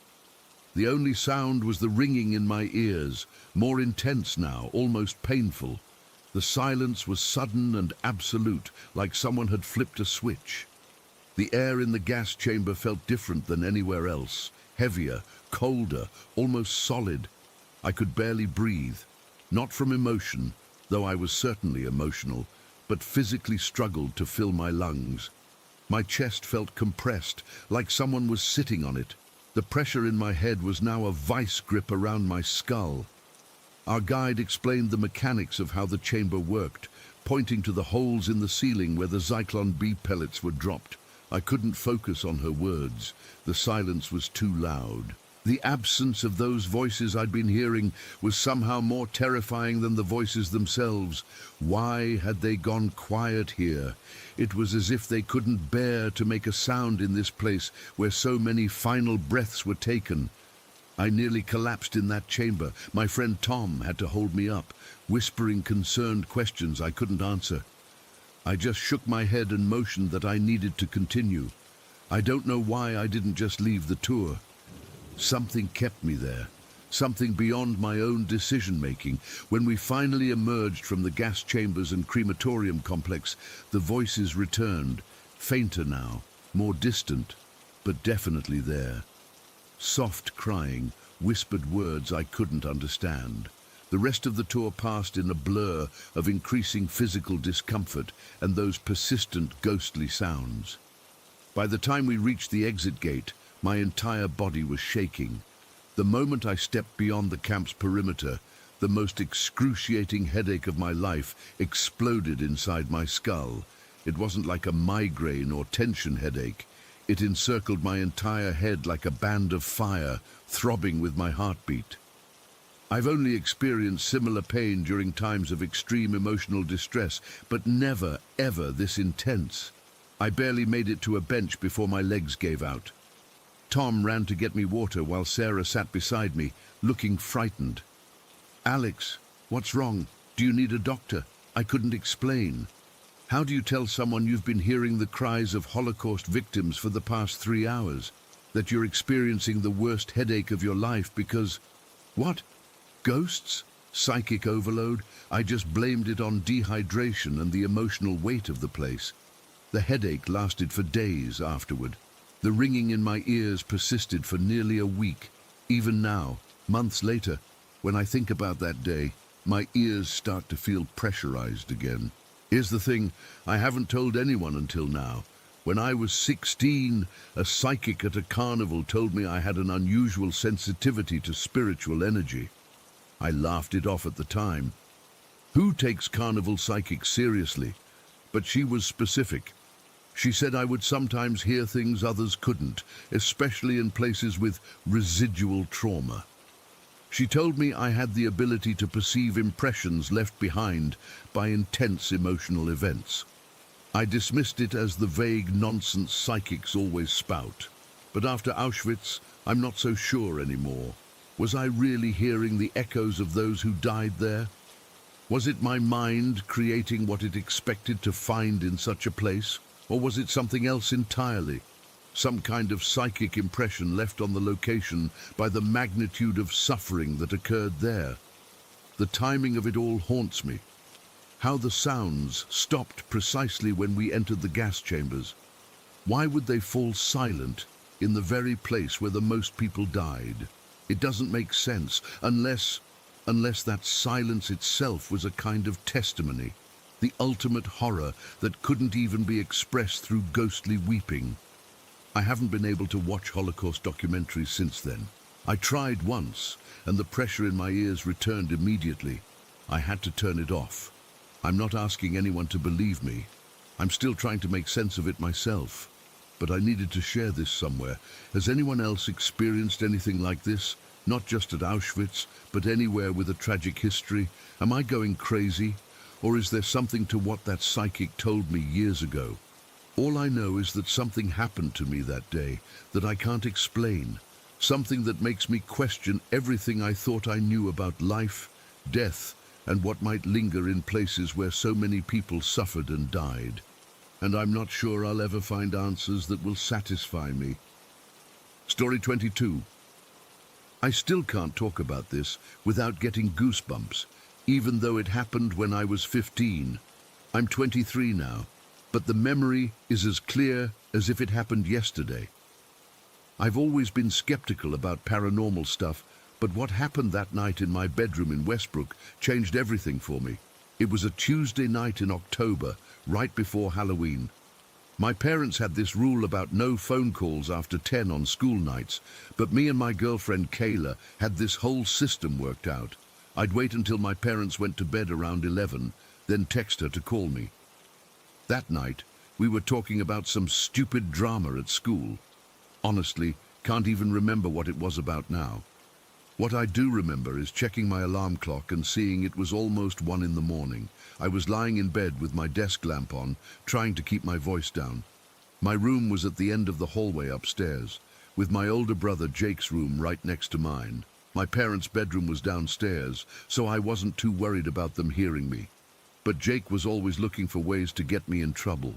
The only sound was the ringing in my ears, more intense now, almost painful. The silence was sudden and absolute, like someone had flipped a switch. The air in the gas chamber felt different than anywhere else, heavier, colder, almost solid. I could barely breathe, not from emotion, though I was certainly emotional, but physically struggled to fill my lungs. My chest felt compressed, like someone was sitting on it. The pressure in my head was now a vice grip around my skull. Our guide explained the mechanics of how the chamber worked, pointing to the holes in the ceiling where the Zyklon B pellets were dropped. I couldn't focus on her words. The silence was too loud. The absence of those voices I'd been hearing was somehow more terrifying than the voices themselves. Why had they gone quiet here? It was as if they couldn't bear to make a sound in this place where so many final breaths were taken. I nearly collapsed in that chamber. My friend Tom had to hold me up, whispering concerned questions I couldn't answer. I just shook my head and motioned that I needed to continue. I don't know why I didn't just leave the tour. Something kept me there, something beyond my own decision-making. When we finally emerged from the gas chambers and crematorium complex, the voices returned, fainter now, more distant, but definitely there. Soft crying, whispered words I couldn't understand. The rest of the tour passed in a blur of increasing physical discomfort and those persistent ghostly sounds. By the time we reached the exit gate, my entire body was shaking. The moment I stepped beyond the camp's perimeter, the most excruciating headache of my life exploded inside my skull. It wasn't like a migraine or tension headache. It encircled my entire head like a band of fire, throbbing with my heartbeat. I've only experienced similar pain during times of extreme emotional distress, but never, ever this intense. I barely made it to a bench before my legs gave out. Tom ran to get me water while Sarah sat beside me, looking frightened. "Alex, what's wrong? Do you need a doctor?" I couldn't explain. How do you tell someone you've been hearing the cries of Holocaust victims for the past 3 hours, that you're experiencing the worst headache of your life because... What? Ghosts? Psychic overload? I just blamed it on dehydration and the emotional weight of the place. The headache lasted for days afterward. The ringing in my ears persisted for nearly a week. Even now, months later, when I think about that day, my ears start to feel pressurized again. Here's the thing, I haven't told anyone until now. When I was 16, a psychic at a carnival told me I had an unusual sensitivity to spiritual energy. I laughed it off at the time. Who takes carnival psychics seriously? But she was specific. She said I would sometimes hear things others couldn't, especially in places with residual trauma. She told me I had the ability to perceive impressions left behind by intense emotional events. I dismissed it as the vague nonsense psychics always spout. But after Auschwitz, I'm not so sure anymore. Was I really hearing the echoes of those who died there? Was it my mind creating what it expected to find in such a place? Or was it something else entirely? Some kind of psychic impression left on the location by the magnitude of suffering that occurred there. The timing of it all haunts me. How the sounds stopped precisely when we entered the gas chambers. Why would they fall silent in the very place where the most people died? It doesn't make sense unless that silence itself was a kind of testimony. The ultimate horror that couldn't even be expressed through ghostly weeping. I haven't been able to watch Holocaust documentaries since then. I tried once, and the pressure in my ears returned immediately. I had to turn it off. I'm not asking anyone to believe me. I'm still trying to make sense of it myself. But I needed to share this somewhere. Has anyone else experienced anything like this? Not just at Auschwitz, but anywhere with a tragic history? Am I going crazy? Or is there something to what that psychic told me years ago? All I know is that something happened to me that day that I can't explain. Something that makes me question everything I thought I knew about life, death, and what might linger in places where so many people suffered and died. And I'm not sure I'll ever find answers that will satisfy me. Story 22. I still can't talk about this without getting goosebumps, even though it happened when I was 15. I'm 23 now, but the memory is as clear as if it happened yesterday. I've always been skeptical about paranormal stuff, but what happened that night in my bedroom in Westbrook changed everything for me. It was a Tuesday night in October, right before Halloween. My parents had this rule about no phone calls after 10 on school nights, but me and my girlfriend Kayla had this whole system worked out. I'd wait until my parents went to bed around 11, then text her to call me. That night, we were talking about some stupid drama at school. Honestly, can't even remember what it was about now. What I do remember is checking my alarm clock and seeing it was almost 1 in the morning. I was lying in bed with my desk lamp on, trying to keep my voice down. My room was at the end of the hallway upstairs, with my older brother Jake's room right next to mine. My parents' bedroom was downstairs, so I wasn't too worried about them hearing me. But Jake was always looking for ways to get me in trouble.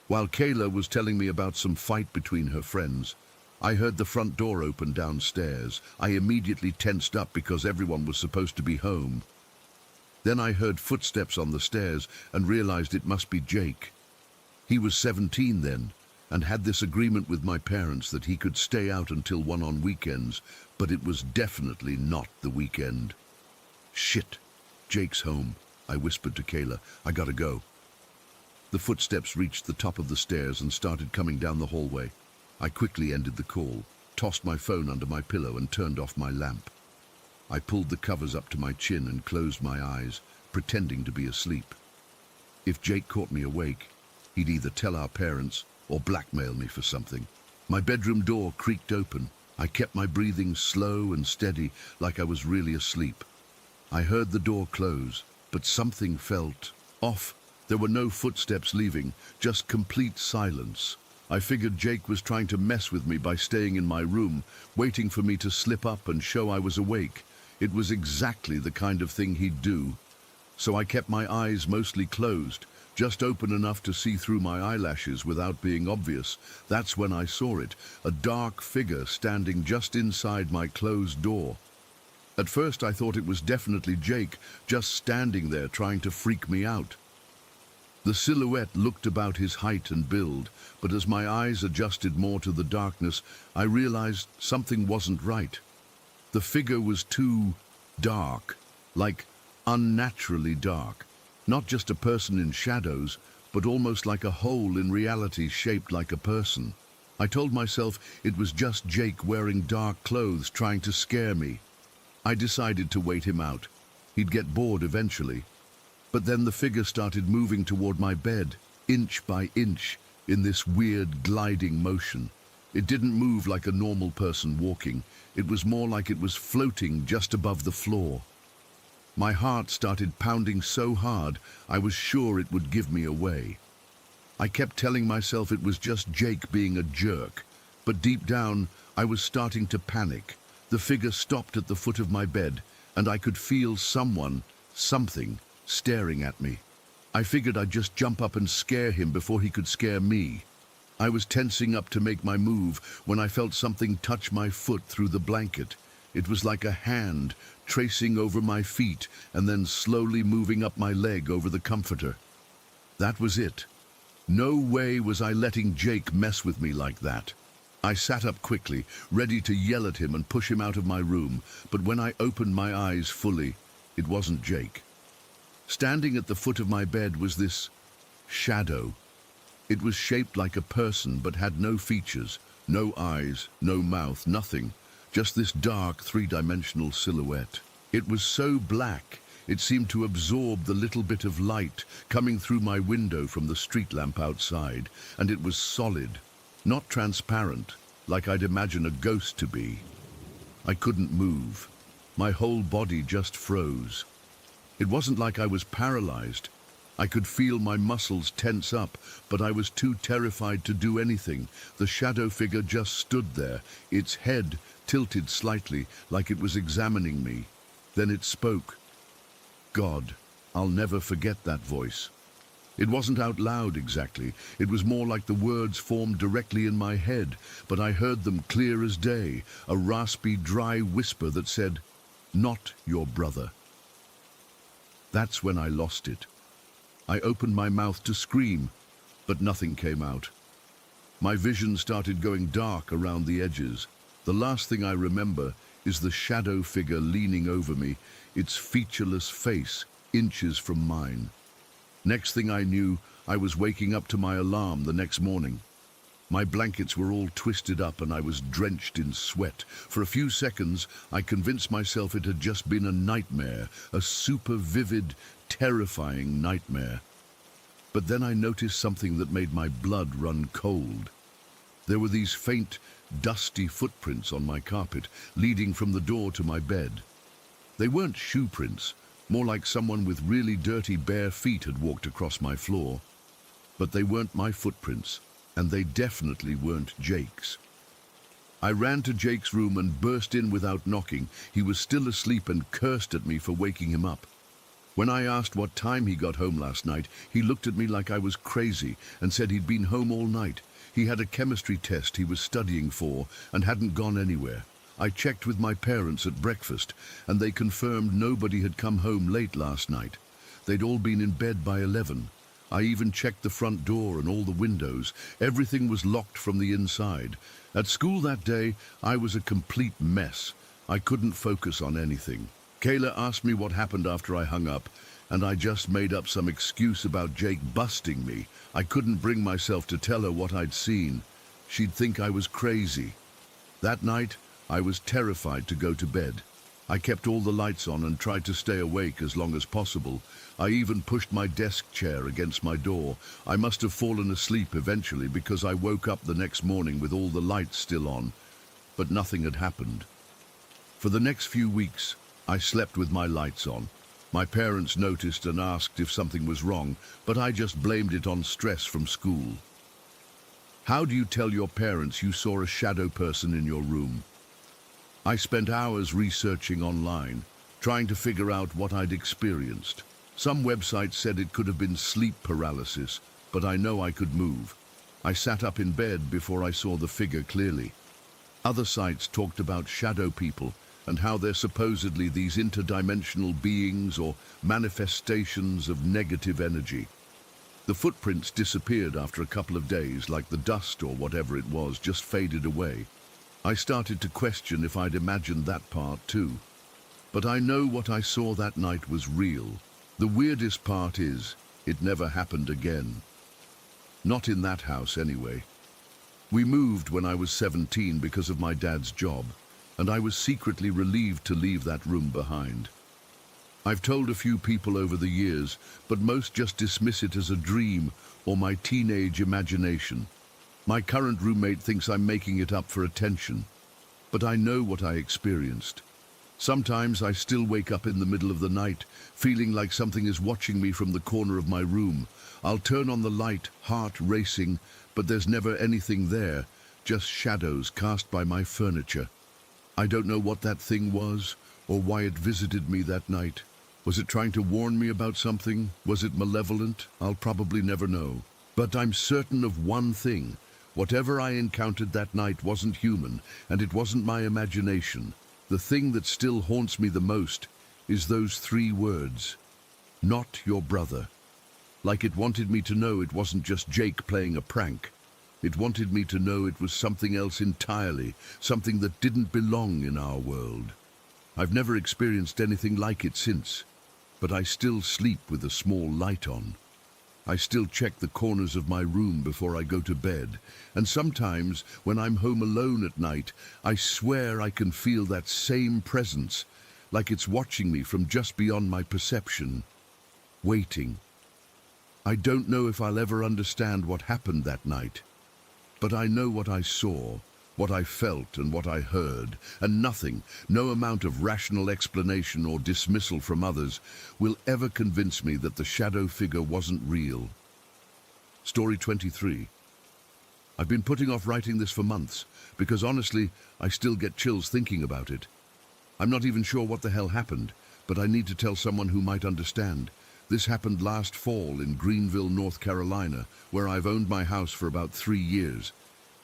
While Kayla was telling me about some fight between her friends, I heard the front door open downstairs. I immediately tensed up because everyone was supposed to be home. Then I heard footsteps on the stairs and realized it must be Jake. He was 17 then and had this agreement with my parents that he could stay out until 1 on weekends, but it was definitely not the weekend. Shit, Jake's home, I whispered to Kayla. I gotta go. The footsteps reached the top of the stairs and started coming down the hallway. I quickly ended the call, tossed my phone under my pillow and turned off my lamp. I pulled the covers up to my chin and closed my eyes, pretending to be asleep. If Jake caught me awake, he'd either tell our parents or blackmail me for something. My bedroom door creaked open. I kept my breathing slow and steady, like I was really asleep. I heard the door close, but something felt off. There were no footsteps leaving, just complete silence. I figured Jake was trying to mess with me by staying in my room, waiting for me to slip up and show I was awake. It was exactly the kind of thing he'd do. So I kept my eyes mostly closed, just open enough to see through my eyelashes without being obvious. That's when I saw it, a dark figure standing just inside my closed door. At first I thought it was definitely Jake, just standing there trying to freak me out. The silhouette looked about his height and build, but as my eyes adjusted more to the darkness, I realized something wasn't right. The figure was too dark, like unnaturally dark. Not just a person in shadows, but almost like a hole in reality shaped like a person. I told myself it was just Jake wearing dark clothes trying to scare me. I decided to wait him out. He'd get bored eventually. But then the figure started moving toward my bed, inch by inch, in this weird gliding motion. It didn't move like a normal person walking. It was more like it was floating just above the floor. My heart started pounding so hard, I was sure it would give me away. I kept telling myself it was just Jake being a jerk, but deep down, I was starting to panic. The figure stopped at the foot of my bed, and I could feel something, staring at me. I figured I'd just jump up and scare him before he could scare me. I was tensing up to make my move when I felt something touch my foot through the blanket. It was like a hand tracing over my feet and then slowly moving up my leg over the comforter. That was it. No way was I letting Jake mess with me like that. I sat up quickly, ready to yell at him and push him out of my room, but when I opened my eyes fully, it wasn't Jake. Standing at the foot of my bed was this shadow. It was shaped like a person but had no features, no eyes, no mouth, nothing. Just this dark, three-dimensional silhouette. It was so black, it seemed to absorb the little bit of light coming through my window from the street lamp outside, and it was solid, not transparent, like I'd imagine a ghost to be. I couldn't move. My whole body just froze. It wasn't like I was paralyzed. I could feel my muscles tense up, but I was too terrified to do anything. The shadow figure just stood there, its head tilted slightly, like it was examining me. Then it spoke. God, I'll never forget that voice. It wasn't out loud exactly. It was more like the words formed directly in my head, but I heard them clear as day, a raspy, dry whisper that said, "Not your brother." That's when I lost it. I opened my mouth to scream, but nothing came out. My vision started going dark around the edges. The last thing I remember is the shadow figure leaning over me, its featureless face inches from mine. Next thing I knew, I was waking up to my alarm the next morning. My blankets were all twisted up and I was drenched in sweat. For a few seconds, I convinced myself it had just been a nightmare, a super vivid, terrifying nightmare. But then I noticed something that made my blood run cold. There were these faint, dusty footprints on my carpet, leading from the door to my bed. They weren't shoe prints, more like someone with really dirty bare feet had walked across my floor. But they weren't my footprints, and they definitely weren't Jake's. I ran to Jake's room and burst in without knocking. He was still asleep and cursed at me for waking him up. When I asked what time he got home last night, he looked at me like I was crazy and said he'd been home all night. He had a chemistry test he was studying for and hadn't gone anywhere. I checked with my parents at breakfast, and they confirmed nobody had come home late last night. They'd all been in bed by 11. I even checked the front door and all the windows. Everything was locked from the inside. At school that day, I was a complete mess. I couldn't focus on anything. Kayla asked me what happened after I hung up, and I just made up some excuse about Jake busting me. I couldn't bring myself to tell her what I'd seen. She'd think I was crazy. That night, I was terrified to go to bed. I kept all the lights on and tried to stay awake as long as possible. I even pushed my desk chair against my door. I must have fallen asleep eventually because I woke up the next morning with all the lights still on, but nothing had happened. For the next few weeks, I slept with my lights on. My parents noticed and asked if something was wrong, but I just blamed it on stress from school. How do you tell your parents you saw a shadow person in your room? I spent hours researching online, trying to figure out what I'd experienced. Some websites said it could have been sleep paralysis, but I know I could move. I sat up in bed before I saw the figure clearly. Other sites talked about shadow people and how they're supposedly these interdimensional beings or manifestations of negative energy. The footprints disappeared after a couple of days, like the dust or whatever it was just faded away. I started to question if I'd imagined that part too. But I know what I saw that night was real. The weirdest part is, it never happened again. Not in that house anyway. We moved when I was 17 because of my dad's job, and I was secretly relieved to leave that room behind. I've told a few people over the years, but most just dismiss it as a dream or my teenage imagination. My current roommate thinks I'm making it up for attention, but I know what I experienced. Sometimes I still wake up in the middle of the night, feeling like something is watching me from the corner of my room. I'll turn on the light, heart racing, but there's never anything there, just shadows cast by my furniture. I don't know what that thing was, or why it visited me that night. Was it trying to warn me about something? Was it malevolent? I'll probably never know. But I'm certain of one thing. Whatever I encountered that night wasn't human, and it wasn't my imagination. The thing that still haunts me the most is those 3 words. Not your brother. Like it wanted me to know it wasn't just Jake playing a prank. It wanted me to know it was something else entirely, something that didn't belong in our world. I've never experienced anything like it since, but I still sleep with a small light on. I still check the corners of my room before I go to bed, and sometimes, when I'm home alone at night, I swear I can feel that same presence, like it's watching me from just beyond my perception, waiting. I don't know if I'll ever understand what happened that night, but I know what I saw what I felt and what I heard, and nothing, no amount of rational explanation or dismissal from others, will ever convince me that the shadow figure wasn't real. Story 23. I've been putting off writing this for months, because honestly, I still get chills thinking about it. I'm not even sure what the hell happened, but I need to tell someone who might understand. This happened last fall in Greenville, North Carolina, where I've owned my house for about 3 years.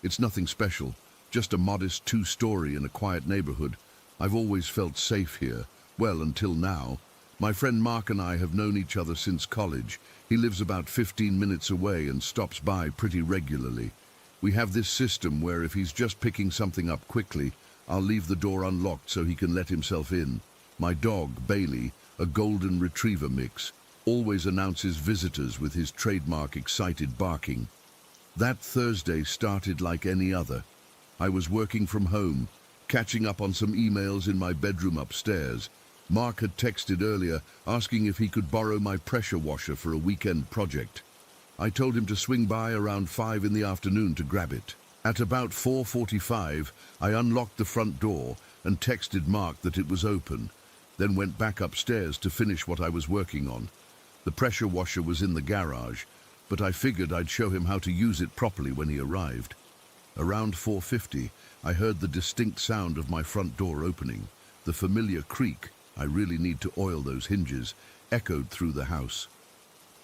It's nothing special, just a modest 2-story in a quiet neighborhood. I've always felt safe here, well, until now. My friend Mark and I have known each other since college. He lives about 15 minutes away and stops by pretty regularly. We have this system where if he's just picking something up quickly, I'll leave the door unlocked so he can let himself in. My dog, Bailey, a golden retriever mix, always announces visitors with his trademark excited barking. That Thursday started like any other. I was working from home, catching up on some emails in my bedroom upstairs. Mark had texted earlier, asking if he could borrow my pressure washer for a weekend project. I told him to swing by around 5 in the afternoon to grab it. At about 4:45, I unlocked the front door and texted Mark that it was open, then went back upstairs to finish what I was working on. The pressure washer was in the garage, but I figured I'd show him how to use it properly when he arrived. Around 4:50, I heard the distinct sound of my front door opening. The familiar creak, I really need to oil those hinges, echoed through the house.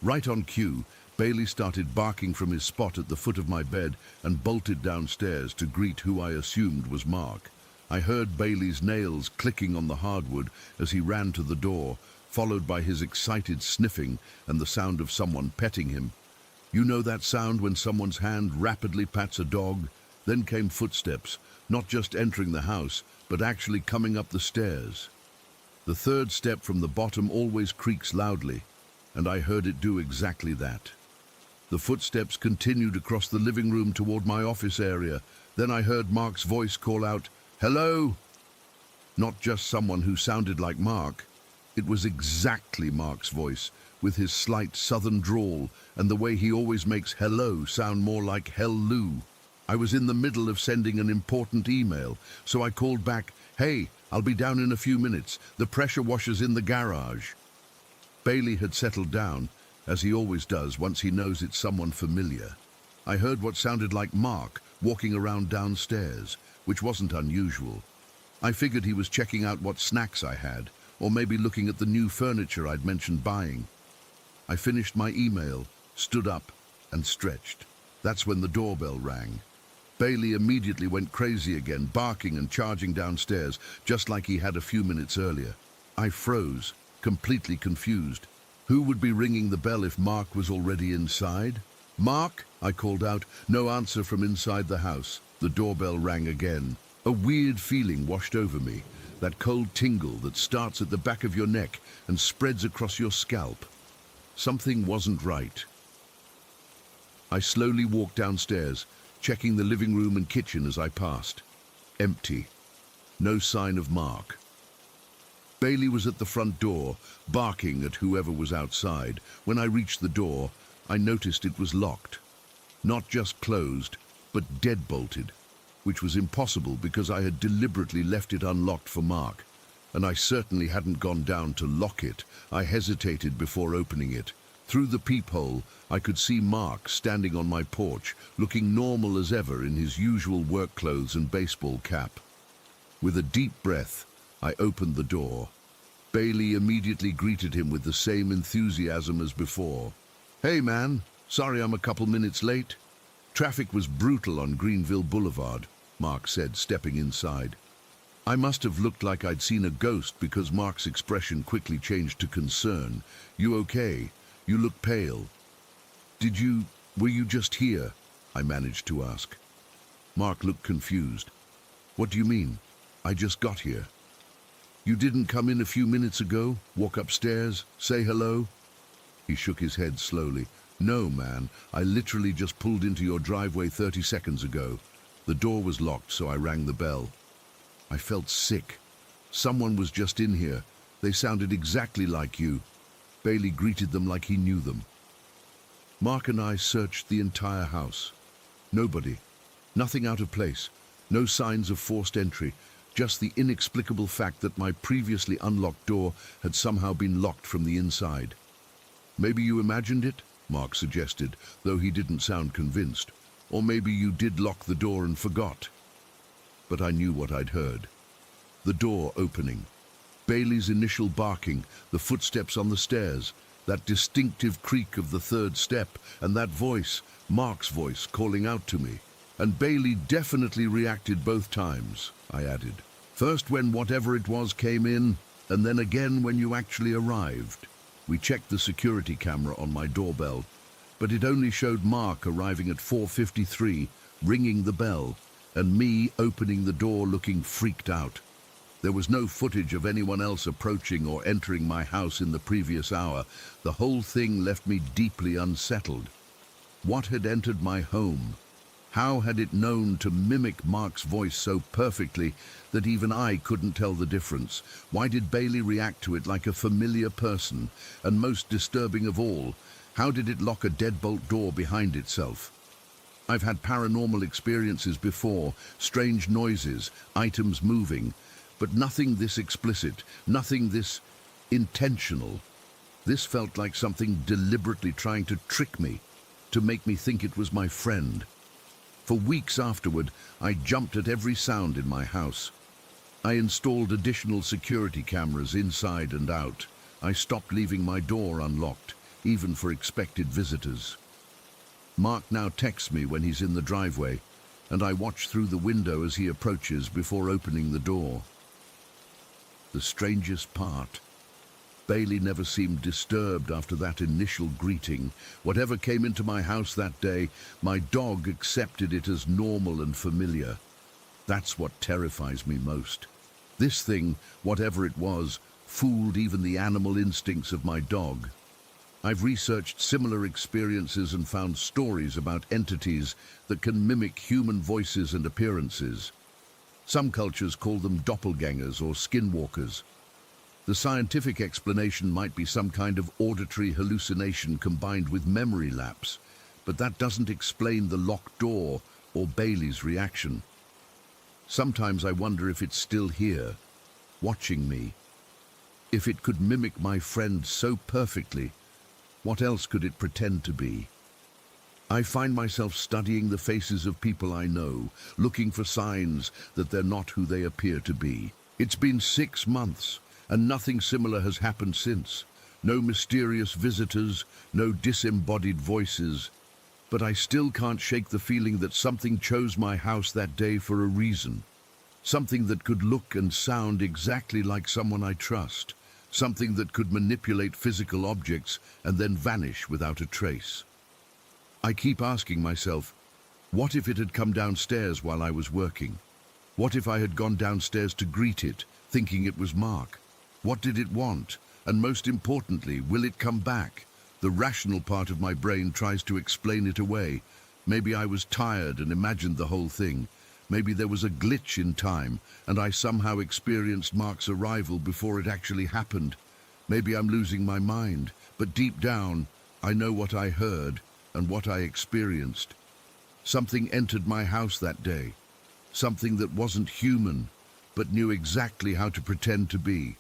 Right on cue, Bailey started barking from his spot at the foot of my bed and bolted downstairs to greet who I assumed was Mark. I heard Bailey's nails clicking on the hardwood as he ran to the door, followed by his excited sniffing and the sound of someone petting him. You know that sound when someone's hand rapidly pats a dog? Then came footsteps, not just entering the house, but actually coming up the stairs. The third step from the bottom always creaks loudly, and I heard it do exactly that. The footsteps continued across the living room toward my office area. Then I heard Mark's voice call out, "Hello?" Not just someone who sounded like Mark. It was exactly Mark's voice, with his slight southern drawl and the way he always makes hello sound more like hell-loo. I was in the middle of sending an important email, so I called back, "Hey, I'll be down in a few minutes. The pressure washer's in the garage." Bailey had settled down, as he always does once he knows it's someone familiar. I heard what sounded like Mark walking around downstairs, which wasn't unusual. I figured he was checking out what snacks I had, or maybe looking at the new furniture I'd mentioned buying. I finished my email, stood up, and stretched. That's when the doorbell rang. Bailey immediately went crazy again, barking and charging downstairs, just like he had a few minutes earlier. I froze, completely confused. Who would be ringing the bell if Mark was already inside? "Mark?" I called out. No answer from inside the house. The doorbell rang again. A weird feeling washed over me, that cold tingle that starts at the back of your neck and spreads across your scalp. Something wasn't right. I slowly walked downstairs, checking the living room and kitchen as I passed. Empty. No sign of Mark. Bailey was at the front door, barking at whoever was outside. When I reached the door, I noticed it was locked. Not just closed, but deadbolted, which was impossible because I had deliberately left it unlocked for Mark, and I certainly hadn't gone down to lock it. I hesitated before opening it. Through the peephole, I could see Mark standing on my porch, looking normal as ever in his usual work clothes and baseball cap. With a deep breath, I opened the door. Bailey immediately greeted him with the same enthusiasm as before. "Hey man, sorry I'm a couple minutes late." "Traffic was brutal on Greenville Boulevard," Mark said, stepping inside. I must have looked like I'd seen a ghost because Mark's expression quickly changed to concern. "You okay? You look pale." Were you just here?" I managed to ask. Mark looked confused. "What do you mean? I just got here." "You didn't come in a few minutes ago, walk upstairs, say hello?" He shook his head slowly. "No, man, I literally just pulled into your driveway 30 seconds ago. The door was locked, so I rang the bell." I felt sick. Someone was just in here. They sounded exactly like you. Bailey greeted them like he knew them. Mark and I searched the entire house. Nobody. Nothing out of place. No signs of forced entry, just the inexplicable fact that my previously unlocked door had somehow been locked from the inside. "Maybe you imagined it," Mark suggested, though he didn't sound convinced. "Or maybe you did lock the door and forgot." But I knew what I'd heard. The door opening. Bailey's initial barking, the footsteps on the stairs, that distinctive creak of the third step, and that voice, Mark's voice, calling out to me. "And Bailey definitely reacted both times," I added. "First when whatever it was came in, and then again when you actually arrived." We checked the security camera on my doorbell, but it only showed Mark arriving at 4:53, ringing the bell, and me opening the door looking freaked out. There was no footage of anyone else approaching or entering my house in the previous hour. The whole thing left me deeply unsettled. What had entered my home? How had it known to mimic Mark's voice so perfectly that even I couldn't tell the difference? Why did Bailey react to it like a familiar person? And most disturbing of all, how did it lock a deadbolt door behind itself? I've had paranormal experiences before, strange noises, items moving, but nothing this explicit, nothing this intentional. This felt like something deliberately trying to trick me, to make me think it was my friend. For weeks afterward, I jumped at every sound in my house. I installed additional security cameras inside and out. I stopped leaving my door unlocked, even for expected visitors. Mark now texts me when he's in the driveway, and I watch through the window as he approaches before opening the door. The strangest part, Bailey never seemed disturbed after that initial greeting. Whatever came into my house that day, my dog accepted it as normal and familiar. That's what terrifies me most. This thing, whatever it was, fooled even the animal instincts of my dog. I've researched similar experiences and found stories about entities that can mimic human voices and appearances. Some cultures call them doppelgangers or skinwalkers. The scientific explanation might be some kind of auditory hallucination combined with memory lapse, but that doesn't explain the locked door or Bailey's reaction. Sometimes I wonder if it's still here, watching me. If it could mimic my friend so perfectly, what else could it pretend to be? I find myself studying the faces of people I know, looking for signs that they're not who they appear to be. It's been 6 months, and nothing similar has happened since. No mysterious visitors, no disembodied voices. But I still can't shake the feeling that something chose my house that day for a reason. Something that could look and sound exactly like someone I trust. Something that could manipulate physical objects and then vanish without a trace. I keep asking myself, what if it had come downstairs while I was working? What if I had gone downstairs to greet it, thinking it was Mark? What did it want? And most importantly, will it come back? The rational part of my brain tries to explain it away. Maybe I was tired and imagined the whole thing. Maybe there was a glitch in time, and I somehow experienced Mark's arrival before it actually happened. Maybe I'm losing my mind, but deep down, I know what I heard and what I experienced. Something entered my house that day. Something that wasn't human, but knew exactly how to pretend to be.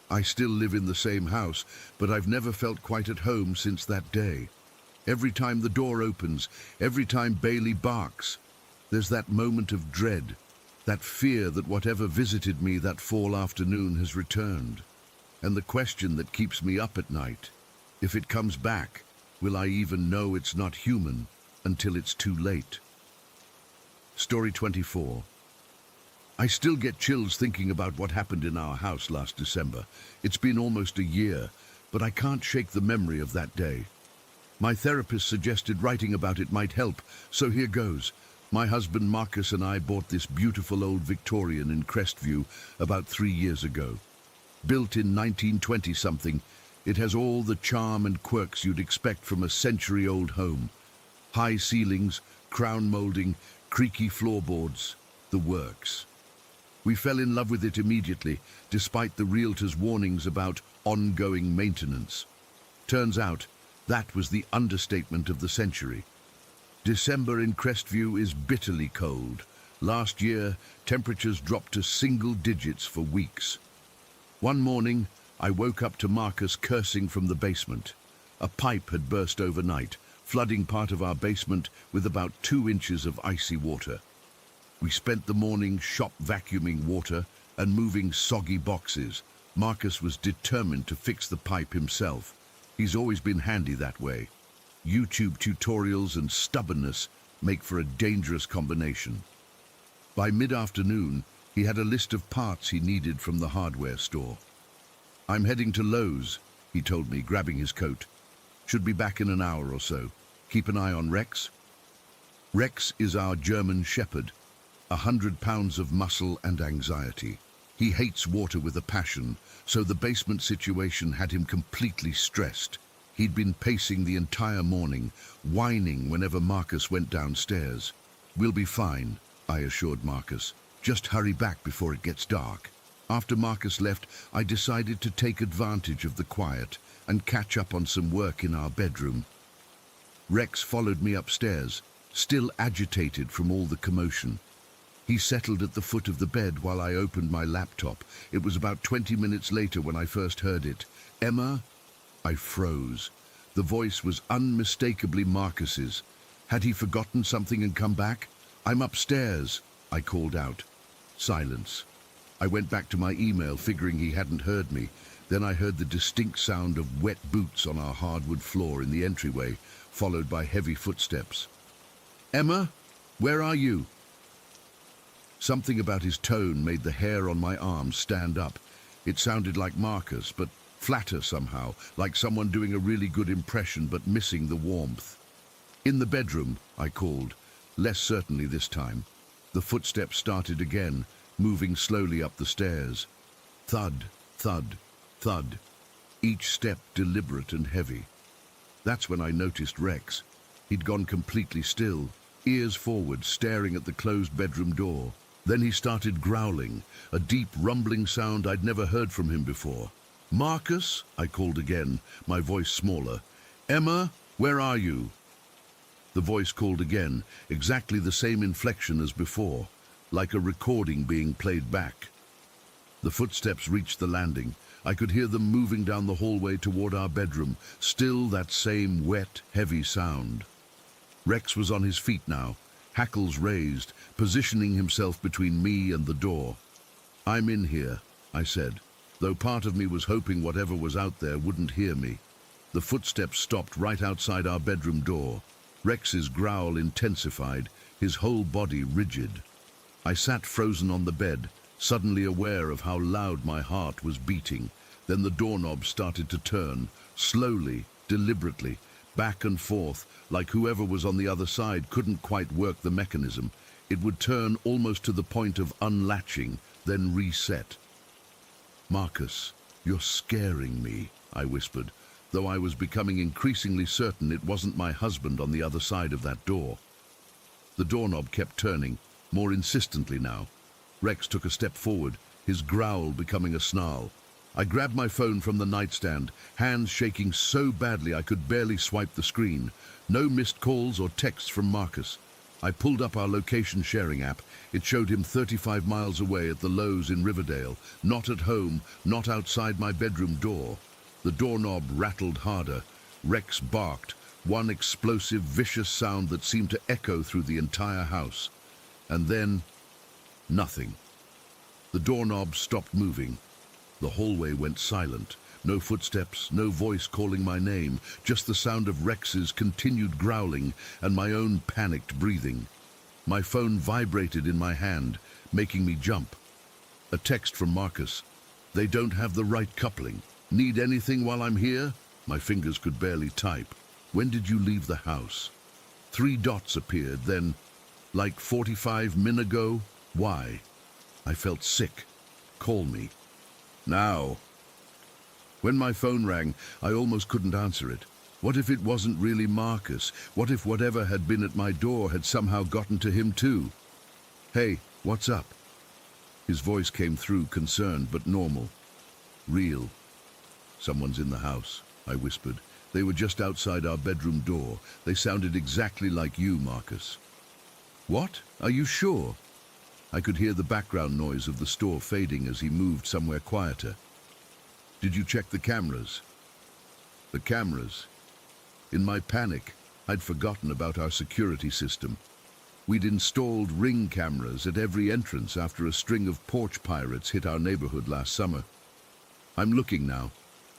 I still live in the same house, but I've never felt quite at home since that day. Every time the door opens, every time Bailey barks, there's that moment of dread, that fear that whatever visited me that fall afternoon has returned. And the question that keeps me up at night, if it comes back, will I even know it's not human until it's too late? Story 24. I still get chills thinking about what happened in our house last December. It's been almost a year, but I can't shake the memory of that day. My therapist suggested writing about it might help, so here goes. My husband Marcus and I bought this beautiful old Victorian in Crestview about 3 years ago. Built in 1920-something, it has all the charm and quirks you'd expect from a century-old home. High ceilings, crown molding, creaky floorboards, the works. We fell in love with it immediately, despite the realtor's warnings about ongoing maintenance. Turns out, that was the understatement of the century. December in Crestview is bitterly cold. Last year, temperatures dropped to single digits for weeks. One morning, I woke up to Marcus cursing from the basement. A pipe had burst overnight, flooding part of our basement with about 2 inches of icy water. We spent the morning shop vacuuming water and moving soggy boxes. Marcus was determined to fix the pipe himself. He's always been handy that way. YouTube tutorials and stubbornness make for a dangerous combination. By mid-afternoon, he had a list of parts he needed from the hardware store. "I'm heading to Lowe's," he told me, grabbing his coat. "Should be back in an hour or so. Keep an eye on Rex." Rex is our German shepherd, 100 pounds of muscle and anxiety. He hates water with a passion, so the basement situation had him completely stressed. He'd been pacing the entire morning, whining whenever Marcus went downstairs. "We'll be fine," I assured Marcus. "Just hurry back before it gets dark." After Marcus left, I decided to take advantage of the quiet and catch up on some work in our bedroom. Rex followed me upstairs, still agitated from all the commotion. He settled at the foot of the bed while I opened my laptop. It was about 20 minutes later when I first heard it. "Emma?" I froze. The voice was unmistakably Marcus's. Had he forgotten something and come back? "I'm upstairs," I called out. Silence. I went back to my email, figuring he hadn't heard me. Then I heard the distinct sound of wet boots on our hardwood floor in the entryway, followed by heavy footsteps. "Emma, where are you?" Something about his tone made the hair on my arm stand up. It sounded like Marcus, but flatter somehow, like someone doing a really good impression but missing the warmth. "In the bedroom," I called, less certainly this time. The footsteps started again, moving slowly up the stairs. Thud, thud, thud. Each step deliberate and heavy. That's when I noticed Rex. He'd gone completely still, ears forward, staring at the closed bedroom door. Then he started growling, a deep rumbling sound I'd never heard from him before. "Marcus," I called again, my voice smaller. "Emma, where are you?" The voice called again, exactly the same inflection as before, like a recording being played back. The footsteps reached the landing. I could hear them moving down the hallway toward our bedroom, still that same wet, heavy sound. Rex was on his feet now, hackles raised, positioning himself between me and the door. "I'm in here," I said, though part of me was hoping whatever was out there wouldn't hear me. The footsteps stopped right outside our bedroom door. Rex's growl intensified, his whole body rigid. I sat frozen on the bed, suddenly aware of how loud my heart was beating. Then the doorknob started to turn, slowly, deliberately, back and forth, like whoever was on the other side couldn't quite work the mechanism. It would turn almost to the point of unlatching, then reset. "Marcus, you're scaring me," I whispered, though I was becoming increasingly certain it wasn't my husband on the other side of that door. The doorknob kept turning, more insistently now. Rex took a step forward, his growl becoming a snarl. I grabbed my phone from the nightstand, hands shaking so badly I could barely swipe the screen. No missed calls or texts from Marcus. I pulled up our location sharing app. It showed him 35 miles away at the Lowe's in Riverdale, not at home, not outside my bedroom door. The doorknob rattled harder. Rex barked, one explosive, vicious sound that seemed to echo through the entire house. And then, nothing. The doorknob stopped moving. The hallway went silent. No footsteps, no voice calling my name, just the sound of Rex's continued growling and my own panicked breathing. My phone vibrated in my hand, making me jump. A text from Marcus. "They don't have the right coupling. Need anything while I'm here?" My fingers could barely type. "When did you leave the house?" 3 dots appeared, then, like 45 minutes ago. Why? I felt sick. "Call me. Now." When my phone rang, I almost couldn't answer it. What if it wasn't really Marcus? What if whatever had been at my door had somehow gotten to him too? "Hey, what's up?" His voice came through, concerned but normal. "Real. Someone's in the house," I whispered. "They were just outside our bedroom door. They sounded exactly like you, Marcus." "What? Are you sure?" I could hear the background noise of the store fading as he moved somewhere quieter. "Did you check the cameras?" The cameras. In my panic, I'd forgotten about our security system. We'd installed ring cameras at every entrance after a string of porch pirates hit our neighborhood last summer. "I'm looking now,"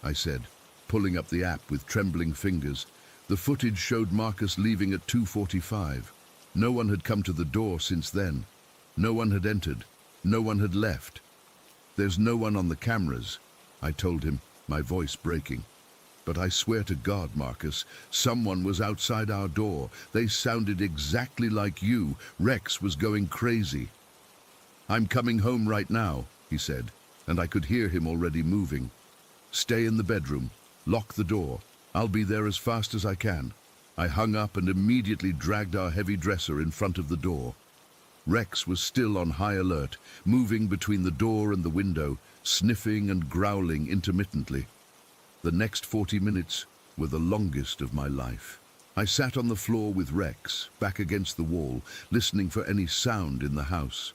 I said, pulling up the app with trembling fingers. The footage showed Marcus leaving at 2:45. No one had come to the door since then. No one had entered. No one had left. "There's no one on the cameras," I told him, my voice breaking. "But I swear to God, Marcus, someone was outside our door. They sounded exactly like you. Rex was going crazy." "I'm coming home right now," he said, and I could hear him already moving. "Stay in the bedroom. Lock the door. I'll be there as fast as I can." I hung up and immediately dragged our heavy dresser in front of the door. Rex was still on high alert, moving between the door and the window, sniffing and growling intermittently. The next 40 minutes were the longest of my life. I sat on the floor with Rex, back against the wall, listening for any sound in the house.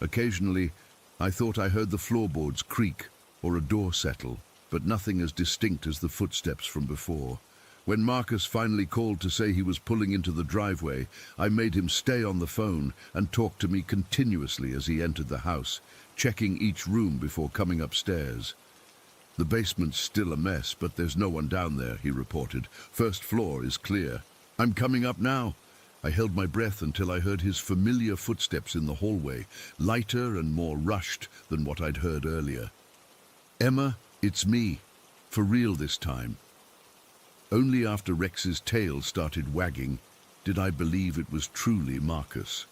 Occasionally, I thought I heard the floorboards creak or a door settle, but nothing as distinct as the footsteps from before. When Marcus finally called to say he was pulling into the driveway, I made him stay on the phone and talk to me continuously as he entered the house, checking each room before coming upstairs. "The basement's still a mess, but there's no one down there," he reported. "First floor is clear." "I'm coming up now." I held my breath until I heard his familiar footsteps in the hallway, lighter and more rushed than what I'd heard earlier. "Emma, it's me. For real this time." Only after Rex's tail started wagging did I believe it was truly Marcus.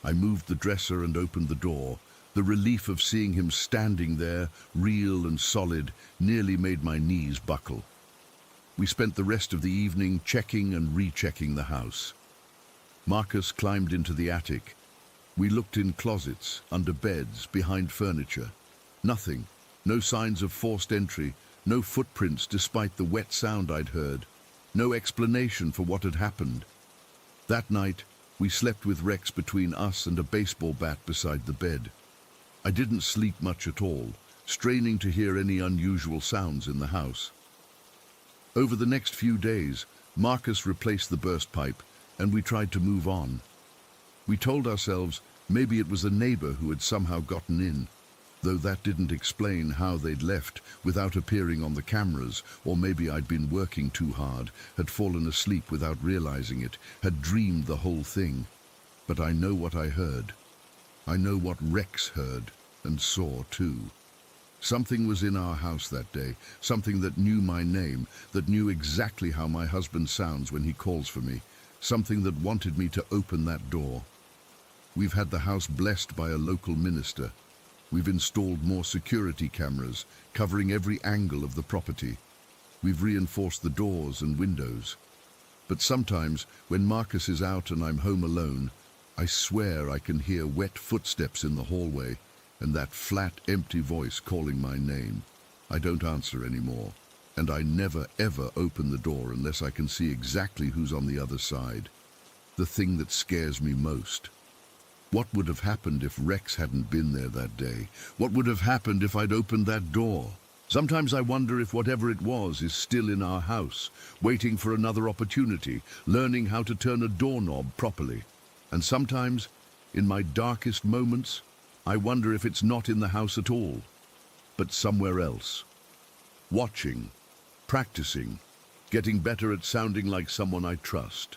I moved the dresser and opened the door. The relief of seeing him standing there, real and solid, nearly made my knees buckle. We spent the rest of the evening checking and rechecking the house. Marcus climbed into the attic. We looked in closets, under beds, behind furniture. Nothing. No signs of forced entry. No footprints despite the wet sound I'd heard. No explanation for what had happened. That night, we slept with Rex between us and a baseball bat beside the bed. I didn't sleep much at all, straining to hear any unusual sounds in the house. Over the next few days, Marcus replaced the burst pipe, and we tried to move on. We told ourselves maybe it was a neighbor who had somehow gotten in, though that didn't explain how they'd left without appearing on the cameras, or maybe I'd been working too hard, had fallen asleep without realizing it, had dreamed the whole thing. But I know what I heard. I know what Rex heard and saw too. Something was in our house that day, something that knew my name, that knew exactly how my husband sounds when he calls for me, something that wanted me to open that door. We've had the house blessed by a local minister. We've installed more security cameras, covering every angle of the property. We've reinforced the doors and windows. But sometimes, when Marcus is out and I'm home alone, I swear I can hear wet footsteps in the hallway and that flat, empty voice calling my name. I don't answer anymore, and I never, ever open the door unless I can see exactly who's on the other side. The thing that scares me most. What would have happened if Rex hadn't been there that day? What would have happened if I'd opened that door? Sometimes I wonder if whatever it was is still in our house, waiting for another opportunity, learning how to turn a doorknob properly. And sometimes, in my darkest moments, I wonder if it's not in the house at all, but somewhere else. Watching, practicing, getting better at sounding like someone I trust.